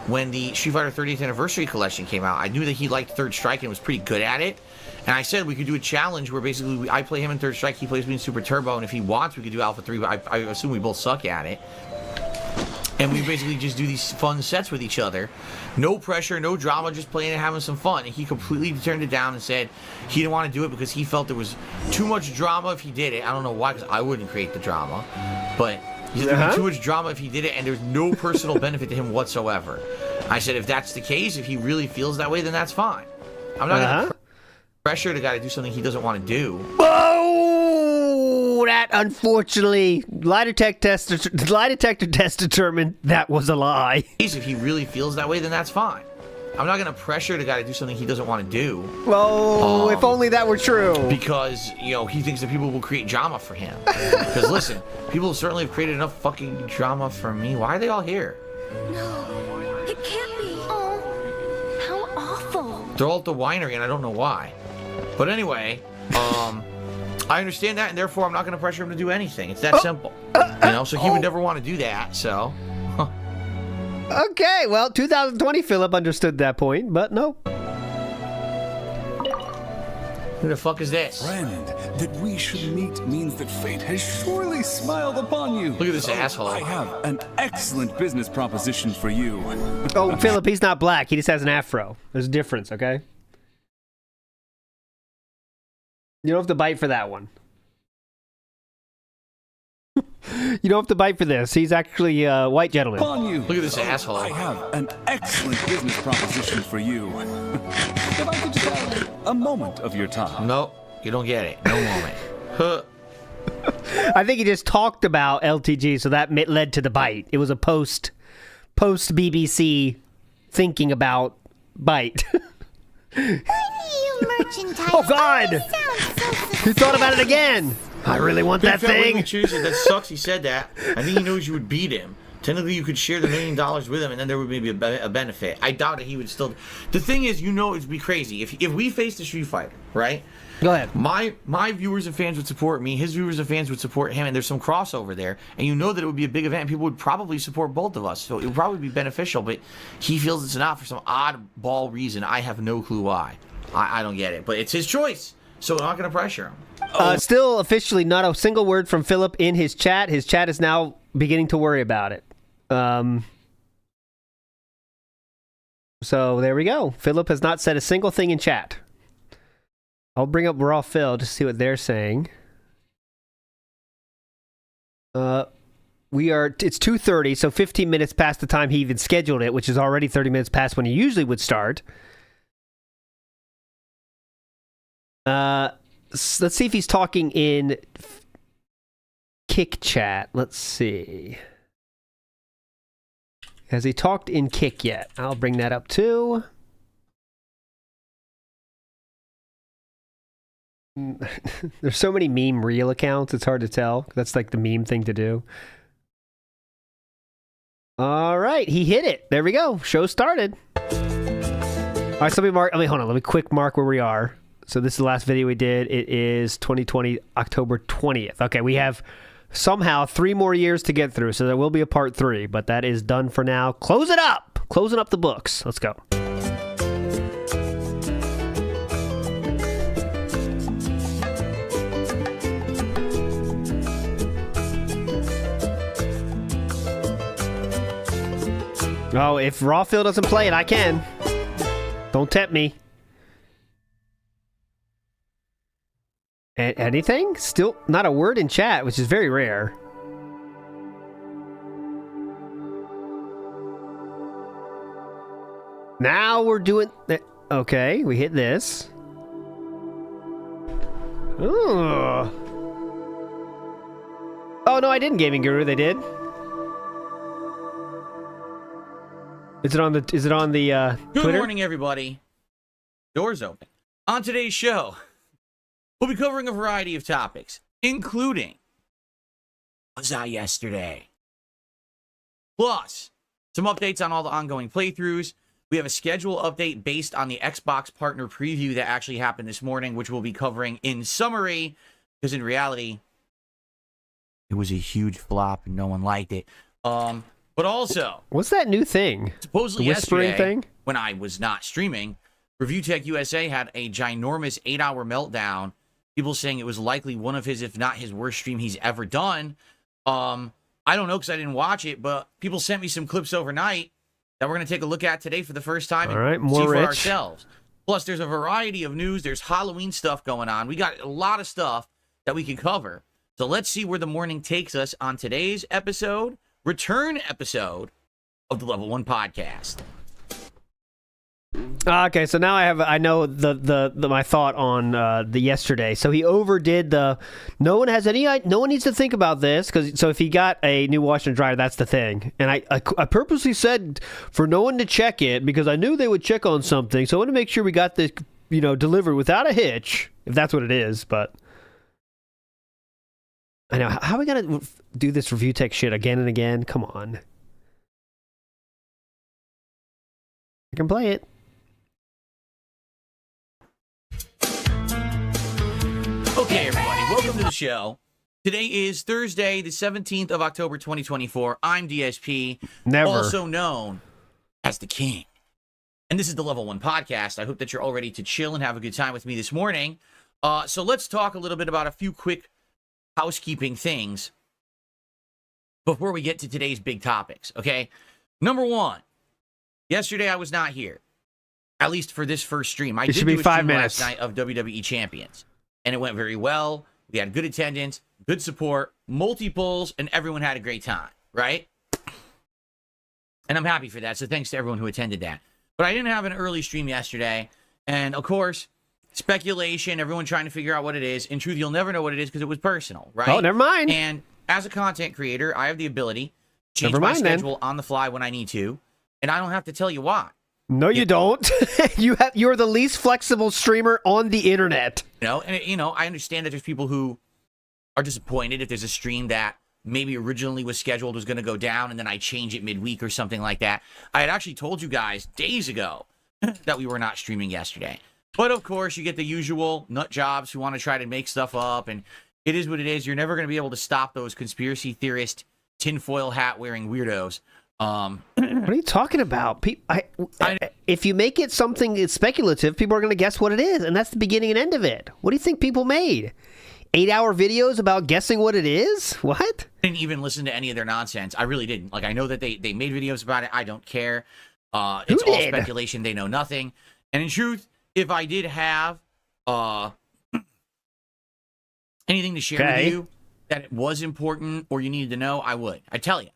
when the Street Fighter 30th Anniversary Collection came out. I knew that he liked Third Strike and was pretty good at it. And I said we could do a challenge where basically I play him in Third Strike, he plays me in Super Turbo, and if he wants we could do Alpha 3, but I assume we both suck at it. And we basically just do these fun sets with each other. No pressure, no drama, just playing and having some fun. And he completely turned it down and said he didn't want to do it because he felt there was too much drama if he did it. I don't know why, because I wouldn't create the drama. But he said there would be too much drama if he did it, and there's no personal benefit to him whatsoever. I said, if that's the case, if he really feels that way, then that's fine. I'm not going to pressure the guy to do something he doesn't want to do. Oh, that unfortunately, lie detector test determined that was a lie. If he really feels that way, then that's fine. I'm not going to pressure the guy to do something he doesn't want to do. Oh, if only that were true. Because, he thinks that people will create drama for him. Because listen, people certainly have created enough fucking drama for me. Why are they all here? No, it can't be. Oh, how awful. They're all at the winery, and I don't know why. But anyway, I understand that, and therefore I'm not going to pressure him to do anything. It's that simple. So he would never want to do that, so... Okay, well, 2020 Philip understood that point, but no. Who the fuck is this? Friend, that we should meet means that fate has surely smiled upon you. Look at this asshole. I have an excellent business proposition for you. Oh, Philip, he's not black. He just has an afro. There's a difference, okay? You don't have to bite for that one. You don't have to bite for this. He's actually a white gentleman. Look at this asshole. I have an excellent business proposition for you. If I could just have a moment of your time. No, you don't get it. No moment. I think he just talked about LTG, so that led to the bite. It was a post BBC thinking about bite. Oh God! He thought about it again. I really want that thing. That sucks. He said that. I think he knows you would beat him. Technically, you could share the $1 million with him, and then there would maybe a benefit. I doubt that he would still. The thing is, it'd be crazy if we faced a Street Fighter, right? Go ahead. My viewers and fans would support me. His viewers and fans would support him, and there's some crossover there. And you know that it would be a big event, and people would probably support both of us. So it would probably be beneficial. But he feels it's not for some oddball reason. I have no clue why. I don't get it. But it's his choice. So I'm not going to pressure him. Still officially not a single word from Philip in his chat. His chat is now beginning to worry about it. So there we go. Philip has not said a single thing in chat. I'll bring up Raw Phil to see what they're saying. It's 2:30, so 15 minutes past the time he even scheduled it, which is already 30 minutes past when he usually would start. Let's see if he's talking in Kick chat. Let's see. Has he talked in Kick yet? I'll bring that up too. There's so many meme reel accounts, it's hard to tell. That's like the meme thing to do. All right, he hit it. There we go. Show started. All right, so hold on. Let me quick mark where we are. So this is the last video we did. It is 2020, October 20th. Okay, we have somehow 3 more years to get through, so there will be a part 3, but that is done for now. Close it up! Closing up the books. Let's go. Oh, if Rawfield doesn't play it, I can. Don't tempt me. Anything? Still not a word in chat, which is very rare. Now we're doing... Okay, we hit this. Ooh. Oh, no, I didn't, Gaming Guru. They did. Is it on the Twitter? Good morning, everybody. Doors open. On today's show, we'll be covering a variety of topics, including was I yesterday? Plus, some updates on all the ongoing playthroughs. We have a schedule update based on the Xbox partner preview that actually happened this morning, which we'll be covering in summary, because in reality, it was a huge flop and no one liked it. But also, what's that new thing? Supposedly the whispering yesterday, thing? when I was not streaming, Review Tech USA had a ginormous 8-hour meltdown. People saying it was likely one of his, if not his worst stream he's ever done. I don't know because I didn't watch it, but people sent me some clips overnight that we're going to take a look at today for the first time and see for ourselves. Plus, there's a variety of news. There's Halloween stuff going on. We got a lot of stuff that we can cover. So let's see where the morning takes us on today's episode, return episode of the Level 1 Podcast. Okay, so now I know my thought on the yesterday. So he overdid the. No one needs to think about this so if he got a new washer and dryer, that's the thing. And I purposely said for no one to check it because I knew they would check on something. So I want to make sure we got this, delivered without a hitch, if that's what it is. But I know how are we gonna do this review tech shit again and again? Come on, I can play it. Okay, everybody, welcome to the show. Today is Thursday, the 17th of October, 2024. I'm DSP, also known as the King. And this is the Level 1 Podcast. I hope that you're all ready to chill and have a good time with me this morning. So let's talk a little bit about a few quick housekeeping things before we get to today's big topics, okay? Number one, yesterday I was not here, at least for this first stream. I did do a stream last night of WWE Champions. And it went very well. We had good attendance, good support, multi-polls, and everyone had a great time, right? And I'm happy for that, so thanks to everyone who attended that. But I didn't have an early stream yesterday, and of course, speculation, everyone trying to figure out what it is. In truth, you'll never know what it is because it was personal, right? Oh, never mind. And as a content creator, I have the ability to change my schedule on the fly when I need to, and I don't have to tell you why. No, you don't. You're the least flexible streamer on the internet. And I understand that there's people who are disappointed if there's a stream that maybe originally was scheduled was going to go down and then I change it midweek or something like that. I had actually told you guys days ago that we were not streaming yesterday. But of course, you get the usual nut jobs who want to try to make stuff up, and it is what it is. You're never going to be able to stop those conspiracy theorist, tinfoil hat wearing weirdos. What are you talking about? If you make it something that's speculative, people are going to guess what it is, and that's the beginning and end of it. What do you think people made? 8-hour videos about guessing what it is? What? I didn't even listen to any of their nonsense. I really didn't. Like, I know that they made videos about it. I don't care. It's all speculation. They know nothing. And in truth, if I did have anything to share with you that it was important or you needed to know, I would. I tell you.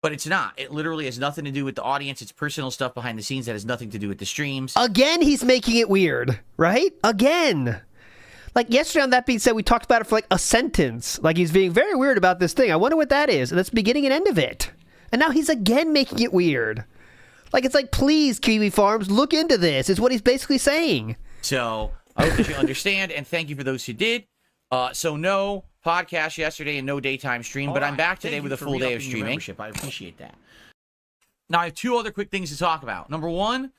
But it's not. It literally has nothing to do with the audience. It's personal stuff behind the scenes that has nothing to do with the streams. Again, he's making it weird, right? Again. Like yesterday on That Being Said, we talked about it for like a sentence. Like he's being very weird about this thing. I wonder what that is. And that's the beginning and end of it. And now he's again making it weird. Like it's like, please, Kiwi Farms, look into this, is what he's basically saying. So I hope that you understand, and thank you for those who did. So no podcast yesterday and no daytime stream, but I'm back today with a full day of streaming. I appreciate that. Now I have two other quick things to talk about. Number one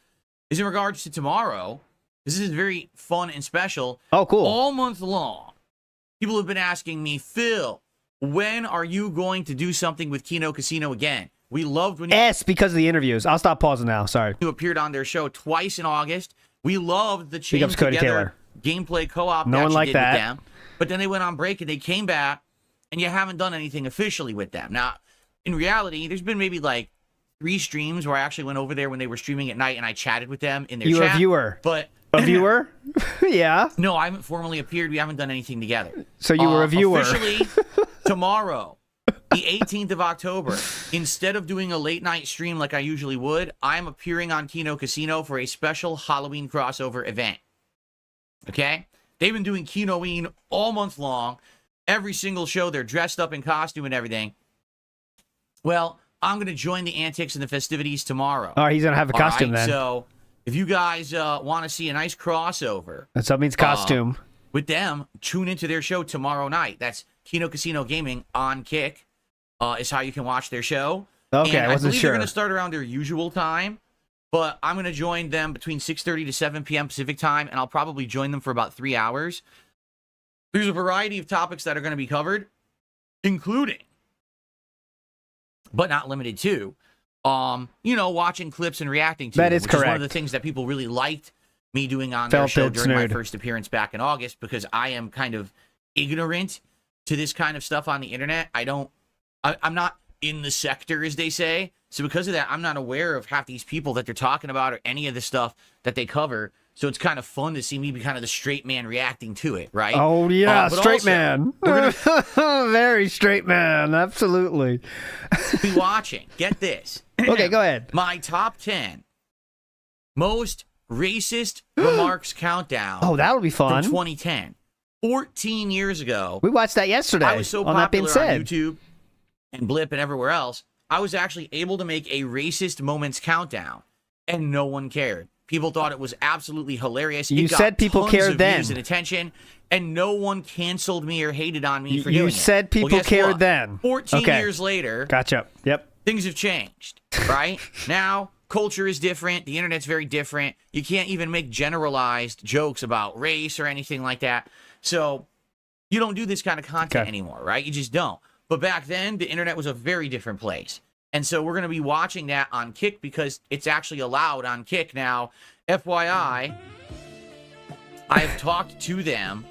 is in regards to tomorrow. This is very fun and special. Oh, cool. All month long, people have been asking me, Phil, when are you going to do something with Kino Casino again? We loved when you... because of the interviews. I'll stop pausing now. Sorry. You appeared on their show twice in August. We loved the Chain Together gameplay co-op. No one liked that. With them. But then they went on break and they came back, and you haven't done anything officially with them. Now, in reality, there's been maybe like 3 streams where I actually went over there when they were streaming at night and I chatted with them in their You chat. were a viewer. But a viewer? Yeah. No, I haven't formally appeared. We haven't done anything together. So you were a viewer. Officially, tomorrow, the 18th of October, instead of doing a late night stream like I usually would, I'm appearing on Kino Casino for a special Halloween crossover event. Okay? They've been doing Kinoween all month long. Every single show, they're dressed up in costume and everything. Well, I'm going to join the antics and the festivities tomorrow. Oh, he's going to have a costume then. So if you guys want to see a nice crossover. That means costume. With them, tune into their show tomorrow night. That's Kino Casino Gaming on Kick is how you can watch their show. Okay, and I wasn't believe sure. They're going to start around their usual time. But I'm going to join them between 6:30 to 7 p.m. Pacific time, and I'll probably join them for about 3 hours. There's a variety of topics that are going to be covered, including, but not limited to, watching clips and reacting to them, That is which correct. is one of the things that people really liked me doing on their show during my first appearance back in August, because I am kind of ignorant to this kind of stuff on the internet. I'm not in the sector, as they say. So because of that, I'm not aware of half these people that they're talking about or any of the stuff that they cover. So it's kind of fun to see me be kind of the straight man reacting to it, right? Oh, yeah, but straight also, man. Very straight man, absolutely. Be watching. Get this. Okay, go ahead. My top 10 most racist remarks countdown. Oh, that'll be fun. From 2010. 14 years ago. We watched that yesterday. I was so on That Being popular Said. on YouTube and Blip and everywhere else. I was actually able to make a racist moments countdown, and no one cared. People thought it was absolutely hilarious. You it got said people tons cared of then. views and attention, and no one canceled me or hated on me for doing it. You said people Well, guess cared what? then. 14 Okay. years later, Gotcha. Yep. things have changed, right? Now, culture is different. The internet's very different. You can't even make generalized jokes about race or anything like that. So you don't do this kind of content anymore, right? You just don't. But back then, the internet was a very different place. And so we're going to be watching that on Kick because it's actually allowed on Kick now. FYI, I've talked to them.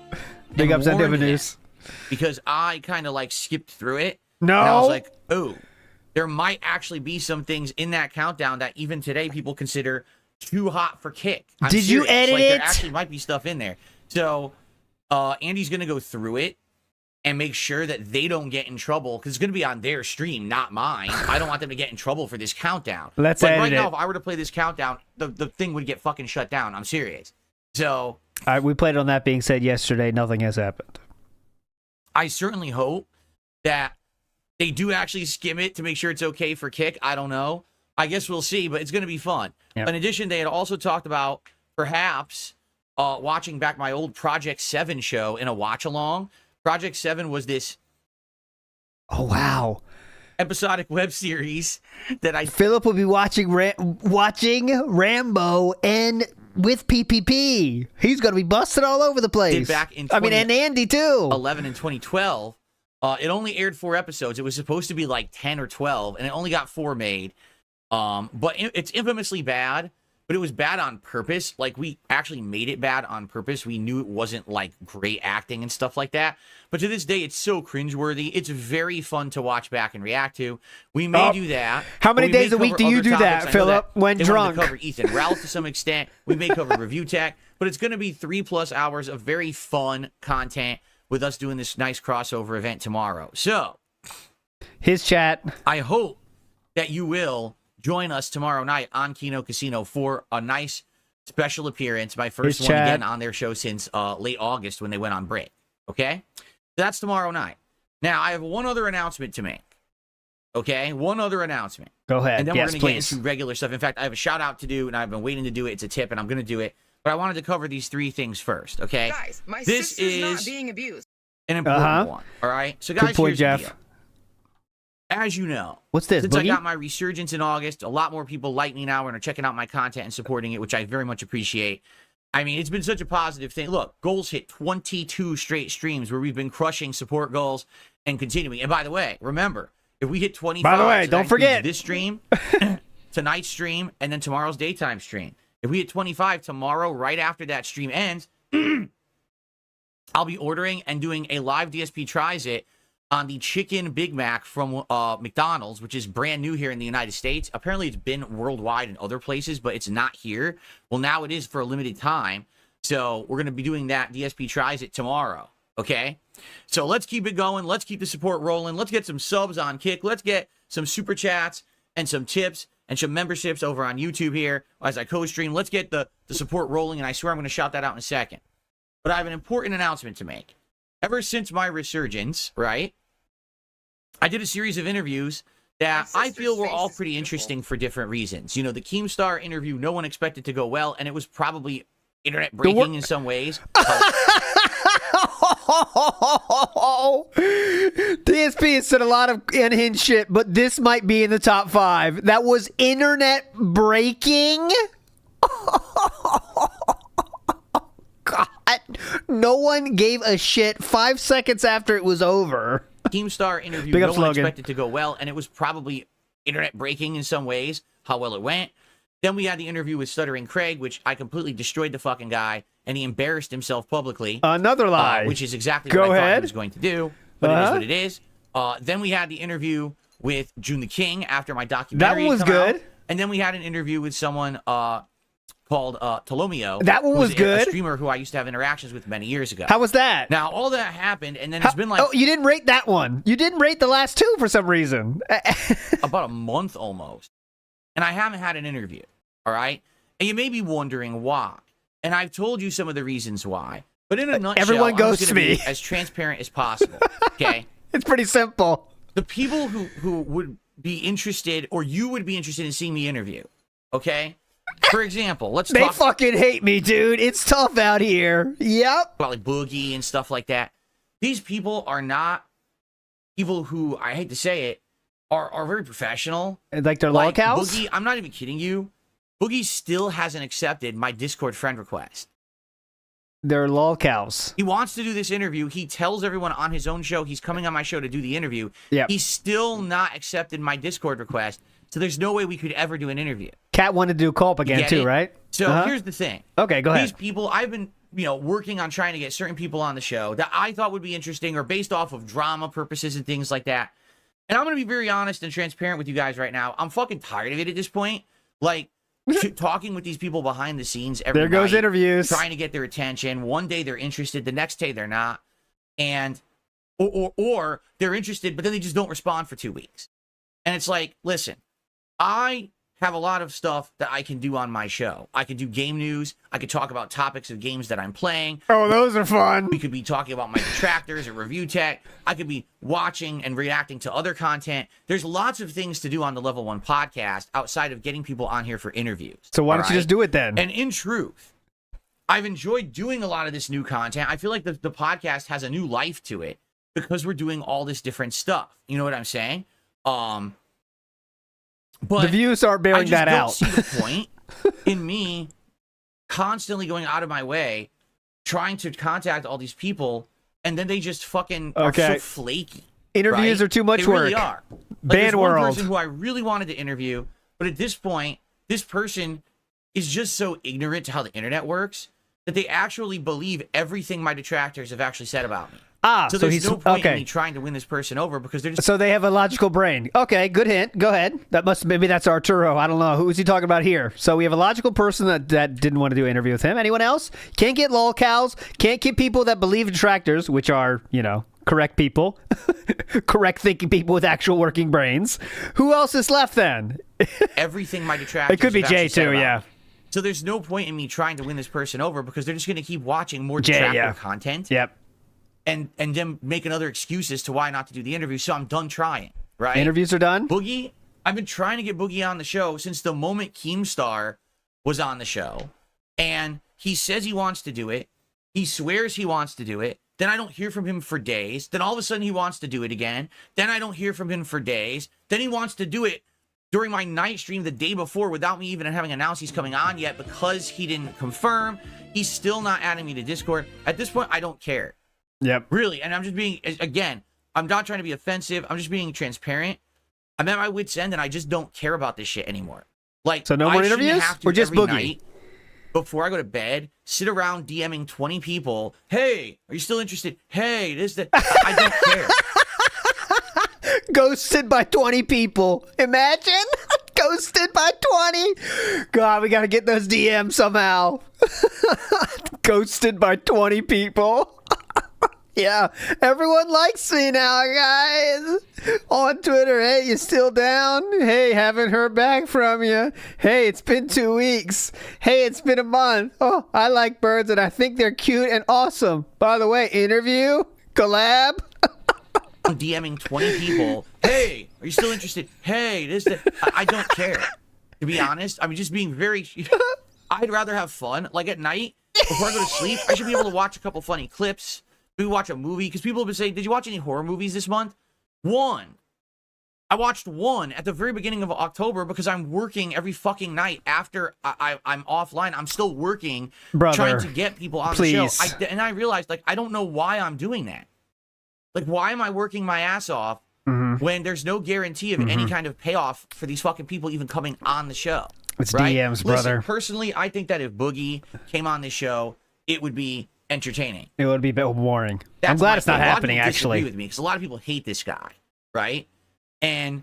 Big ups on Dewi News. Because I kind of like skipped through it. No. And I was like, oh, there might actually be some things in that countdown that even today people consider too hot for Kick. I'm Did you serious. edit like, it? There actually might be stuff in there. So Andy's going to go through it and make sure that they don't get in trouble because it's going to be on their stream, not mine. I don't want them to get in trouble for this countdown. Let's like edit right now, it. if I were to play this countdown, the thing would get fucking shut down. I'm serious. So All right, we played on That Being Said yesterday. Nothing has happened. I certainly hope that they do actually skim it to make sure it's okay for Kick. I don't know. I guess we'll see, but it's going to be fun. Yep. In addition, they had also talked about perhaps watching back my old Project 7 show in a watch-along. Project 7 was this episodic web series that Philip will be watching Rambo and with PPP. He's going to be busted all over the place. did back in and Andy too. 11 and 2012. It only aired 4 episodes. It was supposed to be like 10 or 12, and it only got 4 made. But it's infamously bad, but it was bad on purpose. Like, we actually made it bad on purpose. We knew it wasn't, like, great acting and stuff like that. But to this day, it's so cringeworthy. It's very fun to watch back and react to. We may do that. How many We may days a week cover do you other do topics. that, I know Philip, when they wanted drunk? to cover Ethan Ralph to some extent. We may cover review tech. But it's going to be 3+ hours of very fun content with us doing this nice crossover event tomorrow. So, his chat. I hope that you will join us tomorrow night on Kino Casino for a nice special appearance. My first His one chat. again on their show since late August when they went on break. Okay? That's tomorrow night. Now, I have one other announcement to make. Okay? One other announcement. Go ahead. And then Yes, we're going to get please. into regular stuff. In fact, I have a shout out to do, and I've been waiting to do it. It's a tip, and I'm going to do it. But I wanted to cover these 3 things first, okay? Guys, my this sister's is not being abused. an important one, all right? So, guys, Good point, here's the Jeff. deal. As you know, What's this, since I Boogie? got my resurgence in August, a lot more people like me now and are checking out my content and supporting it, which I very much appreciate. I mean, it's been such a positive thing. Look, goals hit 22 straight streams where we've been crushing support goals and continuing. And by the way, remember, if we hit 25, By the way, so don't that forget. includes this stream, tonight's stream, and then tomorrow's daytime stream. If we hit 25 tomorrow, right after that stream ends, I'll be ordering and doing a live DSP Tries It on the chicken Big Mac from McDonald's, which is brand new here in the United States. Apparently, it's been worldwide in other places, but it's not here. Well, now it is for a limited time. So we're going to be doing that. DSP tries it tomorrow. Okay? So let's keep it going. Let's keep the support rolling. Let's get some subs on Kick. Let's get some super chats and some tips and some memberships over on YouTube here as I co-stream. Let's get the support rolling, and I swear I'm going to shout that out in a second. But I have an important announcement to make. Ever since my resurgence, right, I did a series of interviews that I feel were all pretty interesting for different reasons. You know, the Keemstar interview, no one expected to go well, and it was probably internet breaking in some ways. DSP has said a lot of unhinged shit, but this might be in the top 5. That was internet breaking? God. No one gave a shit 5 seconds after it was over. Keemstar interview, no one expected to go well, and it was probably internet breaking in some ways, how well it went. Then we had the interview with Stuttering Craig, which I completely destroyed the fucking guy, and he embarrassed himself publicly. Another lie. Which is exactly what I thought he was going to do, but it is what it is. Then we had the interview with June the King after my documentary. That was good. Out. And then we had an interview with someone called Tolomeo. That one was good. A streamer who I used to have interactions with many years ago. How was that? Now, all that happened, and then it's been like... Oh, you didn't rate that one. You didn't rate the last 2 for some reason. About a month almost. And I haven't had an interview, all right? And you may be wondering why. And I've told you some of the reasons why. But in a nutshell, everyone goes to me. Be as transparent as possible, okay? It's pretty simple. The people who would be interested, or you would be interested in seeing me interview, okay? For example, let's talk... They fucking hate me, dude. It's tough out here. Yep. About like Boogie and stuff like that. These people are not people who, I hate to say it, are very professional. Like they're lolcows? Boogie, I'm not even kidding you. Boogie still hasn't accepted my Discord friend request. They're lolcows. He wants to do this interview. He tells everyone on his own show he's coming on my show to do the interview. Yep. He's still not accepted my Discord request, so there's no way we could ever do an interview. Kat wanted to do co-op again too, right? So here's the thing. Okay, go ahead. These people, I've been, working on trying to get certain people on the show that I thought would be interesting or based off of drama purposes and things like that. And I'm going to be very honest and transparent with you guys right now. I'm fucking tired of it at this point. Like, talking with these people behind the scenes every night. There goes interviews. Trying to get their attention. One day they're interested, the next day they're not. And, or they're interested, but then they just don't respond for 2 weeks. And it's like, listen, I have a lot of stuff that I can do on my show. I can do game news. I could talk about topics of games that I'm playing. Oh, those are fun. We could be talking about my detractors or review tech. I could be watching and reacting to other content. There's lots of things to do on the Level 1 podcast outside of getting people on here for interviews. So why don't you just do it then? And in truth, I've enjoyed doing a lot of this new content. I feel like the podcast has a new life to it because we're doing all this different stuff. You know what I'm saying? But the views aren't bearing that out. I just don't see the point in me constantly going out of my way, trying to contact all these people, and then they just fucking are so flaky. Interviews are too much they work. Really are. Ban world. One person who I really wanted to interview, but at this point, this person is just so ignorant to how the internet works that they actually believe everything my detractors have actually said about me. So there's no point in me trying to win this person over because they're just... So they have a logical brain. Okay, good hint. Go ahead. Maybe that's Arturo. I don't know. Who is he talking about here? So we have a logical person that didn't want to do an interview with him. Anyone else? Can't get lolcows. Can't get people that believe in detractors, which are, correct people. Correct thinking people with actual working brains. Who else is left then? Everything my detractors It could be Jay too, yeah. So there's no point in me trying to win this person over because they're just going to keep watching more detractor content. Yep. And then make another excuse as to why not to do the interview. So I'm done trying, right? Interviews are done? Boogie, I've been trying to get Boogie on the show since the moment Keemstar was on the show. And he says he wants to do it. He swears he wants to do it. Then I don't hear from him for days. Then all of a sudden he wants to do it again. Then I don't hear from him for days. Then he wants to do it during my night stream the day before without me even having announced he's coming on yet because he didn't confirm. He's still not adding me to Discord. At this point, I don't care. Yep. Really. And I'm just being, again, I'm not trying to be offensive. I'm just being transparent. I'm at my wit's end and I just don't care about this shit anymore. Like, so no more interviews? Or just Boogie? Night, before I go to bed, sit around DMing 20 people. Hey, are you still interested? Hey, this, that. I don't care. Ghosted by 20 people. Imagine. Ghosted by 20. God, we got to get those DMs somehow. Ghosted by 20 people. Yeah, everyone likes me now, guys. On Twitter, hey, you still down? Hey, haven't heard back from you. Hey, it's been 2 weeks. Hey, it's been a month. Oh, I like birds and I think they're cute and awesome. By the way, interview? Collab? I'm DMing 20 people. Hey, are you still interested? Hey, I don't care. To be honest, I'm just being very... I'd rather have fun. Like at night, before I go to sleep, I should be able to watch a couple funny clips. Maybe watch a movie, because people have been saying, did you watch any horror movies this month? One. I watched one at the very beginning of October because I'm working every fucking night after I'm offline. I'm still working, trying to get people on the show. And I realized, like, I don't know why I'm doing that. Like, why am I working my ass off when there's no guarantee of any kind of payoff for these fucking people even coming on the show? It's right? DMs, brother. Listen, personally, I think that if Boogie came on this show, it would be entertaining. It would be a bit boring. I'm glad it's not happening, actually. With me, because a lot of people hate this guy, right? And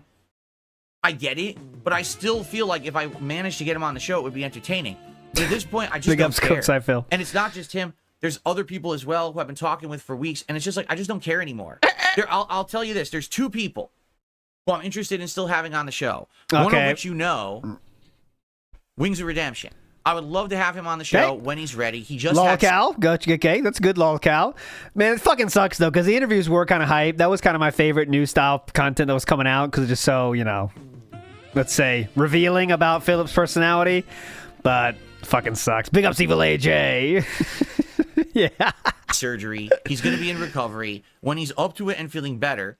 I get it, but I still feel like if I managed to get him on the show, it would be entertaining. But at this point, I just don't care. Cooks, I feel. And it's not just him. There's other people as well who I've been talking with for weeks, and it's just like I just don't care anymore. I'll tell you this: there's 2 people who I'm interested in still having on the show. Okay. One of which you know, Wings of Redemption. I would love to have him on the show when he's ready. He just lolcow. Gotcha. Okay, that's good, lolcow. Man, it fucking sucks though, because the interviews were kind of hype. That was kind of my favorite new style content that was coming out, because it's just so, you know, let's say revealing about Philip's personality. But fucking sucks. Big ups, Evil AJ. Yeah. Surgery. He's going to be in recovery. When he's up to it and feeling better,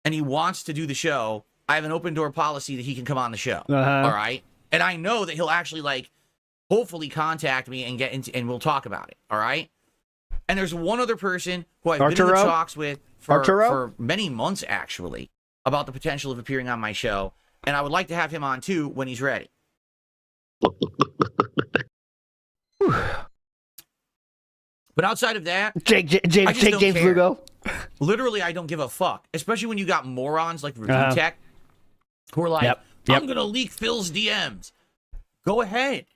and he wants to do the show, I have an open door policy that he can come on the show. All right, and I know that he'll actually hopefully contact me and get into, and we'll talk about it. All right. And there's one other person who I've been in the talks with for many months, actually, about the potential of appearing on my show. And I would like to have him on too when he's ready. But outside of that, James Lugo. Literally, I don't give a fuck. Especially when you got morons like Review Tech who are like, I'm gonna leak Phil's DMs. Go ahead.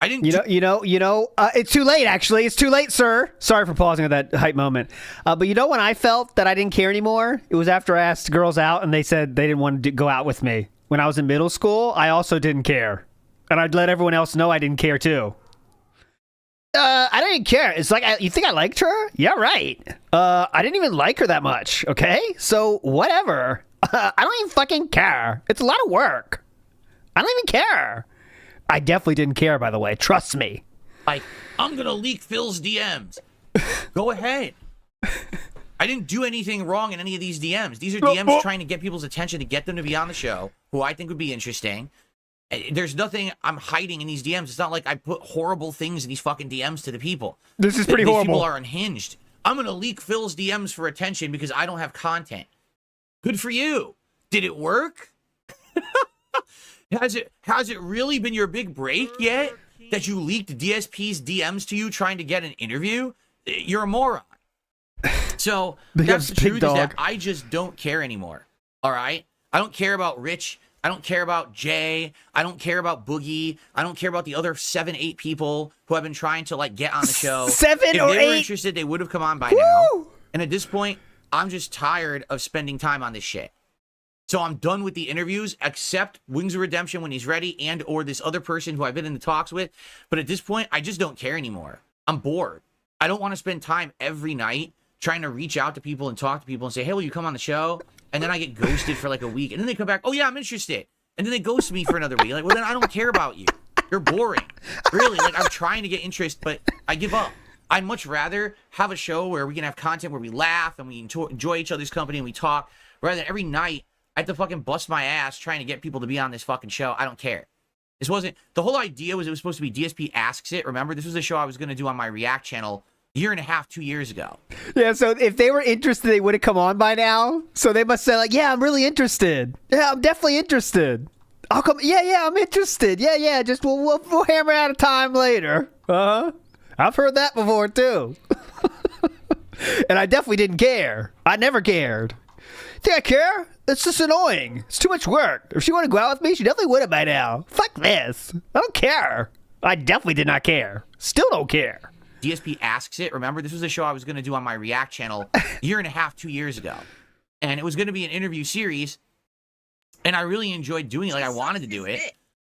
I didn't. It's too late. Actually, it's too late, sir. Sorry for pausing at that hype moment. But you know when I felt that I didn't care anymore? It was after I asked girls out and they said they didn't want to go out with me. When I was in middle school, I also didn't care, and I'd let everyone else know I didn't care too. I didn't care. It's like, you think I liked her? Yeah, right. I didn't even like her that much. Okay, so whatever. I don't even fucking care. It's a lot of work. I don't even care. I definitely didn't care, by the way. Trust me. Like, I'm going to leak Phil's DMs. Go ahead. I didn't do anything wrong in any of these DMs. These are DMs trying to get people's attention, to get them to be on the show, who I think would be interesting. There's nothing I'm hiding in these DMs. It's not like I put horrible things in these fucking DMs to the people. This is pretty horrible. These people are unhinged. I'm going to leak Phil's DMs for attention because I don't have content. Good for you. Did it work? Has it really been your big break yet that you leaked DSP's DMs to you trying to get an interview? You're a moron. So that's the truth, is that I just don't care anymore. All right? I don't care about Rich. I don't care about Jay. I don't care about Boogie. I don't care about the other 7-8 people who have been trying to get on the show. If they were interested, they would have come on by now. And at this point, I'm just tired of spending time on this shit. So I'm done with the interviews, except Wings of Redemption when he's ready, and or this other person who I've been in the talks with. But at this point, I just don't care anymore. I'm bored. I don't want to spend time every night trying to reach out to people and talk to people and say, hey, will you come on the show? And then I get ghosted for a week. And then they come back, oh, yeah, I'm interested. And then they ghost me for another week. Well, then I don't care about you. You're boring. Really, I'm trying to get interest, but I give up. I'd much rather have a show where we can have content where we laugh and we enjoy each other's company and we talk, rather than every night I have to fucking bust my ass trying to get people to be on this fucking show. I don't care. This wasn't... The whole idea was it was supposed to be DSP Asks It. Remember? This was a show I was going to do on my React channel a year and a half, 2 years ago. Yeah, so if they were interested, they would have come on by now. So they must say, yeah, I'm really interested. Yeah, I'm definitely interested. I'll come... Yeah, I'm interested. Yeah, just we'll hammer out a time later. I've heard that before, too. And I definitely didn't care. I never cared. Think I care? It's just annoying. It's too much work. If she wanted to go out with me, she definitely would have by now. Fuck this. I don't care. I definitely did not care. Still don't care. DSP asks it. Remember, this was a show I was going to do on my React channel a year and a half, 2 years ago. And it was going to be an interview series. And I really enjoyed doing it. Like, I wanted to do it.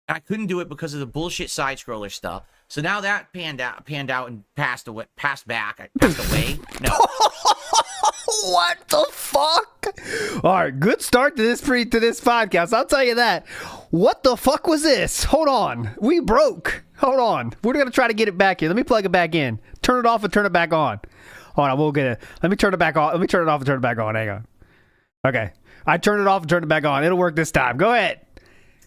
And I couldn't do it because of the bullshit side-scroller stuff. So now that panned out and passed away. No. What the fuck? All right, good start to this podcast. I'll tell you that. What the fuck was this? Hold on, we broke. Hold on, we're gonna try to get it back here. Let me plug it back in. Turn it off and turn it back on. Hold on, we'll get it. Let me turn it back on. Let me turn it off and turn it back on. Hang on. Okay, I turned it off and turned it back on. It'll work this time. Go ahead.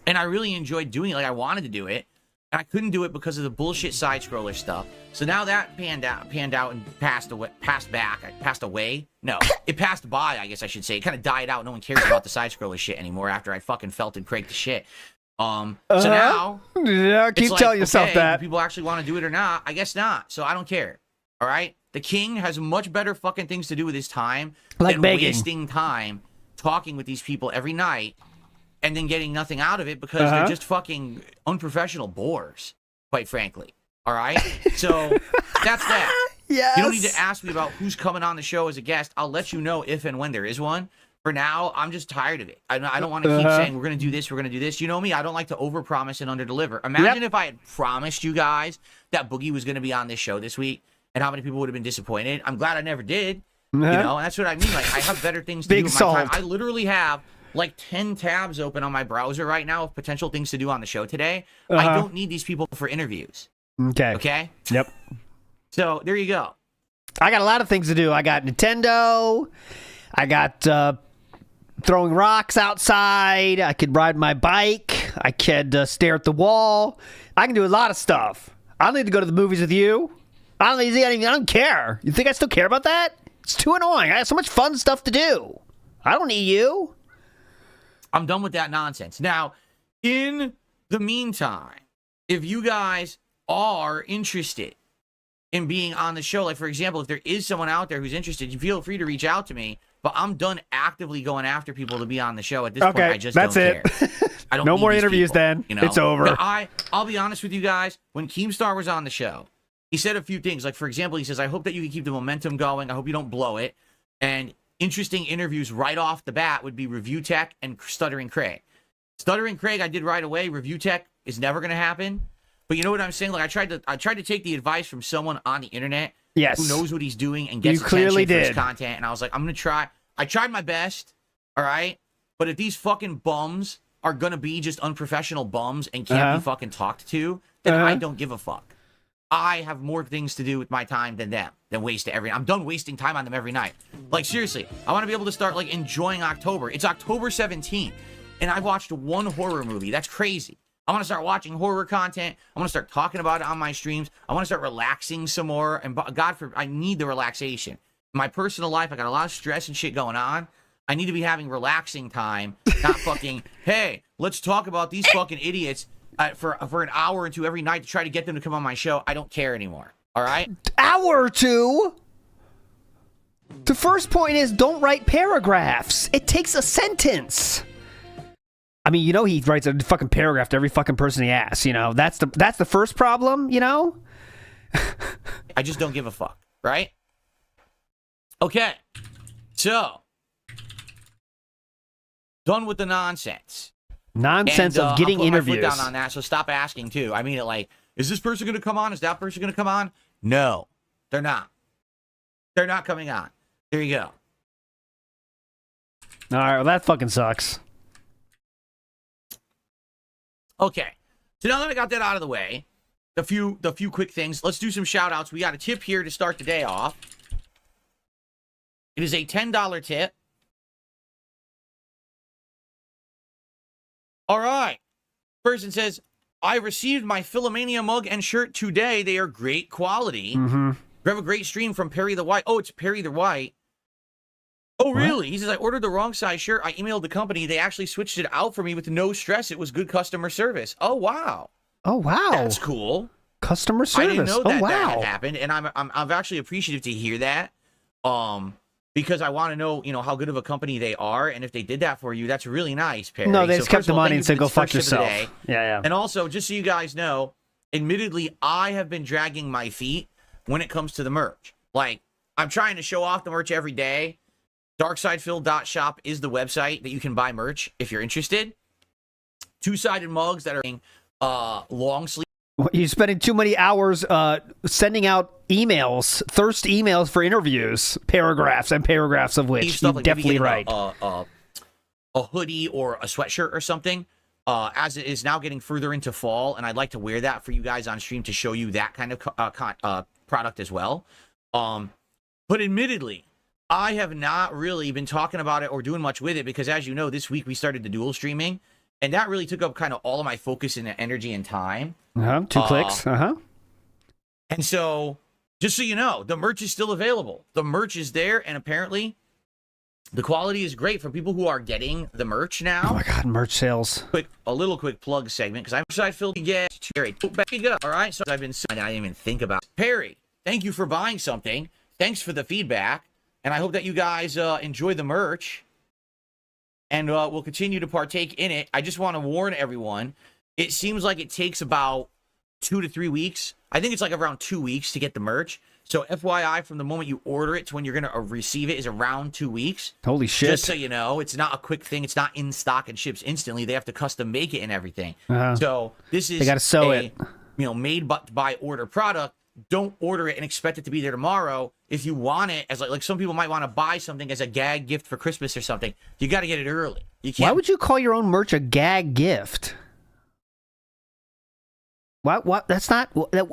And I really enjoyed doing it. Like, I wanted to do it. And I couldn't do it because of the bullshit side-scroller stuff. So now that panned out and passed away. No, it passed by, I guess I should say. It kind of died out. No one cares about the side-scroller shit anymore after I fucking felt and Craig the shit. So now, yeah, keep telling yourself that. Do people actually want to do it or not? I guess not. So I don't care. All right? The king has much better fucking things to do with his time than wasting time talking with these people every night and then getting nothing out of it because they're just fucking unprofessional bores, quite frankly. All right? So that's that. Yes. You don't need to ask me about who's coming on the show as a guest. I'll let you know if and when there is one. For now, I'm just tired of it. I don't want to keep saying, we're going to do this, we're going to do this. You know me, I don't like to overpromise and underdeliver. Imagine if I had promised you guys that Boogie was going to be on this show this week and how many people would have been disappointed. I'm glad I never did. You know, and that's what I mean. Like, I have better things to do with my time. I literally have like 10 tabs open on my browser right now of potential things to do on the show today. I don't need these people for interviews. Okay? Yep. So, there you go. I got a lot of things to do. I got Nintendo. I got throwing rocks outside. I could ride my bike. I could stare at the wall. I can do a lot of stuff. I don't need to go to the movies with you. I don't care. You think I still care about that? It's too annoying. I have so much fun stuff to do. I don't need you. I'm done with that nonsense. Now, in the meantime, if you guys are interested in being on the show, like, for example, if there is someone out there who's interested, you feel free to reach out to me. But I'm done actively going after people to be on the show. At this point, I just don't care. I don't no need more these interviews people, then. You know? It's over. But I'll be honest with you guys. When Keemstar was on the show, he said a few things. Like, for example, he says, I hope that you can keep the momentum going. I hope you don't blow it. And interesting interviews right off the bat would be Review Tech and Stuttering Craig. Stuttering Craig, I did right away. Review Tech is never going to happen. But you know what I'm saying? Like, I tried to take the advice from someone on the internet who knows what he's doing and gets attention for his content. And I was like, I'm going to try. I tried my best, all right? But if these fucking bums are going to be just unprofessional bums and can't be fucking talked to, then I don't give a fuck. I have more things to do with my time than them, than waste every night. I'm done wasting time on them every night. Like, seriously, I want to be able to start, like, enjoying October. It's October 17th, and I watched one horror movie. That's crazy. I want to start watching horror content. I want to start talking about it on my streams. I want to start relaxing some more. And God forbid, I need the relaxation. My personal life, I got a lot of stress and shit going on. I need to be having relaxing time, not fucking, hey, let's talk about these fucking idiots for an hour or two every night to try to get them to come on my show. I don't care anymore. All right? Hour or two? The first point is don't write paragraphs. It takes a sentence. I mean, you know, he writes a fucking paragraph to every fucking person he asks, you know. That's the first problem, you know? I just don't give a fuck, right? Okay, so done with the nonsense. Nonsense of getting interviews. I'm putting my foot down on that, so stop asking too. I mean it like, is this person going to come on? Is that person going to come on? No, they're not. They're not coming on. There you go. All right, well that fucking sucks. Okay, so now that I got that out of the way, the few quick things. Let's do some shout outs. We got a tip here to start the day off. It is a $10 tip. All right. Person says, I received my Philomania mug and shirt today. They are great quality. Mm-hmm. We have a great stream from Perry the White. Oh, it's Perry the White. Oh, really? He says, I ordered the wrong size shirt. I emailed the company. They actually switched it out for me with no stress. It was good customer service. Oh, wow. Oh, wow. That's cool. Customer service. I didn't know that that had happened, and I'm actually appreciative to hear that. because I want to know, how good of a company they are. And if they did that for you, that's really nice, Perry. No, they just kept first of the all, money thank and said, you for go this fuck first ship of the yourself. day. Yeah. And also, just so you guys know, admittedly, I have been dragging my feet when it comes to the merch. Like, I'm trying to show off the merch every day. Darksidefill.shop is the website that you can buy merch if you're interested. Two-sided mugs that are long sleeve. You're spending too many hours sending out emails, thirst emails for interviews, paragraphs and paragraphs of which you're definitely right. A hoodie or a sweatshirt or something, as it is now getting further into fall, and I'd like to wear that for you guys on stream to show you that kind of product as well. But admittedly, I have not really been talking about it or doing much with it because, as you know, this week we started the dual streaming, and that really took up kind of all of my focus and energy and time. 2 clicks. And so, just so you know, the merch is still available. The merch is there, and apparently, the quality is great for people who are getting the merch now. Oh my God, merch sales. A little quick plug segment because I'm excited to get Perry. Back you go. All right, so I didn't even think about it. Perry, thank you for buying something. Thanks for the feedback, and I hope that you guys enjoy the merch. And we'll continue to partake in it. I just want to warn everyone, it seems like it takes about 2 to 3 weeks. I think it's like around 2 weeks to get the merch. So FYI, from the moment you order it to when you're going to receive it is around 2 weeks. Holy shit. Just so you know, it's not a quick thing. It's not in stock and ships instantly. They have to custom make it and everything. So this is they gotta sew it. Made by order product. Don't order it and expect it to be there tomorrow. If you want it as like some people might want to buy something as a gag gift for Christmas or something, you got to get it early. You can't. Why would you call your own merch a gag gift? What? That's not.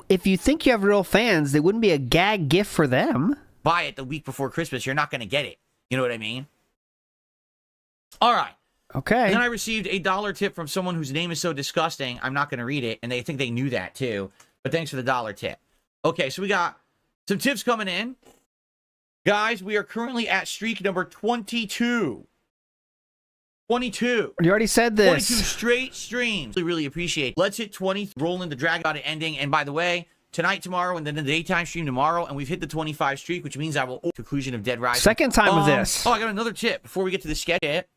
If you think you have real fans, it wouldn't be a gag gift for them. Buy it the week before Christmas. You're not going to get it. You know what I mean? All right. Okay. And then I received a $1 tip from someone whose name is so disgusting, I'm not going to read it, and they think they knew that too. But thanks for the $1 tip. Okay, so we got some tips coming in. Guys, we are currently at streak number 22. 22. You already said this. 22 straight streams. Really appreciate it. Let's hit 20. Rolling the drag out ending. And by the way, tonight, tomorrow, and then the daytime stream tomorrow, and we've hit the 25 streak, which means I will conclusion of Dead Rising. Second time of this. Oh, I got another tip before we get to the sketch tip.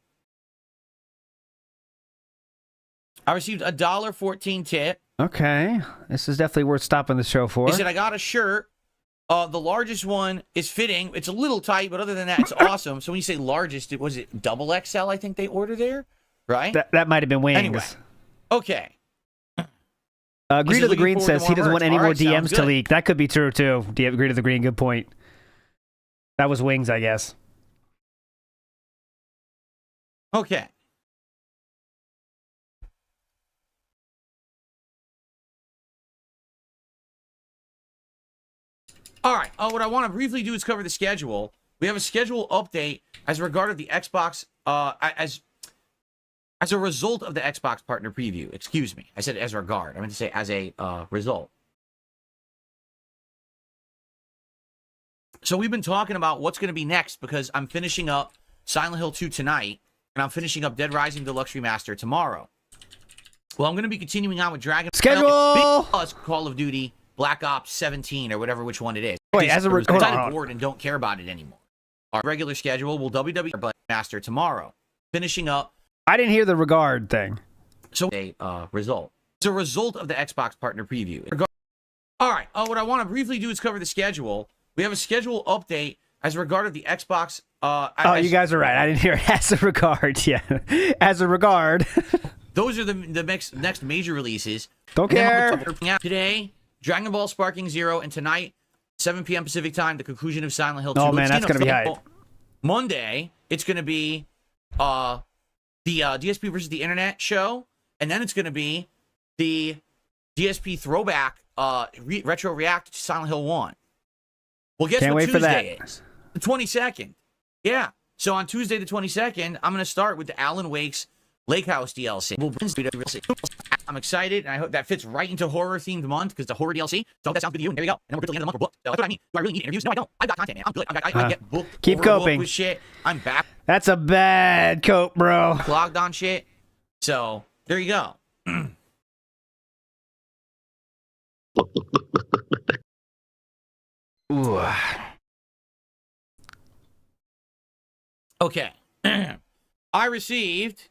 I received a $1.14 tip. Okay. This is definitely worth stopping the show for. He said, I got a shirt. The largest one is fitting. It's a little tight, but other than that, it's awesome. So when you say largest, was it double XL, I think they ordered there? Right? That might have been wings. Anyway. Okay. Greed of the Green says he doesn't want any more DMs to good. leak. That could be true, too. Greed of the Green, good point. That was wings, I guess. Okay. All right. What I want to briefly do is cover the schedule. We have a schedule update as regarded the Xbox, as a result of the Xbox partner preview. Excuse me. I said as regard. I meant to say as a result. So we've been talking about what's going to be next because I'm finishing up Silent Hill 2 tonight, and I'm finishing up Dead Rising Deluxe Remaster tomorrow. Well, I'm going to be continuing on with Dragon Schedule! plus Call of Duty Black Ops 17 or whatever, which one it is. Wait, as a I'm kind of bored and don't care about it anymore. Our regular schedule will WWE Master tomorrow. Finishing up. I didn't hear the regard thing. So a result. It's a result of the Xbox partner preview. All right. What I want to briefly do is cover the schedule. We have a schedule update as regarded the Xbox. You guys are right. I didn't hear it. As a regard. Yeah. As a regard. Those are the next major releases. Don't care. Today, Dragon Ball Sparking Zero, and tonight, 7 p.m. Pacific time, the conclusion of Silent Hill 2. Oh, man, that's going to be hype. Monday, it's going to be the DSP versus the Internet show, and then it's going to be the DSP throwback retro react to Silent Hill 1. Well, guess what Tuesday is? The 22nd. Yeah. So on Tuesday the 22nd, I'm going to start with the Alan Wake's Lake House DLC. I'm excited, and I hope that fits right into horror-themed month, because the horror DLC. So that sounds good to you, and there you go. And then we're at the end of the month, we're booked. That's what I mean. Do I really need interviews? No, I don't. I've got content, man. I'm good. I get booked. Keep coping. With shit. I'm back. That's a bad cope, bro. Logged on shit. So, there you go. Ooh. Okay. I received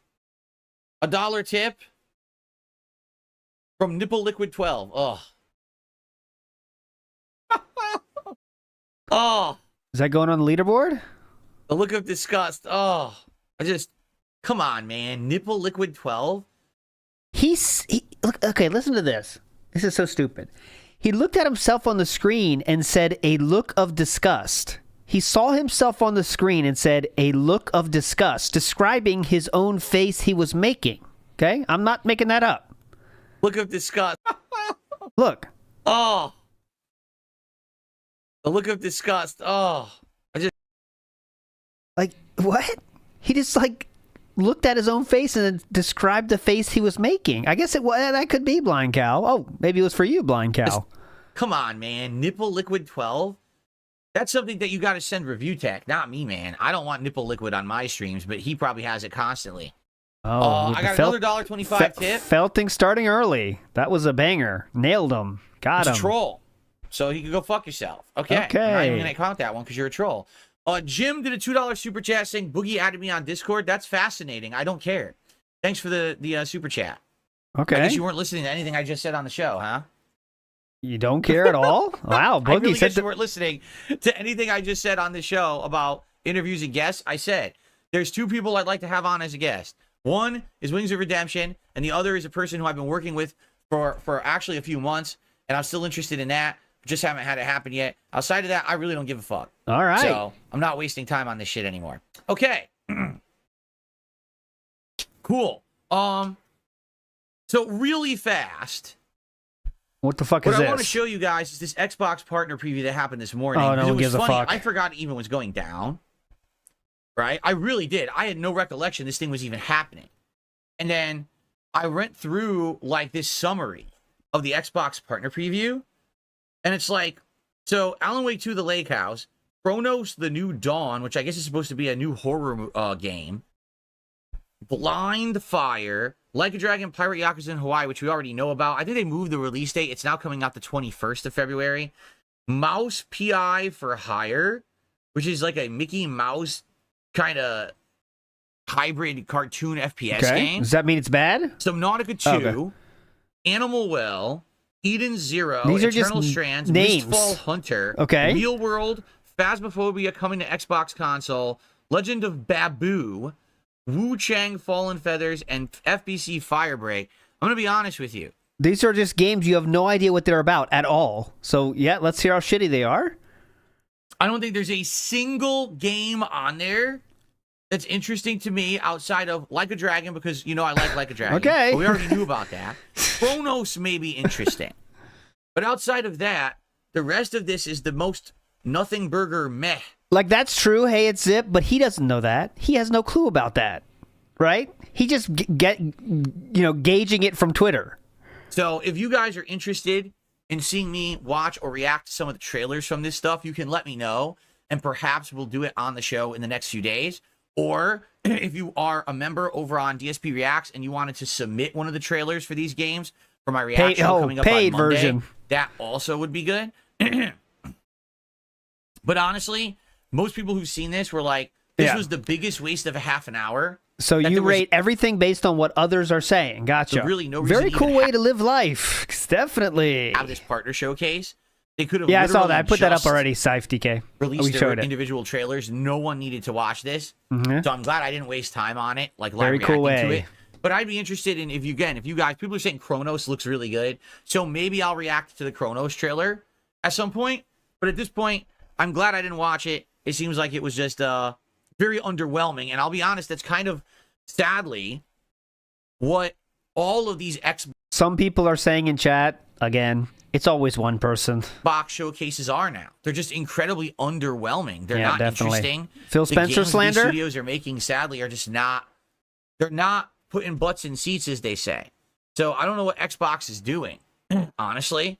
a $1 tip from Nipple Liquid 12. Oh. Oh. Is that going on the leaderboard? The look of disgust. Oh. Come on, man. Nipple Liquid 12? Look, okay, listen to this. This is so stupid. He looked at himself on the screen and said, a look of disgust. He saw himself on the screen and said, a look of disgust, describing his own face he was making. Okay? I'm not making that up. Look of disgust. Look. Oh. The look of disgust. Oh. Like, what? He just, like, looked at his own face and then described the face he was making. I guess that could be Blind Cow. Oh, maybe it was for you, Blind Cow. Come on, man. Nipple Liquid 12? That's something that you got to send Review Tech, not me, man. I don't want Nipple Liquid on my streams, but he probably has it constantly. Oh, I got another $1.25 tip. Felting starting early. That was a banger. Nailed him. Got him. It's a troll. So you can go fuck yourself. Okay. I'm not even going to count that one because you're a troll. Jim did a $2 super chat saying Boogie added me on Discord. That's fascinating. I don't care. Thanks for the super chat. Okay. I guess you weren't listening to anything I just said on the show, huh? You don't care at all? Wow, Boogie I really said guess you weren't listening to anything I just said on the show about interviews and guests. I said there's 2 people I'd like to have on as a guest. One is Wings of Redemption, and the other is a person who I've been working with for actually a few months, and I'm still interested in that. Just haven't had it happen yet. Outside of that, I really don't give a fuck. All right. So I'm not wasting time on this shit anymore. Okay. Cool. So really fast. What the fuck is this? What I want to show you guys is this Xbox partner preview that happened this morning. Oh, no one gives a fuck. I forgot it even was going down. Right? I really did. I had no recollection this thing was even happening. And then I went through like this summary of the Xbox partner preview. And it's like, so Alan Wake 2, The Lake House, Chronos, The New Dawn, which I guess is supposed to be a new horror game, Blind Fire, Like a Dragon, Pirate Yakuza in Hawaii, which we already know about. I think they moved the release date. It's now coming out the 21st of February. Mouse PI for Hire, which is like a Mickey Mouse kind of hybrid cartoon FPS game. Does that mean it's bad? Subnautica 2, okay. Animal Well, Eden Zero, These are Eternal just Strands, names. Mistfall Hunter, Okay. Real World, Phasmophobia coming to Xbox console, Legend of Babu, Wu Chang Fallen Feathers, and FBC Firebreak. I'm going to be honest with you. These are just games you have no idea what they're about at all. So, yeah, let's hear how shitty they are. I don't think there's a single game on there that's interesting to me outside of Like a Dragon, because, you know, I like a Dragon. Okay. But we already knew about that. Chronos may be interesting. But outside of that, the rest of this is the most nothing burger meh. Like, that's true. Hey, it's Zip, but he doesn't know that. He has no clue about that. Right? He just gauging it from Twitter. So if you guys are interested in seeing me watch or react to some of the trailers from this stuff, you can let me know, and perhaps we'll do it on the show in the next few days. Or if you are a member over on DSP Reacts and you wanted to submit one of the trailers for these games for my reaction coming up on Monday, version. That also would be good. But honestly, most people who've seen this were like, this was the biggest waste of a half an hour. So you rate everything based on what others are saying. Gotcha. Really no reason Very to cool even way to live life. Definitely. Have this partner showcase. They could have. Yeah, I saw that. I put that up already. Scythe DK. Released their individual trailers. No one needed to watch this, so I'm glad I didn't waste time on it. Like live reacting to it. But I'd be interested in if you guys, people are saying Chronos looks really good, so maybe I'll react to the Chronos trailer at some point. But at this point, I'm glad I didn't watch it. It seems like it was just very underwhelming, and I'll be honest, that's kind of sadly what all of these Some people are saying in chat again. It's always one person. Box showcases are now. They're just incredibly underwhelming. They're not interesting. Phil Spencer slander? The studios are making, sadly, are just not. They're not putting butts in seats, as they say. So I don't know what Xbox is doing, honestly.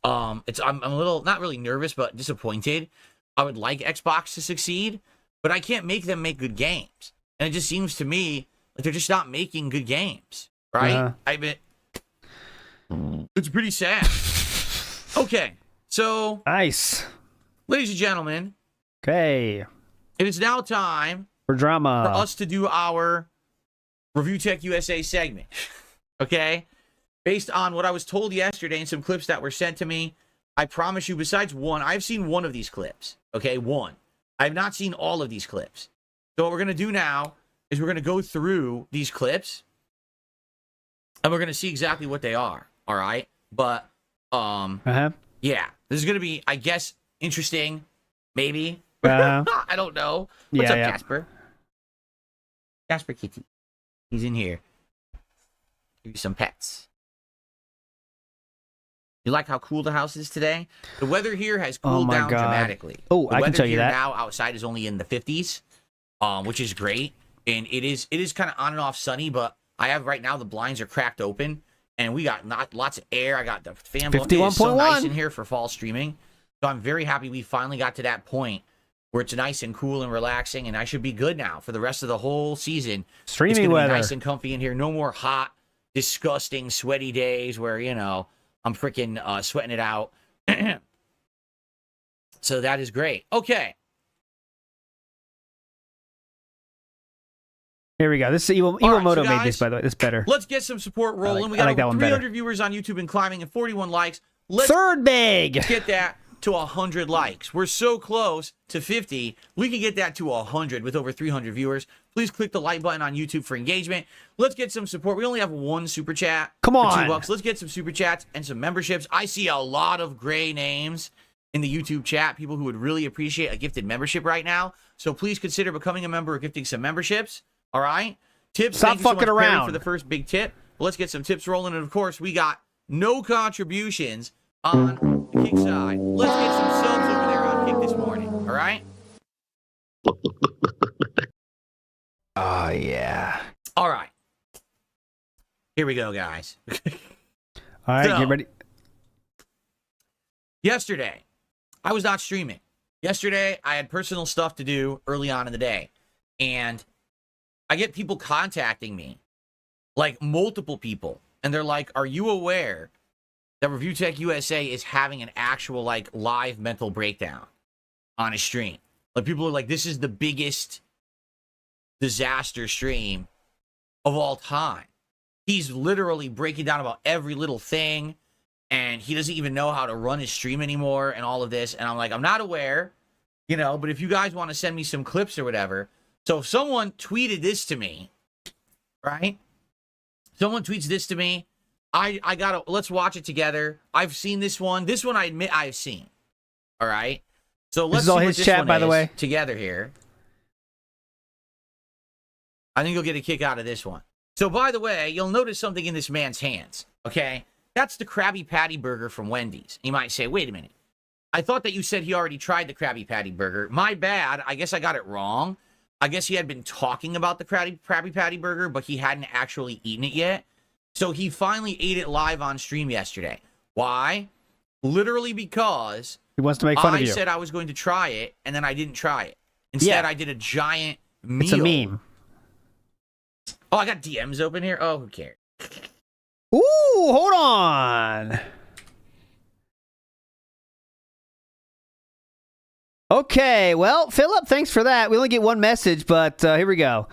I'm a little, not really nervous, but disappointed. I would like Xbox to succeed, but I can't make them make good games. And it just seems to me like they're just not making good games, right? It's pretty sad. Okay, so nice, ladies and gentlemen. Okay, It is now time for drama. For us to do our Review Tech USA segment. Okay? Based on what I was told yesterday and some clips that were sent to me, I promise you, besides one, I've seen one of these clips. Okay? One. I have not seen all of these clips. So what we're going to do now is we're going to go through these clips and we're going to see exactly what they are. All right? But, yeah. This is going to be, I guess, interesting. Maybe. I don't know. What's up, Casper? Casper Kitty. He's in here. Give you some pets. You like how cool the house is today? The weather here has cooled down dramatically. Oh, I can tell you that. The weather here now outside is only in the 50s, which is great. And it is kind of on and off sunny, but I have right now the blinds are cracked open, and we got lots of air. I got the fan blowing. It is so nice in here for fall streaming. So I'm very happy we finally got to that point where it's nice and cool and relaxing, and I should be good now for the rest of the whole season. Streaming it's gonna weather. Be nice and comfy in here. No more hot, disgusting, sweaty days where, you know, I'm freaking sweating it out. So that is great. Okay. Here we go. This is Iwamoto made this, by the way. This is better. Let's get some support rolling. We got over 300 viewers on YouTube and climbing and 41 likes. Third big. Let's get that to 100 likes. We're so close to 50. We can get that to 100 with over 300 viewers. Please click the like button on YouTube for engagement. Let's get some support. We only have one super chat. Come on. For $2. Let's get some super chats and some memberships. I see a lot of gray names in the YouTube chat, people who would really appreciate a gifted membership right now. So please consider becoming a member or gifting some memberships. All right? Tips. Stop Thank you so much, fucking around. Perry, for the first big tip. Let's get some tips rolling. And of course, we got no contributions on the Kick side. Let's get some subs over there on Kick this morning. All right? Oh, yeah. All right. Here we go, guys. All right, get ready. Yesterday, I was not streaming. Yesterday, I had personal stuff to do early on in the day. And I get people contacting me, like multiple people. And they're like, are you aware that Review Tech USA is having an actual, like, live mental breakdown on a stream? Like, people are like, this is the biggest disaster stream of all time. He's literally breaking down about every little thing, and he doesn't even know how to run his stream anymore and all of this. And I'm like, I'm not aware, you know, but if you guys want to send me some clips or whatever. So if someone tweeted this to me, right? Someone tweets this to me. I gotta, let's watch it together. I've seen this one. This one I admit I've seen. All right. So let's see all what his this chat, one by is the way. Together here. I think you'll get a kick out of this one. So by the way, you'll notice something in this man's hands. Okay. That's the Krabby Patty burger from Wendy's. You might say, wait a minute. I thought that you said he already tried the Krabby Patty burger. My bad. I guess I got it wrong. I guess he had been talking about the Krabby Patty burger, but he hadn't actually eaten it yet. So he finally ate it live on stream yesterday. Why? Literally because he wants to make fun of you. I said I was going to try it, and then I didn't try it. Instead, I did a giant meal. It's a meme. Oh, I got DMs open here? Oh, who cares? Ooh, hold on. Okay, well, Philip, thanks for that. We only get one message, but here we go.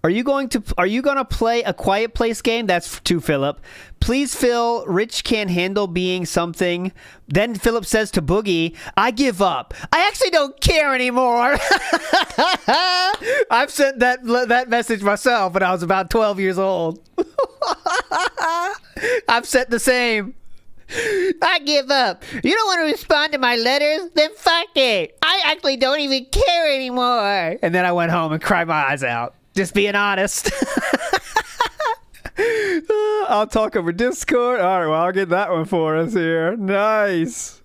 Are you going to play a Quiet Place game? That's to Philip. Please, Phil, Rich can't handle being something. Then Philip says to Boogie, I give up. I actually don't care anymore. I've sent that message myself when I was about 12 years old. I've sent the same. I give up. You don't want to respond to my letters? Then fuck it. I actually don't even care anymore. And then I went home and cried my eyes out. Just being honest. I'll talk over Discord. All right, well, I'll get that one for us here. Nice.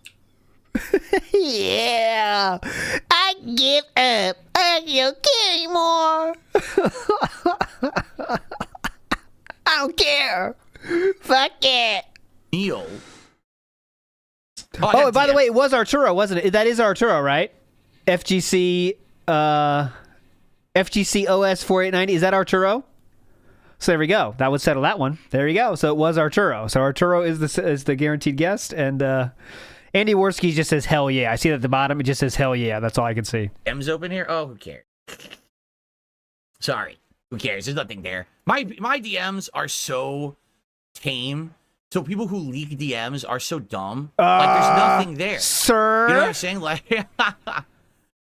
Yeah. I give up. I don't care anymore. I don't care. Fuck it. Neil. Oh, by the way, it was Arturo, wasn't it? That is Arturo, right? FGC OS 4890. Is that Arturo? So there we go. That would settle that one. There you go. So it was Arturo. So Arturo is the guaranteed guest, and Andy Worski just says hell yeah. I see that at the bottom. It just says hell yeah. That's all I can see. DMs open here? Oh, who cares? Sorry. Who cares? There's nothing there. My DMs are so tame. So people who leak DMs are so dumb. Like, there's nothing there. Sir? You know what I'm saying? Like,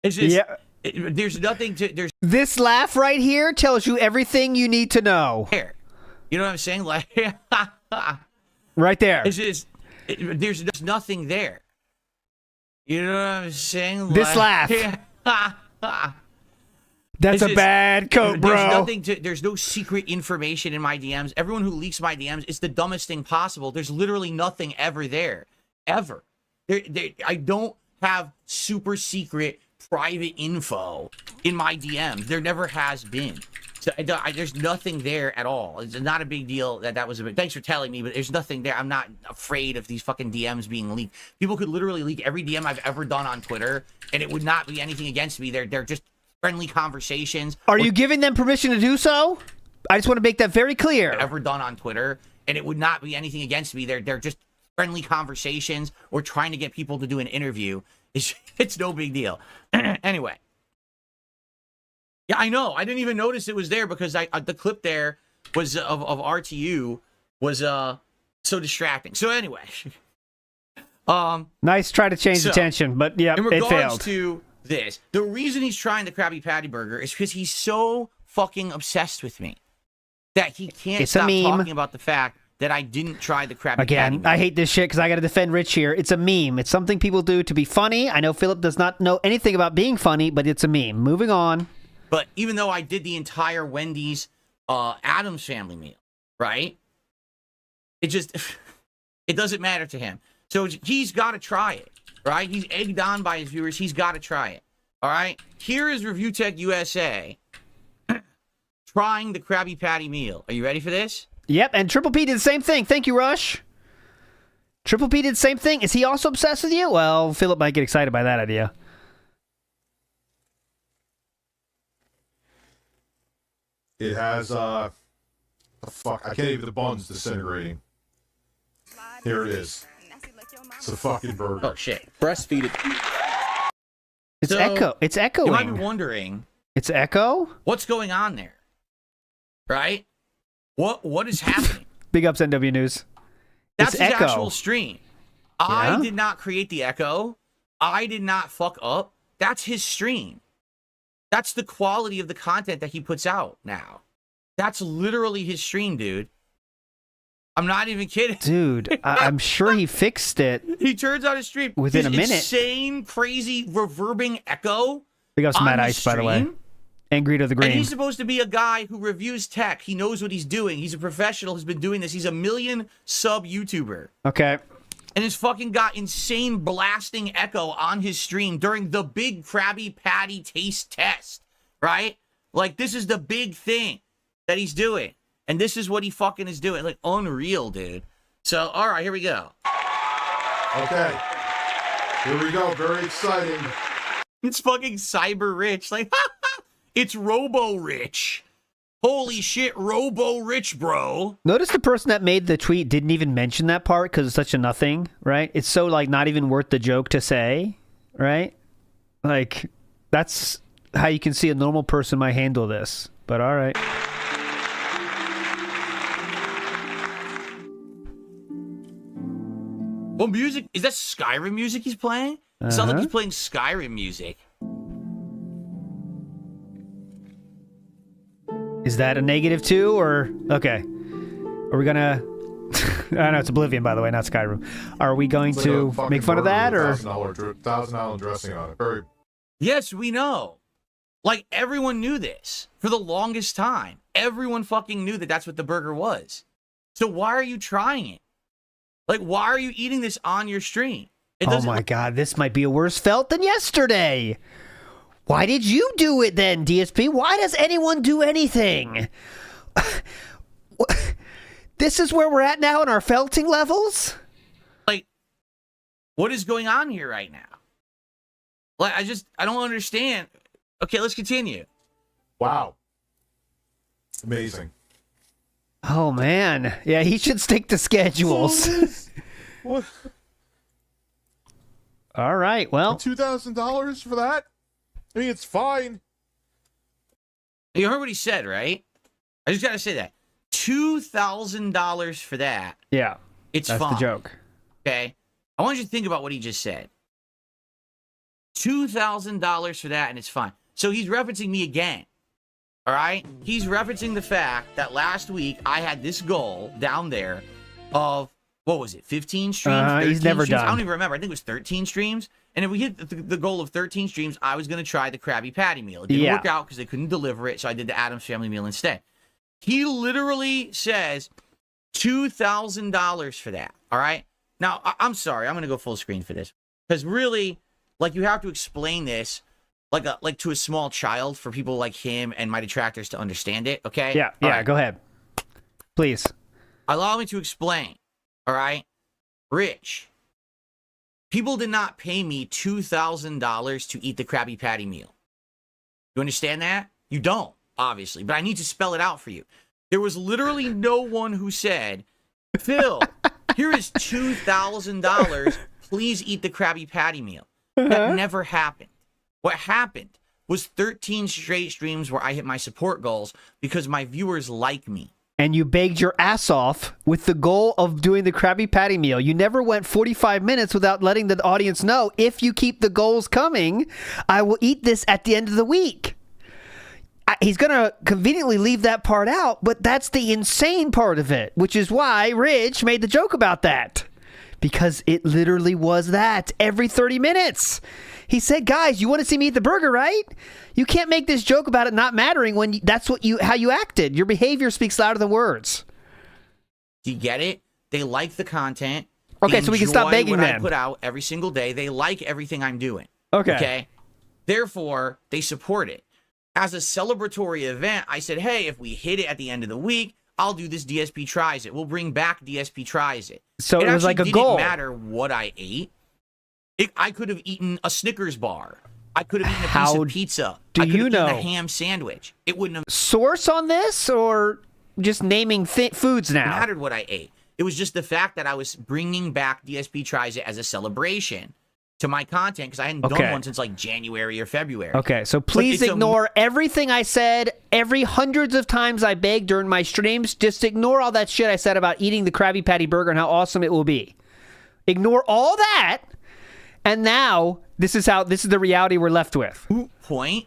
it's just, there's nothing to, there's. This laugh right here tells you everything you need to know. Here. You know what I'm saying? Like, right there. It's just, there's nothing there. You know what I'm saying? Like, this laugh. That's a bad coat, bro. There's no secret information in my DMs. Everyone who leaks my DMs, it's the dumbest thing possible. There's literally nothing ever there. Ever. I don't have super secret private info in my DMs. There never has been. So there's nothing there at all. It's not a big deal that was a big... Thanks for telling me, but there's nothing there. I'm not afraid of these fucking DMs being leaked. People could literally leak every DM I've ever done on Twitter, and it would not be anything against me. They're just friendly conversations. Are you giving them permission to do so? I just want to make that very clear. Ever done on Twitter, and it would not be anything against me. They're just friendly conversations or trying to get people to do an interview. It's no big deal. Anyway. Yeah, I know. I didn't even notice it was there because the clip there was of RTU was so distracting. So anyway. Nice try to change the tension, but yeah, it failed. In regards to this, the reason he's trying the Krabby Patty Burger is because he's so fucking obsessed with me that he can't stop talking about the fact that I didn't try the Krabby Patty Burger. I hate this shit because I got to defend Rich here. It's a meme. It's something people do to be funny. I know Philip does not know anything about being funny, but it's a meme. Moving on. But even though I did the entire Wendy's Addams Family meal, right? It doesn't matter to him. So he's got to try it, right? He's egged on by his viewers. He's got to try it, all right? Here is Review Tech USA trying the Krabby Patty meal. Are you ready for this? Yep, and Triple P did the same thing. Thank you, Rush. Triple P did the same thing. Is he also obsessed with you? Well, Philip might get excited by that idea. It has, fuck, I can't even, the bun's disintegrating. Here it is. It's a fucking burger. Oh, shit. Breastfeed it. It's It's echoing. You might be wondering. It's echo? What's going on there? Right? What is happening? Big ups, NW News. That's it's his echo. actual stream. Yeah? I did not create the echo. I did not fuck up. That's his stream. That's the quality of the content that he puts out now. That's literally his stream, dude. I'm not even kidding. Dude, I'm sure he fixed it. He turns on his stream within a minute. Insane, crazy, reverbing echo. Big ups, Matt Ice, by the way. And Greedo the Green. And he's supposed to be a guy who reviews tech. He knows what he's doing. He's a professional who's been doing this. He's a 1 million sub YouTuber. Okay. And he's fucking got insane blasting echo on his stream during the big Krabby Patty taste test, right? Like, this is the big thing that he's doing. And this is what he fucking is doing. Like, unreal, dude. So, all right, here we go. Okay. Here we go. Very exciting. It's fucking Cyber Rich. Like, it's Robo Rich. Holy shit, Robo Rich, bro. Notice the person that made the tweet didn't even mention that part because it's such a nothing, right? It's so, like, not even worth the joke to say, right? Like, that's how you can see a normal person might handle this. But all right. Well, music, is that Skyrim music he's playing? It sounds like he's playing Skyrim music. Is that a negative too, or okay? Are we gonna? I know it's Oblivion, by the way, not Skyrim. Are we going to make fun of that, or $1,000 dressing on it? Very. Yes, we know. Like, everyone knew this for the longest time. Everyone fucking knew that that's what the burger was. So why are you trying it? Like, why are you eating this on your stream? Oh my god, this might be a worse felt than yesterday. Why did you do it then, DSP? Why does anyone do anything? This is where we're at now in our felting levels? Like, what is going on here right now? Like, I don't understand. Okay, let's continue. Wow. Amazing. Oh, man. Yeah, he should stick to schedules. What? All right. Well, $2,000 for that? I mean, it's fine. You heard what he said, right? I just got to say that. $2,000 for that. Yeah. It's that's fine. the joke. Okay? I want you to think about what he just said. $2,000 for that, and it's fine. So he's referencing me again. All right? He's referencing the fact that last week I had this goal down there of, what was it, 15 streams? He's never streams? done. I don't even remember. I think it was 13 streams. And if we hit the goal of 13 streams, I was going to try the Krabby Patty meal. It didn't work out because they couldn't deliver it, so I did the Addams Family meal instead. He literally says $2,000 for that. All right? Now, I'm sorry. I'm going to go full screen for this. Because really, like, you have to explain this like to a small child for people like him and my detractors to understand it, okay? Yeah, all right. Go ahead. Please. Allow me to explain, all right? Rich, people did not pay me $2,000 to eat the Krabby Patty meal. You understand that? You don't, obviously, but I need to spell it out for you. There was literally no one who said, Phil, here is $2,000. Please eat the Krabby Patty meal. That never happened. What happened was 13 straight streams where I hit my support goals because my viewers like me. And you begged your ass off with the goal of doing the Krabby Patty meal. You never went 45 minutes without letting the audience know, if you keep the goals coming, I will eat this at the end of the week. He's going to conveniently leave that part out, but that's the insane part of it, which is why Rich made the joke about that. Because it literally was that every 30 minutes. He said, guys, you want to see me eat the burger, right? You can't make this joke about it not mattering when that's how you acted. Your behavior speaks louder than words. Do you get it? They like the content. Okay, so we can stop begging what then. I put out every single day. They like everything I'm doing. Okay. Therefore, they support it. As a celebratory event, I said, hey, if we hit it at the end of the week, I'll do this DSP Tries It. We'll bring back DSP Tries It. So it was like a goal. It didn't matter what I ate. I could have eaten a Snickers bar. I could have eaten a piece of pizza. Do I could you have know eaten a ham sandwich. It wouldn't have source on this, or just naming foods now? mattered what I ate. It was just the fact that I was bringing back DSP Tries It as a celebration to my content because I hadn't done one since like January or February. Okay, so please ignore everything I said, every hundreds of times I begged during my streams. Just ignore all that shit I said about eating the Krabby Patty burger and how awesome it will be. Ignore all that, and now this is the reality we're left with. Point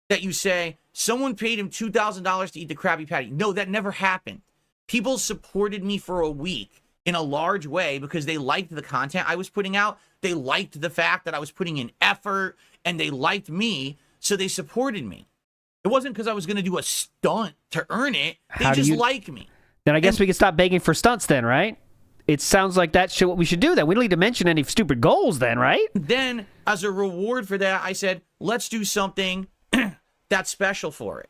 that you say someone paid him $2,000 to eat the Krabby Patty. No, that never happened. People supported me for a week in a large way because they liked the content I was putting out. They liked the fact that I was putting in effort, and they liked me, so they supported me. It wasn't because I was going to do a stunt to earn it. They just like me. Then I guess we can stop begging for stunts then, right? It sounds like that's what we should do then. We don't need to mention any stupid goals then, right? Then, as a reward for that, I said, let's do something that's special for it.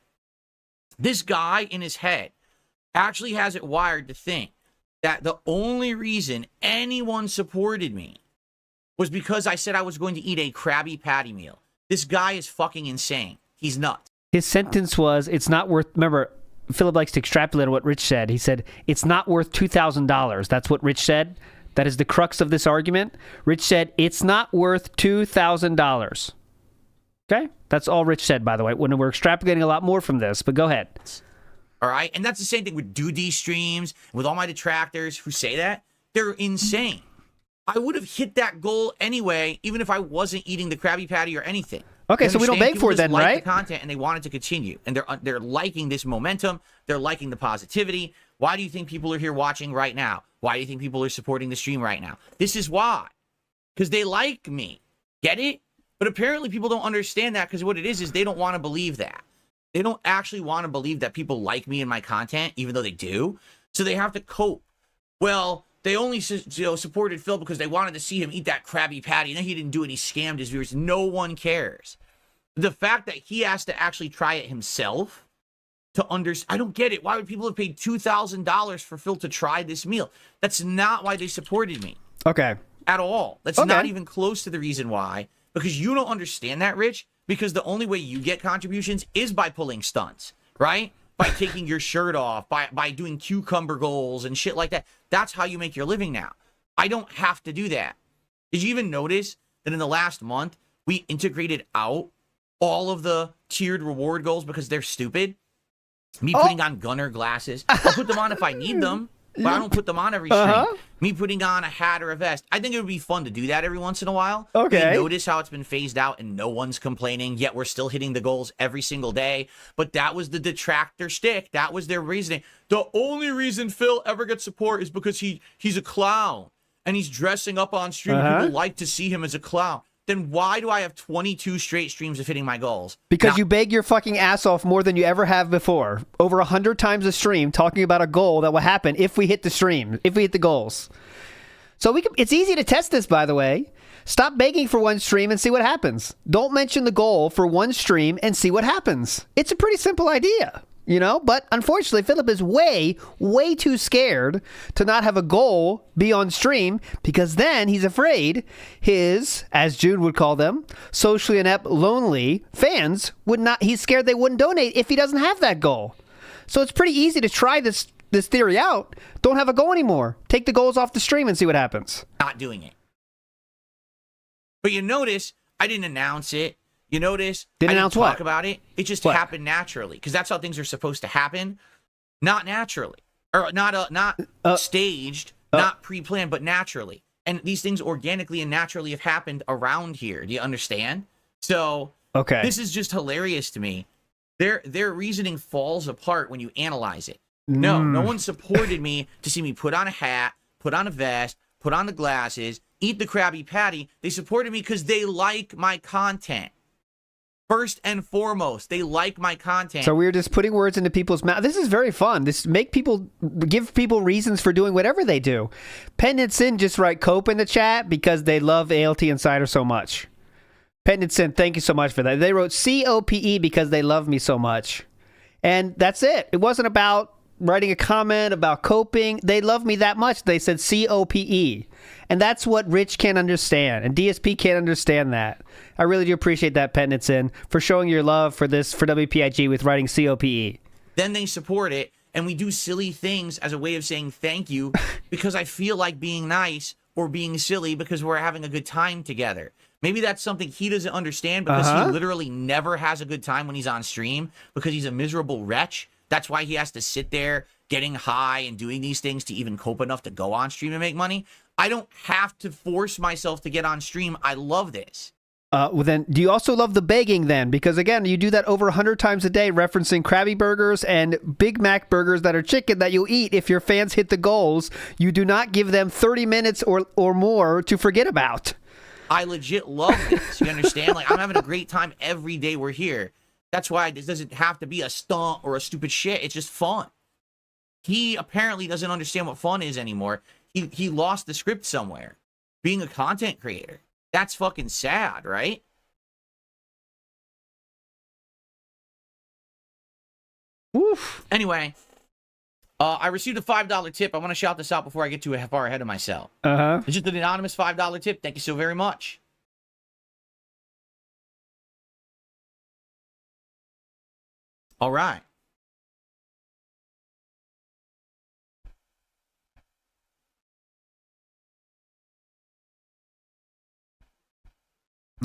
This guy in his head actually has it wired to think that the only reason anyone supported me was because I said I was going to eat a Krabby Patty meal. This guy is fucking insane. He's nuts. His sentence was, it's not worth... Remember, Philip likes to extrapolate what Rich said. He said, it's not worth $2,000. That's what Rich said. That is the crux of this argument. Rich said, it's not worth $2,000. Okay? That's all Rich said, by the way. When we're extrapolating a lot more from this, but go ahead. All right? And that's the same thing with Doody streams, with all my detractors who say that. They're insane. I would have hit that goal anyway, even if I wasn't eating the Krabby Patty or anything. Okay, so we don't beg for it then, right? The content and they want it to continue, and they're liking this momentum. They're liking the positivity. Why do you think people are here watching right now? Why do you think people are supporting the stream right now? This is why, because they like me. Get it? But apparently people don't understand that because what it is they don't want to believe that. They don't actually want to believe that people like me and my content, even though they do. So they have to cope. Well, they only supported Phil because they wanted to see him eat that Krabby Patty, and then he didn't do it. He scammed his viewers. No one cares. The fact that he has to actually try it himself to understand, I don't get it. Why would people have paid $2,000 for Phil to try this meal? That's not why they supported me. Okay. At all. That's not even close to the reason why. Because you don't understand that, Rich. Because the only way you get contributions is by pulling stunts, right? By taking your shirt off, by doing cucumber goals and shit like that. That's how you make your living now. I don't have to do that. Did you even notice that in the last month, we integrated out all of the tiered reward goals because they're stupid? Me putting on gunner glasses. I'll put them on if I need them, but I don't put them on every stream. Me putting on a hat or a vest. I think it would be fun to do that every once in a while. Okay. You notice how it's been phased out and no one's complaining, yet we're still hitting the goals every single day. But that was the detractor shtick. That was their reasoning. The only reason Phil ever gets support is because he's a clown and he's dressing up on stream. People like to see him as a clown. Then why do I have 22 straight streams of hitting my goals? Because you beg your fucking ass off more than you ever have before. Over 100 times a stream talking about a goal that will happen if we hit the stream, if we hit the goals. So it's easy to test this, by the way. Stop begging for one stream and see what happens. Don't mention the goal for one stream and see what happens. It's a pretty simple idea. You know, but unfortunately, Philip is way too scared to not have a goal be on stream because then he's afraid his, as June would call them, socially inept, lonely fans would not, he's scared they wouldn't donate if he doesn't have that goal. So it's pretty easy to try this theory out. Don't have a goal anymore. Take the goals off the stream and see what happens. Not doing it. But you notice I didn't announce it. You notice I didn't talk about it. It just happened naturally because that's how things are supposed to happen. Not naturally, or not staged, not pre-planned, but naturally. And these things organically and naturally have happened around here. Do you understand? So this is just hilarious to me. Their reasoning falls apart when you analyze it. No one supported me to see me put on a hat, put on a vest, put on the glasses, eat the Krabby Patty. They supported me because they like my content. First and foremost, they like my content. So we're just putting words into people's mouth. This is very fun. This give people reasons for doing whatever they do. Pendant Sin just write Cope in the chat because they love ALT Insider so much. Pendant Sin, thank you so much for that. They wrote COPE because they love me so much. And that's it. It wasn't about writing a comment about coping. They love me that much. They said COPE. And that's what Rich can't understand. And DSP can't understand that. I really do appreciate that, Pendleton, for showing your love for WPIG with writing COPE. Then they support it, and we do silly things as a way of saying thank you because I feel like being nice or being silly because we're having a good time together. Maybe that's something he doesn't understand because he literally never has a good time when he's on stream because he's a miserable wretch. That's why he has to sit there getting high and doing these things to even cope enough to go on stream and make money. I don't have to force myself to get on stream. I love this. Well, then, do you also love the begging then? Because, again, you do that over 100 times a day, referencing Krabby Burgers and Big Mac burgers that are chicken that you'll eat if your fans hit the goals. You do not give them 30 minutes or more to forget about. I legit love this. You understand? Like, I'm having a great time every day we're here. That's why this doesn't have to be a stunt or a stupid shit. It's just fun. He apparently doesn't understand what fun is anymore. He lost the script somewhere. Being a content creator. That's fucking sad, right? Oof. Anyway, I received a $5 tip. I want to shout this out before I get too far ahead of myself. It's just an anonymous $5 tip. Thank you so very much. All right.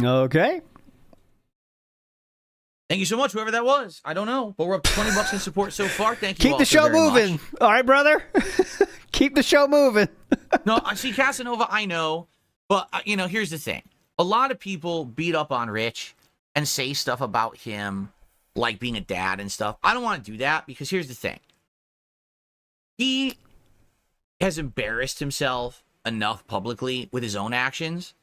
Okay. Thank you so much, whoever that was. I don't know, but we're up to $20 in support so far. Thank you. Keep the show moving. All right, brother. Keep the show moving. No, I see Casanova. I know, but here's the thing. A lot of people beat up on Rich and say stuff about him, like being a dad and stuff. I don't want to do that because here's the thing. He has embarrassed himself enough publicly with his own actions.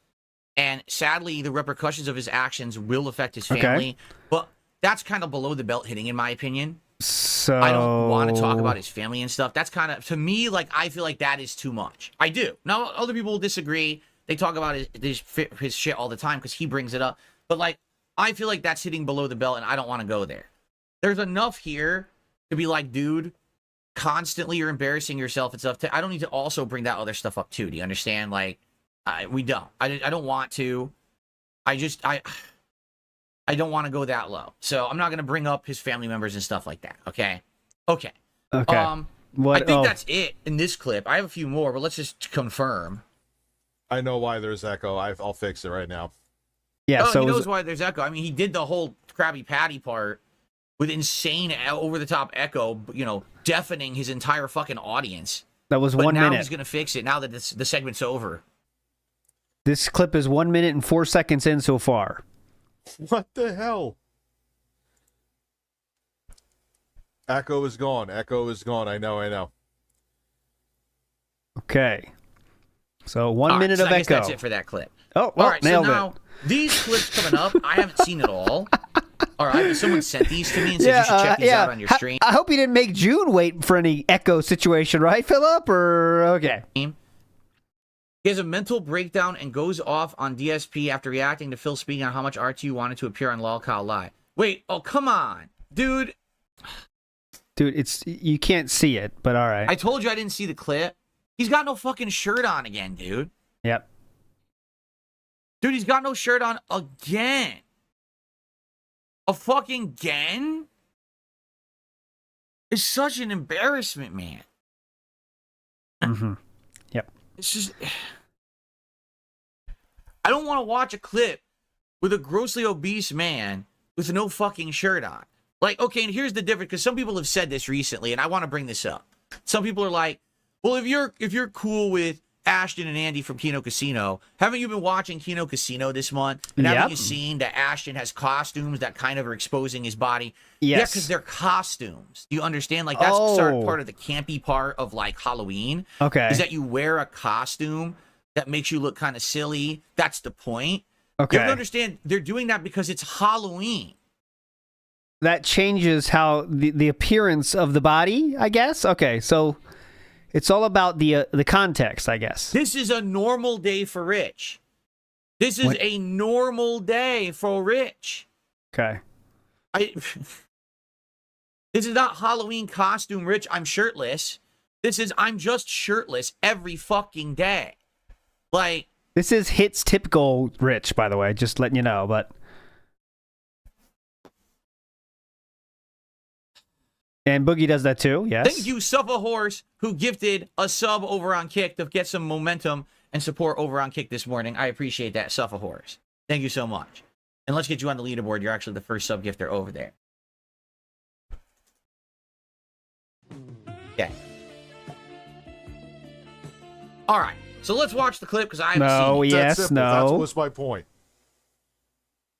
And sadly, the repercussions of his actions will affect his family. But that's kind of below the belt hitting, in my opinion. So I don't want to talk about his family and stuff. That's kind of, to me, like, I feel like that is too much. I do. Now, other people will disagree. They talk about his shit all the time because he brings it up. But, like, I feel like that's hitting below the belt, and I don't want to go there. There's enough here to be like, dude, constantly you're embarrassing yourself and stuff. I don't need to also bring that other stuff up, too. Do you understand? Like, we don't. I don't want to. I don't want to go that low. So I'm not going to bring up his family members and stuff like that. Okay. What? I think that's it in this clip. I have a few more, but let's just confirm. I know why there's echo. I'll fix it right now. Yeah, so he knows why there's echo. I mean, he did the whole Krabby Patty part with insane over-the-top echo, you know, deafening his entire fucking audience. That was but 1 minute. Now he's going to fix it now that the segment's over. This clip is 1 minute and 4 seconds in so far. What the hell? Echo is gone. Echo is gone. I know. Okay. So 1 minute so of I guess echo. That's it for that clip. Oh, well, all right. nailed So now these clips coming up, I haven't seen it all. All right. Someone sent these to me and said you should check these out on your stream. I hope you didn't make June wait for any echo situation, right, Philip? Or okay. He has a mental breakdown and goes off on DSP after reacting to Phil speaking on how much RTU wanted to appear on LolCal Live. Wait. Oh, come on, dude. Dude, you can't see it, but all right. I told you I didn't see the clip. He's got no fucking shirt on again, dude. Yep. Dude, he's got no shirt on again. A fucking again? It's such an embarrassment, man. Mm-hmm. Yep. It's just... I don't want to watch a clip with a grossly obese man with no fucking shirt on. Like, okay, and here's the difference, because some people have said this recently, and I want to bring this up. Some people are like, well, if you're cool with Ashton and Andy from Kino Casino, haven't you been watching Kino Casino this month? And haven't you seen that Ashton has costumes that kind of are exposing his body? Yes. Yeah, because they're costumes. Do you understand? Like, that's sort of part of the campy part of, like, Halloween. Okay. Is that you wear a costume that makes you look kind of silly. That's the point. Okay. You have to understand, they're doing that because it's Halloween. That changes how the appearance of the body, I guess. Okay, so it's all about the context, I guess. This is a normal day for Rich. This is a normal day for Rich. Okay. This is not Halloween costume, Rich. I'm shirtless. This is I'm just shirtless every fucking day. Like, this is hits typical Rich, by the way, just letting you know, but. And Boogie does that too, yes. Thank you, Suffa Horse, who gifted a sub over on Kick to get some momentum and support over on Kick this morning. I appreciate that, Suffa Horse. Thank you so much. And let's get you on the leaderboard. You're actually the first sub gifter over there. Okay. All right. So let's watch the clip because I haven't seen it. Yes, That's simple. no. That was my point.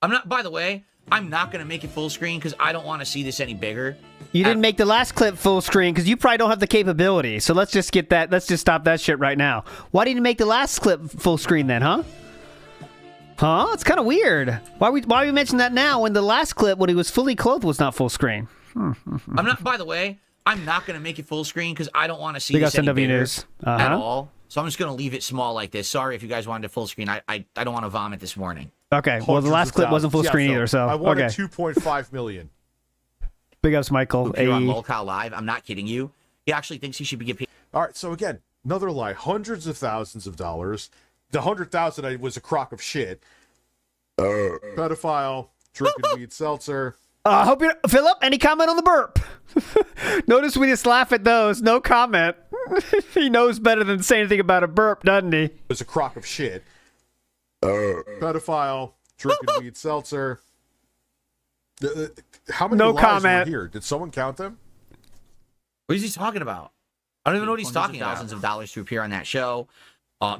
I'm not, by the way, I'm not going to make it full screen because I don't want to see this any bigger. You didn't make the last clip full screen because you probably don't have the capability. So let's just get that. Let's just stop that shit right now. Why didn't you make the last clip full screen then, huh? Huh? It's kind of weird. Why we mention that now when the last clip, when he was fully clothed, was not full screen? I'm not. By the way, I'm not going to make it full screen because I don't want to see Big this any SNW bigger News. at all. So I'm just going to leave it small like this. Sorry if you guys wanted it full screen. I don't want to vomit this morning. Okay. Well, the last clip wasn't full screen either. So I wanted okay. 2.5 million. Big ups, Michael. Appear on LolCal Live. I'm not kidding you. He actually thinks he should be getting paid. All right. So again, another lie. Hundreds of thousands of dollars. The 100,000 was a crock of shit. Pedophile, drinking weed seltzer. I hope you're Philip. Any comment on the burp? Notice we just laugh at those. No comment. He knows better than to say anything about a burp, doesn't he? It was a crock of shit. Pedophile, drinking weed seltzer. How many No lies comment. were here? Did someone count them? What is he talking about? I don't even know what he's talking about. Thousands of dollars to appear on that show.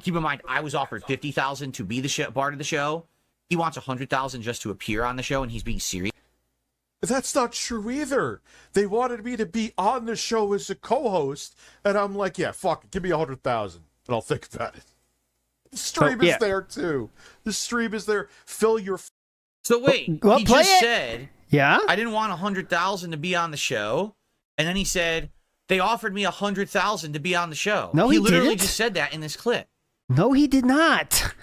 Keep in mind, I was offered $50,000 to be the part of the show. He wants $100,000 just to appear on the show, and he's being serious. That's not true either. They wanted me to be on the show as a co-host, and I'm like, yeah, fuck it, give me $100,000, and I'll think about it. The stream is there too. The stream is there. Fill your. So wait, he just said, yeah, I didn't want $100,000 to be on the show, and then he said they offered me $100,000 to be on the show. No, he literally didn't. just said that in this clip. No, he did not.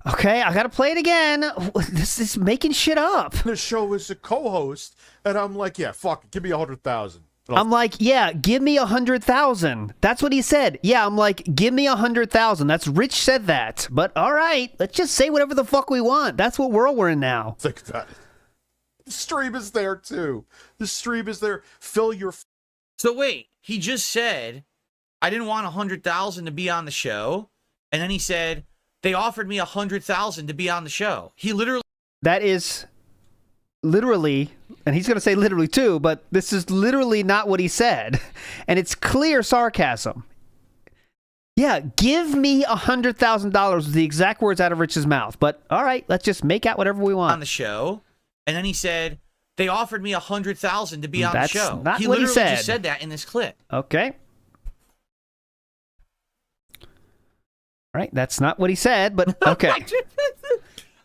Okay, I gotta play it again. This is making shit up. The show is a co-host, and I'm like, yeah, fuck it, give me $100,000. I'm like, yeah, give me 100,000. That's what he said. Yeah, I'm like, give me 100,000. That's Rich said that. But all right, let's just say whatever the fuck we want. That's what world we're in now. Think about it. The stream is there too. The stream is there. Fill your. So wait, he just said, I didn't want $100,000 to be on the show, and then he said they offered me $100,000 to be on the show. He literally. That is literally, and he's going to say literally too, but this is literally not what he said. And it's clear sarcasm. Yeah, give me $100,000 was the exact words out of Rich's mouth. But all right, let's just make out whatever we want. On the show. And then he said, they offered me $100,000 to be on the show. Not he what literally he said. just said that in this clip. Okay. All right, that's not what he said, but okay. I don't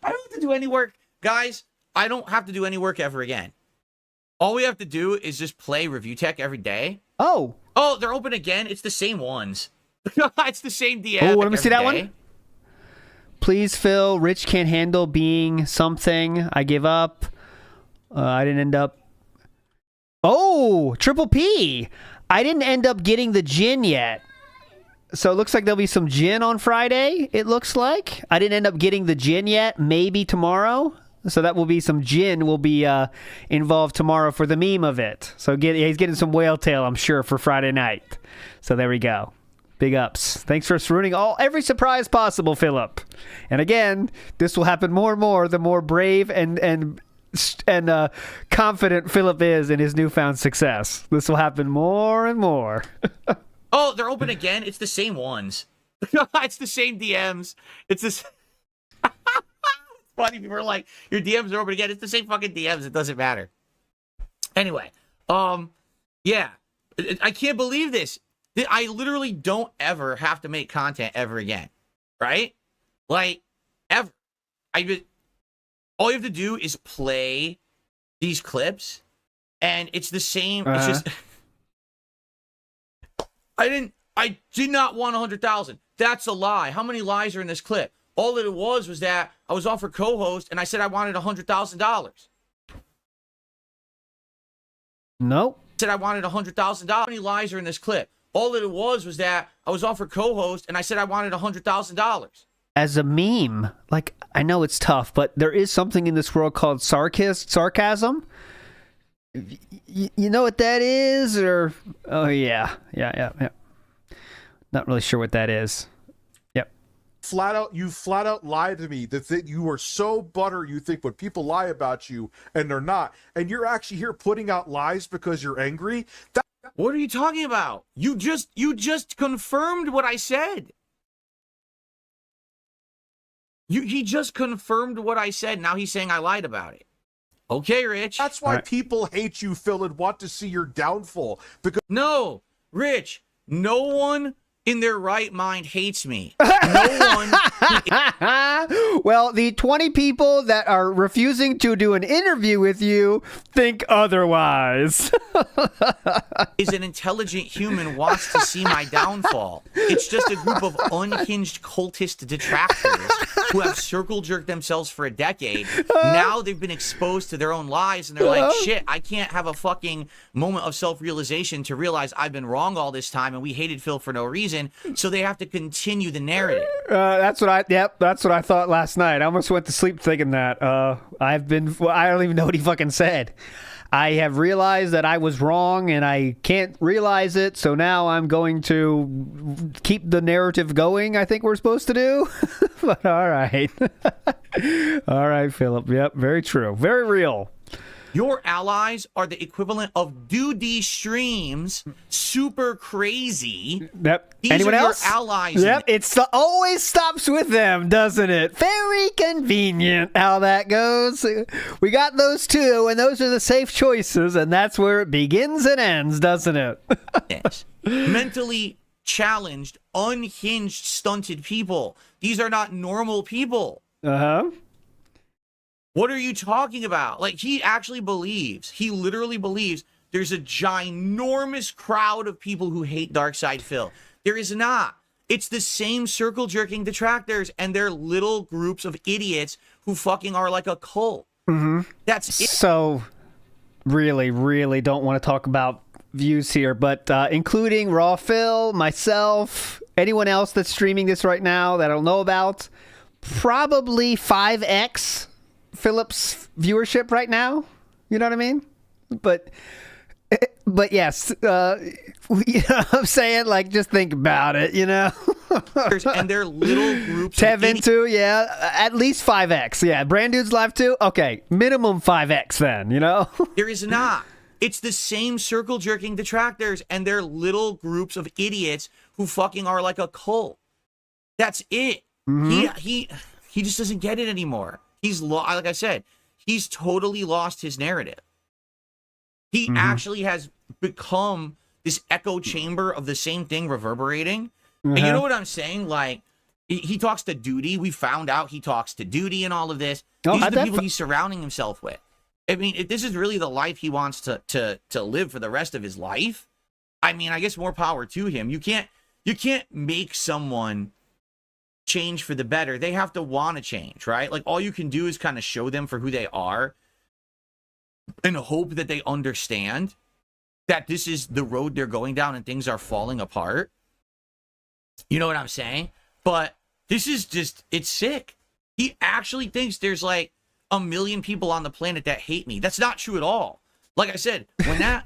have to do any work. Guys, I don't have to do any work ever again. All we have to do is just play Review Tech every day. Oh, they're open again. It's the same ones. It's the same DM. Oh, let me see that day. one. Please, Phil. Rich can't handle being something. I give up. I didn't end up. Oh, Triple P. I didn't end up getting the gin yet. So it looks like there'll be some gin on Friday, it looks like. I didn't end up getting the gin yet. Maybe tomorrow. So that will be some gin will be involved tomorrow for the meme of it. So he's getting some whale tail, I'm sure, for Friday night. So there we go. Big ups. Thanks for ruining every surprise possible, Philip. And again, this will happen more and more the more brave and confident Philip is in his newfound success. This will happen more and more. Oh, they're open again. It's the same ones. It's the same DMs. It's this. Funny people are like, your DMs are open again. It's the same fucking DMs. It doesn't matter. Anyway, yeah, I can't believe this. I literally don't ever have to make content ever again, right? Like, ever. All you have to do is play these clips, and it's the same. It's just. I did not want 100,000. That's a lie. How many lies are in this clip? All that it was that I was offered co-host, and I said I wanted $100,000. Nope. Said I wanted $100,000. How many lies are in this clip? All that it was that I was offered co-host, and I said I wanted $100,000. As a meme, like, I know it's tough, but there is something in this world called sarcasm. You know what that is? Or oh yeah. Not really sure what that is. Yep. You flat out lied to me that you were so butter you think when people lie about you and they're not, and you're actually here putting out lies because you're angry. What are you talking about? You just confirmed what I said. He just confirmed what I said. Now he's saying I lied about it. Okay, Rich. That's why people hate you, Phil, and want to see your downfall. Because no, Rich, no one in their right mind hates me. No one. Well, the 20 people that are refusing to do an interview with you think otherwise. Is an intelligent human wants to see my downfall. It's just a group of unhinged cultist detractors who have circle jerked themselves for a decade. Now they've been exposed to their own lies, and they're like, shit, I can't have a fucking moment of self-realization to realize I've been wrong all this time, and we hated Phil for no reason. So they have to continue the narrative. That's what I thought last night. I almost went to sleep thinking that. I don't even know what he fucking said. I have realized that I was wrong and I can't realize it. So now I'm going to keep the narrative going. I think we're supposed to do. But all right. All right, Philip. Yep. Very true. Very real. Your allies are the equivalent of Dewie streams, super crazy. Yep. These Anyone are else? Your allies. Yep. It always stops with them, doesn't it? Very convenient how that goes. We got those two, and those are the safe choices, and that's where it begins and ends, doesn't it? Yes. Mentally challenged, unhinged, stunted people. These are not normal people. Uh-huh. What are you talking about? Like, he actually believes, he literally believes there's a ginormous crowd of people who hate Darkside Phil. There is not. It's the same circle jerking detractors and their little groups of idiots who fucking are like a cult. Mm-hmm. That's it. So, really don't want to talk about views here, but including Raw Phil, myself, anyone else that's streaming this right now that I don't know about, probably 5x Philip's viewership right now. You know what I mean? But yes, you know what I'm saying? Like, just think about it, you know? and their little groups. Tevin too, yeah, at least 5x. Yeah, Brand Dude's live too. Okay, minimum 5x then. You know, there is not. It's the same circle jerking detractors and their little groups of idiots who fucking are like a cult. That's it. Mm-hmm. He just doesn't get it anymore. Like I said, he's totally lost his narrative. He actually has become this echo chamber of the same thing reverberating. And you know what I'm saying? Like, he talks to Duty. We found out he talks to Duty and all of this. These are the people he's surrounding himself with. I mean, if this is really the life he wants to live for the rest of his life, I mean, I guess more power to him. You can't make someone change for the better. They have to want to change, right? Like, all you can do is kind of show them for who they are and hope that they understand that this is the road they're going down and things are falling apart. You know what I'm saying? But this is just, it's sick. He actually thinks there's like 1 million people on the planet that hate me. That's not true at all. Like I said, when that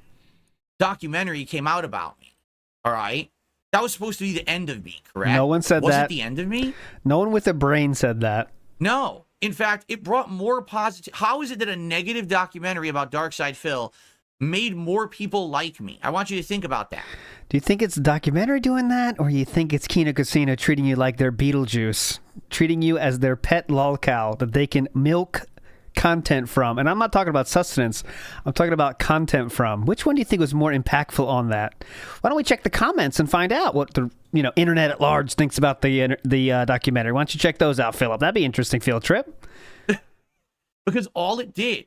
documentary came out about me, all right, that was supposed to be the end of me, correct? No one said that. Was it the end of me? No one with a brain said that. No. In fact, it brought more positive. How is it that a negative documentary about Darkside Phil made more people like me? I want you to think about that. Do you think it's the documentary doing that, or you think it's Kino Casino treating you like their Beetlejuice, treating you as their pet lolcow that they can milk content from? And I'm not talking about sustenance. I'm talking about content from. Which one do you think was more impactful on that? Why don't we check the comments and find out what the internet at large thinks about the documentary? Why don't you check those out, Philip? That'd be an interesting field trip. Because all it did,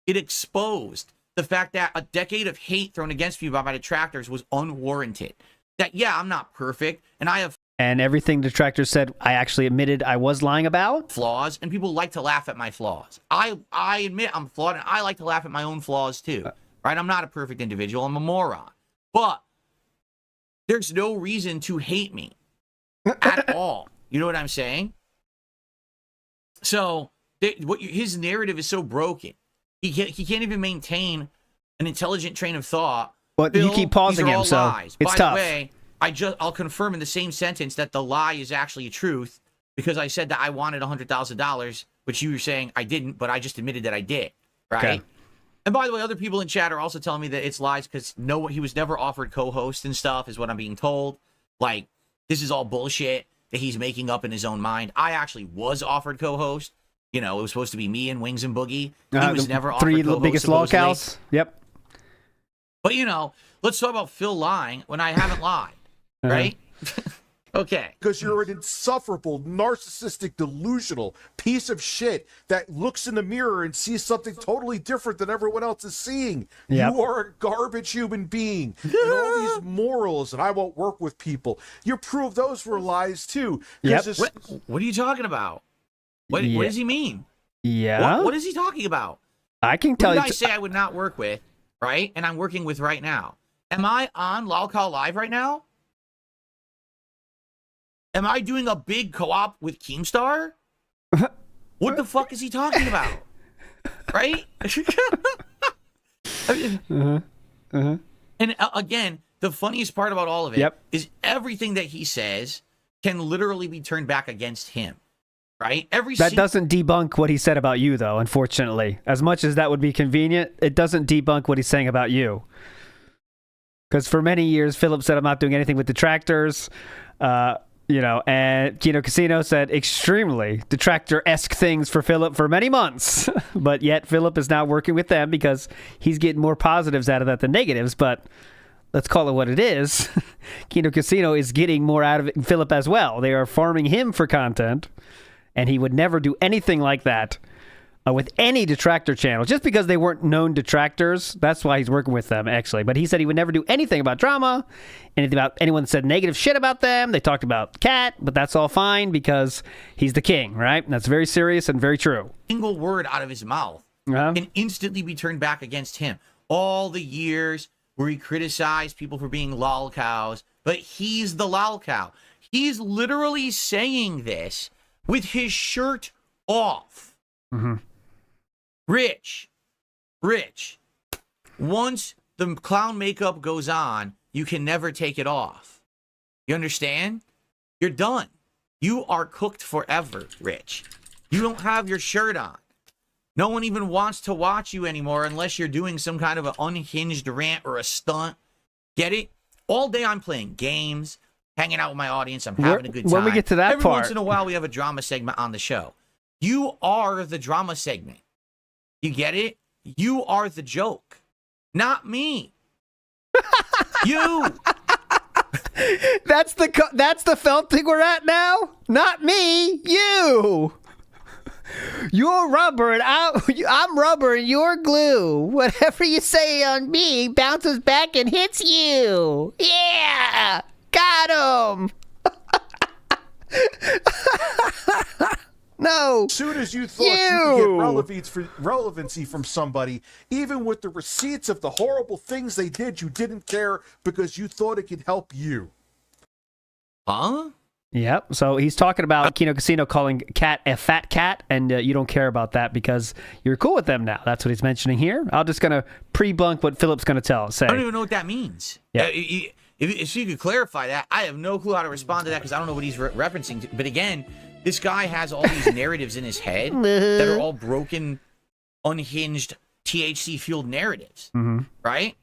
it exposed the fact that a decade of hate thrown against me by my detractors was unwarranted. That, yeah, I'm not perfect, and I have... And everything detractors said, I actually admitted I was lying about? Flaws, and people like to laugh at my flaws. I admit I'm flawed, and I like to laugh at my own flaws, too. Right? I'm not a perfect individual. I'm a moron. But there's no reason to hate me at all. You know what I'm saying? So, his narrative is so broken. He can't even maintain an intelligent train of thought. But you keep pausing him, so lies. it's By tough. the way, I'll confirm in the same sentence that the lie is actually a truth, because I said that I wanted $100,000, which you were saying I didn't, but I just admitted that I did, right? Okay. And by the way, other people in chat are also telling me that it's lies because he was never offered co-host and stuff, is what I'm being told. Like, this is all bullshit that he's making up in his own mind. I actually was offered co-host. You know, it was supposed to be me and Wings and Boogie. He was never offered co-host. 3 biggest lolcows. Yep. But, let's talk about Phil lying when I haven't lied, right? Okay. Because you're an insufferable, narcissistic, delusional piece of shit that looks in the mirror and sees something totally different than everyone else is seeing. Yep. You are a garbage human being. And all these morals, and I won't work with people. You prove those were lies, too. Yep. What are you talking about? What does he mean? Yeah. What is he talking about? I can tell you. Who did I say I would not work with, right? And I'm working with right now. Am I on Lolcow Live right now? Am I doing a big co-op with Keemstar? What the fuck is he talking about? Right? And again, the funniest part about all of it is everything that he says can literally be turned back against him. Right? That doesn't debunk what he said about you, though, unfortunately. As much as that would be convenient, it doesn't debunk what he's saying about you. Because for many years, Philip said, I'm not doing anything with detractors. And Kino Casino said extremely detractor-esque things for Philip for many months. But yet, Philip is now working with them because he's getting more positives out of that than negatives. But let's call it what it is. Kino Casino is getting more out of it, Philip as well. They are farming him for content. And he would never do anything like that with any detractor channel. Just because they weren't known detractors, that's why he's working with them, actually. But he said he would never do anything about drama, anything about anyone that said negative shit about them. They talked about Cat, but that's all fine because he's the king, right? And that's very serious and very true. Single word out of his mouth can instantly be turned back against him. All the years where he criticized people for being lolcows, but he's the lolcow. He's literally saying this with his shirt off. Mm-hmm. Rich, once the clown makeup goes on, you can never take it off. You understand? You're done. You are cooked forever, Rich. You don't have your shirt on. No one even wants to watch you anymore unless you're doing some kind of an unhinged rant or a stunt. Get it? All day I'm playing games, hanging out with my audience. I'm having a good time. When we get to that Every part. once in a while, we have a drama segment on the show. You are the drama segment. You get it? You are the joke. Not me. You. That's the felt thing we're at now? Not me. You. You're rubber and I'm rubber and you're glue. Whatever you say on me bounces back and hits you. Yeah, got him. No. As soon as you thought you could get relevancy from somebody, even with the receipts of the horrible things they did, you didn't care because you thought it could help you. Huh? Yep. So he's talking about Kino Casino calling Cat a fat cat, and you don't care about that because you're cool with them now. That's what he's mentioning here. I'm just going to pre-bunk what Philip's going to say. I don't even know what that means. Yeah. If you could clarify that, I have no clue how to respond to that because I don't know what he's referencing to. But again, this guy has all these narratives in his head that are all broken, unhinged, THC-fueled narratives, right?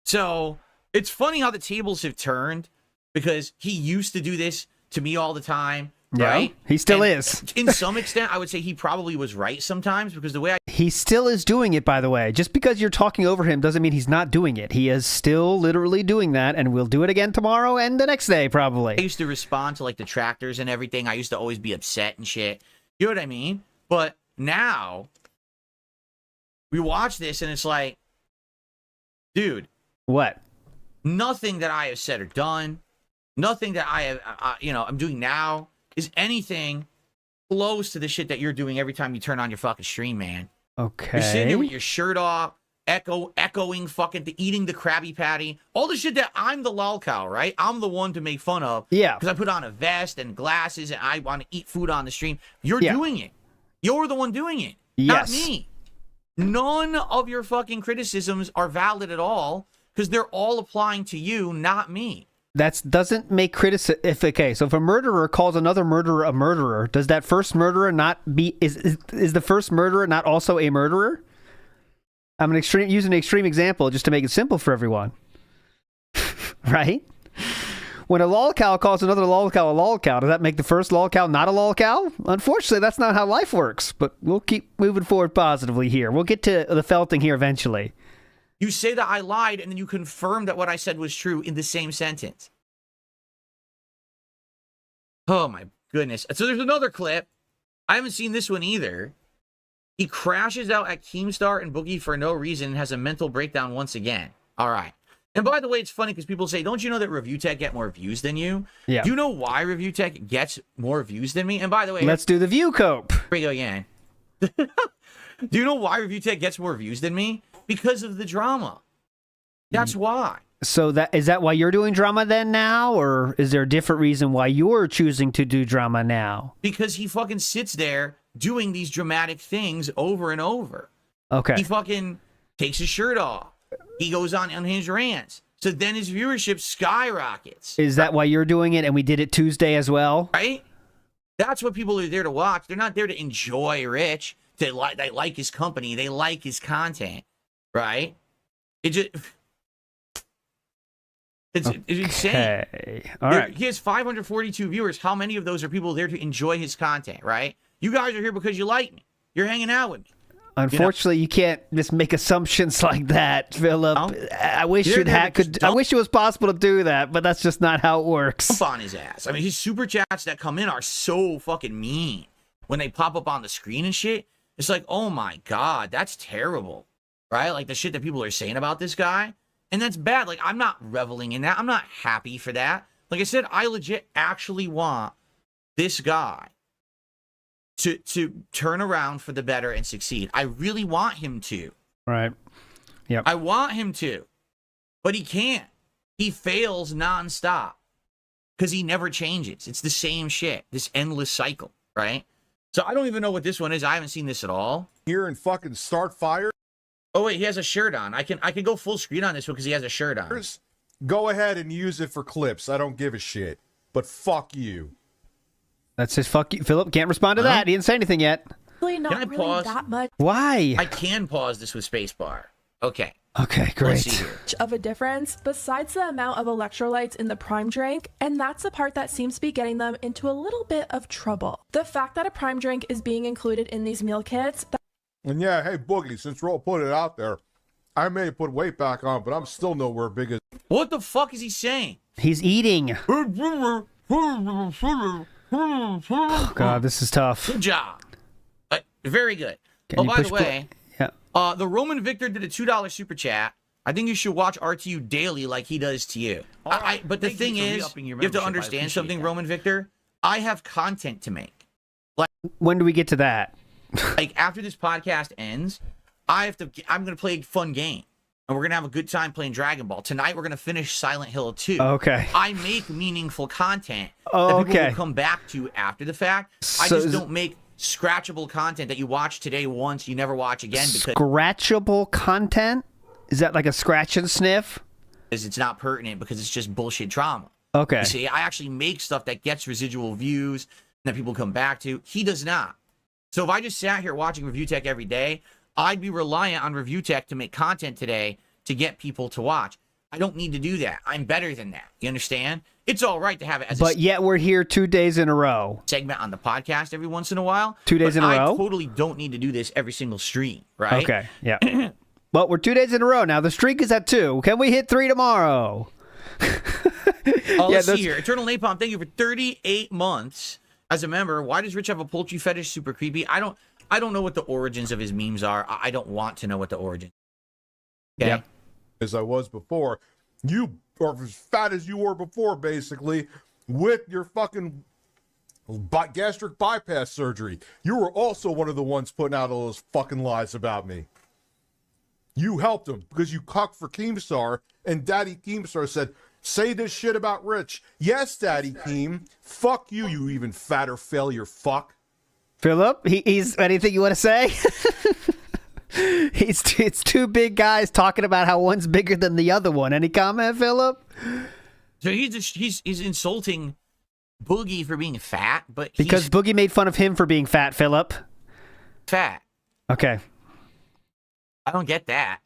So it's funny how the tables have turned because he used to do this to me all the time, right? He still is. In some extent, I would say he probably was right sometimes because the way He still is doing it, by the way. Just because you're talking over him doesn't mean he's not doing it. He is still literally doing that, and we'll do it again tomorrow and the next day, probably. I used to respond to, like, detractors and everything. I used to always be upset and shit. You know what I mean? But now, we watch this, and it's like, dude. What? Nothing that I have said or done, nothing that I have, I'm doing now is anything close to the shit that you're doing every time you turn on your fucking stream, man. Okay. You're sitting there with your shirt off, echoing fucking eating the Krabby Patty. All the shit that I'm the lolcow, right? I'm the one to make fun of. Yeah. Because I put on a vest and glasses and I want to eat food on the stream. You're doing it. You're the one doing it. Yes. Not me. None of your fucking criticisms are valid at all because they're all applying to you, not me. That doesn't make criticism. So if a murderer calls another murderer a murderer, does that first murderer not be is the first murderer not also a murderer? I'm using an extreme example just to make it simple for everyone. Right? When a lolcow calls another lolcow a lolcow, does that make the first lolcow not a lolcow? Unfortunately, that's not how life works, but we'll keep moving forward positively here. We'll get to the felting here eventually. You say that I lied, and then you confirm that what I said was true in the same sentence. Oh, my goodness. So there's another clip. I haven't seen this one either. He crashes out at Keemstar and Boogie for no reason and has a mental breakdown once again. All right. And by the way, it's funny because people say, don't you know that Review Tech get more views than you? Yeah. Do you know why Review Tech gets more views than me? And by the way... Let's do the view cope. Here we go again. Do you know why Review Tech gets more views than me? Because of the drama. That's why. So is that why you're doing drama then now? Or is there a different reason why you're choosing to do drama now? Because he fucking sits there doing these dramatic things over and over. Okay. He fucking takes his shirt off. He goes on unhinged rants. So then his viewership skyrockets. Is that why you're doing it and we did it Tuesday as well? Right? That's what people are there to watch. They're not there to enjoy Rich. They like his company. They like his content. Right? It's insane. All right. He has 542 viewers. How many of those are people there to enjoy his content, right? You guys are here because you like me. You're hanging out with me. Unfortunately, you can't just make assumptions like that, Philip. I wish I wish it was possible to do that, but that's just not how it works. Jump on his ass. I mean, his super chats that come in are so fucking mean. When they pop up on the screen and shit, it's like, oh my God, that's terrible. Right? Like the shit that people are saying about this guy. And that's bad. Like, I'm not reveling in that. I'm not happy for that. Like I said, I legit actually want this guy to turn around for the better and succeed. I really want him to. Right. Yep. I want him to. But he can't. He fails nonstop. Because he never changes. It's the same shit. This endless cycle. Right? So I don't even know what this one is. I haven't seen this at all. Here and fucking start fire. Oh wait, he has a shirt on. I can go full screen on this one because he has a shirt on. Go ahead and use it for clips. I don't give a shit. but fuck you. That's his fuck you. Philip can't respond to that. He didn't say anything yet. Can I pause? That much Why? I can pause this with spacebar. Okay. Okay, great. Let's see here. of a difference besides the amount of electrolytes in the prime drink, and that's the part that seems to be getting them into a little bit of trouble. The fact that a prime drink is being included in these meal kits. And yeah, hey Boogie, since we're all putting it out there, I may put weight back on, but I'm still nowhere big as. What the fuck is he saying? He's eating. Oh, God, this is tough. Good job. Very good. Can you by push the way, yeah. The Roman Victor did a $2 super chat. I think you should watch RTU daily like he does to you. But the thing is, you have to understand something, Roman Victor. I have content to make. Like, when do we get to that? Like after this podcast ends, I'm gonna play a fun game. And we're gonna have a good time playing Dragon Ball. Tonight we're gonna finish Silent Hill 2. Okay. I make meaningful content that people will come back to after the fact. I just don't make scratchable content that you watch today once, you never watch again. Because scratchable content? Is that like a scratch and sniff? Because it's not pertinent, because it's just bullshit drama. Okay. You see, I actually make stuff that gets residual views that people come back to. He does not. So if I just sat here watching Review Tech every day, I'd be reliant on Review Tech to make content today to get people to watch. I don't need to do that. I'm better than that. You understand? It's all right to have it as but yet we're here 2 days in a row. Segment on the podcast every once in a while. 2 days in a row? I totally don't need to do this every single stream, right? Okay, yeah. Well, we're 2 days in a row now. The streak is at 2. Can we hit 3 tomorrow? Let's see here. Eternal Napalm, thank you for 38 months as a member. Why does Rich have a poultry fetish? Super creepy. I don't know what the origins of his memes are. I don't want to know what the origin. Okay. Yep. As I was before, you are as fat as you were before, basically, with your fucking gastric bypass surgery. You were also one of the ones putting out all those fucking lies about me. You helped him because you cucked for Keemstar, and Daddy Keemstar said, say this shit about Rich. Yes, Daddy Keem. Fuck you, you even fatter failure fuck. Philip, he's anything you want to say? It's two big guys talking about how one's bigger than the other one. Any comment, Philip? So he's insulting Boogie for being fat, but because Boogie made fun of him for being fat, Philip. Fat. Okay. I don't get that.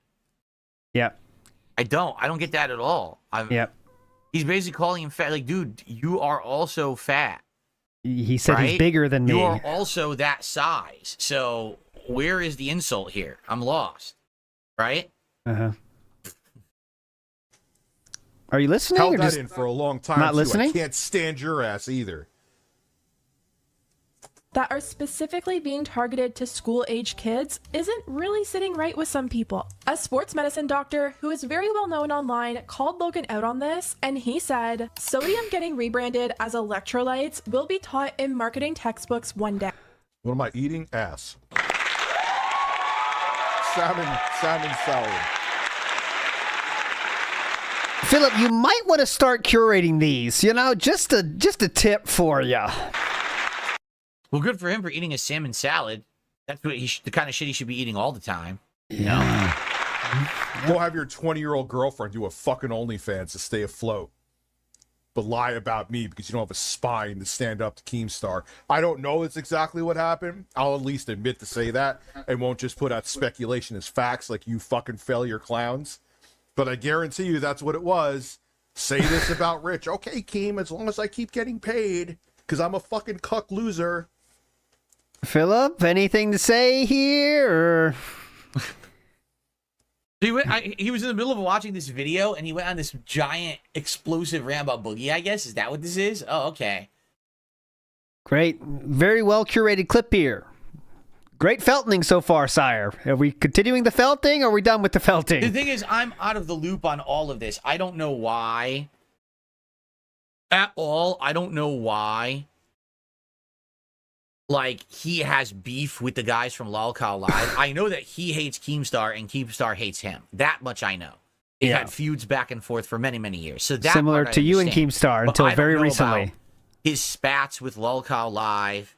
Yeah. I don't get that at all. Yep. He's basically calling him fat. Like, dude, you are also fat. He said he's bigger than me. You are also that size. So where is the insult here? I'm lost. Right? Uh-huh. Are you listening? Held or that just in for a long time. Not too. listening? I can't stand your ass either. That are specifically being targeted to school-age kids isn't really sitting right with some people. A sports medicine doctor who is very well known online called Logan out on this, and he said, sodium getting rebranded as electrolytes will be taught in marketing textbooks one day. What am I eating? Ass. Salmon salad. Philip, you might want to start curating these. Just a tip for you. Well, good for him for eating a salmon salad. That's what the kind of shit he should be eating all the time. Yeah. Go have your 20-year-old girlfriend do a fucking OnlyFans to stay afloat, but lie about me because you don't have a spine to stand up to Keemstar. I don't know it's exactly what happened. I'll at least admit to say that and won't just put out speculation as facts like you fucking failure clowns. But I guarantee you that's what it was. Say this about Rich. Okay, Keem, as long as I keep getting paid because I'm a fucking cuck loser. Philip, anything to say here? Or... He was in the middle of watching this video, and he went on this giant explosive rant about Boogie, I guess. Is that what this is? Oh, okay. Great. Very well curated clip here. Great felting so far, sire. Are we continuing the felting, or are we done with the felting? The thing is, I'm out of the loop on all of this. I don't know why. At all. I don't know why. Like, he has beef with the guys from Lolcow Live. I know that he hates Keemstar and Keemstar hates him. That much I know. They've had feuds back and forth for many, many years. So that similar to you and Keemstar until very recently. His spats with Lolcow Live,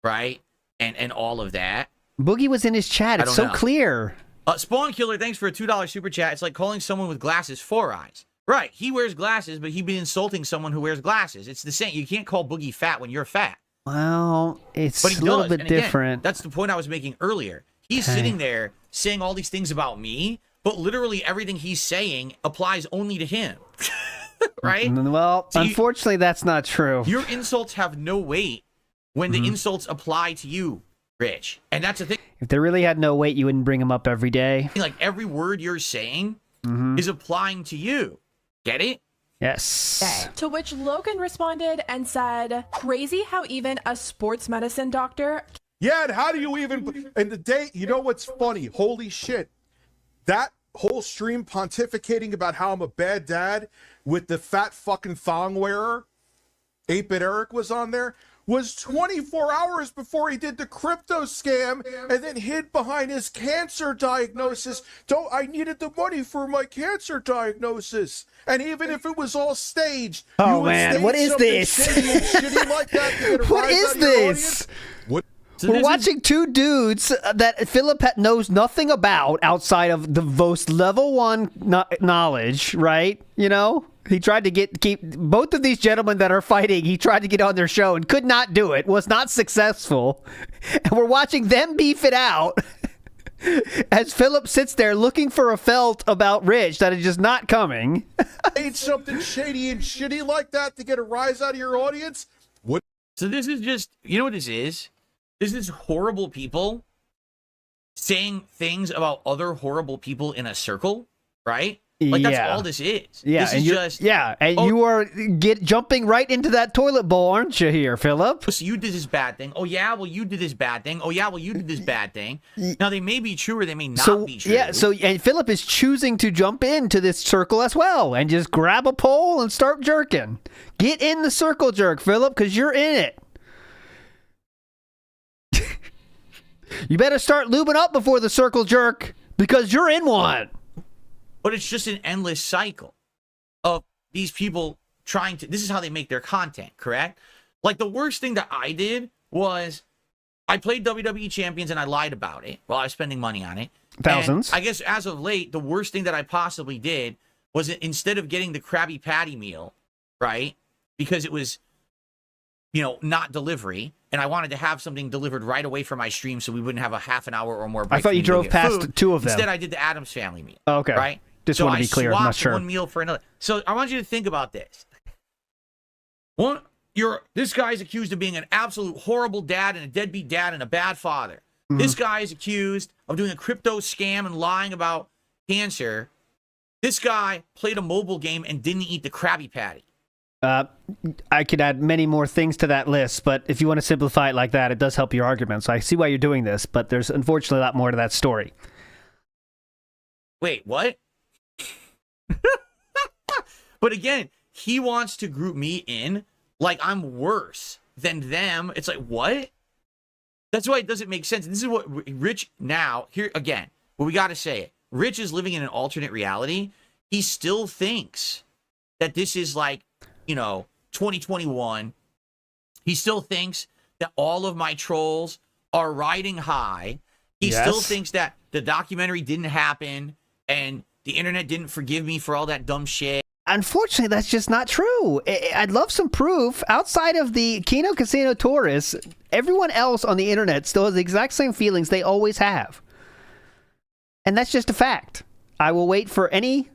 right? And all of that. Boogie was in his chat. It's so clear. Spawn Killer, thanks for a $2 super chat. It's like calling someone with glasses 4 eyes. Right. He wears glasses, but he'd be insulting someone who wears glasses. It's the same. You can't call Boogie fat when you're fat. Well, it's But he a little does. bit And again, different. That's the point I was making earlier. He's sitting there saying all these things about me, but literally everything he's saying applies only to him. Right? Well, So unfortunately, that's not true. Your insults have no weight when the insults apply to you, Rich. And that's the thing. If they really had no weight, you wouldn't bring them up every day. Like every word you're saying is applying to you. Get it? Yes. To which Logan responded and said, crazy how even a sports medicine doctor. Yeah, and how do you even... And the day... You know what's funny? Holy shit. That whole stream pontificating about how I'm a bad dad with the fat fucking thong wearer, 8-Bit Eric was on there, was 24 hours before he did the crypto scam and then hid behind his cancer diagnosis. I needed the money for my cancer diagnosis. And even if it was all staged, oh man, what is this? Shitty like that what is this? What? So We're watching two dudes that Philip knows nothing about outside of the most level 1 knowledge, right? You know? He tried to keep both of these gentlemen that are fighting, he tried to get on their show and could not do it, was not successful. And we're watching them beef it out as Philip sits there looking for a felt about Rich that is just not coming. Ain't something shady and shitty like that to get a rise out of your audience? What? So this is just, you know what this is? This is horrible people saying things about other horrible people in a circle, right? Like that's all this is. Yeah, this is just you are jumping right into that toilet bowl, aren't you? Here, Philip. So you did this bad thing. Oh yeah, well you did this bad thing. Oh yeah, well you did this bad thing. Now they may be true or they may not be true. Yeah, and Philip is choosing to jump into this circle as well and just grab a pole and start jerking. Get in the circle jerk, Philip, because you're in it. You better start lubing up before the circle jerk because you're in one. But it's just an endless cycle of these people trying to... This is how they make their content, correct? Like, the worst thing that I did was I played WWE Champions and I lied about it while I was spending money on it. Thousands. And I guess as of late, the worst thing that I possibly did was instead of getting the Krabby Patty meal, right? Because it was, you know, not delivery, and I wanted to have something delivered right away from my stream so we wouldn't have a half an hour or more break. I thought you drove past food. two of them. Instead, I did the Addams Family meal. Oh, okay. Right? Just so want to be clear. I'm not sure. One meal for another. So I want you to think about this. This guy's accused of being an absolute horrible dad and a deadbeat dad and a bad father. Mm-hmm. This guy is accused of doing a crypto scam and lying about cancer. This guy played a mobile game and didn't eat the Krabby Patty. I could add many more things to that list, but if you want to simplify it like that, it does help your argument. So I see why you're doing this, but there's unfortunately a lot more to that story. Wait, what? But again, he wants to group me in like I'm worse than them. It's like, what? That's why it doesn't make sense. This is what Rich now, here again, but we got to say it. Rich is living in an alternate reality. He still thinks that this is like, 2021. He still thinks that all of my trolls are riding high. He still thinks that the documentary didn't happen and the internet didn't forgive me for all that dumb shit. Unfortunately, that's just not true. I'd love some proof. Outside of the Kino Casino tourists, everyone else on the internet still has the exact same feelings they always have. And that's just a fact. I will wait for any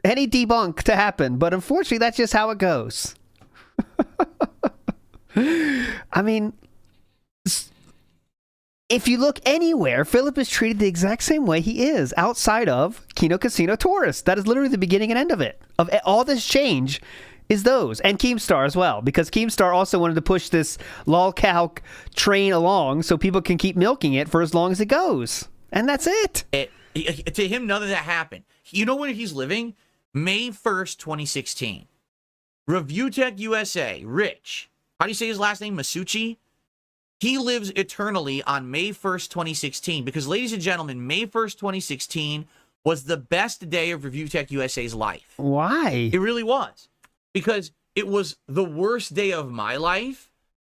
debunk to happen, but unfortunately, that's just how it goes. I mean, if you look anywhere, Philip is treated the exact same way he is outside of Kino Casino tourists. That is literally the beginning and end of it. Of all this change is those. And Keemstar as well, because Keemstar also wanted to push this lolcalc train along so people can keep milking it for as long as it goes. And that's it. To him, none of that happened. You know where he's living? May 1st, 2016. Review Tech USA, Rich. How do you say his last name? Masucci? He lives eternally on May 1st, 2016. Because, ladies and gentlemen, May 1st, 2016 was the best day of Review Tech USA's life. Why? It really was. Because it was the worst day of my life,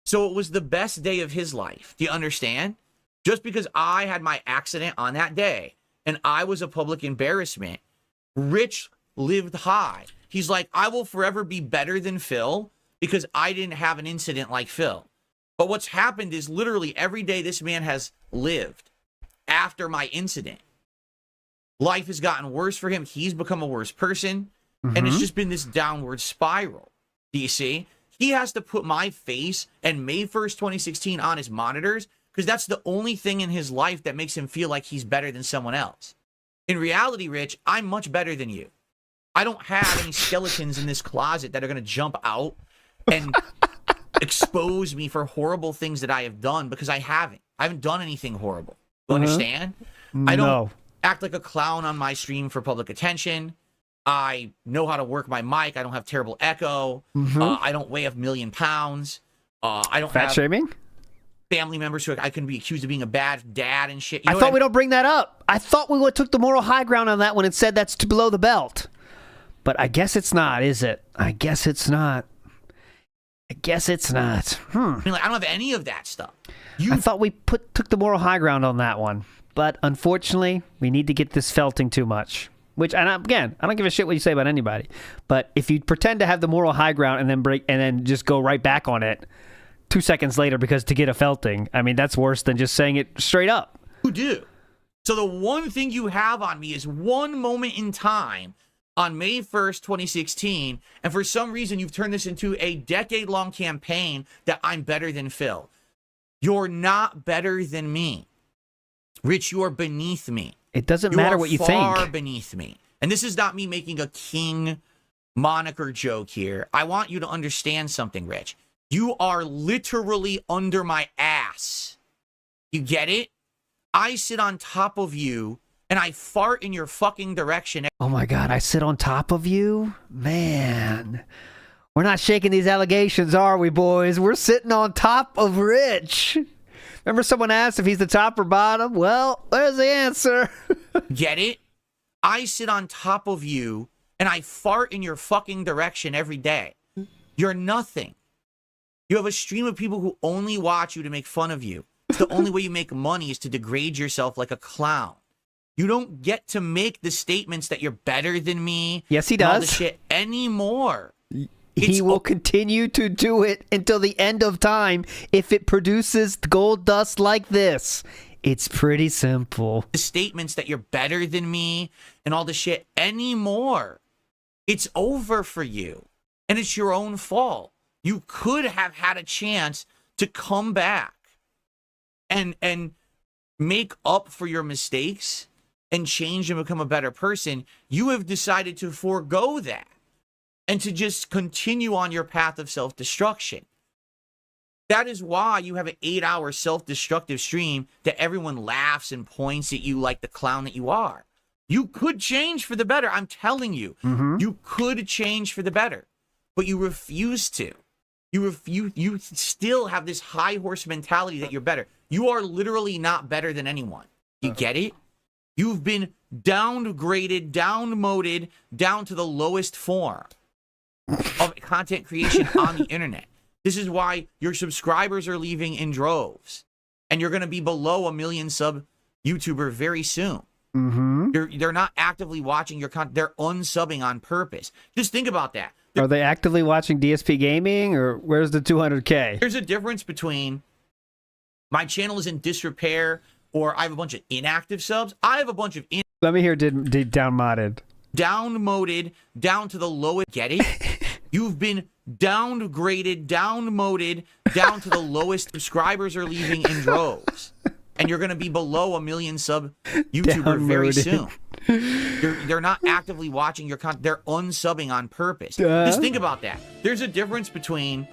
so it was the best day of his life. Do you understand? Just because I had my accident on that day and I was a public embarrassment, Rich lived high. He's like, I will forever be better than Phil because I didn't have an incident like Phil. But what's happened is literally every day this man has lived after my incident, life has gotten worse for him. He's become a worse person. And it's just been this downward spiral. Do you see? He has to put my face and May 1st, 2016 on his monitors because that's the only thing in his life that makes him feel like he's better than someone else. In reality, Rich, I'm much better than you. I don't have any skeletons in this closet that are going to jump out and expose me for horrible things that I have done because I haven't. I haven't done anything horrible. You understand? I don't act like a clown on my stream for public attention. I know how to work my mic. I don't have terrible echo. I don't weigh 1,000,000 pounds. I don't have shaming family members who I can be accused of being a bad dad and shit. I thought we don't bring that up. I thought we took the moral high ground on that one and said that's below the belt. But I guess it's not, is it? I guess it's not. I mean, like, I don't have any of that stuff. I thought we took the moral high ground on that one. But unfortunately, we need to get this felting too much. Which, and again, I don't give a shit what you say about anybody. But if you pretend to have the moral high ground and then just go right back on it 2 seconds later because to get a felting, I mean, that's worse than just saying it straight up. You do. So the one thing you have on me is one moment in time on May 1st, 2016, and for some reason you've turned this into a decade-long campaign that I'm better than Phil. You're not better than me. Rich, you are beneath me. It doesn't matter what you think. You are far beneath me. And this is not me making a king moniker joke here. I want you to understand something, Rich. You are literally under my ass. You get it? I sit on top of you and I fart in your fucking direction. Oh my God, I sit on top of you? Man. We're not shaking these allegations, are we, boys? We're sitting on top of Rich. Remember someone asked if he's the top or bottom? Well, there's the answer. Get it? I sit on top of you and I fart in your fucking direction every day. You're nothing. You have a stream of people who only watch you to make fun of you. The only way you make money is to degrade yourself like a clown. You don't get to make the statements that you're better than me. Yes, he does. All does. the shit anymore. He will continue to do it until the end of time if it produces gold dust like this. It's pretty simple. The statements that you're better than me and all the shit anymore. It's over for you. And it's your own fault. You could have had a chance to come back and make up for your mistakes and change and become a better person. You have decided to forego that and to just continue on your path of self-destruction. That is why you have an 8-hour self-destructive stream that everyone laughs and points at you like the clown that you are. You could change for the better. I'm telling you, you could change for the better, but you refuse to. You still have this high horse mentality that you're better. You are literally not better than anyone. You get it? You've been downgraded, downmoded, down to the lowest form of content creation on the internet. This is why your subscribers are leaving in droves. And you're going to be below 1 million sub YouTuber very soon. They're not actively watching your content. They're unsubbing on purpose. Just think about that. Are they actively watching DSP Gaming, or where's the 200K? There's a difference between my channel is in disrepair or I have a bunch of inactive subs. I have a bunch of Let me hear downmodded. Downmoded, down to the lowest. Get it? You've been downgraded, downmoded, down to the lowest. Subscribers are leaving in droves. And you're going to be below 1 million sub YouTuber very soon. They're not actively watching your content. They're unsubbing on purpose. Just think about that. There's a difference between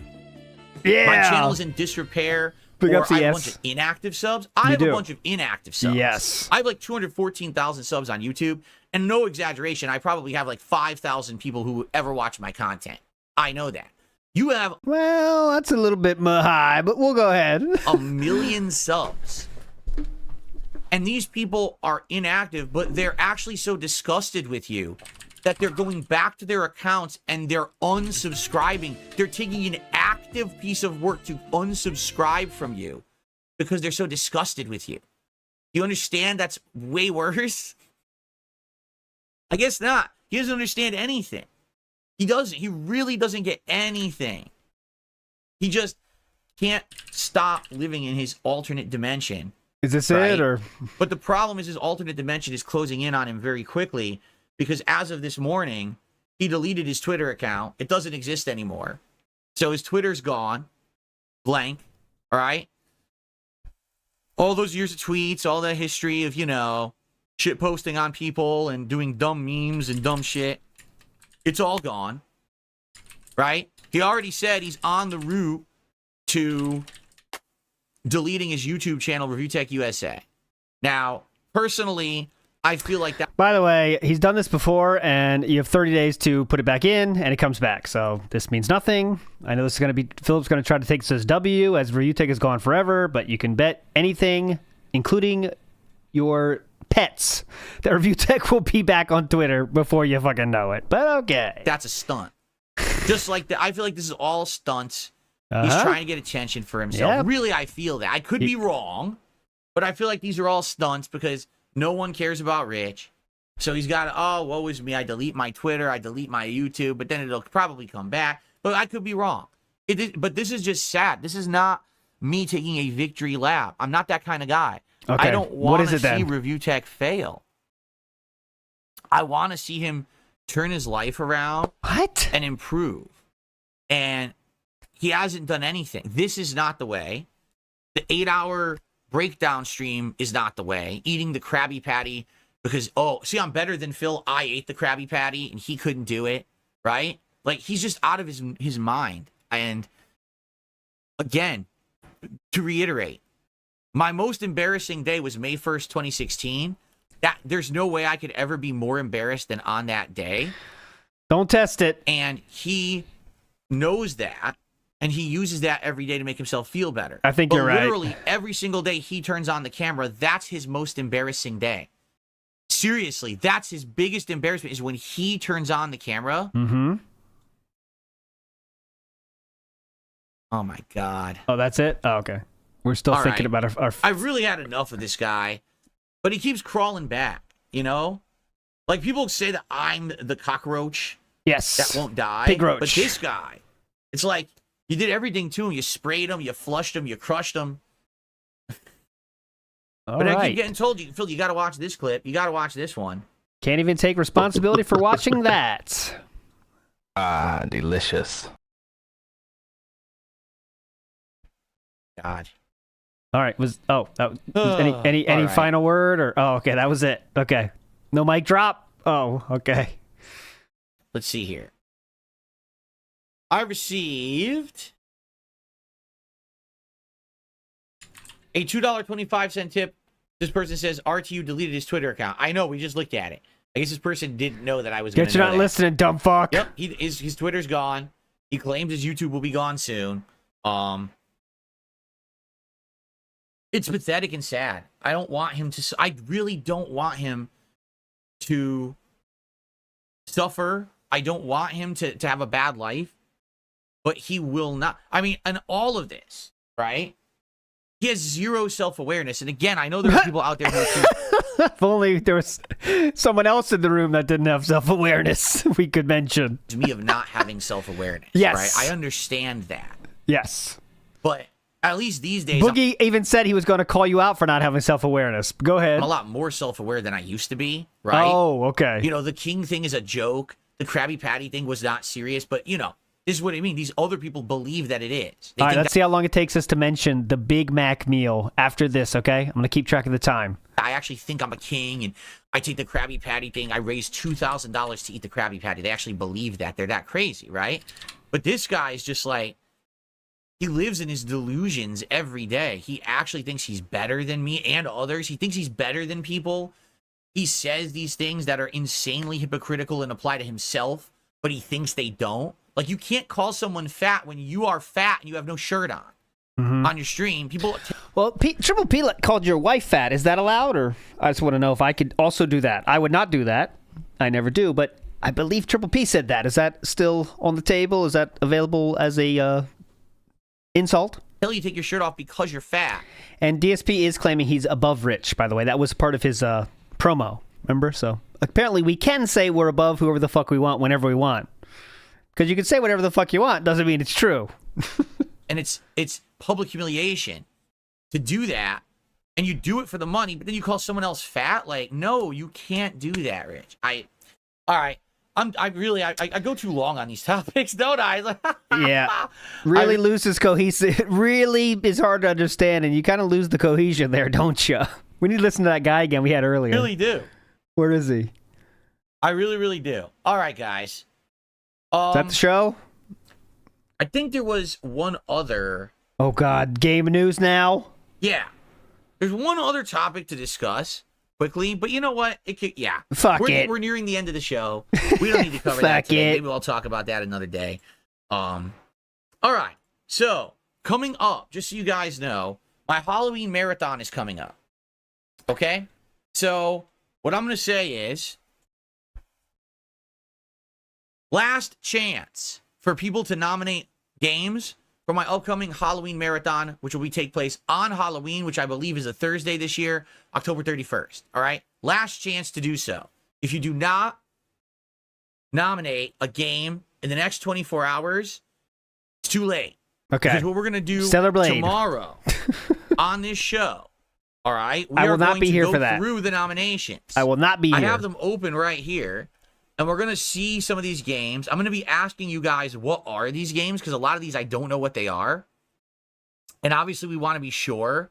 my channel is in disrepair or I have a bunch of inactive subs. I have a bunch of inactive subs. Yes. I have like 214,000 subs on YouTube. And no exaggeration, I probably have like 5,000 people who ever watch my content. I know that. You have... Well, that's a little bit high, but we'll go ahead. 1 million subs. And these people are inactive, but they're actually so disgusted with you that they're going back to their accounts and they're unsubscribing. They're taking an active piece of work to unsubscribe from you because they're so disgusted with you. You understand that's way worse? I guess not. He doesn't understand anything. He doesn't. He really doesn't get anything. He just can't stop living in his alternate dimension. Is this it, or? But the problem is his alternate dimension is closing in on him very quickly because as of this morning, he deleted his Twitter account. It doesn't exist anymore. So his Twitter's gone. Blank. All right? All those years of tweets, all that history of, shit posting on people and doing dumb memes and dumb shit. It's all gone. Right? He already said he's on the route to deleting his YouTube channel, Review Tech USA. Now, personally, I feel like that. By the way, he's done this before, and you have 30 days to put it back in, and it comes back. So this means nothing. I know this is going to be Philip's going to try to take this as W, as Review Tech is gone forever. But you can bet anything, including your pets, that Review Tech will be back on Twitter before you fucking know it. But okay, that's a stunt. Just like that, I feel like this is all stunts. He's trying to get attention for himself. Yep. Really, I feel that. I could be wrong, but I feel like these are all stunts because no one cares about Rich. So he's got, woe is me. I delete my Twitter. I delete my YouTube, but then it'll probably come back. But I could be wrong. But this is just sad. This is not me taking a victory lap. I'm not that kind of guy. Okay. I don't want to see Review Tech fail. I want to see him turn his life around and improve. And he hasn't done anything. This is not the way. The 8-hour breakdown stream is not the way. Eating the Krabby Patty because, I'm better than Phil. I ate the Krabby Patty and he couldn't do it, right? Like, he's just out of his mind. And again, to reiterate, my most embarrassing day was May 1st, 2016. There's no way I could ever be more embarrassed than on that day. Don't test it. And he knows that. And he uses that every day to make himself feel better. I think you're right. Literally every single day he turns on the camera, that's his most embarrassing day. Seriously, that's his biggest embarrassment is when he turns on the camera. Mm-hmm. Oh, my God. Oh, that's it? Oh, okay. We're still thinking about our... I've really had enough of this guy, but he keeps crawling back, Like, people say that I'm the cockroach. Yes. That won't die. Pig roach. But this guy, it's like... You did everything to him. You sprayed him. You flushed him. You crushed him. I keep getting told, Phil, you got to watch this clip. You got to watch this one. Can't even take responsibility for watching that. Delicious. God. All right. Any final word or? Oh, okay. That was it. Okay. No mic drop. Oh, okay. Let's see here. I received a $2.25 tip. This person says RTU deleted his Twitter account. I know, we just looked at it. I guess this person didn't know that I was going to Guess you're not listening, dumb fuck. Yep, his Twitter's gone. He claims his YouTube will be gone soon. It's pathetic and sad. I really don't want him to suffer. I don't want him to have a bad life. But he will not. I mean, and all of this, right? He has zero self-awareness. And again, I know there are people out there who if only there was someone else in the room that didn't have self-awareness, we could mention. To me, of not having self-awareness. Yes. Right? I understand that. Yes. But at least these days... Boogie even said he was going to call you out for not having self-awareness. Go ahead. I'm a lot more self-aware than I used to be, right? Oh, okay. The King thing is a joke. The Krabby Patty thing was not serious. But, this is what I mean. These other people believe that it is. All right, let's see how long it takes us to mention the Big Mac meal after this, okay? I'm going to keep track of the time. I actually think I'm a king, and I take the Krabby Patty thing. I raised $2,000 to eat the Krabby Patty. They actually believe that. They're that crazy, right? But this guy is just like, he lives in his delusions every day. He actually thinks he's better than me and others. He thinks he's better than people. He says these things that are insanely hypocritical and apply to himself, but he thinks they don't. Like, you can't call someone fat when you are fat and you have no shirt on your stream. People. Well, Triple P called your wife fat. Is that allowed? Or I just want to know if I could also do that. I would not do that. I never do. But I believe Triple P said that. Is that still on the table? Is that available as a insult? Tell you take your shirt off because you're fat. And DSP is claiming he's above Rich, by the way. That was part of his promo. Remember? So apparently we can say we're above whoever the fuck we want whenever we want. Because you can say whatever the fuck you want, doesn't mean it's true. And it's public humiliation to do that, and you do it for the money, but then you call someone else fat? Like, no, you can't do that, Rich. All right. I go too long on these topics, don't I? Yeah. Really loses cohesive. It really is hard to understand, and you kind of lose the cohesion there, don't you? We need to listen to that guy again we had earlier. I really do. Where is he? I really, really do. All right, guys. Is that the show? I think there was one other. Oh, God. Game news now? Yeah. There's one other topic to discuss quickly, but you know what? Fuck it. We're nearing the end of the show. We don't need to cover that today. Maybe I'll talk about that another day. All right. So, coming up, just so you guys know, my Halloween marathon is coming up. Okay? So, what I'm going to say is, last chance for people to nominate games for my upcoming Halloween marathon, which will take place on Halloween, which I believe is a Thursday this year, October 31st. All right? Last chance to do so. If you do not nominate a game in the next 24 hours, it's too late. Okay. Because what we're going to do tomorrow on this show, all right? I will not be here for that. Through the nominations. I will not be here. I have them open right here. And we're going to see some of these games. I'm going to be asking you guys, what are these games? Because a lot of these, I don't know what they are. And obviously, we want to be sure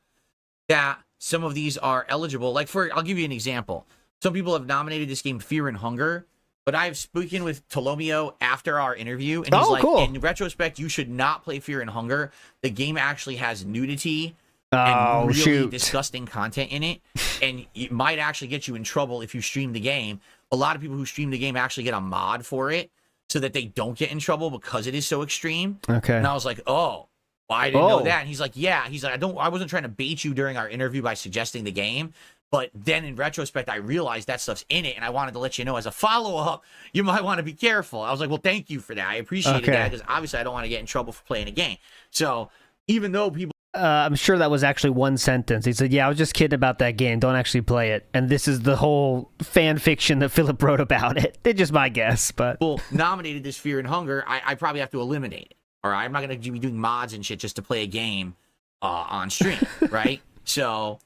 that some of these are eligible. I'll give you an example. Some people have nominated this game Fear and Hunger. But I've spoken with Tolomeo after our interview. And he's like, cool. In retrospect, you should not play Fear and Hunger. The game actually has nudity and really disgusting content in it. And it might actually get you in trouble if you stream the game. A lot of people who stream the game actually get a mod for it so that they don't get in trouble because it is so extreme. Okay. And I was like, oh, well, I didn't know that. And he's like, yeah. He's like, I wasn't trying to bait you during our interview by suggesting the game. But then in retrospect, I realized that stuff's in it. And I wanted to let you know as a follow-up, you might want to be careful. I was like, well, thank you for that. I appreciated that because obviously I don't want to get in trouble for playing a game. So even though people... I'm sure that was actually one sentence. He said, yeah, I was just kidding about that game. Don't actually play it. And this is the whole fan fiction that Philip wrote about it. It's just my guess, but... Well, nominated this Fear and Hunger, I probably have to eliminate it. All right? I'm not going to be doing mods and shit just to play a game on stream, right? So,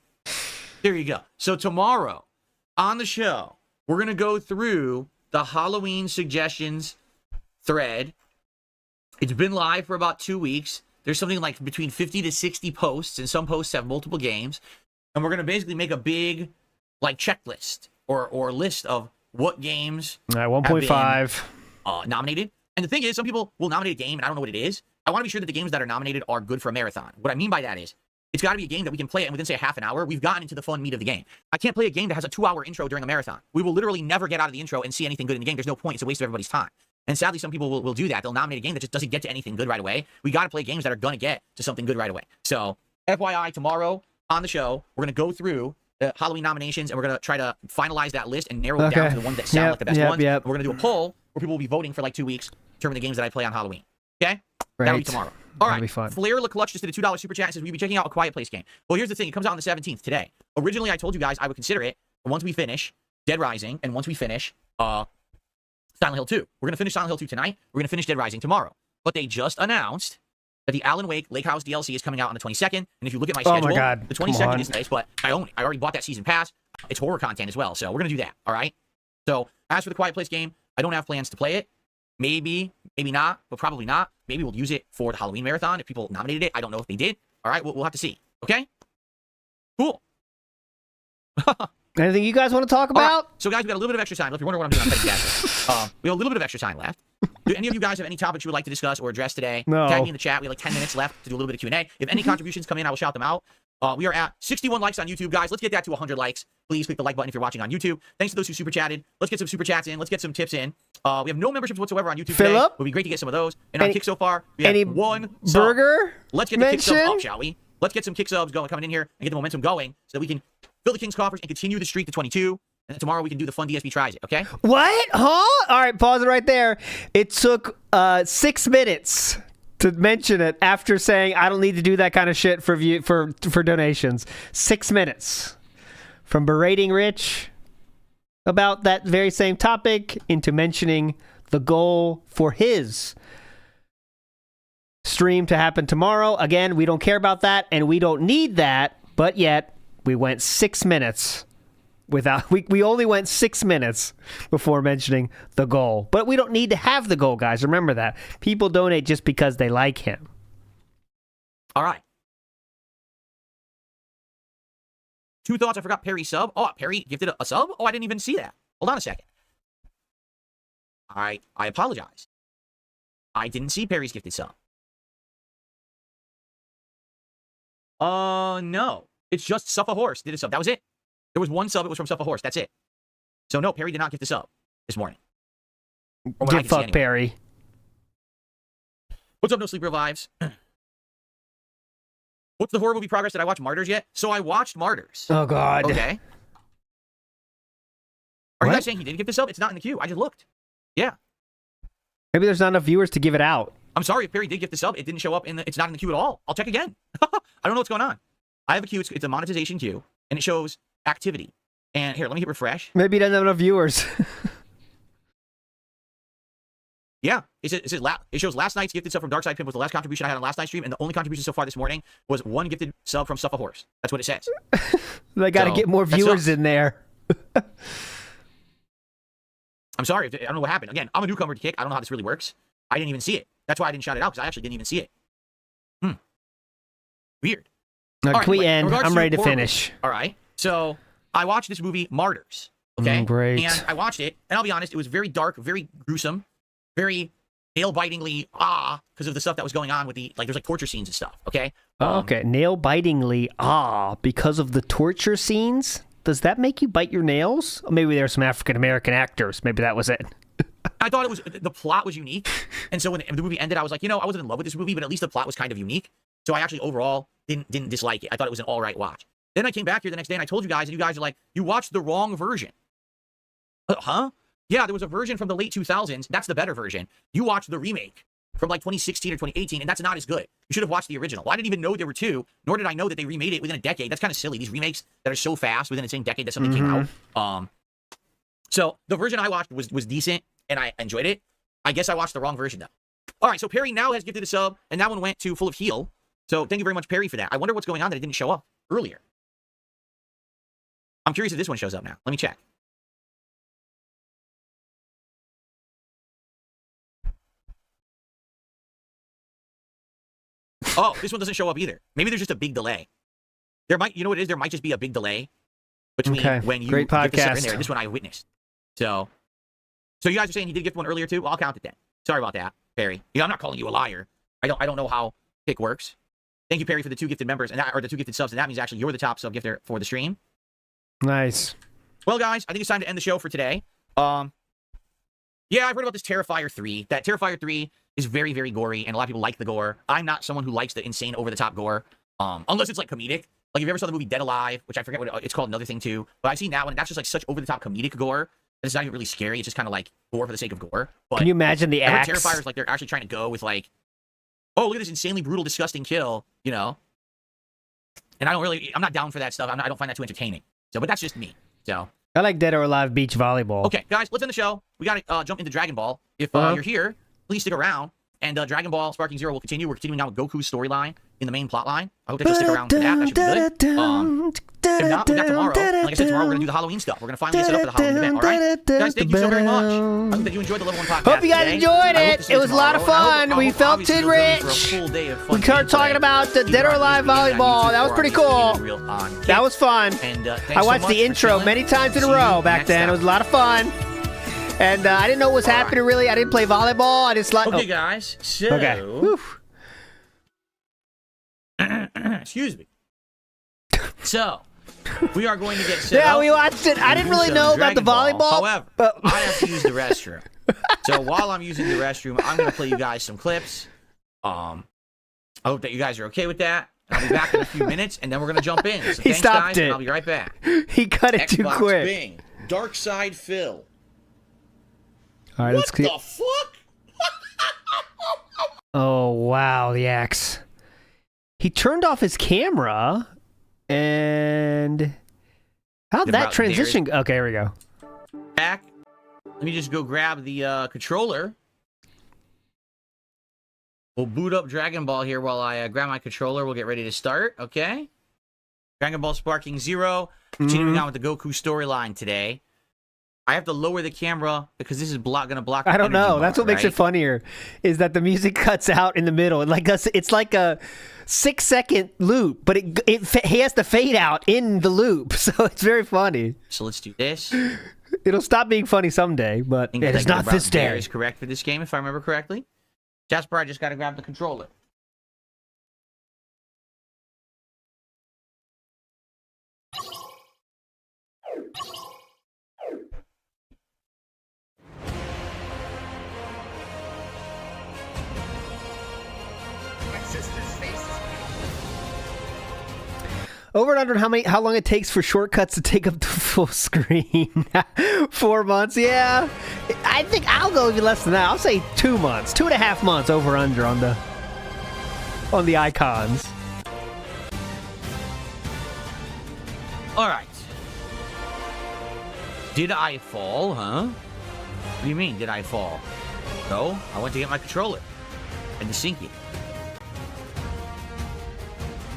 there you go. So tomorrow, on the show, we're going to go through the Halloween suggestions thread. It's been live for about 2 weeks. There's something like between 50 to 60 posts, and some posts have multiple games. And we're going to basically make a big checklist or list of what games 1.5 nominated. And the thing is, some people will nominate a game, and I don't know what it is. I want to be sure that the games that are nominated are good for a marathon. What I mean by that is, it's got to be a game that we can play it, and within, say, a half an hour, we've gotten into the fun meat of the game. I can't play a game that has a 2-hour intro during a marathon. We will literally never get out of the intro and see anything good in the game. There's no point. It's a waste of everybody's time. And sadly, some people will do that. They'll nominate a game that just doesn't get to anything good right away. We got to play games that are going to get to something good right away. So, FYI, tomorrow on the show, we're going to go through the Halloween nominations, and we're going to try to finalize that list and narrow it down to the ones that sound like the best ones. And we're going to do a poll where people will be voting for 2 weeks to determine the games that I play on Halloween. Okay? Right. That'll be tomorrow. All right. Be fun. Flair LaClutch just did a $2 super chat and says, we'll be checking out A Quiet Place game. Well, here's the thing. It comes out on the 17th today. Originally, I told you guys I would consider it once we finish Dead Rising and once we finish Silent Hill 2. We're going to finish Silent Hill 2 tonight. We're going to finish Dead Rising tomorrow. But they just announced that the Alan Wake Lake House DLC is coming out on the 22nd. And if you look at my schedule, the 22nd is nice, but I already bought that season pass. It's horror content as well, so we're going to do that, all right? So, as for the Quiet Place game, I don't have plans to play it. Maybe, maybe not, but probably not. Maybe we'll use it for the Halloween marathon if people nominated it. I don't know if they did. All right, we'll have to see, okay? Cool. Anything you guys want to talk about? Right. So, guys, we got a little bit of extra time. If you're wondering what I'm doing, I'm petty dad. We have a little bit of extra time left. Do any of you guys have any topics you would like to discuss or address today? No. Tag me in the chat. We have 10 minutes left to do a little bit of Q&A. If any contributions come in, I will shout them out. We are at 61 likes on YouTube, guys. Let's get that to 100 likes. Please click the like button if you're watching on YouTube. Thanks to those who super chatted. Let's get some super chats in. Let's get some tips in. We have no memberships whatsoever on YouTube today. It would be great to get some of those. And on Kick so far, we have one burger. Let's get the Kick subs up, shall we? Let's get some Kick subs coming in here and get the momentum going so that we can fill the King's coffers and continue the streak to 22. And then tomorrow we can do the fun DSP tries it, okay? What? Huh? All right, pause it right there. It took 6 minutes to mention it after saying I don't need to do that kind of shit for donations. 6 minutes. From berating Rich. about that very same topic into mentioning the goal for his stream to happen tomorrow. Again, we don't care about that, and we don't need that, but yet we went 6 minutes without... We only went 6 minutes before mentioning the goal. But we don't need to have the goal, guys. Remember that. People donate just because they like him. All right. 2 thoughts. I forgot Perry sub. Oh, Perry gifted a sub? Oh, I didn't even see that. Hold on a second. I apologize. I didn't see Perry's gifted sub. No. It's just Suffa Horse did a sub. That was it. There was 1 sub. It was from Suffa Horse. That's it. So, no, Perry did not gift a sub this morning. Get fucked, Perry. What's up, No Sleep Revives? What's the horror movie progress? Did I watch Martyrs yet? So I watched Martyrs. Oh, God. Okay. Are you guys saying he did gift a sub? It's not in the queue. I just looked. Yeah. Maybe there's not enough viewers to give it out. I'm sorry if Perry did gift the sub. It didn't show up in the... It's not in the queue at all. I'll check again. I don't know what's going on. I have a queue. It's a monetization queue, and it shows activity. And here, let me hit refresh. Maybe he doesn't have enough viewers. Yeah. It shows last night's gifted sub from Darkside Pimp was the last contribution I had on last night's stream, and the only contribution so far this morning was 1 gifted sub from Suffa Horse. That's what it says. They got to get more viewers in there. I'm sorry. I don't know what happened. Again, I'm a newcomer to Kick. I don't know how this really works. I didn't even see it. That's why I didn't shout it out, because I actually didn't even see it. Weird. Can we end? I'm ready to finish. All right. So I watched this movie, Martyrs. Okay. Great. And I watched it, and I'll be honest, it was very dark, very gruesome, very nail-bitingly because of the stuff that was going on with the there's torture scenes and stuff. Okay. Okay. Nail-bitingly because of the torture scenes. Does that make you bite your nails? Or maybe there's some African American actors. Maybe that was it. I thought the plot was unique, and so when the movie ended, I was like, I wasn't in love with this movie, but at least the plot was kind of unique. So I actually overall didn't dislike it. I thought it was an all right watch. Then I came back here the next day and I told you guys, and you guys are like, you watched the wrong version. Huh? Yeah, there was a version from the late 2000s. That's the better version. You watched the remake from 2016 or 2018, and that's not as good. You should have watched the original. Well, I didn't even know there were 2, nor did I know that they remade it within a decade. That's kind of silly. These remakes that are so fast within the same decade that something came out. So the version I watched was decent, and I enjoyed it. I guess I watched the wrong version, though. All right, so Perry now has gifted a sub, and that one went to Full of Heal. So thank you very much, Perry, for that. I wonder what's going on that it didn't show up earlier. I'm curious if this one shows up now. Let me check. Oh, this one doesn't show up either. Maybe there's just a big delay. There might, you know what it is? There might just be a big delay between when you Great gift the sub podcast. in there. This one I witnessed. So you guys are saying you did gift one earlier too? Well, I'll count it then. Sorry about that, Perry. Yeah, I'm not calling you a liar. I don't know how Pick works. Thank you, Perry, for the 2 gifted members and the 2 gifted subs, and that means actually you're the top sub gifter for the stream. Nice. Well, guys, I think it's time to end the show for today. Yeah, I've heard about this Terrifier 3. That Terrifier 3 is very, very gory, and a lot of people like the gore. I'm not someone who likes the insane, over-the-top gore, unless it's comedic. If you ever saw the movie Dead Alive, which I forget what it's called, another thing too, but I've seen that one, and that's just such over-the-top comedic gore. It's not even really scary. It's just kind of gore for the sake of gore. But can you imagine the axe? Terrifiers, they're actually trying to go with oh, look at this insanely brutal, disgusting kill, And I'm not down for that stuff. I don't find that too entertaining. So, but that's just me. So I like Dead or Alive Beach Volleyball. Okay, guys, let's end the show. We got to jump into Dragon Ball. If you're here, please stick around. And Dragon Ball Sparking Zero will continue. We're continuing now with Goku's storyline in the main plot line. I hope that you'll stick around for that. That should be good. If not, we got tomorrow. Like I said, tomorrow we're going to do the Halloween stuff. We're going to finally set up for the Halloween event, all right? Guys, thank you so very much. I hope that you enjoyed the Level 1 podcast. Hope you guys enjoyed it. It was a lot of fun. We felt it rich. We started talking about the Dead or Alive volleyball. That was pretty cool. That was fun. I watched the intro many times in a row back then. It was a lot of fun. And I didn't know what was happening, really. I didn't play volleyball. I just Okay, guys. So... Okay. Excuse me. So, we are going to get set up. We watched it. I didn't really know about the volleyball. However, I have to use the restroom. So, while I'm using the restroom, I'm going to play you guys some clips. I hope that you guys are okay with that. I'll be back in a few minutes, and then we're going to jump in. So he thanks, stopped guys, it. And I'll be right back. He cut it too quick. Bing. Dark Side Phil. All right, let's what the fuck? Oh, wow, the axe. He turned off his camera, and how'd that transition go? Okay, here we go. let me just go grab the controller. We'll boot up Dragon Ball here while I grab my controller. We'll get ready to start, okay? Dragon Ball Sparking Zero. Continuing on with the Goku storyline today. I have to lower the camera because this is gonna block. I don't know. Bar, that's what makes it funnier, is that the music cuts out in the middle. It's like a 6-second loop, but he has to fade out in the loop, so it's very funny. So let's do this. It'll stop being funny someday, but it is not this day. Is correct for this game, if I remember correctly. Jasper, I just got to grab the controller. Over and under how long it takes for shortcuts to take up the full screen. 4 months, yeah. I think I'll go even less than that. I'll say 2 months, 2.5 months over under on the icons. All right. Did I fall, huh? What do you mean, did I fall? No, I went to get my controller and to sync it.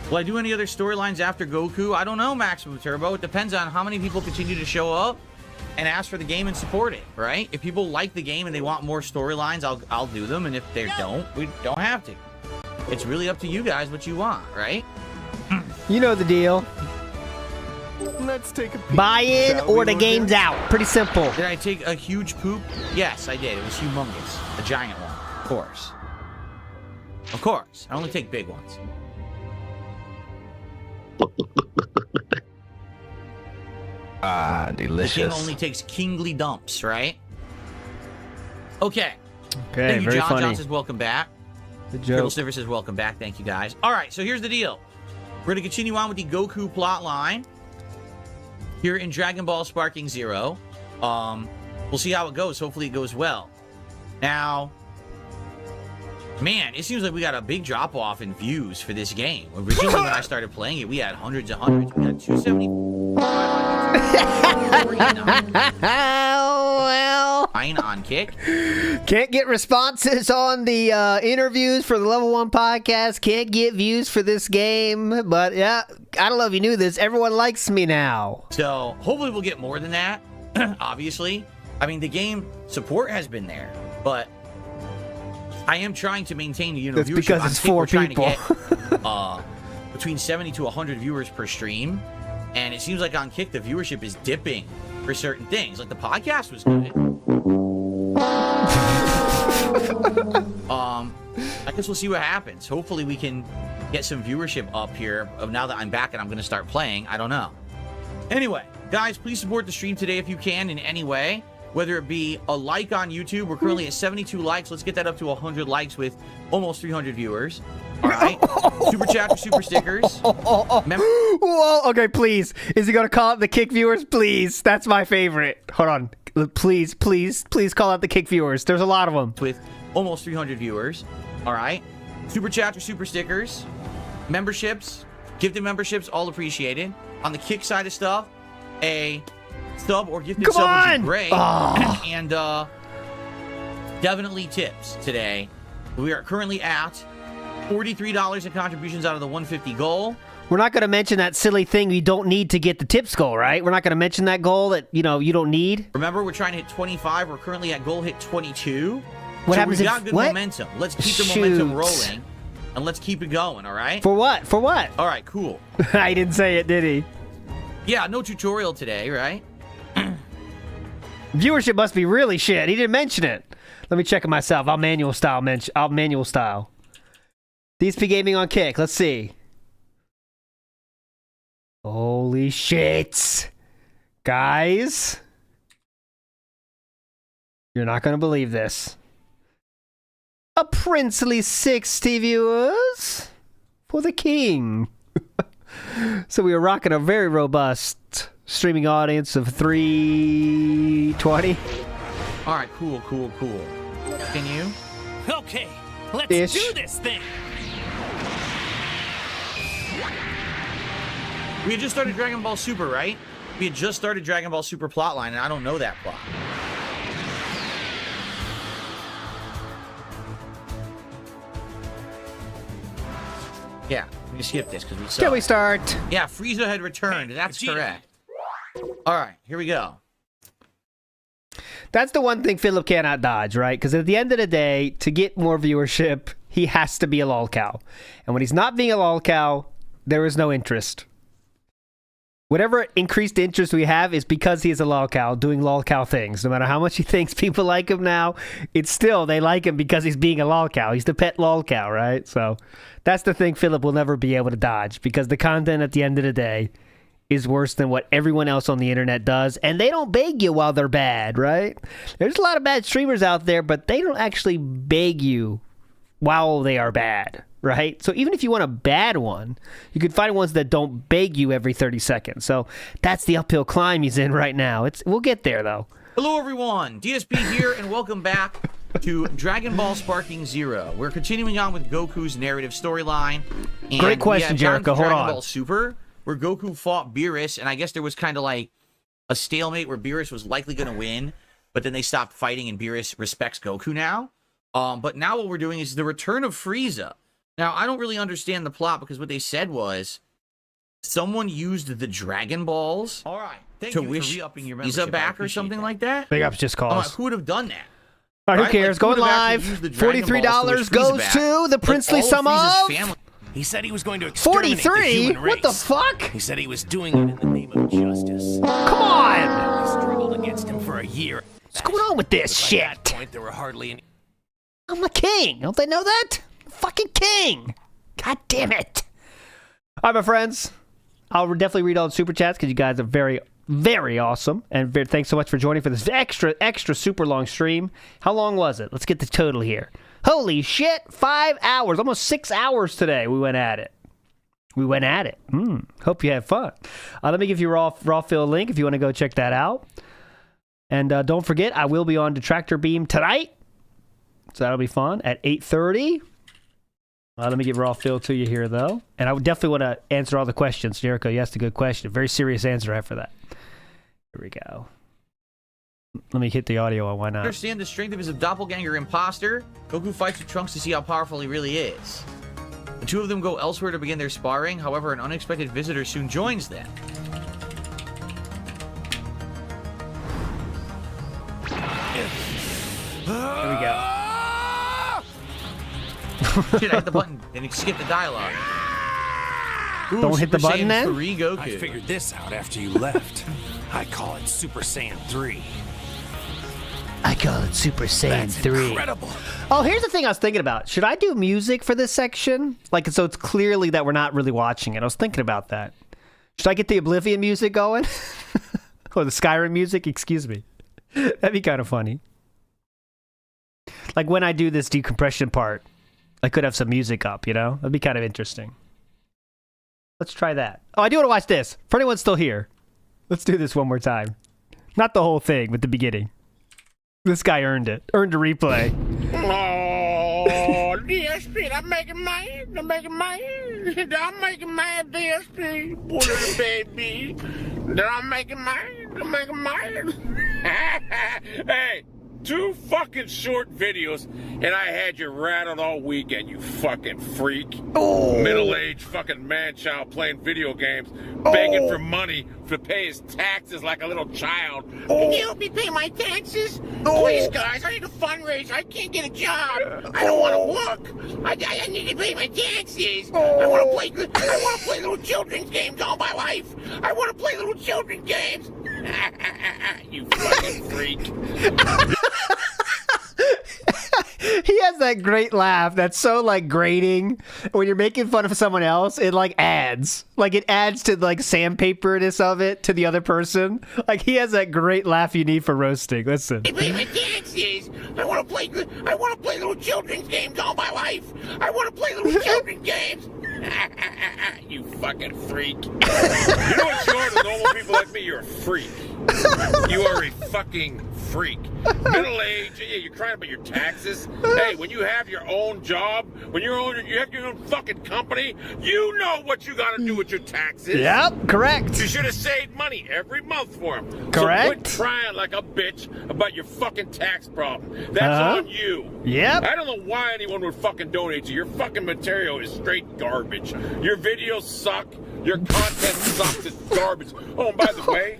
Will I do any other storylines after Goku? I don't know, Maximum Turbo. It depends on how many people continue to show up and ask for the game and support it, right? If people like the game and they want more storylines, I'll do them. And if they don't, we don't have to. It's really up to you guys what you want, right? You know the deal. Let's take a peek. Buy in or the game's out. Pretty simple. Did I take a huge poop? Yes, I did. It was humongous. A giant one. Of course. Of course. I only take big ones. Delicious. The king only takes kingly dumps, right? Okay. Okay, Thank you, very John. funny. John says welcome back. Good Triple joke. Sniffer says welcome back. Thank you, guys. All right, so here's the deal. We're going to continue on with the Goku plot line here in Dragon Ball Sparking Zero. We'll see how it goes. Hopefully it goes well. Now, man, it seems like we got a big drop-off in views for this game. Originally, when I started playing it, we had hundreds and hundreds. We had 270. Well, on Kick. Can't get responses on the interviews for the Level 1 podcast. Can't get views for this game. But yeah, I don't know if you knew this. Everyone likes me now. So hopefully we'll get more than that. Obviously. I mean, the game support has been there. But I am trying to maintain, That's viewership. because it's 4 people. To get, between 70 to 100 viewers per stream. And it seems like on Kick, the viewership is dipping for certain things. Like the podcast was good. I guess we'll see what happens. Hopefully we can get some viewership up here now that I'm back and I'm going to start playing. I don't know. Anyway, guys, please support the stream today if you can in any way. Whether it be a like on YouTube. We're currently at 72 likes. Let's get that up to 100 likes with almost 300 viewers. All right. Super chat or super stickers. Whoa, okay, please. Is he going to call out the Kick viewers? Please. That's my favorite. Hold on. Please call out the Kick viewers. There's a lot of them. With almost 300 viewers. All right. Super chat or super stickers. Memberships. Gifted memberships, all appreciated. On the Kick side of stuff, a sub or gifted sub would be great. Oh. And definitely tips today. We are currently at $43 in contributions out of the 150 goal. We're not going to mention that silly thing you don't need to get the tips goal, right? We're not going to mention that goal that, you don't need. Remember, we're trying to hit 25. We're currently at goal hit 22. What happens we've if... got good what? momentum. Let's keep the momentum rolling. And let's keep it going, all right? For what? For what? All right, cool. I didn't say it, did he? Yeah, no tutorial today, right? Viewership must be really shit. He didn't mention it. Let me check it myself. I'll manual style. DSP Gaming on Kick. Let's see. Holy shit. Guys. You're not going to believe this. A princely 60 viewers for the king. So we are rocking a very robust streaming audience of 320. All right, cool. Can you? Okay, let's do this thing. We had just started Dragon Ball Super, right? We had just started Dragon Ball Super plotline, and I don't know that plot. Yeah, we can skip this because we saw. Can we start? Yeah, Frieza had returned. That's correct. All right, here we go. That's the one thing Philip cannot dodge, right? Because at the end of the day, to get more viewership, he has to be a lolcow. And when he's not being a lolcow, there is no interest. Whatever increased interest we have is because he is a lolcow, doing lolcow things. No matter how much he thinks people like him now, it's still, they like him because he's being a lolcow. He's the pet lolcow, right? So that's the thing Philip will never be able to dodge, because the content at the end of the day is worse than what everyone else on the internet does, and they don't beg you while they're bad, right? There's a lot of bad streamers out there, but they don't actually beg you while they are bad, right? So even if you want a bad one, you could find ones that don't beg you every 30 seconds. So that's the uphill climb he's in right now. We'll get there, though. Hello, everyone. DSP here, and welcome back to Dragon Ball Sparking Zero. We're continuing on with Goku's narrative storyline. Great question, Jericho. Hold on. Dragon Ball Super, where Goku fought Beerus, and I guess there was kind of like a stalemate where Beerus was likely going to win, but then they stopped fighting, and Beerus respects Goku now. But now what we're doing is the return of Frieza. Now, I don't really understand the plot, because what they said was someone used the Dragon Balls to wish Frieza back or something like that. Big ups, just cause. Who would have done that? All right, who cares? Going live. $43 goes to the princely sum of... He said he was going to exterminate the 43? human race. What the fuck? He said he was doing it in the name of justice. Come on! I struggled against him for a year. What's going on with this shit? At that point, there were hardly any... I'm the king. Don't they know that? I'm fucking king. God damn it. All right, my friends. I'll definitely read all the super chats because you guys are very, very awesome. And thanks so much for joining for this extra super long stream. How long was it? Let's get the total here. Holy shit. 5 hours. Almost 6 hours today we went at it. Hope you had fun. Let me give you a raw fill link if you want to go check that out. And don't forget, I will be on Detractor Beam tonight. So that'll be fun at 8:30. Let me give raw fill to you here, though. And I would definitely want to answer all the questions. Jericho, you asked a good question. Very serious answer after that. Here we go. Let me hit the audio on. Why not? Understand the strength of his doppelganger imposter. Goku fights with Trunks to see how powerful he really is. The two of them go elsewhere to begin their sparring. However, an unexpected visitor soon joins them. Here we go. Shit, I hit the button and skip the dialogue. Ooh, don't hit the button then? Goku. I figured this out after you left. I call it Super Saiyan 3. I call it Super Saiyan That's 3. Incredible. Oh, here's the thing I was thinking about. Should I do music for this section? Like, so it's clearly that we're not really watching it. I was thinking about that. Should I get the Oblivion music going? Or the Skyrim music? Excuse me. That'd be kind of funny. Like, when I do this decompression part, I could have some music up, you know? That'd be kind of interesting. Let's try that. Oh, I do want to watch this. For anyone still here, let's do this one more time. Not the whole thing, but the beginning. This guy earned it. Earned a replay. Oh, DSP, I'm making mine, DSP. What baby? I'm making mine. Hey, 2 fucking short videos, and I had you rattled all weekend, you fucking freak. Oh. Middle-aged fucking man-child playing video games, begging for money to pay his taxes like a little child. Can you help me pay my taxes? Please, guys, I need a fundraiser. I can't get a job. I don't want to work. I need to pay my taxes. I want to play little children's games all my life. I want to play little children's games. You fucking freak. He has that great laugh that's so like grating. When you're making fun of someone else, it like adds to like sandpaperness of it to the other person. Like, he has that great laugh you need for roasting. Listen. I pay my taxes. I want to play little children's games all my life. I want to play little children's games. You fucking freak. You know what you are to normal people like me? You're a freak. You are a fucking freak. Middle age, yeah, you're crying about your taxes. Hey, when you have your own job, when you have your own fucking company, you know what you gotta do with your taxes. Yep, correct. You should have saved money every month for them. Correct. So quit crying like a bitch about your fucking tax problem. That's on you. Yep. I don't know why anyone would fucking donate to you. Your fucking material is straight garbage. Your videos suck. Your content sucks. It's garbage. Oh, and by the way,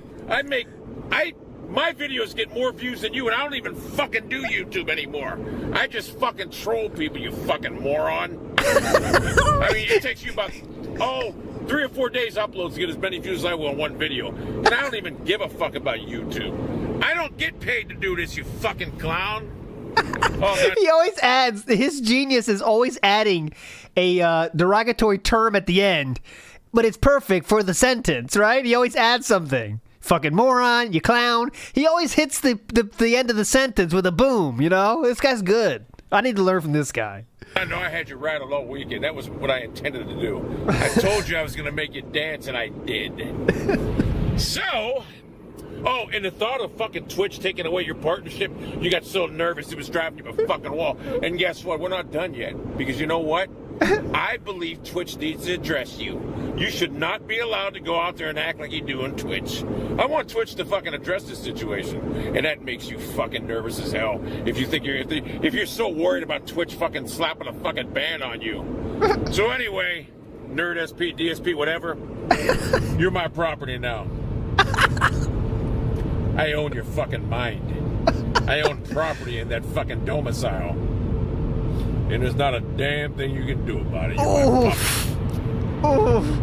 my videos get more views than you, and I don't even fucking do YouTube anymore. I just fucking troll people, you fucking moron. I mean, it takes you about 3 or 4 days uploads to get as many views as I will on one video. And I don't even give a fuck about YouTube. I don't get paid to do this, you fucking clown. He always adds, his genius is always adding a derogatory term at the end, but it's perfect for the sentence, right? He always adds something. Fucking moron, you clown. He always hits the end of the sentence with a boom, you know? This guy's good. I need to learn from this guy. I know I had you rattled all weekend. That was what I intended to do. I told you I was going to make you dance, and I did. So, and the thought of fucking Twitch taking away your partnership, you got so nervous it was driving you up a fucking wall. And guess what? We're not done yet. Because you know what? I believe Twitch needs to address you. You should not be allowed to go out there and act like you do on Twitch. I want Twitch to fucking address this situation. And that makes you fucking nervous as hell. If you're so worried about Twitch fucking slapping a fucking ban on you. So anyway, Nerd SP, DSP, whatever, you're my property now. I own your fucking mind. I own property in that fucking domicile. And there's not a damn thing you can do about it.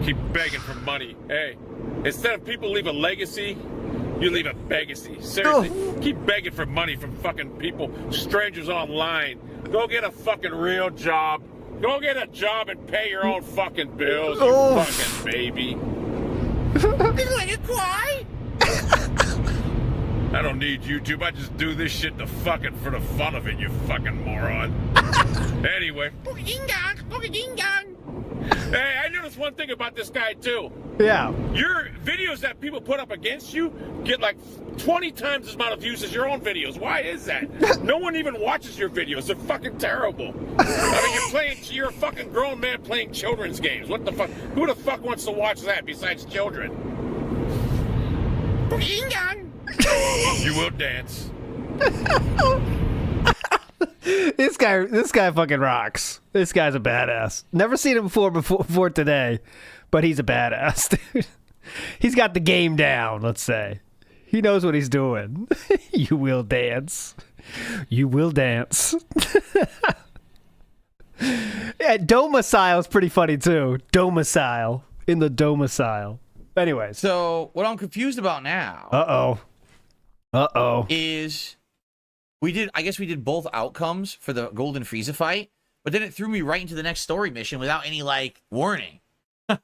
Keep begging for money. Hey, instead of people leave a legacy, you leave a begacy. Seriously, keep begging for money from fucking people, strangers online. Go get a fucking real job. Go get a job and pay your own fucking bills, you fucking baby. Let you cry? I don't need YouTube. I just do this shit for the fun of it, you fucking moron. Anyway. Hey, I noticed one thing about this guy, too. Yeah. Your videos that people put up against you get like 20 times as amount of views as your own videos. Why is that? No one even watches your videos. They're fucking terrible. I mean, you're a fucking grown man playing children's games. What the fuck? Who the fuck wants to watch that besides children? You will dance. This guy fucking rocks. This guy's a badass. Never seen him before today, but he's a badass, dude. He's got the game down, let's say. He knows what he's doing. You will dance. You will dance. Yeah, domicile is pretty funny too. Domicile. In the domicile. Anyways. So what I'm confused about now. Is I guess we did both outcomes for the Golden Frieza fight, but then it threw me right into the next story mission without any warning. The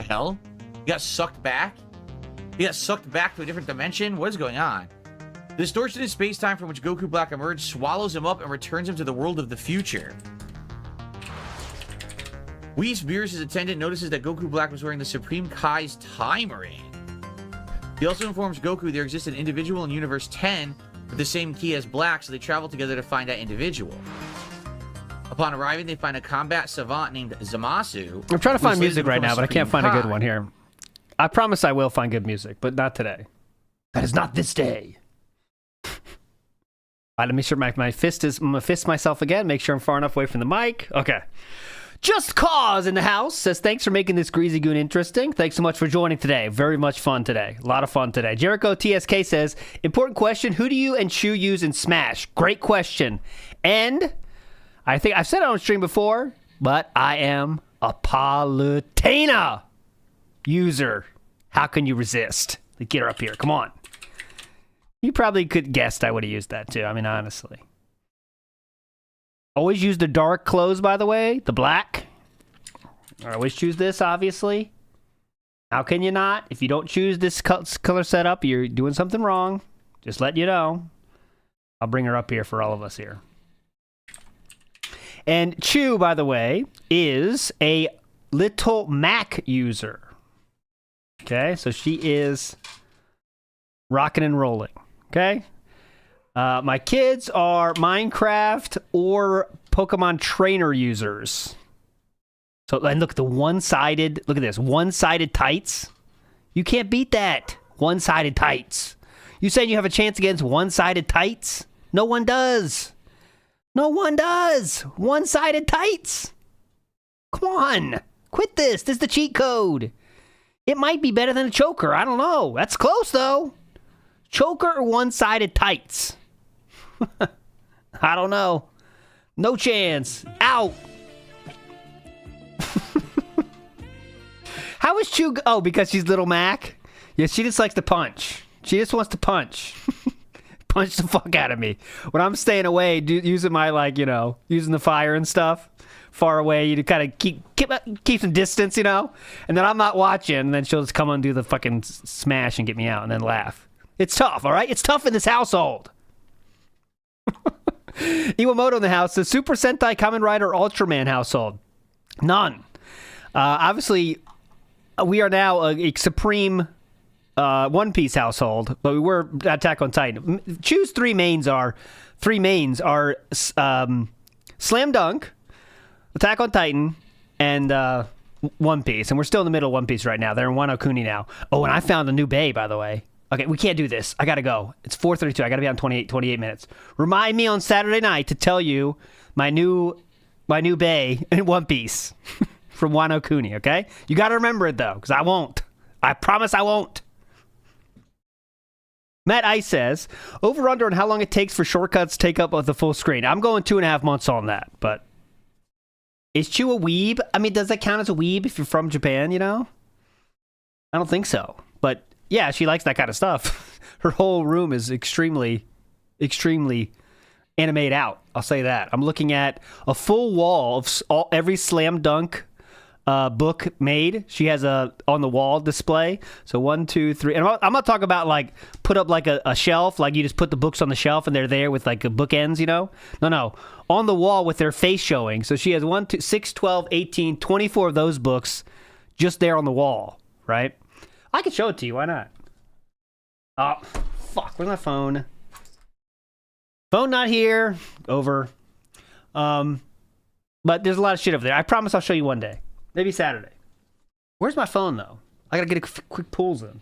hell? You got sucked back? You got sucked back to a different dimension? What is going on? The distortion in space-time from which Goku Black emerged swallows him up and returns him to the world of the future. Whis Beers' attendant notices that Goku Black was wearing the Supreme Kai's time ring. He also informs Goku there exists an individual in Universe 10 with the same key as Black, so they travel together to find that individual. Upon arriving, they find a combat savant named Zamasu. I'm trying to find music right now, but I can't find a good one here. I promise I will find good music, but not today. That is not this day. All right, let me sure my fist is. I'm gonna fist myself again. Make sure I'm far enough away from the mic. Okay. Just Cause in the house says, thanks for making this Greasy Goon interesting. Thanks so much for joining today. Very much fun today. A lot of fun today. Jericho TSK says, important question. Who do you and Chew use in Smash? Great question. And I think I've said it on stream before, but I am a Palutena user. How can you resist? Get her up here. Come on. You probably could guessed I would have used that too. I mean, honestly. Always use the dark clothes, by the way. The black. I always choose this, obviously. How can you not? If you don't choose this color setup, you're doing something wrong. Just letting you know. I'll bring her up here for all of us here. And Chew, by the way, is a Little Mac user. Okay, so she is Rocking and rolling. Okay? My kids are Minecraft or Pokemon Trainer users. So, and look, look at this, one-sided tights. You can't beat that. One-sided tights. You saying you have a chance against one-sided tights? No one does. No one does. One-sided tights. Come on. Quit this. This is the cheat code. It might be better than a choker. I don't know. That's close, though. Choker or one-sided tights? I don't know. No chance. Out. How is Chew... Oh, because she's Little Mac? Yeah, she just likes to punch. She just wants to punch. Punch the fuck out of me. When I'm staying away, using my, like, you know, using the fire and stuff, far away, you kind of keep some distance, you know? And then I'm not watching, and then she'll just come and do the fucking smash and get me out and then laugh. It's tough, all right? It's tough in this household. Iwamoto in the house. The Super Sentai, Kamen Rider, Ultraman household. None. Obviously, we are now a supreme One Piece household, but we were Attack on Titan. Choose three mains are Slam Dunk, Attack on Titan, and One Piece. And we're still in the middle of One Piece right now. They're in Wano Kuni now. Oh, and I found a new bay, by the way. Okay, we can't do this. I gotta go. It's 4:32. I gotta be on 28 minutes. Remind me on Saturday night to tell you my new bay in One Piece from Wano Kuni, okay? You gotta remember it, though, because I won't. I promise I won't. Matt Ice says, over-under on how long it takes for shortcuts to take up of the full screen. I'm going 2.5 months on that, but... Is Chew a weeb? I mean, does that count as a weeb if you're from Japan, you know? I don't think so, but... Yeah, she likes that kind of stuff. Her whole room is extremely animated out. I'll say that. I'm looking at a full wall of every Slam Dunk book made. She has a on the wall display. So 1, 2, 3. And I'm not talking about like put up like a shelf, like you just put the books on the shelf and they're there with like bookends, you know? No. On the wall with their face showing. So she has 1, 2, 6, 12, 18, 24 of those books just there on the wall, right? I can show it to you. Why not? Oh, fuck. Where's my phone? Phone not here. Over. But there's a lot of shit over there. I promise I'll show you one day. Maybe Saturday. Where's my phone, though? I gotta get a quick pulls in.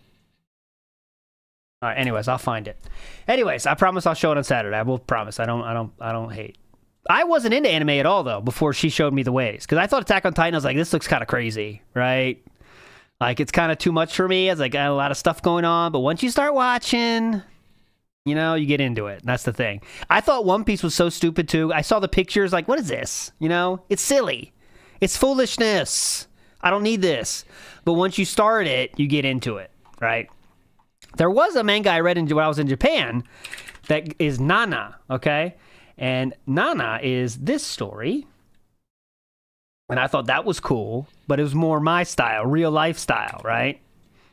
All right. Anyways, I'll find it. Anyways, I promise I'll show it on Saturday. I will promise. I don't hate. I wasn't into anime at all, though, before she showed me the ways. Because I thought Attack on Titan, I was like, this looks kind of crazy, right? Like, it's kind of too much for me. I was like, I got a lot of stuff going on. But once you start watching, you know, you get into it. And that's the thing. I thought One Piece was so stupid, too. I saw the pictures, like, what is this? You know, it's silly. It's foolishness. I don't need this. But once you start it, you get into it, right? There was a manga I read when I was in Japan that is Nana, okay? And Nana is this story. And I thought that was cool, but it was more my style, real life style, right?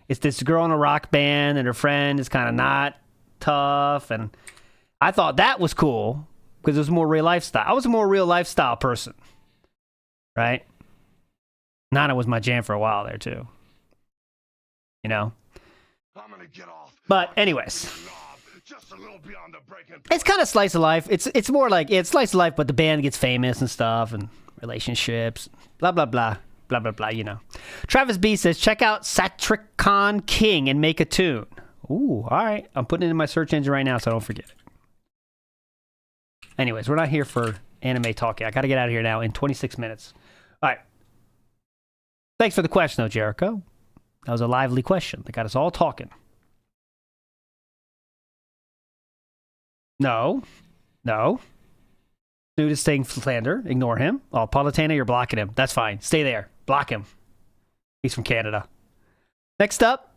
It's this girl in a rock band and her friend is kind of not tough. And I thought that was cool because it was more real life style. I was a more real lifestyle person, right? Nana was my jam for a while there too. You know? But anyways. It's kind of slice of life. It's more like, it's slice of life, but the band gets famous and stuff and relationships, blah, blah, blah, blah, blah, blah, you know. Travis B says, check out Satricon King and make a tune. Ooh, all right. I'm putting it in my search engine right now so I don't forget it. Anyways, we're not here for anime talking. I got to get out of here now in 26 minutes. All right. Thanks for the question, though, Jericho. That was a lively question that got us all talking. No. Dude is saying slander. Ignore him. Oh, Politana, you're blocking him. That's fine. Stay there. Block him. He's from Canada. Next up.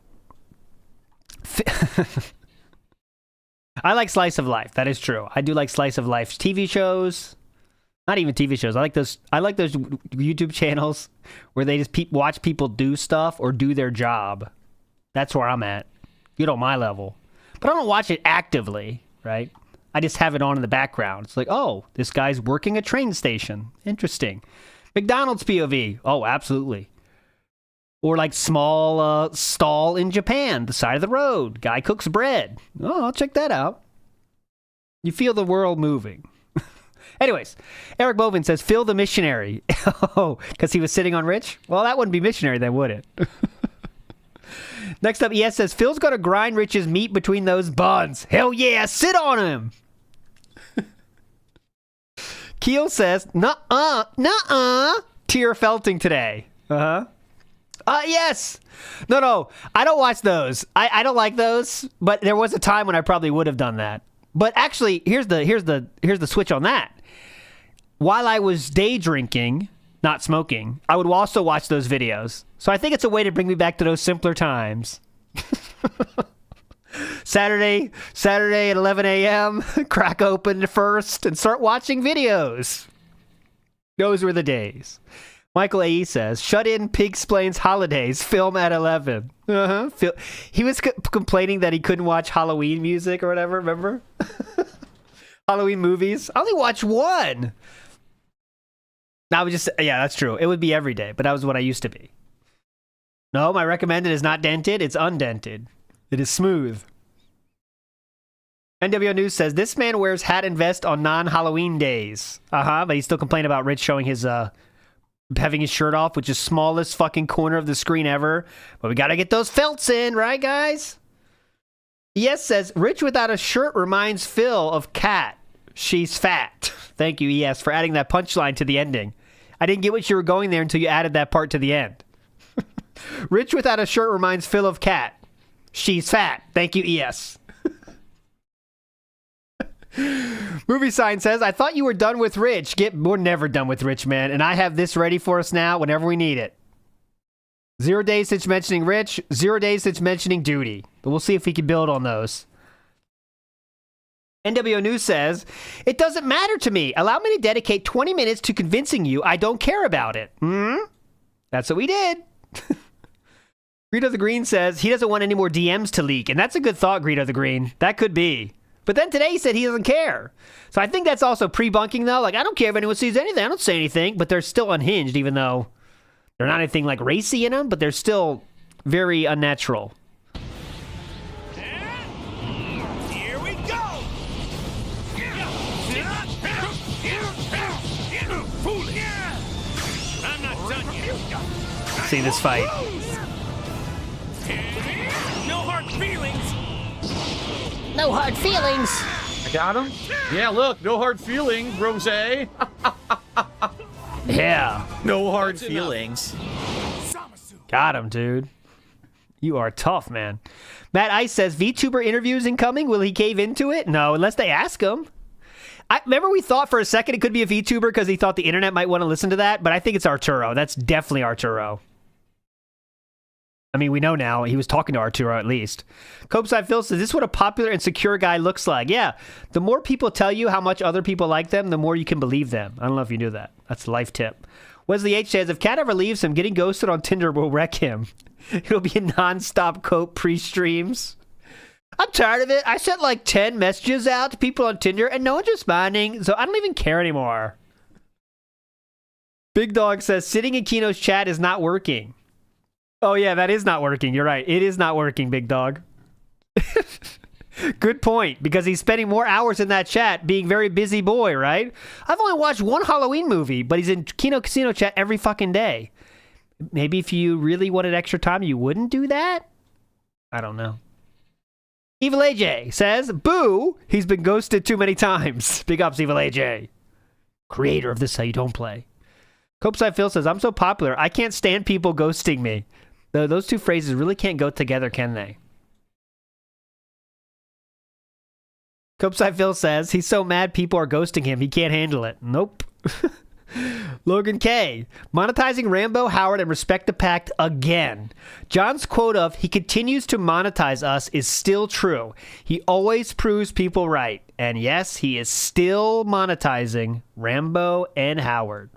I like slice of life. That is true. I do like slice of life TV shows. Not even TV shows. I like those YouTube channels where they just watch people do stuff or do their job. That's where I'm at. You know, my level. But I don't watch it actively, right? I just have it on in the background. It's like, oh, this guy's working a train station. Interesting. McDonald's POV. Oh, absolutely. Or like small stall in Japan, the side of the road. Guy cooks bread. Oh, I'll check that out. You feel the world moving. Anyways, Eric Bovin says, Phil the missionary. Oh, because he was sitting on Rich? Well, that wouldn't be missionary then, would it? Next up, ES says, Phil's going to grind Rich's meat between those buns. Hell yeah, sit on him. Keel says, nuh-uh. Tear felting today. Yes. No, I don't watch those. I don't like those, but there was a time when I probably would have done that. But actually, here's the switch on that. While I was day drinking, not smoking, I would also watch those videos. So I think it's a way to bring me back to those simpler times. Saturday at 11 a.m., crack open first and start watching videos. Those were the days. Michael A.E. says, shut in Pigsplains Holidays, film at 11. Phil, he was complaining that he couldn't watch Halloween music or whatever, remember? Halloween movies. I only watched one. Now we just, yeah, that's true. It would be every day, but that was what I used to be. No, my recommended is not dented. It's undented. It is smooth. NWO News says, this man wears hat and vest on non-Halloween days. But he's still complaining about Rich showing his, having his shirt off, which is smallest fucking corner of the screen ever. But we gotta get those felts in, right, guys? ES says, Rich without a shirt reminds Phil of Kat. She's fat. Thank you, ES, for adding that punchline to the ending. I didn't get what you were going there until you added that part to the end. Rich without a shirt reminds Phil of Kat. She's fat. Thank you, ES. Movie Sign says, I thought you were done with Rich. We're never done with Rich, man. And I have this ready for us now whenever we need it. 0 days since mentioning Rich. 0 days since mentioning Duty. But we'll see if we can build on those. NWO News says, it doesn't matter to me. Allow me to dedicate 20 minutes to convincing you I don't care about it. That's what we did. Greedo the Green says, he doesn't want any more DMs to leak. And that's a good thought, Greedo the Green. That could be. But then today he said he doesn't care. So I think that's also pre-bunking, though. Like, I don't care if anyone sees anything. I don't say anything. But they're still unhinged, even though they're not anything like racy in them. But they're still very unnatural. Here we go! I'm not done yet. See this fight. No hard feelings. No hard feelings. I got him? Yeah, look, no hard feelings, Rose. Yeah. No hard feelings. Got him, dude. You are tough, man. Matt Ice says, VTuber interviews incoming. Will he cave into it? No, unless they ask him. I remember we thought for a second it could be a VTuber because he thought the internet might want to listen to that, but I think it's Arturo. That's definitely Arturo. I mean, we know now. He was talking to Arturo at least. Copeside Phil says, this is what a popular and secure guy looks like. Yeah, the more people tell you how much other people like them, the more you can believe them. I don't know if you knew that. That's a life tip. Wesley H says, if Kat ever leaves him, getting ghosted on Tinder will wreck him. It'll be a non-stop Cope pre-streams. I'm tired of it. I sent like 10 messages out to people on Tinder and no one's responding, so I don't even care anymore. Big Dog says, sitting in Kino's chat is not working. Oh, yeah, that is not working. You're right. It is not working, Big Dog. Good point, because he's spending more hours in that chat being very busy boy, right? I've only watched one Halloween movie, but he's in Kino Casino chat every fucking day. Maybe if you really wanted extra time, you wouldn't do that? I don't know. Evil AJ says, boo, he's been ghosted too many times. Big ups, Evil AJ. Creator of This How You Don't Play. Copeside Phil says, I'm so popular, I can't stand people ghosting me. Those two phrases really can't go together, can they? Copeside Phil says, he's so mad people are ghosting him, he can't handle it. Nope. Logan K. Monetizing Rambo, Howard, and Respect the Pact again. John's quote of, he continues to monetize us is still true. He always proves people right. And yes, he is still monetizing Rambo and Howard.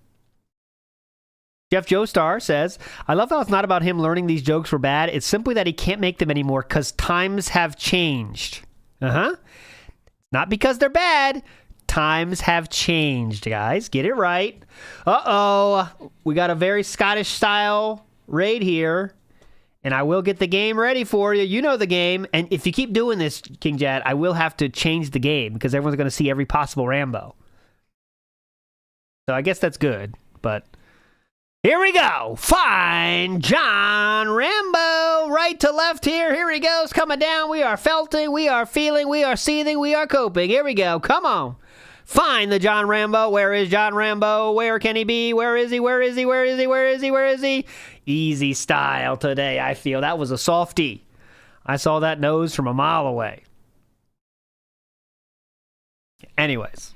Jeff Joestar says, I love how it's not about him learning these jokes were bad. It's simply that he can't make them anymore because times have changed. Not because they're bad. Times have changed, guys. Get it right. Uh-oh. We got a very Scottish-style right here, and I will get the game ready for you. You know the game. And if you keep doing this, King Jad, I will have to change the game because everyone's going to see every possible Rambo. So I guess that's good, but here we go. Find John Rambo. Right to left here. Here he goes. Coming down. We are felting. We are feeling. We are seething. We are coping. Here we go. Come on. Find the John Rambo. Where is John Rambo? Where can he be? Where is he? Where is he? Where is he? Where is he? Where is he? Easy style today, I feel. That was a softie. I saw that nose from a mile away. Anyways.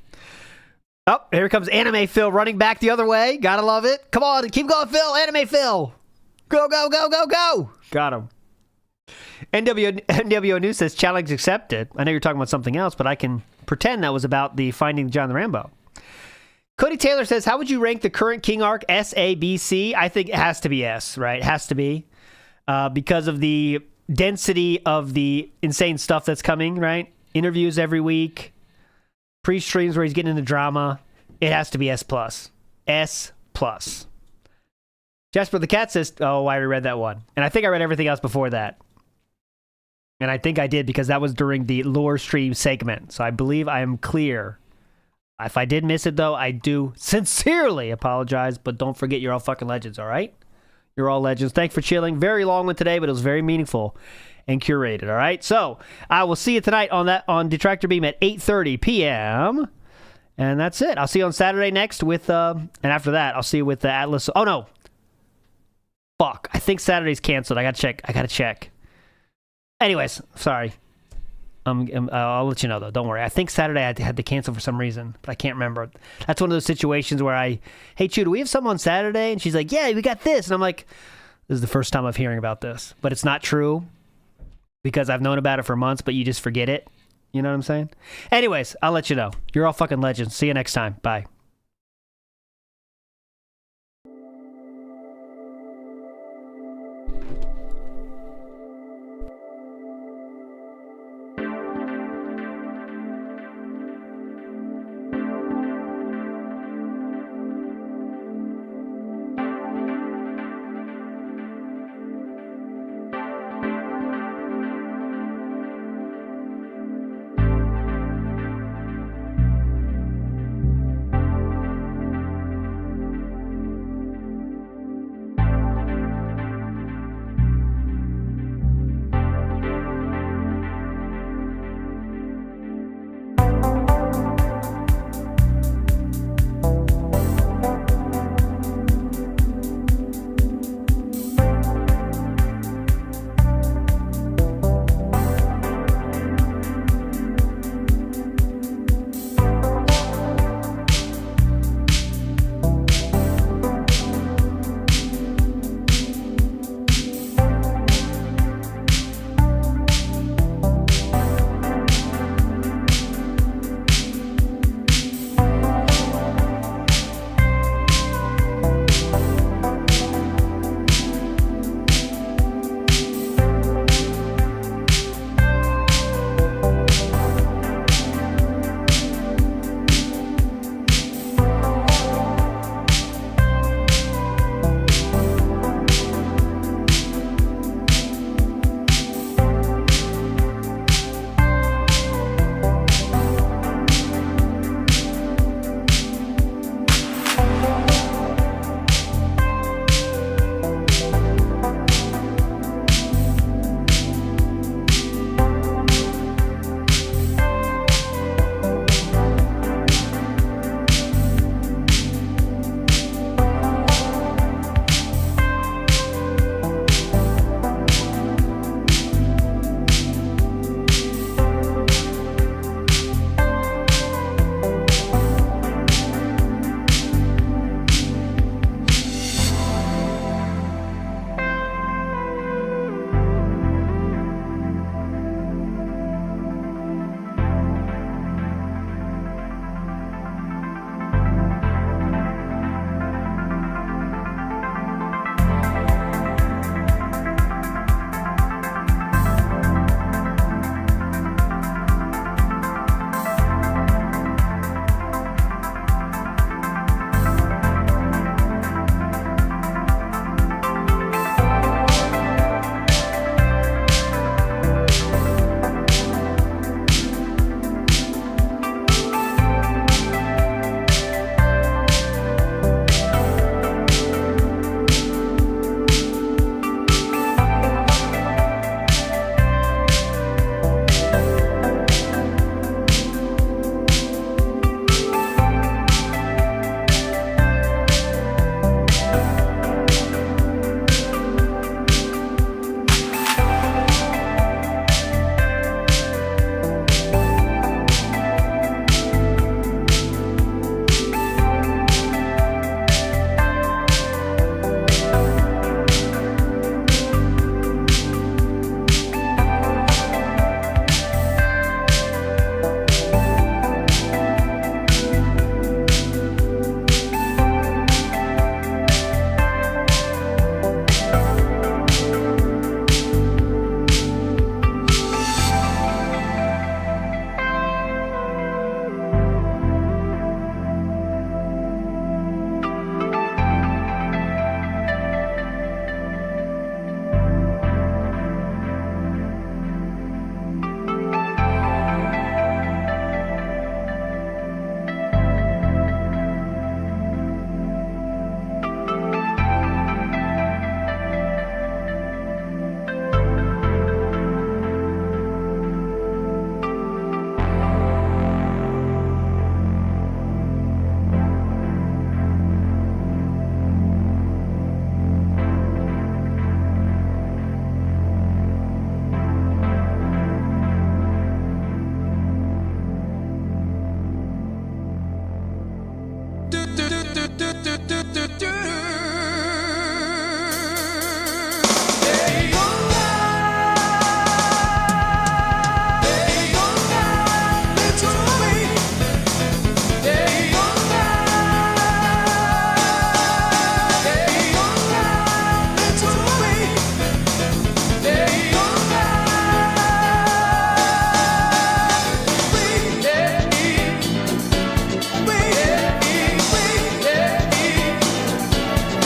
Oh, here comes Anime Phil running back the other way. Gotta love it. Come on, keep going, Phil. Anime Phil. Go, go, go, go, go. Got him. NWO News says challenge accepted. I know you're talking about something else, but I can pretend that was about the Finding John the Rambo. Cody Taylor says, how would you rank the current King arc, S, A, B, C? I think it has to be S, right? It has to be. Because of the density of the insane stuff that's coming, right? Interviews every week. Preestreams where he's getting into drama. It has to be S+. S+. Jasper the Cat says, oh, I read that one. And I think I read everything else before that. And I think I did because that was during the lore stream segment. So I believe I am clear. If I did miss it, though, I do sincerely apologize. But don't forget, you're all fucking legends, all right? You're all legends. Thanks for chilling. Very long one today, but it was very meaningful and curated, all right? So I will see you tonight on Detractor Beam at 8:30 p.m. And that's it. I'll see you on Saturday next with, and after that, I'll see you with the Atlas. Oh, no. Fuck. I think Saturday's canceled. I gotta check. Anyways, sorry. I'll let you know, though. Don't worry. I think Saturday I had to cancel for some reason, but I can't remember. That's one of those situations where hey, Chew, do we have some on Saturday? And she's like, yeah, we got this. And I'm like, this is the first time I'm hearing about this. But it's not true because I've known about it for months, but you just forget it. You know what I'm saying? Anyways, I'll let you know. You're all fucking legends. See you next time. Bye.